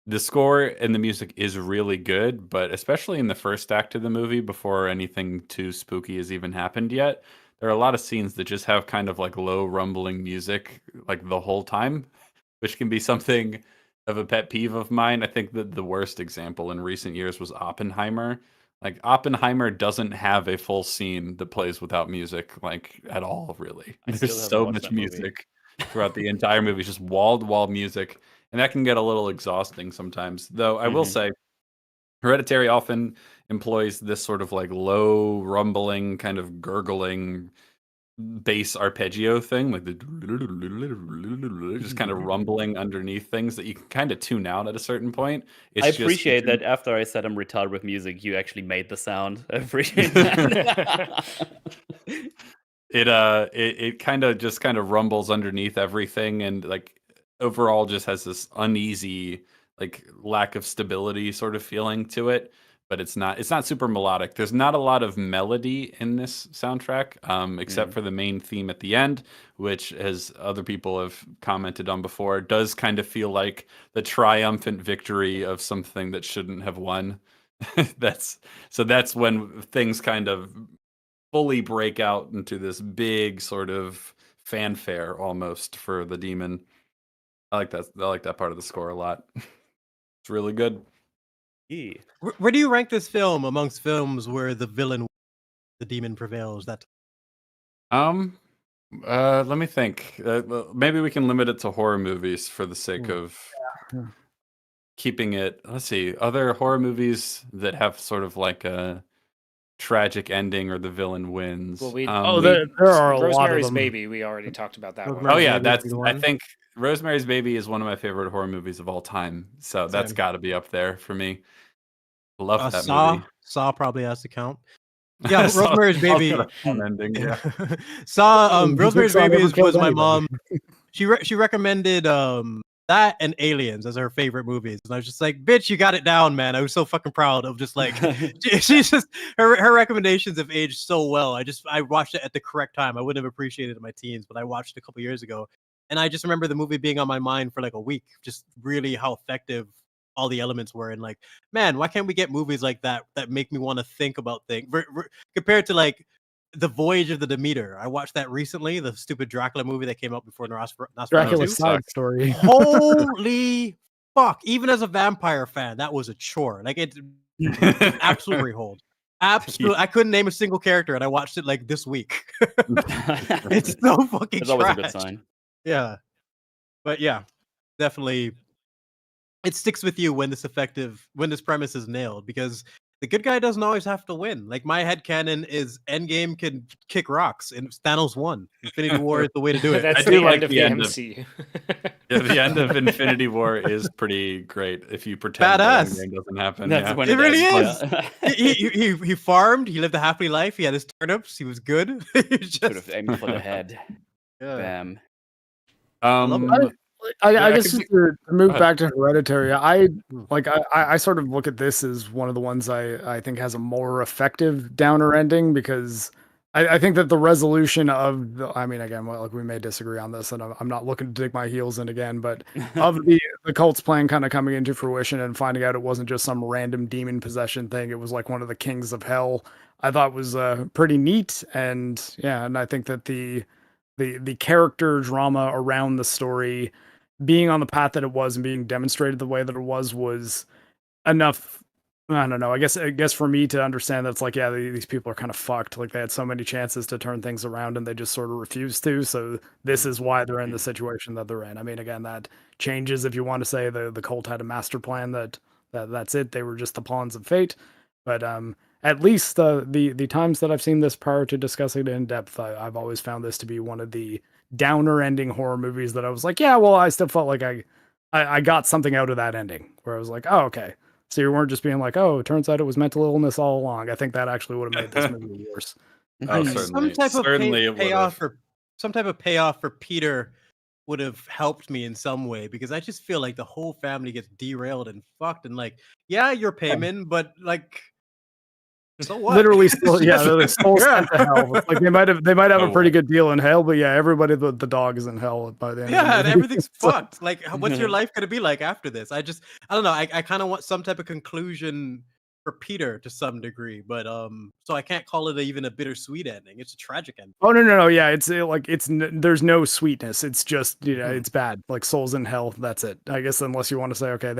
Speaker 2: the score and the music is really good, but especially in the first act of the movie, before anything too spooky has even happened yet, there are a lot of scenes that just have kind of like low rumbling music like the whole time, which can be something of a pet peeve of mine. I think that the worst example in recent years was Oppenheimer. Like Oppenheimer doesn't have a full scene that plays without music, like at all, really. There's so much music throughout the entire movie, just wall-to-wall music, and that can get a little exhausting sometimes. Though I will say, Hereditary often employs this sort of like low rumbling, kind of gurgling bass arpeggio thing, like the just kind of rumbling underneath things that you can kind of tune out at a certain point.
Speaker 1: I appreciate that after I said I'm retarded with music, you actually made the sound. I appreciate that.
Speaker 2: It kind of rumbles underneath everything, and like overall just has this uneasy, like lack of stability sort of feeling to it. But it's not super melodic. There's not a lot of melody in this soundtrack, except for the main theme at the end, which, as other people have commented on before, does kind of feel like the triumphant victory of something that shouldn't have won. That's when things kind of fully break out into this big sort of fanfare almost for the demon. I like that part of the score a lot. It's really good.
Speaker 1: Yeah.
Speaker 5: Where do you rank this film amongst films where the villain, the demon prevails?
Speaker 2: Let me think. Maybe we can limit it to horror movies for the sake of keeping it. Let's see, other horror movies that have sort of like a tragic ending or the villain wins.
Speaker 3: Well,
Speaker 4: there are a lot of
Speaker 3: Rosemary's
Speaker 4: them.
Speaker 3: Baby. We already talked about that one.
Speaker 2: Oh yeah, I think Rosemary's Baby is one of my favorite horror movies of all time. So that's got to be up there for me. Love that movie.
Speaker 5: Saw probably has to count. Yeah, Rosemary's Baby.
Speaker 2: Ending, yeah.
Speaker 5: Saw Rosemary's Baby was my mom. She recommended that and Aliens as her favorite movies, and I was just like, "Bitch, you got it down, man." I was so fucking proud of just like she's just her recommendations have aged so well. I watched it at the correct time. I wouldn't have appreciated it in my teens, but I watched it a couple years ago, and I just remember the movie being on my mind for like a week. Just really how effective all the elements were, and like, man, why can't we get movies like that make me want to think about things compared to like The Voyage of the Demeter? I watched that recently, the stupid Dracula movie that came out before
Speaker 4: Dracula Side Story.
Speaker 5: Holy fuck! Even as a vampire fan, that was a chore. Like it absolutely hold. Absolutely, I couldn't name a single character, and I watched it like this week. It's so fucking.
Speaker 1: It's always a good sign.
Speaker 5: Yeah, but yeah, definitely. It sticks with you when this premise is nailed, because the good guy doesn't always have to win. Like my headcanon is Endgame can kick rocks and Thanos won. Infinity War is the way to do it.
Speaker 3: That's the end of the MCU.
Speaker 2: Yeah, the end of Infinity War is pretty great if you pretend
Speaker 5: Badass.
Speaker 2: the ending doesn't happen.
Speaker 1: That's
Speaker 2: Yeah.
Speaker 1: when
Speaker 5: It really
Speaker 1: ends,
Speaker 5: is.
Speaker 1: yeah.
Speaker 5: He farmed. He lived a happy life. He had his turnips. He was good.
Speaker 1: Should have aimed for the head.
Speaker 5: Yeah.
Speaker 1: Bam.
Speaker 4: I guess just to move back to Hereditary, I
Speaker 5: Mm.
Speaker 4: I sort of look at this as one of the ones I think has a more effective downer ending, because I think that the resolution of I mean, again, well, like, we may disagree on this, and I'm not looking to dig my heels in again, but of the cult's plan kind of coming into fruition and finding out it wasn't just some random demon possession thing, it was like one of the kings of hell, I thought was pretty neat. And yeah, and I think that the character drama around the story being on the path that it was and being demonstrated the way that it was enough. I don't know. I guess for me to understand that it's like, yeah, these people are kind of fucked. Like, they had so many chances to turn things around and they just sort of refused to. So this is why they're in the situation that they're in. I mean, again, that changes if you want to say the cult had a master plan that's it. They were just the pawns of fate. But at least the times that I've seen this prior to discussing it in depth, I've always found this to be one of the downer ending horror movies that I was like, yeah, well, I still felt like I got something out of that ending, where I was like, oh, okay. So you weren't just being like, oh, it turns out it was mental illness all along. I think that actually would have made this movie worse.
Speaker 2: Oh,
Speaker 5: Some type of payoff for Peter would have helped me in some way, because I just feel like the whole family gets derailed and fucked, and like, yeah, you're payment, but like, so what?
Speaker 4: Literally, still, yeah, they're still sent to hell. It's like they might have a pretty good deal in hell, but yeah, everybody the dog is in hell by the end.
Speaker 5: Yeah, and everything's fucked. Like, what's your life gonna be like after this? I don't know. I kind of want some type of conclusion for Peter to some degree, but so I can't call it even a bittersweet ending. It's a tragic ending.
Speaker 4: Oh no, yeah, it's like there's no sweetness. It's just, it's bad. Like, souls in hell. That's it. I guess, unless you want to say, okay,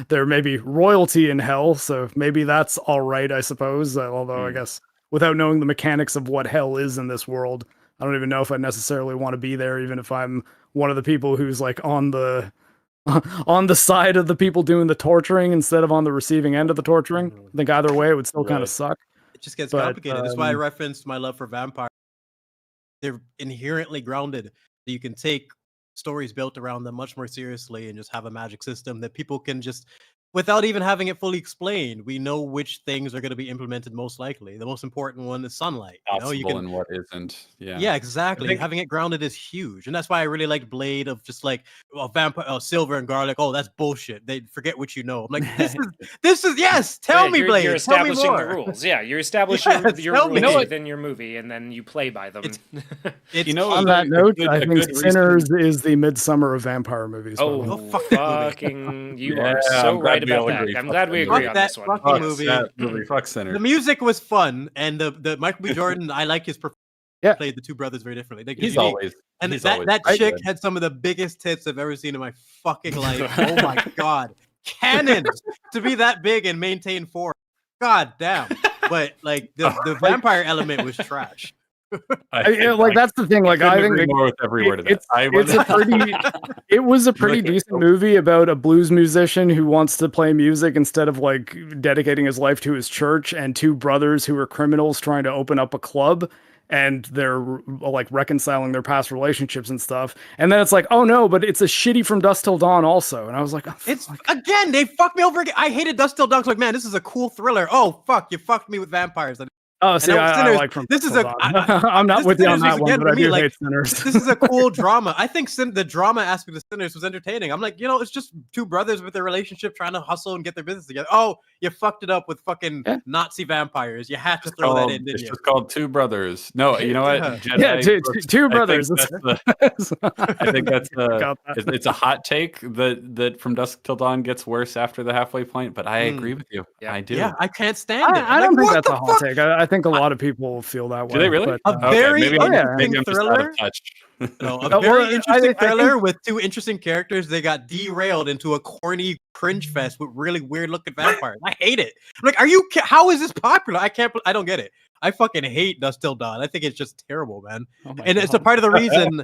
Speaker 4: there may be royalty in hell, so maybe that's all right, I suppose. Although I guess without knowing the mechanics of what hell is in this world, I don't even know if I necessarily want to be there, even if I'm one of the people who's like on the side of the people doing the torturing instead of on the receiving end of the torturing. I think either way it would still kind of suck.
Speaker 5: It just gets complicated. That's why I referenced my love for vampires. They're inherently grounded. You can take stories built around them much more seriously and just have a magic system that people can just, without even having it fully explained, we know which things are going to be implemented most likely. The most important one is sunlight.
Speaker 2: Possible and what isn't.
Speaker 5: Yeah, exactly. Having it grounded is huge, and that's why I really liked Blade. Of just like, well, vampire, silver and garlic. Oh, that's bullshit. They forget what you know. I'm like, this is yes. Tell me, Blade.
Speaker 3: You're establishing
Speaker 5: the
Speaker 3: rules. Yeah, you're establishing your rules within your movie, and then you play by them.
Speaker 4: On that note, I think Sinners is the Midsummer of vampire movies.
Speaker 3: Oh, fucking! You are so right about that. I'm glad we agree on this one.
Speaker 2: Movie, fuck Sinners.
Speaker 5: The music was fun, and the Michael B. Jordan, I like his performance. Played the two brothers very differently. Like, that chick had some of the biggest tits I've ever seen in my fucking life. Oh my god, cannons to be that big and maintain form. God damn. But like the vampire element was trash.
Speaker 4: That's the thing. Like, I think
Speaker 2: more with every word of it.
Speaker 4: It was a pretty decent movie about a blues musician who wants to play music instead of like dedicating his life to his church, and two brothers who are criminals trying to open up a club, and they're like reconciling their past relationships and stuff. And then it's like, oh no, but it's a shitty From Dusk Till Dawn also. And I was like,
Speaker 5: again, they fucked me over again. I hated Dusk Till Dawn. Like, man, this is a cool thriller. Oh fuck, you fucked me with vampires.
Speaker 4: Oh, see, I like From
Speaker 5: this is
Speaker 4: I'm not with you on that one, but I do hate Sinners.
Speaker 5: This is a cool drama. I think the drama aspect of Sinners was entertaining. I'm like, it's just two brothers with their relationship trying to hustle and get their business together. Oh, you fucked it up with fucking Nazi vampires. You had to throw that in, didn't you?
Speaker 2: It's just called Two Brothers. No, you know what?
Speaker 4: Jedi, two brothers.
Speaker 2: I think that's it's a hot take that From Dusk Till Dawn gets worse after the halfway point, but I agree with you.
Speaker 5: Yeah.
Speaker 2: I do.
Speaker 5: Yeah, I can't stand it.
Speaker 4: I don't think that's a hot take. I think a lot of people feel that way.
Speaker 2: Do they really?
Speaker 5: But, maybe I'm
Speaker 2: just out of touch.
Speaker 5: No, a very interesting thriller with two interesting characters. They got derailed into a corny cringe fest with really weird looking vampires. I hate it. I'm like, how is this popular? I don't get it. I fucking hate Dusk Till Dawn. I think it's just terrible, man. And it's a part of the reason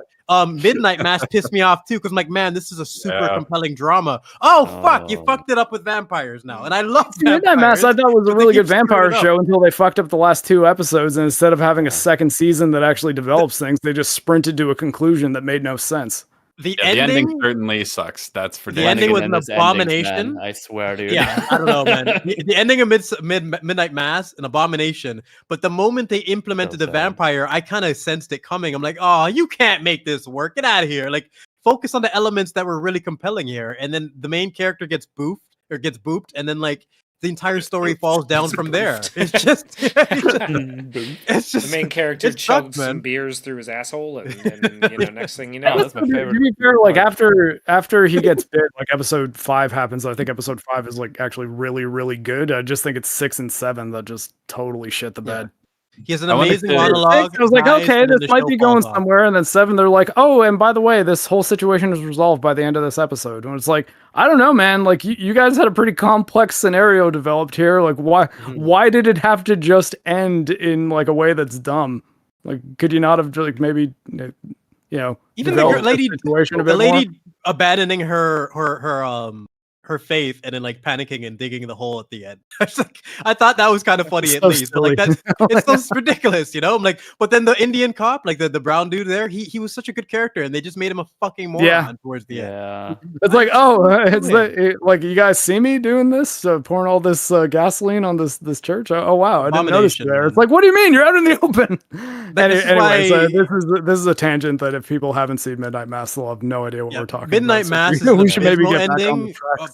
Speaker 5: Midnight Mass pissed me off too, because I'm like, man, this is a super compelling drama. Oh fuck, you fucked it up with vampires now, and I love
Speaker 4: Midnight Mass. I thought was a really good vampire show until they fucked up the last two episodes, and instead of having a second season that actually develops things, they just sprinted to a conclusion that made no sense.
Speaker 5: The
Speaker 2: the ending
Speaker 5: ending
Speaker 2: certainly sucks. That's for
Speaker 5: the ending was an abomination.
Speaker 1: Endings, I swear, dude.
Speaker 5: Yeah, I don't know, man. The ending of Midnight Mass, an abomination. But the moment they implemented the vampire, I kind of sensed it coming. I'm like, oh, you can't make this work. Get out of here. Like, focus on the elements that were really compelling here. And then the main character gets booped, and then like the entire story falls down from there. It's just
Speaker 3: the main character chugs some beers through his asshole, and next thing you know,
Speaker 1: that's my favorite.
Speaker 4: To be fair, like after he gets bit, like episode 5 happens. I think episode 5 is like actually really, really good. I just think it's 6 and 7 that just totally shit the bed.
Speaker 5: He has an amazing monologue.
Speaker 4: I was like, okay, this might be going somewhere. And then 7, they're like, oh, and by the way, this whole situation is resolved by the end of this episode. And it's like, I don't know, man. Like, you guys had a pretty complex scenario developed here. Like, why did it have to just end in like a way that's dumb? Like, could you not have like maybe,
Speaker 5: even the lady abandoning her faith and then like panicking and digging the hole at the end. I thought that was kind of funny, at least. Like, it's so ridiculous, I'm like, but then the Indian cop, like the brown dude there, he was such a good character, and they just made him a fucking moron towards the end.
Speaker 4: It's like, like, you guys see me doing this, pouring all this gasoline on this church. Oh wow, I didn't notice you there. Man. It's like, what do you mean you're out in the open? Anyway, so this is a tangent that if people haven't seen Midnight Mass, they'll have no idea what we're talking
Speaker 5: Midnight
Speaker 4: about.
Speaker 5: Mass.
Speaker 4: We should maybe get back on the tracks.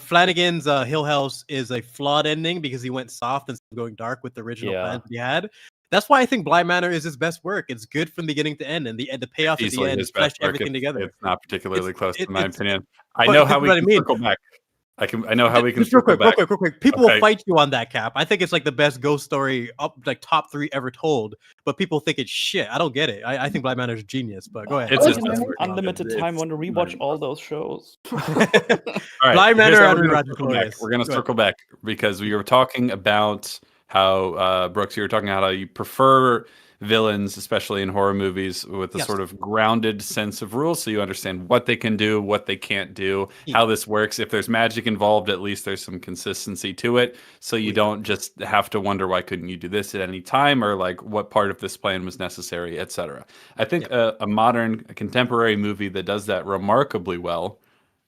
Speaker 5: Flanagan's Hill House is a flawed ending because he went soft instead of going dark with the original plans he had. That's why I think Bly Manor is his best work. It's good from beginning to end, and the payoff at the end flesh everything together.
Speaker 2: It's not particularly close, in my opinion. I know how we can circle back. I know how we can
Speaker 5: circle back. Real quick. People will fight you on that, Cap. I think it's like the best ghost story, like top 3 ever told. But people think it's shit. I don't get it. I think Bly Manor's genius. But go ahead.
Speaker 1: It's just unlimited time. Want to rewatch all those shows.
Speaker 2: All right,
Speaker 5: Bly Manor.
Speaker 2: We're gonna circle back because we were talking about how Brooks, you were talking about how you prefer villains, especially in horror movies, with a sort of grounded sense of rules, so you understand what they can do, what they can't do, how this works. If there's magic involved, at least there's some consistency to it, so you don't just have to wonder why couldn't you do this at any time, or like what part of this plan was necessary, etc. I think a contemporary movie that does that remarkably well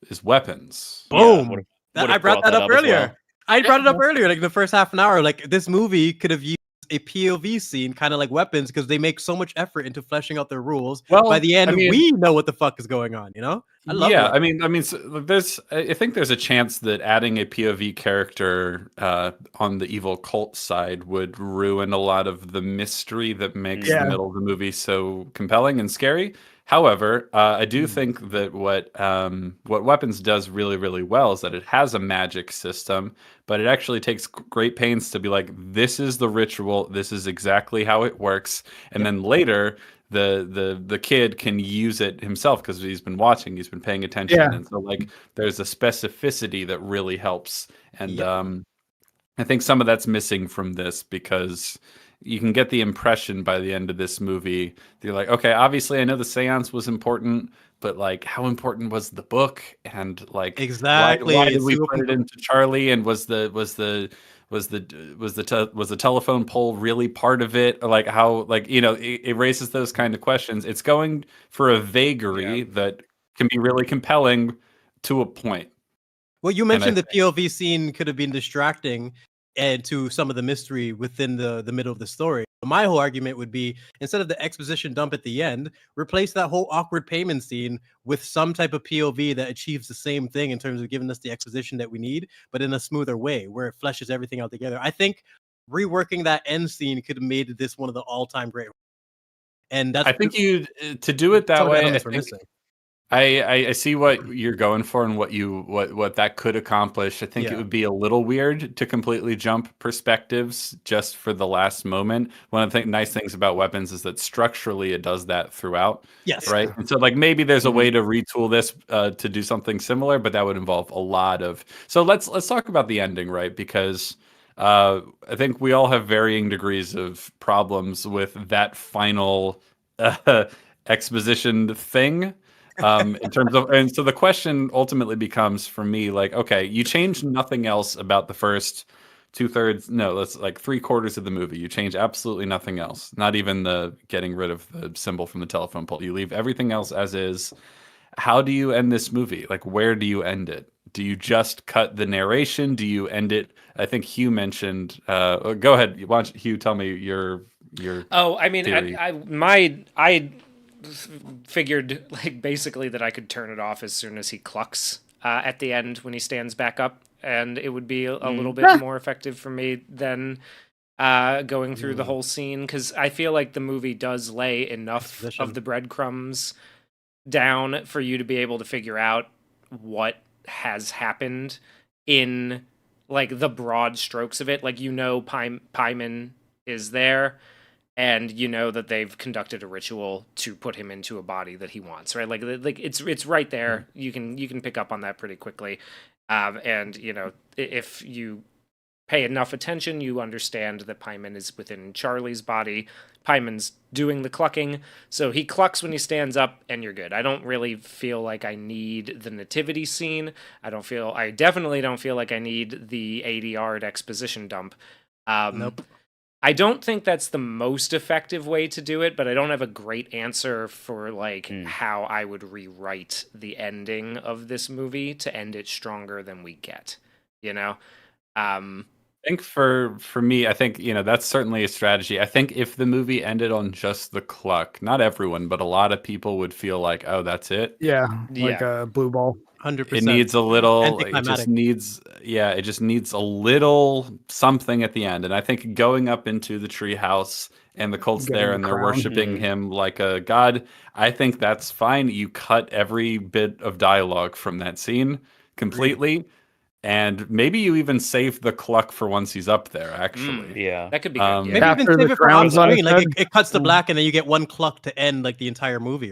Speaker 2: is Weapons.
Speaker 5: Boom! I brought that up earlier. I brought it up earlier, like the first half an hour. Like, this movie could have used a POV scene, kind of like Weapons, because they make so much effort into fleshing out their rules. Well, by the end, we know what the fuck is going on. I love.
Speaker 2: Yeah, I think there's a chance that adding a POV character on the evil cult side would ruin a lot of the mystery that makes the middle of the movie so compelling and scary. However, I do think that what Weapons does really, really well is that it has a magic system, but it actually takes great pains to be like, this is the ritual, this is exactly how it works, and then later the kid can use it himself because he's been watching, he's been paying attention, and so like there's a specificity that really helps, and I think some of that's missing from this because you can get the impression by the end of this movie, you're like, okay, obviously I know the seance was important, but like, how important was the book? And like,
Speaker 5: exactly,
Speaker 2: why did we put it into Charlie? And was the telephone pole really part of it? Or like, how, like, it raises those kind of questions. It's going for a vagary that can be really compelling to a point.
Speaker 5: Well, you mentioned the POV scene could have been distracting and to some of the mystery within the middle of the story. My whole argument would be, instead of the exposition dump at the end, replace that whole awkward payment scene with some type of POV that achieves the same thing in terms of giving us the exposition that we need, but in a smoother way where it fleshes everything out together. I think reworking that end scene could have made this one of the all-time great. And that's,
Speaker 2: I think to do it that way, I see what you're going for and what that could accomplish. I think it would be a little weird to completely jump perspectives just for the last moment. One of the nice things about Weapons is that structurally it does that throughout.
Speaker 5: Yes.
Speaker 2: Right. And so like maybe there's a way to retool this to do something similar, but that would involve a lot of. So let's talk about the ending, right? Because I think we all have varying degrees of problems with that final exposition thing. In terms of, and so the question ultimately becomes for me, like, okay, you change nothing else about the first 2/3, no, that's like 3/4 of the movie. You change absolutely nothing else, not even the getting rid of the symbol from the telephone pole. You leave everything else as is. how do you end this movie? Like, where do you end it? Do you just cut the narration? Do you end it? I think Hugh mentioned. Go ahead. Why don't Hugh tell me your.
Speaker 3: Oh, I mean,
Speaker 2: theory.
Speaker 3: I figured like basically that I could turn it off as soon as he clucks at the end when he stands back up, and it would be a little bit more effective for me than going through the whole scene, because I feel like the movie does lay enough of the breadcrumbs down for you to be able to figure out what has happened in like the broad strokes of it. Like, Pyman is there, and you know that they've conducted a ritual to put him into a body that he wants, right? Like it's right there. You can pick up on that pretty quickly, and you know, if you pay enough attention, you understand that Pyman is within Charlie's body. Pyman's doing the clucking, so he clucks when he stands up, and you're good. I don't really feel like I need the nativity scene. I definitely don't feel like I need the ADR exposition dump.
Speaker 5: Nope.
Speaker 3: I don't think that's the most effective way to do it, but I don't have a great answer for like how I would rewrite the ending of this movie to end it stronger than we get, you know?
Speaker 2: I think for me, I think, you know, that's certainly a strategy. I think if the movie ended on just the cluck, not everyone, but a lot of people would feel like, oh, that's it.
Speaker 4: Yeah, like a blue ball.
Speaker 5: 100%.
Speaker 2: It needs a little, it just needs a little something at the end. And I think going up into the treehouse and the cult's there and they're worshiping him like a god, I think that's fine. You cut every bit of dialogue from that scene completely. And maybe you even save the cluck for once he's up there, actually.
Speaker 1: Yeah.
Speaker 3: That could be good.
Speaker 5: Maybe even save it for on-screen. Like, it cuts to black and then you get one cluck to end like the entire movie.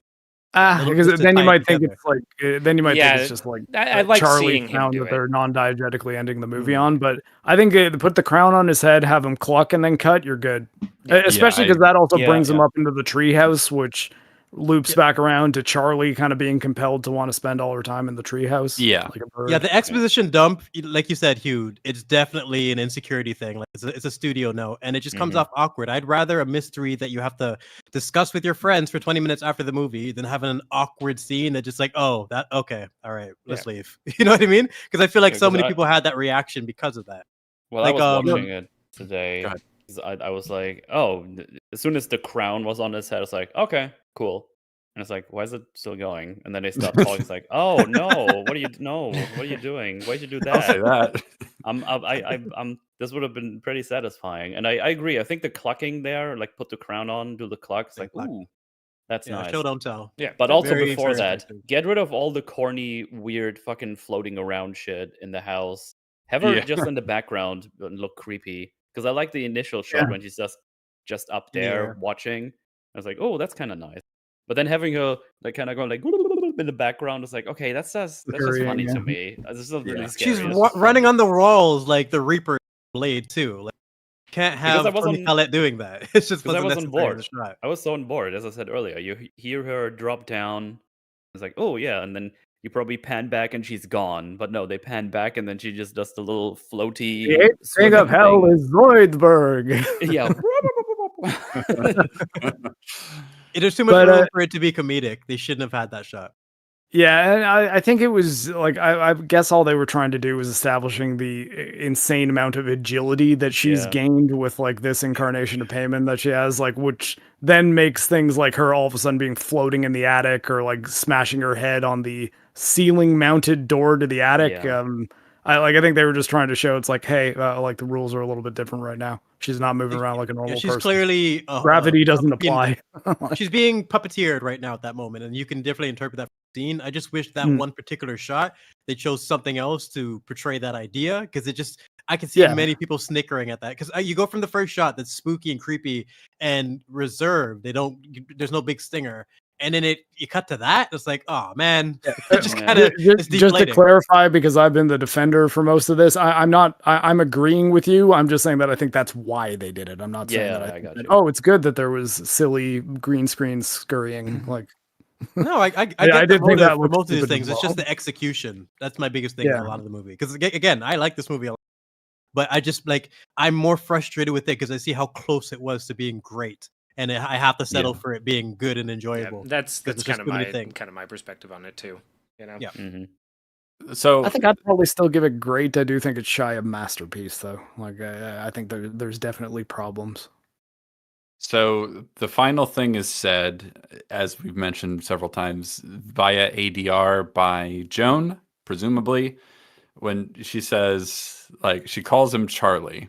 Speaker 4: Because then you might think it's like, it's just like
Speaker 3: I like
Speaker 4: Charlie found that they're non-diegetically ending the movie on. But I think put the crown on his head, have him cluck, and then cut. You're good. Especially because that also brings him up into the treehouse, which loops back around to Charlie kind of being compelled to want to spend all her time in the treehouse.
Speaker 2: Yeah.
Speaker 5: Like the exposition dump, like you said, Hugh, it's definitely an insecurity thing. Like it's a studio note, and it just comes off awkward. I'd rather a mystery that you have to discuss with your friends for 20 minutes after the movie than having an awkward scene that just like, oh, that okay, all right, let's leave. You know what I mean? Because I feel like so many people had that reaction because of that.
Speaker 1: Well, like, I was watching it today. I was like, oh, as soon as the crown was on his head, I was like, okay, cool. And it's like, why is it still going? And then they stop talking. It's like, oh no, what are you doing? Why'd you do that?
Speaker 2: I'll say that.
Speaker 1: This would have been pretty satisfying. And I agree. I think the clucking there, like put the crown on, do the cluck. It's like, ooh, that's nice.
Speaker 5: Show don't tell.
Speaker 1: Yeah. But also before that, get rid of all the corny, weird, fucking floating around shit in the house. Have her just in the background and look creepy. Because I like the initial shot when she's just up there watching. I was like, oh, that's kind of nice. But then having her like kind of going like in the background is like, okay, that's just funny to me. This is really scary.
Speaker 5: She's running on the walls like the Reaper blade too. Like, can't have Toni Collette doing that. It's just
Speaker 1: because I was on board. I was so on board, as I said earlier. You hear her drop down. It's like, oh yeah, and then you probably pan back and she's gone. But no, they pan back and then she just does the little floaty.
Speaker 4: The thing of hell is Zoidberg.
Speaker 1: Yeah.
Speaker 5: There's too much room for it to be comedic. They shouldn't have had that shot.
Speaker 4: Yeah, and I think it was like I guess all they were trying to do was establishing the insane amount of agility that she's gained with like this incarnation of Paimon that she has, like, which then makes things like her all of a sudden being floating in the attic or like smashing her head on the ceiling mounted door to the attic. I think they were just trying to show it's like, hey, like the rules are a little bit different right now. She's not moving around like a normal person.
Speaker 5: She's clearly
Speaker 4: gravity doesn't apply.
Speaker 5: She's being puppeteered right now at that moment, and you can definitely interpret that scene. I just wish that one particular shot they chose something else to portray that idea, because I can see many people snickering at that, because you go from the first shot that's spooky and creepy and reserved. There's no big stinger. And then you cut to that. It's like, oh man, just
Speaker 4: to clarify, because I've been the defender for most of this. I'm agreeing with you. I'm just saying that I think that's why they did it. I'm not saying that I got you. Oh, it's good that there was silly green screen scurrying. Like,
Speaker 5: no, I did think that for most of these things. It's just the execution. That's my biggest thing in a lot of the movie. Because again, I like this movie a lot, but I'm more frustrated with it because I see how close it was to being great. and I have to settle for it being good and enjoyable.
Speaker 3: That's kind of my perspective on it too. You know.
Speaker 5: Yeah.
Speaker 2: So
Speaker 4: I think I'd probably still give it great. I do think it's shy of masterpiece, though. Like I think there's definitely problems.
Speaker 2: So the final thing is said, as we've mentioned several times, via ADR by Joan, presumably, when she says, like, she calls him Charlie,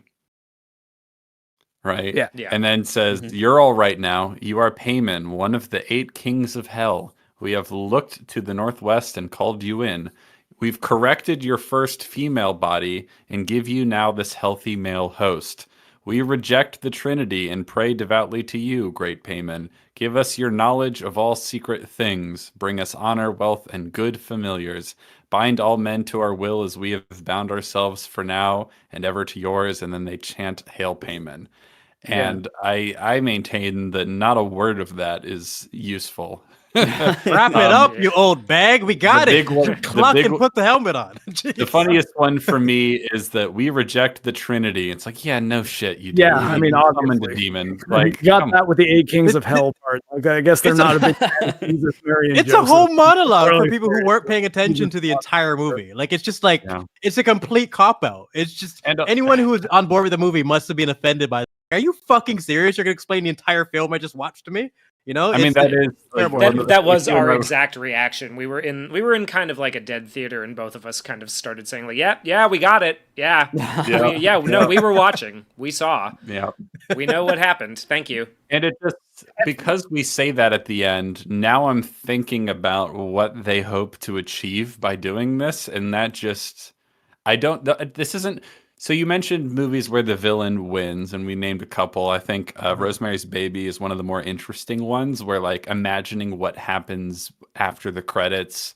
Speaker 2: right?
Speaker 4: Yeah.
Speaker 2: And then says, "You're all right now. You are Payman, one of the 8 kings of hell. We have looked to the northwest and called you in. We've corrected your first female body and give you now this healthy male host. We reject the Trinity and pray devoutly to you, great Payman. Give us your knowledge of all secret things. Bring us honor, wealth, and good familiars. Bind all men to our will as we have bound ourselves for now and ever to yours." And then they chant Hail Payman. And I maintain that not a word of that is useful.
Speaker 5: Wrap it up, you old bag. We got it. Cluck and put the helmet on.
Speaker 2: The funniest one for me is that we reject the Trinity. It's like, yeah, no shit, you
Speaker 4: do. Yeah, I mean,
Speaker 2: obviously, demon. Like,
Speaker 4: you got that with the 8 kings of hell part. Like, I guess they're not a big fan of Jesus, Mary, and
Speaker 5: It's
Speaker 4: Joseph.
Speaker 5: a whole monologue for people who weren't paying attention to the entire movie. Like, it's just like it's a complete cop out. It's just anyone who was on board with the movie must have been offended by. Are you fucking serious? You're gonna explain the entire film I just watched to me? You know,
Speaker 2: I mean, that is
Speaker 3: that was our exact reaction. We were in kind of like a dead theater, and both of us kind of started saying like, "Yeah, we got it. Yeah, no, we were watching. We saw.
Speaker 2: Yeah,
Speaker 3: we know what happened. Thank you."
Speaker 2: And it just because we say that at the end. Now I'm thinking about what they hope to achieve by doing this, and that just This isn't. So you mentioned movies where the villain wins, and we named a couple. I think Rosemary's Baby is one of the more interesting ones, where like imagining what happens after the credits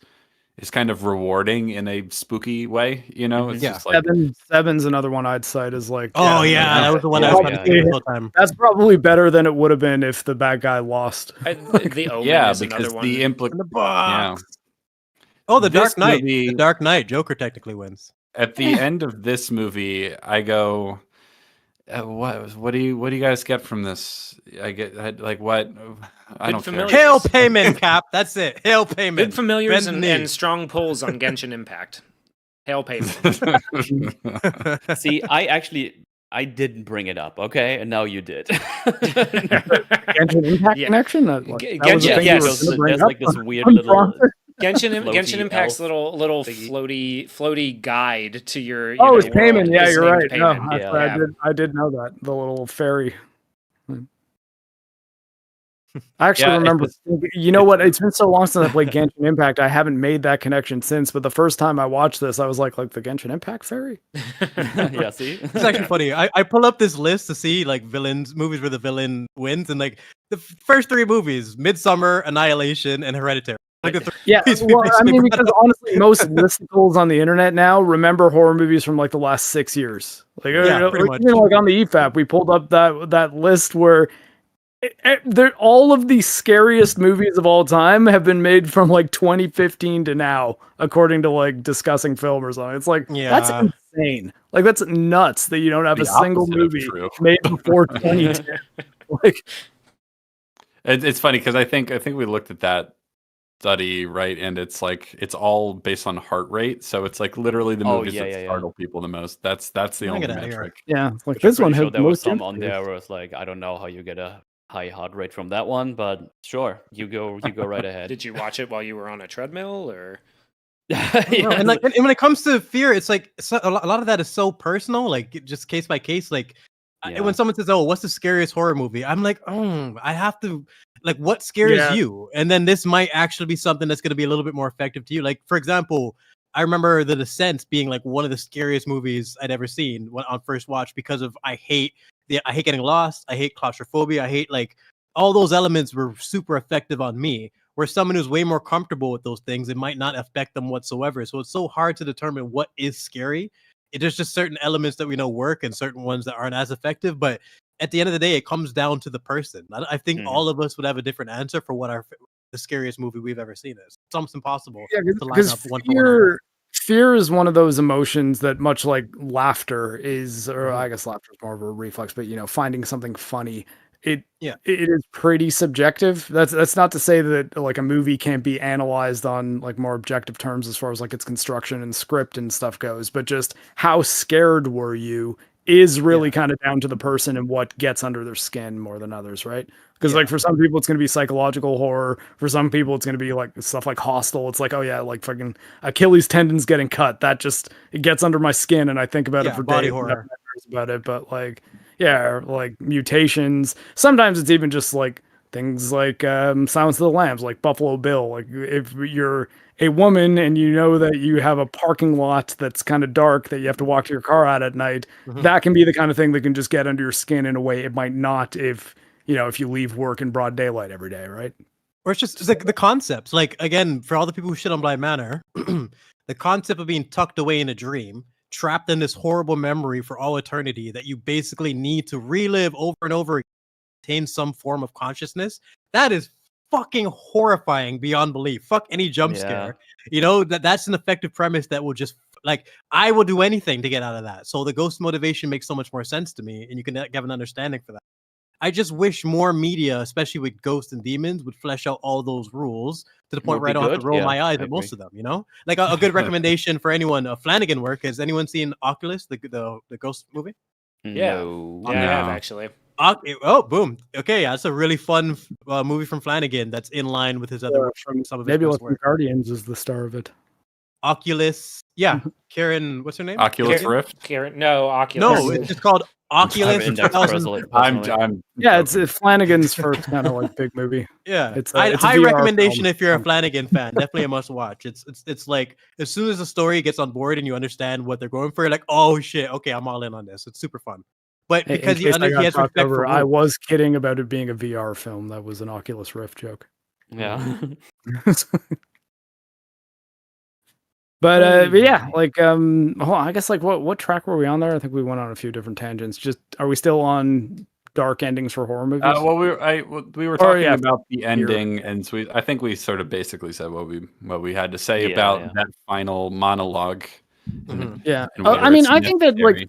Speaker 2: is kind of rewarding in a spooky way. You know, it's just like
Speaker 4: Seven's another one I'd cite as like.
Speaker 5: Oh yeah, that was the one I was trying to think the whole time.
Speaker 4: That's probably better than it would have been if the bad guy lost.
Speaker 3: The Omen is another one.
Speaker 5: The box. Oh, the Dark Knight. The Dark Knight. Joker technically wins.
Speaker 2: At the end of this movie, I go, what do you guys get from this? I don't care.
Speaker 5: Hail Payman, Cap. That's it. Hail Payman.
Speaker 3: Good familiars and strong pulls on Genshin Impact. Hail Payman.
Speaker 1: See, I didn't bring it up, okay? And now you did.
Speaker 4: Genshin Impact connection?
Speaker 1: There's like this weird little...
Speaker 3: Genshin Impact's little floaty guide to your.
Speaker 4: It's Payman. Yeah, you're right. Payman. No, I did know that, the little fairy. I actually remember. You know what? It's been so long since I played Genshin Impact. I haven't made that connection since. But the first time I watched this, I was like the Genshin Impact fairy.
Speaker 1: Yeah, see,
Speaker 5: it's actually funny. I pull up this list to see like movies where the villain wins, and like the first 3 movies: Midsummer, Annihilation, and Hereditary.
Speaker 4: Yeah, well, I mean, because honestly, most listicles on the internet now remember horror movies from like the last 6 years. Like, pretty much. Like on the EFAP, we pulled up that list where all of the scariest movies of all time have been made from like 2015 to now, according to like Discussing Film or something. It's like that's insane. Like that's nuts that you don't have a single movie made before 2010. Like,
Speaker 2: it's funny because I think we looked at that study, right, and it's like it's all based on heart rate, so it's like literally the movies that startle people the most. That's the only metric.
Speaker 4: Yeah, like this one had
Speaker 1: there was some on there where it's like, I don't know how you get a high heart rate from that one, but sure, you go right ahead.
Speaker 3: Did you watch it while you were on a treadmill, or?
Speaker 5: And when it comes to fear, it's like a lot of that is so personal, like just case by case. Like when someone says, "Oh, what's the scariest horror movie?" I'm like, I have to. Like, what scares you? And then this might actually be something that's going to be a little bit more effective to you. Like, for example, I remember The Descent being like one of the scariest movies I'd ever seen on first watch because of I hate getting lost. I hate claustrophobia. I hate like all those elements were super effective on me. Where someone who's way more comfortable with those things, it might not affect them whatsoever. So it's so hard to determine what is scary. There's just certain elements that we know work and certain ones that aren't as effective. But at the end of the day, it comes down to the person. I think all of us would have a different answer for what the scariest movie we've ever seen is. It's almost impossible to line up one for one.
Speaker 4: Fear is one of those emotions that, much like laughter is, or I guess laughter is more of a reflex, but finding something funny it is pretty subjective. That's not to say that like a movie can't be analyzed on like more objective terms as far as like its construction and script and stuff goes, but just how scared were you is really kind of down to the person and what gets under their skin more than others, right? Because like for some people it's going to be psychological horror, for some people it's going to be like stuff like Hostel. It's like, oh yeah, like fucking Achilles tendons getting cut, that just it gets under my skin and I think about it for
Speaker 5: body
Speaker 4: days
Speaker 5: horror
Speaker 4: about it. But like like Mutations, sometimes it's even just like things like Silence of the Lambs, like Buffalo Bill. Like if you're a woman and you know that you have a parking lot that's kind of dark that you have to walk to your car at night, that can be the kind of thing that can just get under your skin in a way it might not if you leave work in broad daylight every day, right?
Speaker 5: Or it's just the concepts. Like, again, for all the people who shit on Blind Manor, the concept of being tucked away in a dream, trapped in this horrible memory for all eternity that you basically need to relive over and over again, attain some form of consciousness, that is fucking horrifying beyond belief. Fuck any jump scare. That's an effective premise that will just, like, I will do anything to get out of that. So the ghost motivation makes so much more sense to me, and you can have an understanding for that. I just wish more media, especially with ghosts and demons, would flesh out all those rules to the point where I don't have to roll my eyes at most of them, Like a good recommendation for anyone, Flanagan work. Has anyone seen Oculus, the ghost movie?
Speaker 1: No.
Speaker 3: Yeah, I have actually.
Speaker 5: Oh, boom. Okay, that's a really fun movie from Flanagan that's in line with his other work. Some of his
Speaker 4: Nebula
Speaker 5: work.
Speaker 4: Guardians is the star of it.
Speaker 5: Oculus. Yeah. Karen, what's her name?
Speaker 2: Oculus Rift?
Speaker 3: No, Oculus.
Speaker 5: No, it's just called Oculus.
Speaker 4: Yeah, it's Flanagan's first kind of like big movie.
Speaker 5: Yeah,
Speaker 4: it's
Speaker 5: a high
Speaker 4: VR
Speaker 5: recommendation
Speaker 4: film.
Speaker 5: if you're a Flanagan fan. Definitely a must watch. It's like as soon as the story gets on board and you understand what they're going for, you're like, oh shit, okay, I'm all in on this. It's super fun. But because he has respect for
Speaker 4: I was kidding about it being a VR film. That was an Oculus Rift joke.
Speaker 1: Yeah.
Speaker 4: But yeah, like I guess like what track were we on there? I think we went on a few different tangents. Just are we still on dark endings for horror movies?
Speaker 2: Well, we were talking about the ending, and so I think we sort of basically said what we had to say about that final monologue.
Speaker 4: Yeah, I mean, I think that like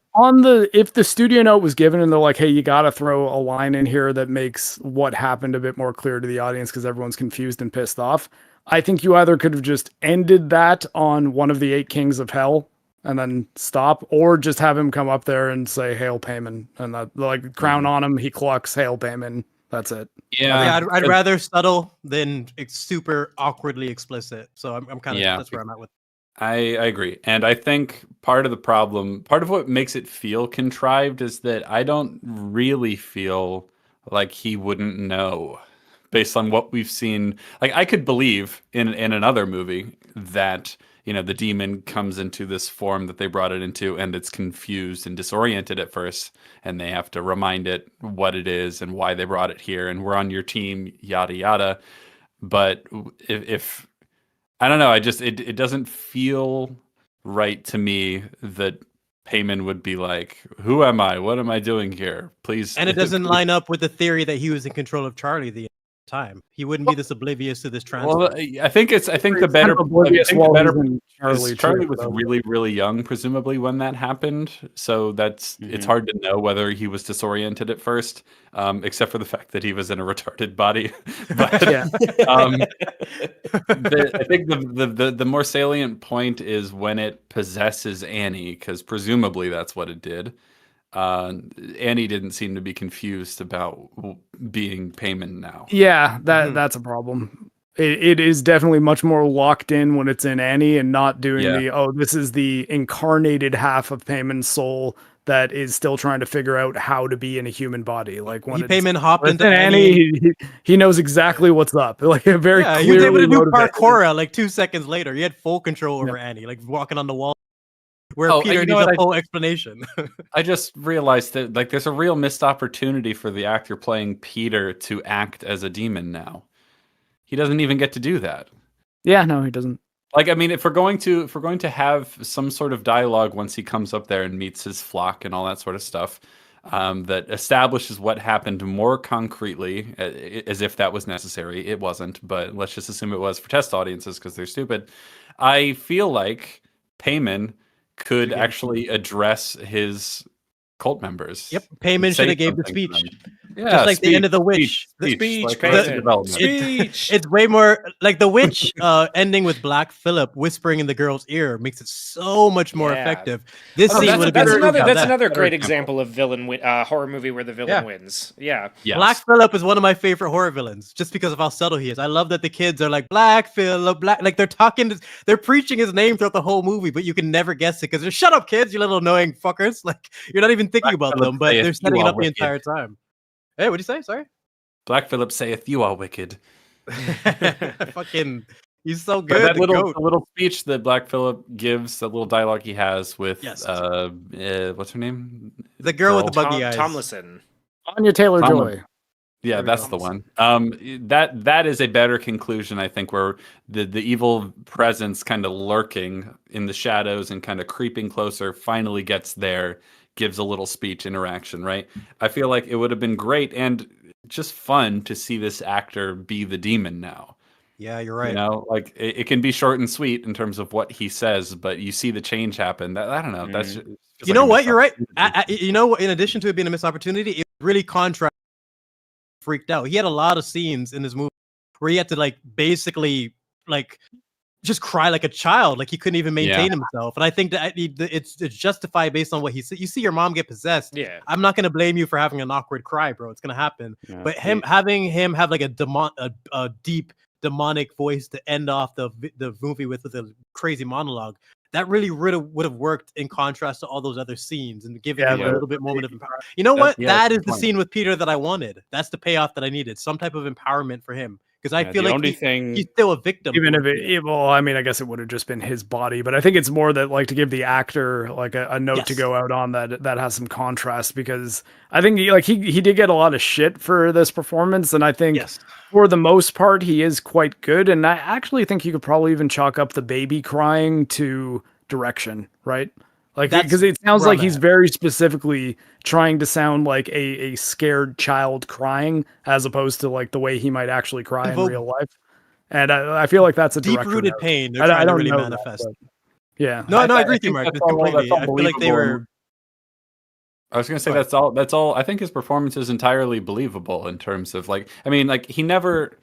Speaker 4: if the studio note was given and they're like, hey, you got to throw a line in here that makes what happened a bit more clear to the audience because everyone's confused and pissed off. I think you either could have just ended that on one of the 8 Kings of Hell and then stop, or just have him come up there and say, Hail Payman, and that, like, crown on him, he clucks, Hail Payman. That's it.
Speaker 5: Yeah, I'd rather subtle than super awkwardly explicit. So I'm kind of, that's where I'm at with it.
Speaker 2: I agree. And I think part of the problem, part of what makes it feel contrived is that I don't really feel like he wouldn't know. Based on what we've seen, like I could believe in another movie that the demon comes into this form that they brought it into, and it's confused and disoriented at first, and they have to remind it what it is and why they brought it here, and we're on your team, yada yada. But if I don't know, it doesn't feel right to me that Payman would be like, who am I? What am I doing here? Please.
Speaker 5: And it doesn't line up with the theory that he was in control of Charlie the time. He wouldn't be this oblivious to this transfer.
Speaker 2: Well, I think the better Charlie was really, really young, presumably, when that happened. So it's hard to know whether he was disoriented at first, except for the fact that he was in a retarded body. But I think the more salient point is when it possesses Annie, because presumably that's what it did. Annie didn't seem to be confused about being Payman now.
Speaker 4: Yeah, that's a problem. It is definitely much more locked in when it's in Annie and not doing this is the incarnated half of Payman's soul that is still trying to figure out how to be in a human body. Like when
Speaker 5: Payman hopped into
Speaker 4: Annie, he knows exactly what's up. Like a very clearly
Speaker 5: he was able to do parkour like 2 seconds later. He had full control over Annie, like walking on the wall. Where Peter needs a whole explanation.
Speaker 2: I just realized that like there's a real missed opportunity for the actor playing Peter to act as a demon now. He doesn't even get to do that.
Speaker 4: Yeah, no, he doesn't.
Speaker 2: Like, I mean, if we're going to have some sort of dialogue once he comes up there and meets his flock and all that sort of stuff, that establishes what happened more concretely, as if that was necessary. It wasn't, but let's just assume it was for test audiences because they're stupid. I feel like Payman could actually address his cult members.
Speaker 5: Yep, Payman should have gave the speech.
Speaker 2: Yeah,
Speaker 5: just like
Speaker 2: speech,
Speaker 5: the end of the witch.
Speaker 2: speech,
Speaker 5: It's way more like the witch ending with Black Phillip whispering in the girl's ear makes it so much more effective. This scene would have been
Speaker 3: that's another great example of horror movie where the villain wins. Yeah.
Speaker 2: Yes.
Speaker 5: Black Phillip is one of my favorite horror villains just because of how subtle he is. I love that the kids are like Black Phillip, like they're preaching his name throughout the whole movie, but you can never guess it because they're shut up, kids, you little annoying fuckers. Like you're not even thinking about them, but they're setting it up the entire time. Hey, what'd you say? Sorry?
Speaker 2: Black Phillip saith you are wicked.
Speaker 5: Fucking, he's so good.
Speaker 2: That little speech that Black Phillip gives, that little dialogue he has with what's her name?
Speaker 5: The girl with the buggy eyes.
Speaker 3: Tomlinson.
Speaker 4: Anya Taylor-Joy.
Speaker 2: Yeah, that's the one. That is a better conclusion, I think, where the evil presence kind of lurking in the shadows and kind of creeping closer finally gets there, gives a little speech interaction, right? I feel like it would have been great and just fun to see this actor be the demon now.
Speaker 5: Yeah, you're right.
Speaker 2: You know, like it can be short and sweet in terms of what he says, but you see the change happen. I don't know. That's just
Speaker 5: you know what? You're right. You know, in addition to it being a missed opportunity, it really contrast. Freaked out. He had a lot of scenes in this movie where he had to like basically like just cry like a child, like he couldn't even maintain himself. And I think that it's justified based on what he said. You see your mom get possessed.
Speaker 3: Yeah,
Speaker 5: I'm not gonna blame you for having an awkward cry, bro. It's gonna happen. Yeah, but having him have like a deep demonic voice to end off the movie with a crazy monologue, that really would have worked in contrast to all those other scenes and giving him a little bit moment of empowerment. You know what? That is the scene with Peter that I wanted. That's the payoff that I needed. Some type of empowerment for him. Because I feel like he's still a victim.
Speaker 4: Even if I mean, I guess it would have just been his body, but I think it's more that like to give the actor like a note to go out on that has some contrast, because I think he did get a lot of shit for this performance, and I think for the most part he is quite good, and I actually think you could probably even chalk up the baby crying to direction, right? Like, because it sounds like he's very specifically trying to sound like a scared child crying, as opposed to like the way he might actually cry in real life. And I feel like that's a
Speaker 5: deep-rooted pain. They're
Speaker 4: I don't
Speaker 5: really
Speaker 4: know
Speaker 5: manifest.
Speaker 4: Yeah.
Speaker 5: No, I agree with you, Mark. Completely. I feel like they were.
Speaker 2: I was going to say that's all. I think his performance is entirely believable in terms of like, I mean, like he never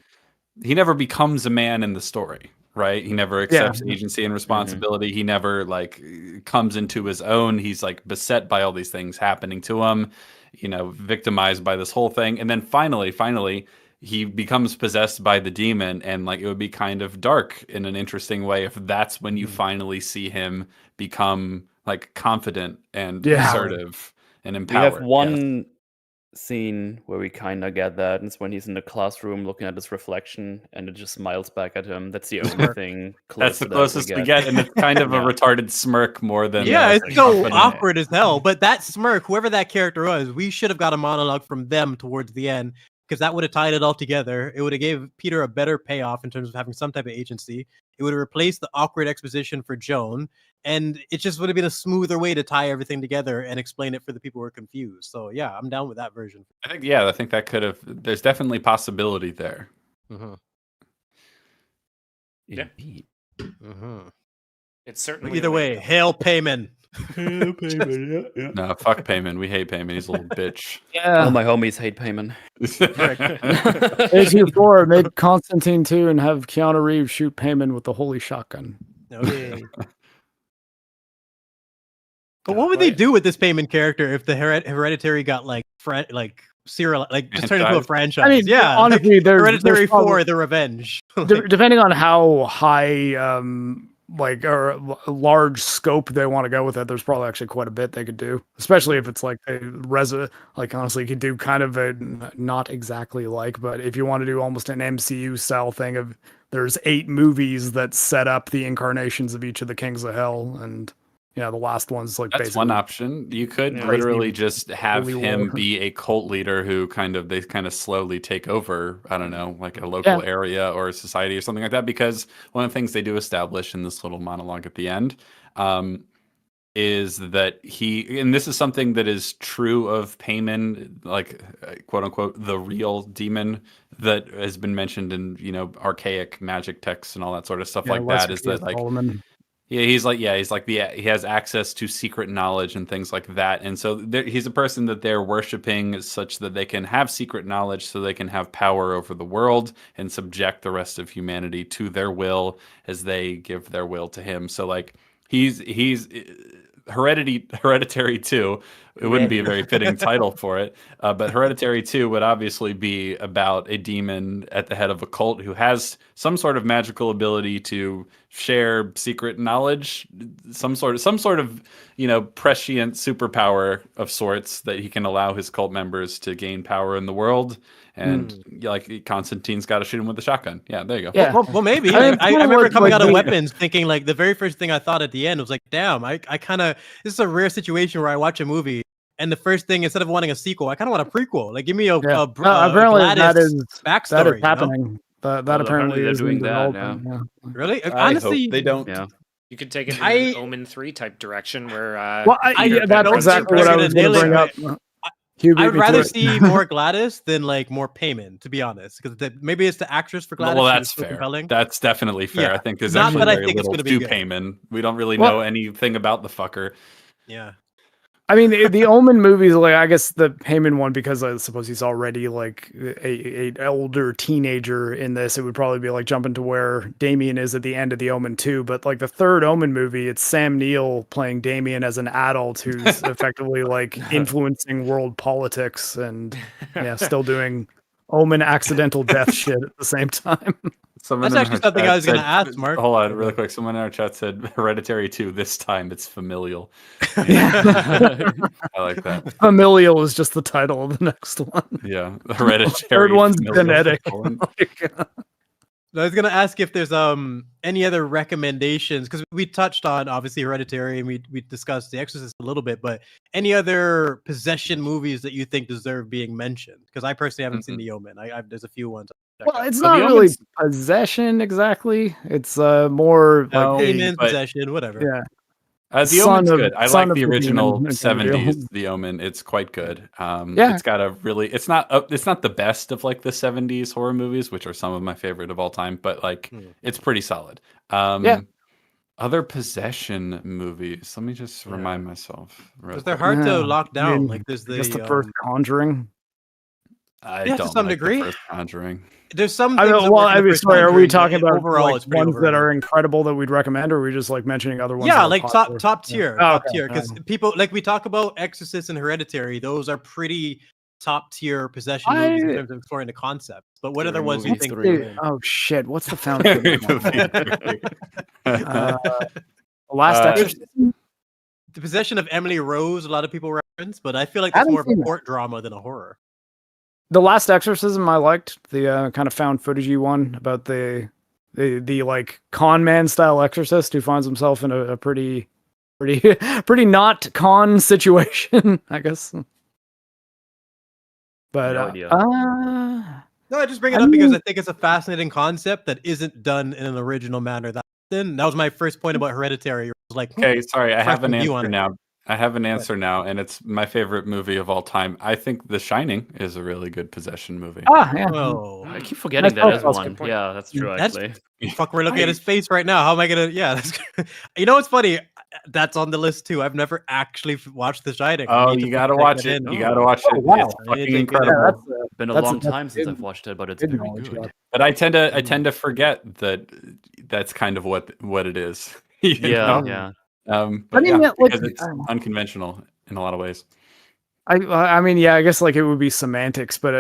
Speaker 2: becomes a man in the story. Right, he never accepts agency and responsibility. He never like comes into his own. He's like beset by all these things happening to him, you know, victimized by this whole thing. And then finally, he becomes possessed by the demon, and like it would be kind of dark in an interesting way if that's when you finally see him become like confident and assertive and empowered.
Speaker 1: We have one scene where we kind of get that, and it's when he's in the classroom looking at his reflection and it just smiles back at him. That's the only thing
Speaker 2: that's the closest we get, and it's kind of a retarded smirk more than
Speaker 5: it's so awkward as hell. But that smirk, whoever that character was, we should have got a monologue from them towards the end, because that would have tied it all together. It would have gave Peter a better payoff in terms of having some type of agency. It would have replaced the awkward exposition for Joan, and it just would have been a smoother way to tie everything together and explain it for the people who are confused. So yeah, I'm down with that version.
Speaker 2: I think that could have. There's definitely possibility there.
Speaker 5: Mm-hmm.
Speaker 3: Yeah.
Speaker 5: Mm-hmm.
Speaker 3: It's certainly
Speaker 5: either way. Hail Payman.
Speaker 1: Hail Payman. Yeah.
Speaker 2: No, fuck Payman. We hate Payman. He's a little bitch.
Speaker 1: Yeah. All my homies hate Payman.
Speaker 4: A24 made Constantine 2 and have Keanu Reeves shoot Payman with the holy shotgun.
Speaker 5: Okay. But what would they do with this Payman character if the Hereditary got serial, like just turned into a franchise?
Speaker 4: I mean, honestly,
Speaker 5: there's Hereditary 4: The Revenge.
Speaker 4: Depending on how high, or large scope they want to go with it, there's probably actually quite a bit they could do. Especially if it's like honestly, you could do kind of a not exactly like, but if you want to do almost an MCU style thing of there's 8 movies that set up the incarnations of each of the Kings of Hell, and the last one's like
Speaker 2: that's one option. You could literally just have him be a cult leader who they slowly take over, I don't know, like a local area or a society or something like that. Because one of the things they do establish in this little monologue at the end is that and this is something that is true of Payman, like quote unquote, the real demon that has been mentioned in, archaic magic texts and all that sort of stuff like that, is that like, He has access to secret knowledge and things like that, and so he's a person that they're worshiping such that they can have secret knowledge, so they can have power over the world and subject the rest of humanity to their will as they give their will to him. So like he's Hereditary 2. It wouldn't be a very fitting title for it, but Hereditary 2 would obviously be about a demon at the head of a cult who has some sort of magical ability to share secret knowledge, some sort of prescient superpower of sorts that he can allow his cult members to gain power in the world. And like Constantine's got to shoot him with a shotgun. Yeah, there you go.
Speaker 5: Yeah. Well, maybe. I remember coming out of Weapons thinking like the very first thing I thought at the end was like, damn, I kind of, this is a rare situation where I watch a movie and the first thing, instead of wanting a sequel, I kind of want a prequel. Like, give me
Speaker 4: apparently
Speaker 5: Gladys
Speaker 4: that is
Speaker 5: backstory.
Speaker 4: That is happening. That apparently
Speaker 1: they're
Speaker 4: is
Speaker 1: doing that.
Speaker 5: Yeah. Really?
Speaker 2: Honestly, hope they don't.
Speaker 1: Yeah.
Speaker 3: You could take it in an Omen 3 type direction where.
Speaker 4: That's exactly what I was going to bring up.
Speaker 5: I would rather see more Gladys than like more Payman, to be honest, because maybe it's the actress for Gladys.
Speaker 2: Well, that's fair.
Speaker 5: Compelling.
Speaker 2: That's definitely fair.
Speaker 5: Yeah.
Speaker 2: I think there's
Speaker 5: Not
Speaker 2: actually
Speaker 5: that I
Speaker 2: very
Speaker 5: think it's
Speaker 2: little
Speaker 5: gonna be
Speaker 2: to
Speaker 5: good.
Speaker 2: Payman. We don't really know anything about the fucker.
Speaker 5: Yeah.
Speaker 4: I mean, the Omen movies, like, I guess the Heyman one, because I suppose he's already like a older teenager in this, it would probably be like jumping to where Damien is at the end of the Omen 2. But like the third Omen movie, it's Sam Neill playing Damien as an adult who's effectively like influencing world politics and still doing Omen accidental death shit at the same time.
Speaker 5: That's actually something I was going to ask, Mark.
Speaker 2: Hold on, really quick. Someone in our chat said Hereditary 2. This time it's familial.
Speaker 4: Yeah.
Speaker 2: I like that.
Speaker 4: Familial is just the title of the next one.
Speaker 2: Yeah, Hereditary.
Speaker 4: Third one's genetic.
Speaker 5: I was going to ask if there's any other recommendations, because we touched on obviously Hereditary and we discussed The Exorcist a little bit, but any other possession movies that you think deserve being mentioned? Because I personally haven't seen The Omen. There's a few ones.
Speaker 4: Well, it's not really possession exactly. It's more like
Speaker 5: demon possession, whatever.
Speaker 4: Yeah.
Speaker 2: The Omen's good. I like the original 70s The Omen. It's quite good. It's got a really, it's not the best of like the 70s horror movies, which are some of my favorite of all time, but like it's pretty solid. Other possession movies. Let me just remind myself.
Speaker 5: Because they're hard to lock down. I mean, like there's the
Speaker 4: first Conjuring.
Speaker 2: I don't
Speaker 5: to some
Speaker 2: like
Speaker 5: degree.
Speaker 2: The first Conjuring.
Speaker 5: There's some.
Speaker 4: Sorry, are we talking about overall like ones that are incredible that we'd recommend, or are we just like mentioning other ones?
Speaker 5: Yeah, like top tier, top tier. Because people like we talk about Exorcist and Hereditary; those are pretty top tier possession movies in terms of exploring the concept. But what other ones do you think?
Speaker 4: Oh shit! What's the fountain? Last Exorcism.
Speaker 5: The Possession of Emily Rose. A lot of people reference, but I feel like that's more of a court drama than a horror.
Speaker 4: The Last Exorcism, I liked the kind of found footagey one about the like con man style exorcist who finds himself in a pretty not con situation, I guess. But
Speaker 1: no idea.
Speaker 5: No, I just bring it up because I think it's a fascinating concept that isn't done in an original manner. That was my first point about Hereditary. It was like,
Speaker 2: okay, sorry, I have an answer now. And it's my favorite movie of all time. I think The Shining is a really good possession movie.
Speaker 4: Yeah.
Speaker 5: Oh,
Speaker 1: I keep forgetting that as one. Yeah, that's true, actually.
Speaker 5: Fuck, we're looking at his face right now. How am I going to... Yeah, that's... You know what's funny? That's on the list, too. I've never actually watched The Shining.
Speaker 2: Oh, you got to watch it. You got to watch it.
Speaker 4: Wow.
Speaker 2: It's fucking incredible.
Speaker 1: It's been a long time since I've watched it, but it's very good.
Speaker 2: But I tend to forget that that's kind of what it is.
Speaker 1: Yeah.
Speaker 2: Because it's unconventional in a lot of ways.
Speaker 4: I mean, yeah, I guess like it would be semantics, but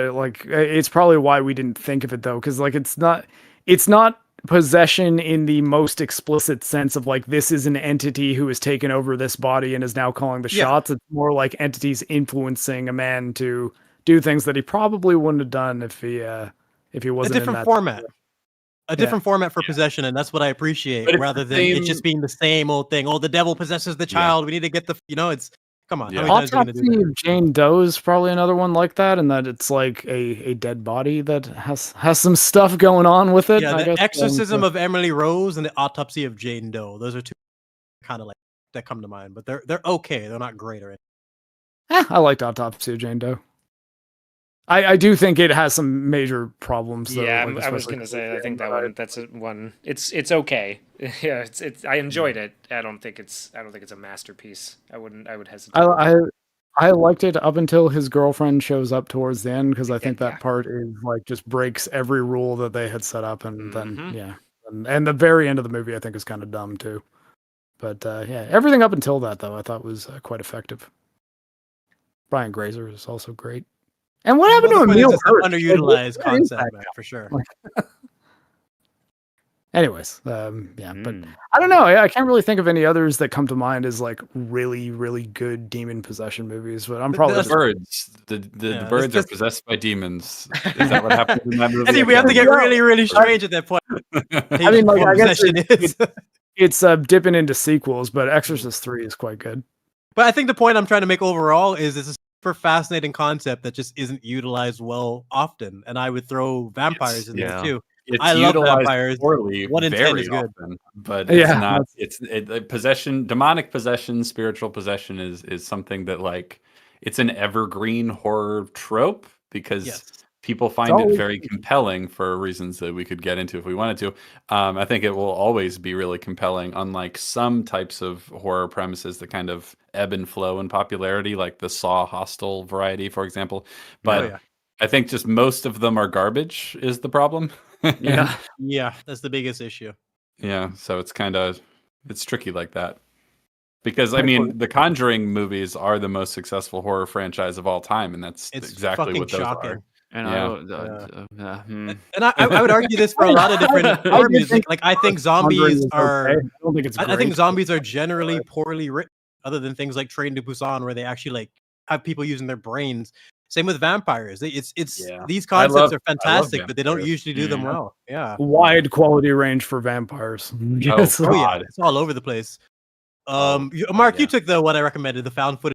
Speaker 4: it's probably why we didn't think of it though, because like it's not possession in the most explicit sense of like this is an entity who has taken over this body and is now calling the shots. It's more like entities influencing a man to do things that he probably wouldn't have done if he wasn't
Speaker 5: a different
Speaker 4: in that
Speaker 5: format. A different format for possession, and that's what I appreciate, rather than it just being the same old thing. Oh, the devil possesses the child. We need to get the, it's, come on.
Speaker 2: Yeah.
Speaker 4: Autopsy of Jane Doe is probably another one like that, and that it's like a dead body that has some stuff going on with it.
Speaker 5: Yeah, the Exorcism of Emily Rose and the Autopsy of Jane Doe. Those are two kind of like that come to mind, but they're okay. They're not great or anything.
Speaker 4: I liked Autopsy of Jane Doe. I do think it has some major problems. Though,
Speaker 3: I was gonna say I think that's one. It's okay. Yeah, it's. I enjoyed it. I don't think it's a masterpiece. I would hesitate.
Speaker 4: I liked it up until his girlfriend shows up towards the end, because I think that part is like just breaks every rule that they had set up, and then and the very end of the movie I think is kind of dumb too. But yeah, everything up until that though I thought was quite effective. Brian Grazer is also great. And what happened to Emil Hirsch?
Speaker 5: Underutilized concept, man, for sure.
Speaker 4: Anyways, yeah, but I don't know. I can't really think of any others that come to mind as like really, really good demon possession movies. But I'm probably
Speaker 2: the birds. The birds are possessed by demons. Is that what happened in that movie?
Speaker 5: I think we have to get really, really strange at that point.
Speaker 4: I mean, like, I guess it's dipping into sequels, but Exorcist 3 is quite good.
Speaker 5: But I think the point I'm trying to make overall is it's a super fascinating concept that just isn't utilized well often, and I would throw vampires in there too. I love vampires.
Speaker 2: Poorly,
Speaker 5: 1 in 10 is good,
Speaker 2: often, but it's not. It's possession, demonic possession, spiritual possession is something that like it's an evergreen horror trope because people find it very compelling for reasons that we could get into if we wanted to. I think it will always be really compelling, unlike some types of horror premises that kind of ebb and flow in popularity, like the Saw Hostel variety, for example. But I think just most of them are garbage is the problem.
Speaker 5: Yeah, that's the biggest issue.
Speaker 2: Yeah, so it's tricky like that. Because I mean, the Conjuring movies are the most successful horror franchise of all time, and that's exactly what those are.
Speaker 1: And
Speaker 5: and I would argue this for a lot of different horror music. Like I think zombies are.
Speaker 4: I don't think it's.
Speaker 5: I think zombies are generally poorly written, other than things like Train to Busan, where they actually like have people using their brains. Same with vampires. It's these concepts are fantastic, but they don't usually do them well. Yeah,
Speaker 4: wide quality range for vampires.
Speaker 5: Yes. Oh yeah, it's all over the place. Mark, you took the what I recommended, the found footage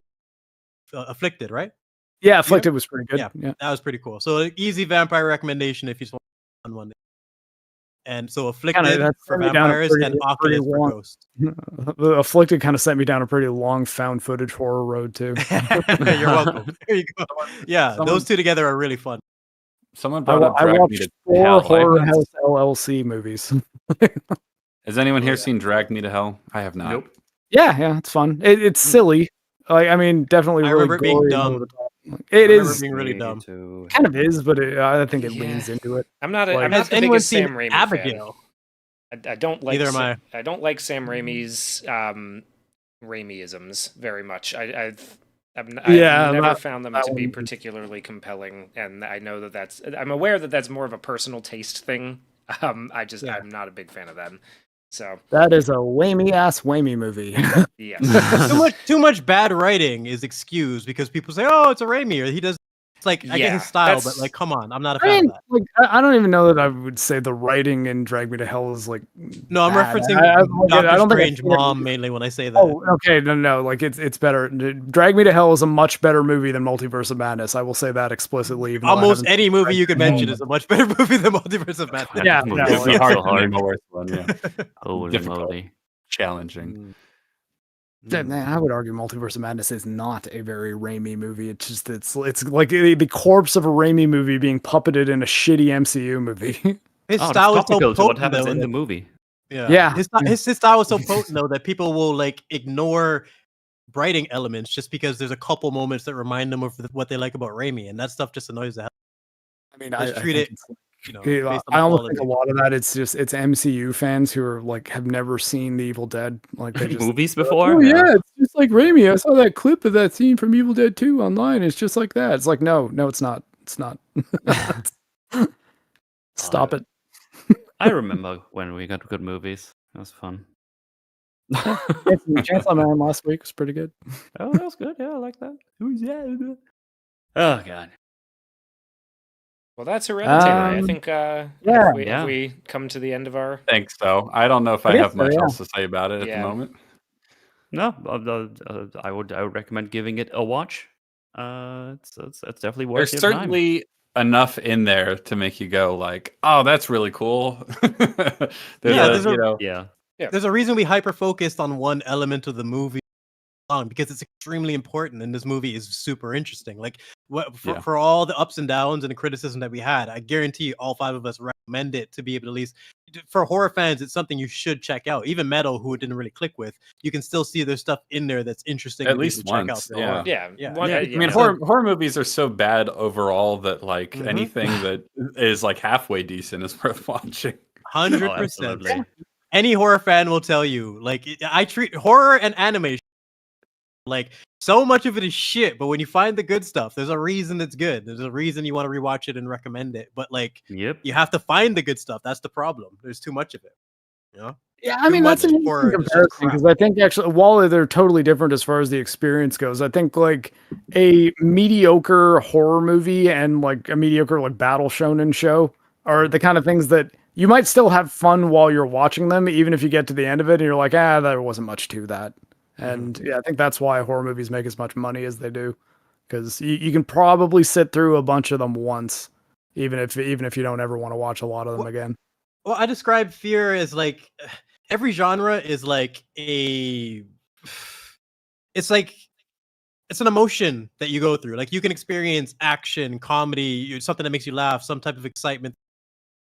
Speaker 5: Afflicted, right?
Speaker 4: Yeah, Afflicted was pretty good. Yeah,
Speaker 5: that was pretty cool. So an easy vampire recommendation if you just want one. And so Afflicted for vampires and Oculus for ghosts.
Speaker 4: Afflicted kind of sent me down a pretty long found footage horror road too.
Speaker 5: You're welcome. There you go. Yeah, those two together are really fun.
Speaker 2: Someone brought up
Speaker 4: I watched 4 Horror House LLC movies.
Speaker 2: Has anyone here seen Drag Me to Hell? I have not.
Speaker 1: Nope.
Speaker 4: Yeah, it's fun. It's silly. Like, I mean, definitely.
Speaker 5: I remember it being dumb.
Speaker 4: It is
Speaker 5: being really dumb.
Speaker 4: Kind of is, but I think it leans into it.
Speaker 3: I'm not the biggest Sam Raimi Abigail fan. I don't like.
Speaker 5: Neither am I.
Speaker 3: I don't like Sam Raimi's Raimiisms very much. I've never found them to be particularly compelling, and I know I'm aware that that's more of a personal taste thing. I'm not a big fan of them. So
Speaker 4: that is a Raimi movie.
Speaker 3: Yes.
Speaker 5: too much bad writing is excused because people say, "Oh, it's a Raimi," or he does. It's like I get his style, but like, come on, I'm not a fan of that.
Speaker 4: Like, I don't even know that I would say the writing in Drag Me to Hell is like.
Speaker 5: No, I'm referencing Doctor Strange Mom mainly when I say that.
Speaker 4: Oh, okay, no, like it's better. Drag Me to Hell is a much better movie than Multiverse of Madness. I will say that explicitly.
Speaker 5: Almost any movie you could mention is a much better movie than Multiverse of Madness.
Speaker 4: Yeah,
Speaker 2: it's hard. Worst one,
Speaker 1: difficult,
Speaker 2: challenging.
Speaker 4: I would argue Multiverse of Madness is not a very Raimi movie. It's just it's like the corpse of a Raimi movie being puppeted in a shitty MCU movie.
Speaker 5: His style is so potent,
Speaker 1: what happens in the movie.
Speaker 5: Yeah. His style is so potent though that people will like ignore writing elements just because there's a couple moments that remind them of what they like about Raimi, and that stuff just annoys the hell.
Speaker 4: I mean,
Speaker 5: I treat it.
Speaker 4: I almost think a lot of that it's MCU fans who are like have never seen The Evil Dead, like they just
Speaker 1: movies before.
Speaker 4: Oh yeah, it's just like Raimi. I saw that clip of that scene from Evil Dead 2 online. It's just like that. It's like no, it's not. It's not. Stop it.
Speaker 1: I remember when we got good movies. That was fun.
Speaker 4: Chainsaw Man last week was pretty good.
Speaker 1: Oh, that was good. Yeah, I like that. Who's that? Oh god.
Speaker 3: Well, that's Hereditary. I think if we come to the end of our...
Speaker 2: I think so. I don't know if I have much else to say about it at the moment.
Speaker 1: No, I would recommend giving it a watch. It's definitely worth
Speaker 2: There's certainly enough in there to make you go like, oh, that's really cool.
Speaker 5: There's a reason we hyper-focused on one element of the movie because it's extremely important, and this movie is super interesting. Like for all the ups and downs and the criticism that we had, I guarantee all 5 of us recommend it to be able to at least for horror fans, it's something you should check out. Even Metal, who it didn't really click with, you can still see there's stuff in there that's interesting.
Speaker 2: At least once,
Speaker 3: yeah.
Speaker 2: I mean, horror movies are so bad overall that like anything that is like halfway decent is worth watching.
Speaker 5: 100%. Any horror fan will tell you. Like, I treat horror and anime like so much of it is shit, but when you find the good stuff, there's a reason it's good. There's a reason you want to rewatch it and recommend it. But like, you have to find the good stuff. That's the problem. There's too much of it. You know?
Speaker 4: Yeah, I mean, that's an interesting comparison because I think actually, while they're totally different as far as the experience goes, I think like a mediocre horror movie and like a mediocre like battle shonen show are the kind of things that you might still have fun while you're watching them, even if you get to the end of it and you're like, there wasn't much to that. And I think that's why horror movies make as much money as they do, because you can probably sit through a bunch of them once, even if you don't ever want to watch a lot of them again.
Speaker 5: Well, I describe fear as like every genre is like it's an emotion that you go through. Like you can experience action, comedy, something that makes you laugh, some type of excitement.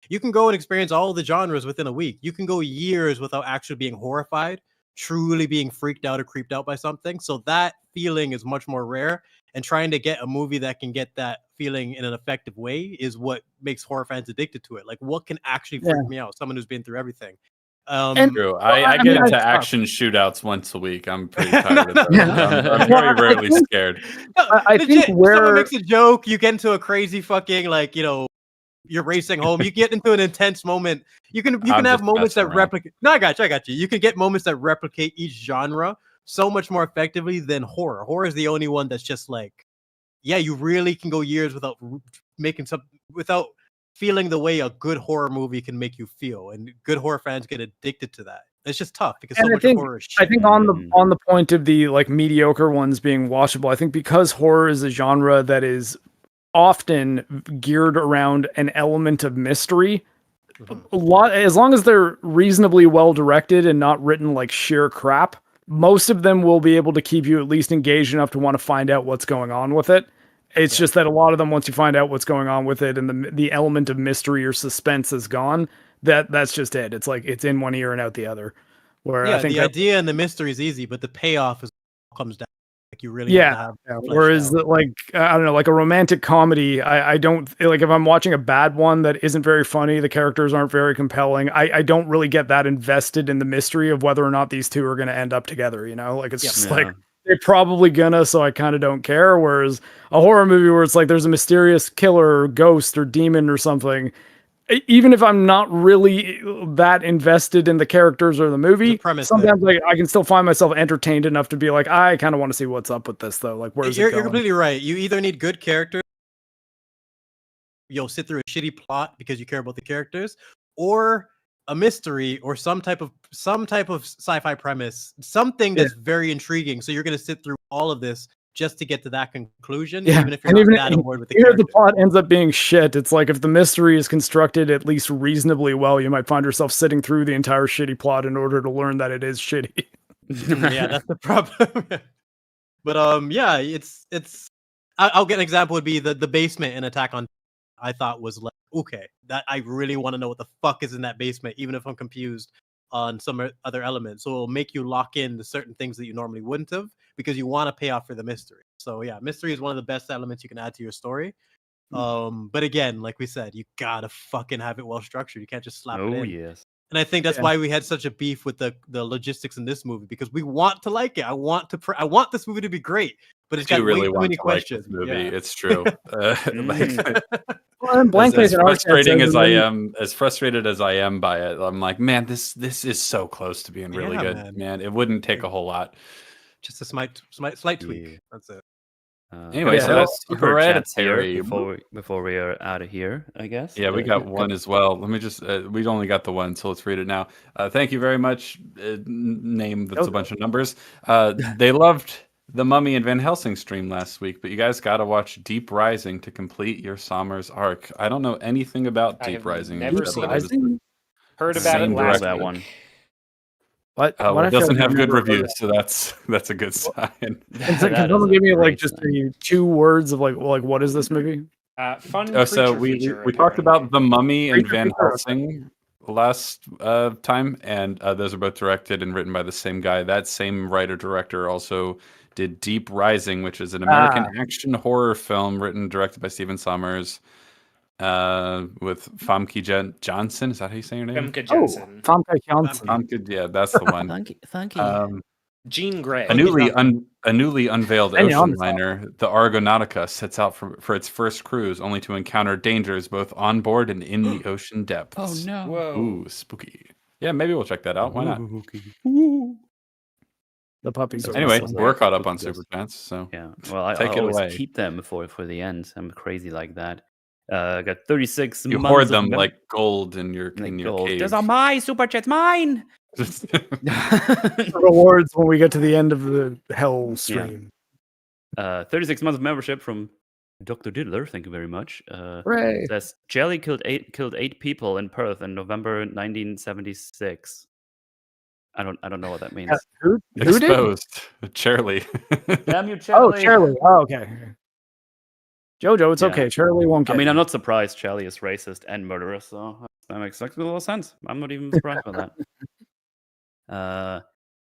Speaker 5: You can go and experience all of the genres within a week. You can go years without actually being horrified, truly being freaked out or creeped out by something. So that feeling is much more rare, and trying to get a movie that can get that feeling in an effective way is what makes horror fans addicted to it. Like, what can actually freak me out? Someone who's been through everything.
Speaker 2: True. I get into action shootouts once a week. I'm pretty tired of those. I'm very rarely scared.
Speaker 5: I think where someone makes a joke, you get into a crazy fucking like, you're racing home. You get into an intense moment. You can have moments that replicate. No, I got you. You can get moments that replicate each genre so much more effectively than horror. Horror is the only one that's just like, you really can go years without feeling the way a good horror movie can make you feel, and good horror fans get addicted to that. It's just tough because so much horror is shit.
Speaker 4: I think on the point of the like mediocre ones being watchable, I think because horror is a genre that is often geared around an element of mystery, as long as they're reasonably well directed and not written like sheer crap, most of them will be able to keep you at least engaged enough to want to find out what's going on with it. It's just that a lot of them, once you find out what's going on with it and the element of mystery or suspense is gone, that's just it. It's like it's in one ear and out the other. Where I think
Speaker 5: the idea and the mystery is easy, but the payoff comes down. Like you really have to have
Speaker 4: whereas like I don't know, like a romantic comedy, I don't like if I'm watching a bad one that isn't very funny, the characters aren't very compelling, I don't really get that invested in the mystery of whether or not these two are going to end up together, like it's just like they're probably gonna, so I kind of don't care. Whereas a horror movie where it's like there's a mysterious killer or ghost or demon or something, even if I'm not really that invested in the characters or the movie, sometimes like I can still find myself entertained enough to be like, I kind of want to see what's up with this though. Like, where's it going?
Speaker 5: You're completely right. You either need good characters, you'll sit through a shitty plot because you care about the characters, or a mystery or some type of sci-fi premise, something that's very intriguing. So you're going to sit through all of this just to get to that conclusion, even if you're not that on board with the character.
Speaker 4: The plot ends up being shit. It's like if the mystery is constructed at least reasonably well, you might find yourself sitting through the entire shitty plot in order to learn that it is shitty.
Speaker 5: Yeah, that's the problem. But it's. I'll get an example. Would be the basement in Attack on. I thought was like, okay, that I really want to know what the fuck is in that basement, even if I'm confused on some other elements. So it'll make you lock in to certain things that you normally wouldn't have, because you want to pay off for the mystery. So yeah, mystery is one of the best elements you can add to your story. But again, like we said, you gotta fucking have it well structured. You can't just slap it in.
Speaker 1: Yes.
Speaker 5: And I think that's why we had such a beef with the logistics in this movie, because we want to like it. I want this movie to be great, but it's got way too many questions.
Speaker 2: Like this movie. Yeah. It's true. As frustrated as I am by it, I'm like, man, this is so close to being really good. Man, it wouldn't take a whole lot.
Speaker 5: Just a slight tweak. Yeah. That's it.
Speaker 2: Anyway, so that's Hereditary.
Speaker 1: Before we are out of here, I guess.
Speaker 2: Yeah, we got one as well. Let me just, we only got the one, so let's read it now. Thank you very much. Name that's a bunch of numbers. They loved the Mummy and Van Helsing stream last week, but you guys got to watch Deep Rising to complete your Sommer's arc. I don't know anything about Deep Rising.
Speaker 3: Never seen it. Heard about it last
Speaker 1: that
Speaker 3: week.
Speaker 1: one.
Speaker 2: What? It doesn't have good reviews, so that's a good sign.
Speaker 4: Can someone give me like just 2 words of like what is this movie?
Speaker 3: Fun.
Speaker 2: So we talked about the Mummy and Van Helsing last time, and those are both directed and written by the same guy. That same writer-director also did Deep Rising, which is an American action horror film written and directed by Stephen Sommers, with Famke Johnson. Is that how you say your name?
Speaker 3: Famke Johnson.
Speaker 4: Famke Johnson.
Speaker 2: Famke, yeah, that's the one.
Speaker 1: Funky.
Speaker 3: Jean Grey.
Speaker 2: A newly unveiled ocean liner, the Argonautica, sets out for its first cruise, only to encounter dangers both on board and in the ocean depths.
Speaker 1: Oh no!
Speaker 3: Whoa.
Speaker 2: Ooh, spooky. Yeah, maybe we'll check that out. Why not?
Speaker 4: The puppies.
Speaker 2: Anyway, we're caught up on Super Chats, so
Speaker 1: yeah. Well, I
Speaker 2: take it
Speaker 1: always
Speaker 2: away.
Speaker 1: keep them for the end. I'm crazy like that. Got 36
Speaker 2: You
Speaker 1: months
Speaker 2: hoard
Speaker 1: of
Speaker 2: them like gold in your cave.
Speaker 1: Those are my Super Chats, mine!
Speaker 4: Rewards when we get to the end of the hell stream.
Speaker 1: 36 months of membership from Dr. Diddler. Thank you very much.
Speaker 4: Hooray.
Speaker 1: Says Jelly killed eight people in Perth in November 1976. I don't know what that means.
Speaker 4: Who
Speaker 2: Exposed. Charlie.
Speaker 1: Damn you, Charlie!
Speaker 4: Oh, Charlie. Oh, okay. Jojo, it's okay. Charlie won't get.
Speaker 1: I mean, I'm not surprised. Charlie is racist and murderous, so that makes a little sense. I'm not even surprised by that.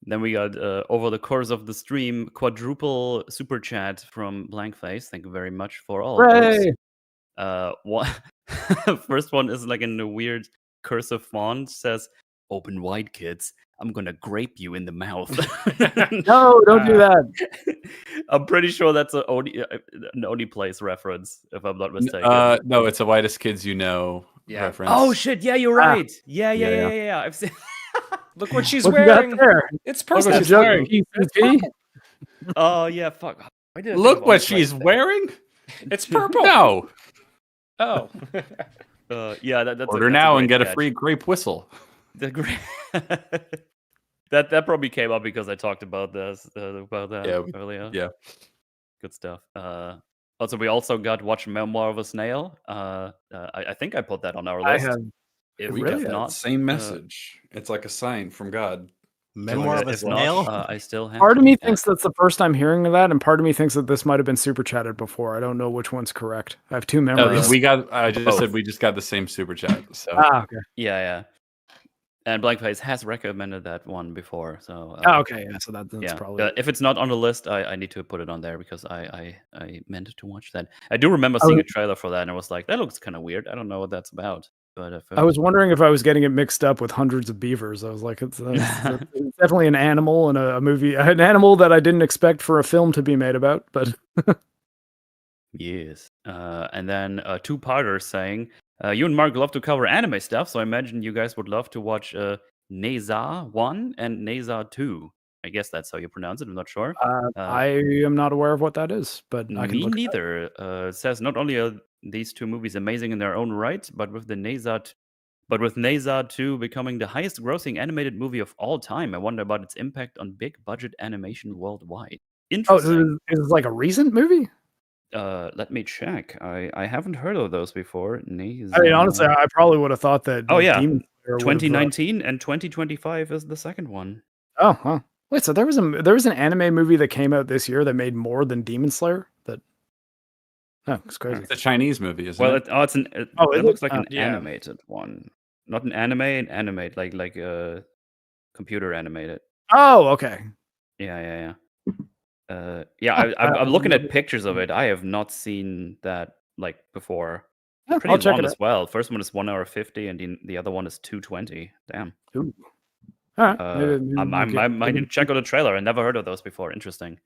Speaker 1: Then we got over the course of the stream quadruple super chat from Blankface. Thank you very much for all of those. One first one is like in a weird cursive font. Says, "Open wide, kids. I'm gonna grape you in the mouth."
Speaker 4: No, don't do that.
Speaker 1: I'm pretty sure that's an Only Place reference, if I'm not mistaken.
Speaker 2: No, it's the Whitest Kids You Know reference.
Speaker 1: Oh shit! Yeah, you're right. Yeah. I've seen.
Speaker 3: Look what she's wearing. It's purple.
Speaker 4: She's wearing.
Speaker 1: Oh yeah, fuck.
Speaker 2: Look what she's wearing.
Speaker 3: It's purple.
Speaker 2: No.
Speaker 3: Oh.
Speaker 1: Yeah. That's
Speaker 2: order now and get a free grape whistle.
Speaker 1: The that probably came up because I talked about that earlier.
Speaker 2: Yeah.
Speaker 1: Good stuff. Also, we also got Watch Memoir of a Snail. I think I put that on our list.
Speaker 2: If not, same message. It's like a sign from God.
Speaker 5: Memoir of a Snail.
Speaker 1: I still have.
Speaker 4: Part of me thinks that's the first time hearing of that, and part of me thinks that this might have been super chatted before. I don't know which one's correct. I have two memories.
Speaker 2: I just said we just got the same super chat. So.
Speaker 4: Okay.
Speaker 1: Yeah. And Blankface has recommended that one before, so.
Speaker 4: Okay, yeah. So that's probably.
Speaker 1: If it's not on the list, I need to put it on there because I meant to watch that. I do remember seeing a trailer for that, and I was like, that looks kind of weird. I don't know what that's about. But
Speaker 4: I was wondering if I was getting it mixed up with Hundreds of Beavers. I was like, it's definitely an animal in a movie, an animal that I didn't expect for a film to be made about. But
Speaker 1: yes, and then two-parters saying, you and Mark love to cover anime stuff, so I imagine you guys would love to watch Neza 1 and Neza 2. I guess that's how you pronounce it. I'm not sure.
Speaker 4: I am not aware of what that is, but I can
Speaker 1: me neither. It says not only are these two movies amazing in their own right, but with Neza 2 becoming the highest grossing animated movie of all time, I wonder about its impact on big budget animation worldwide. Interesting.
Speaker 4: Is it like a recent movie?
Speaker 1: Let me check. I haven't heard of those before. Neza.
Speaker 4: I mean, honestly, I probably would have thought that.
Speaker 1: Oh yeah, 2019 and 2025 is the second one.
Speaker 4: Oh, huh. Wait, so there was an anime movie that came out this year that made more than Demon Slayer? It's crazy.
Speaker 2: It's a Chinese movie, isn't it?
Speaker 1: It looks like an animated one. Not an animate, like computer animated.
Speaker 4: Oh, okay.
Speaker 1: Yeah. I'm looking at pictures of it. I have not seen that like before. Pretty long as well. First one is 1 hour 50, and the other one is 2:20. Damn.
Speaker 4: Ooh. All right.
Speaker 1: I might need to check out the trailer. I never heard of those before. Interesting.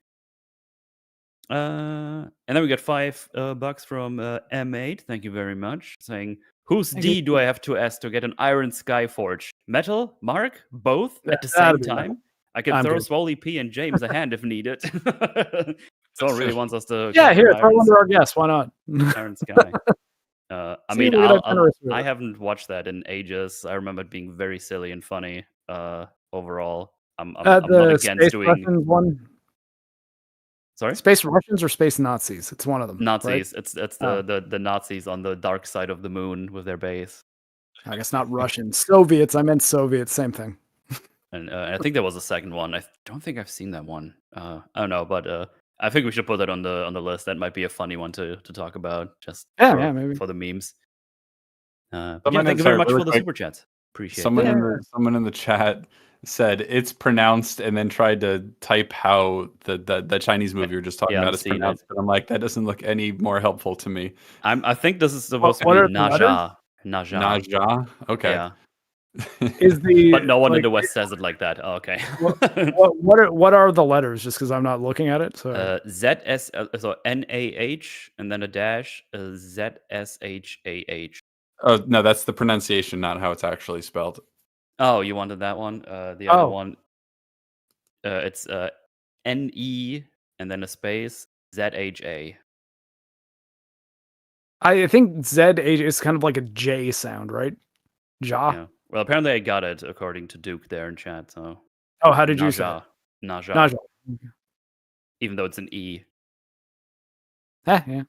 Speaker 1: And then we got $5 from M8. Thank you very much. Saying, whose D do I have to S to get an Iron Skyforge? Metal? Mark? Both at the same time? I can throw Swoley P and James a hand if needed. Someone really wants us to.
Speaker 4: Yeah, here, throw under our guest. Why not?
Speaker 1: Iron Sky. I haven't watched that in ages. I remember it being very silly and funny. Overall, I'm not against doing
Speaker 4: one.
Speaker 1: Sorry,
Speaker 4: Space Russians or Space Nazis? It's one of them.
Speaker 1: Nazis.
Speaker 4: Right?
Speaker 1: It's the Nazis on the dark side of the moon with their base.
Speaker 4: I guess not Russians. Soviets. I meant Soviets. Same thing.
Speaker 1: And I think there was a second one. I don't think I've seen that one. I don't know, but I think we should put that on the list. That might be a funny one to talk about. Just maybe for the memes. Thank you very much for the super chats. Appreciate
Speaker 2: someone
Speaker 1: that.
Speaker 2: someone in the chat said it's pronounced and then tried to type how the Chinese movie you're just talking about is pronounced, but I'm like, that doesn't look any more helpful to me.
Speaker 1: I think this is supposed to be Naja.
Speaker 2: Naja. Okay.
Speaker 1: Yeah.
Speaker 4: Is the
Speaker 1: but no one in the West says it like that. Oh, okay.
Speaker 4: what are the letters? Just because I'm not looking at it. So
Speaker 1: ZS, so NAH and then a dash, ZSHAH.
Speaker 2: Oh no, that's the pronunciation, not how it's actually spelled.
Speaker 1: Oh, you wanted that one? The other one, it's NE and then a space ZHA.
Speaker 4: I think ZH is kind of like a J sound, right? Ja.
Speaker 1: Yeah. Well, apparently I got it according to Duke there in chat. So.
Speaker 4: Oh, how did you say it?
Speaker 1: Naja. Even though it's an E.
Speaker 4: Yeah.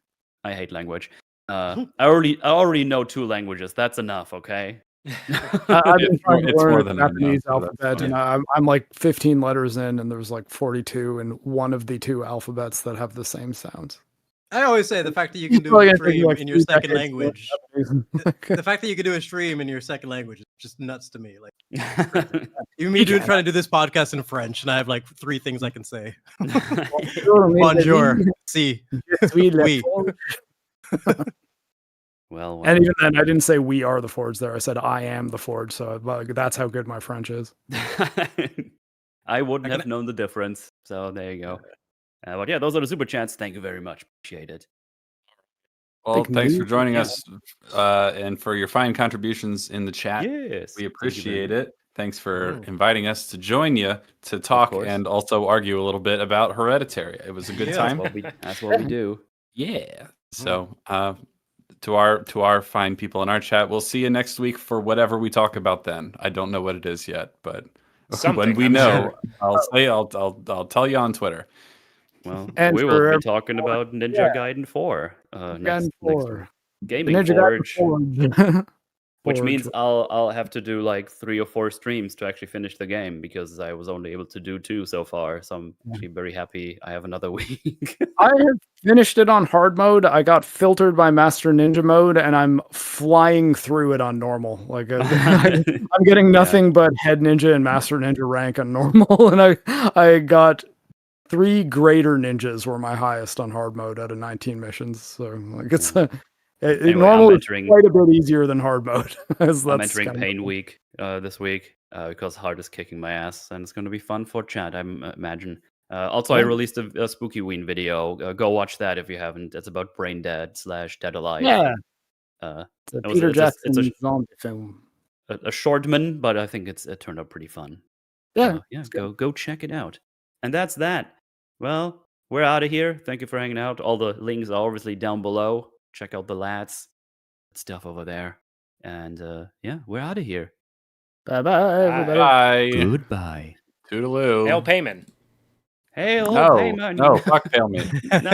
Speaker 1: I hate language. I already know 2 languages. That's enough, okay?
Speaker 4: I've been trying to learn the Japanese alphabet, and I'm like 15 letters in, and there's like 42 in one of the 2 alphabets that have the same sounds.
Speaker 5: I always say the fact that you can do a stream in your second language, the fact that you can do a stream in your second language is just nuts to me. Like, even me trying to do this podcast in French, and I have like 3 things I can say. Bonjour, si, oui.
Speaker 1: Well,
Speaker 4: and even then, I didn't say we are the Forge there. I said I am the Forge. So that's how good my French is.
Speaker 1: I wouldn't have known the difference. So there you go. But yeah, those are the super chats. Thank you very much. Appreciate it.
Speaker 2: Well, thanks for joining us and for your fine contributions in the chat.
Speaker 1: Yes,
Speaker 2: we appreciate it. Thanks for inviting us to join you to talk and also argue a little bit about Hereditary. It was a good time.
Speaker 1: That's what we do.
Speaker 2: Yeah. So to our fine people in our chat, we'll see you next week for whatever we talk about then. I don't know what it is yet, but when we know, I'll tell you on Twitter.
Speaker 1: Well, and we will be talking about Ninja Gaiden 4 next Gaming Forge, which means I'll have to do like 3 or 4 streams to actually finish the game because I was only able to do 2 so far. So I'm actually very happy I have another week.
Speaker 4: I have finished it on hard mode. I got filtered by Master Ninja mode, and I'm flying through it on normal. Like I'm getting nothing but Head Ninja and Master Ninja rank on normal, and I got 3 greater ninjas were my highest on hard mode out of 19 missions. So like it's normal is quite a bit easier than hard mode.
Speaker 1: I'm entering Pain Week this week because hard is kicking my ass, and it's going to be fun for chat, I imagine. Also, I released a Spooky Ween video. Go watch that if you haven't. It's about Brain Dead / Dead Alive.
Speaker 4: Yeah. It's a Peter Jackson zombie film.
Speaker 1: A shortman, but I think it turned out pretty fun.
Speaker 4: Yeah.
Speaker 1: Go check it out. And that's that. Well, we're out of here. Thank you for hanging out. All the links are obviously down below. Check out the lads. Stuff over there. And we're out of here.
Speaker 4: Bye-bye, everybody.
Speaker 2: Bye.
Speaker 1: Goodbye.
Speaker 2: Toodaloo.
Speaker 3: Hail Payman.
Speaker 1: Hail Payman.
Speaker 2: No, fuck Payman.
Speaker 1: No.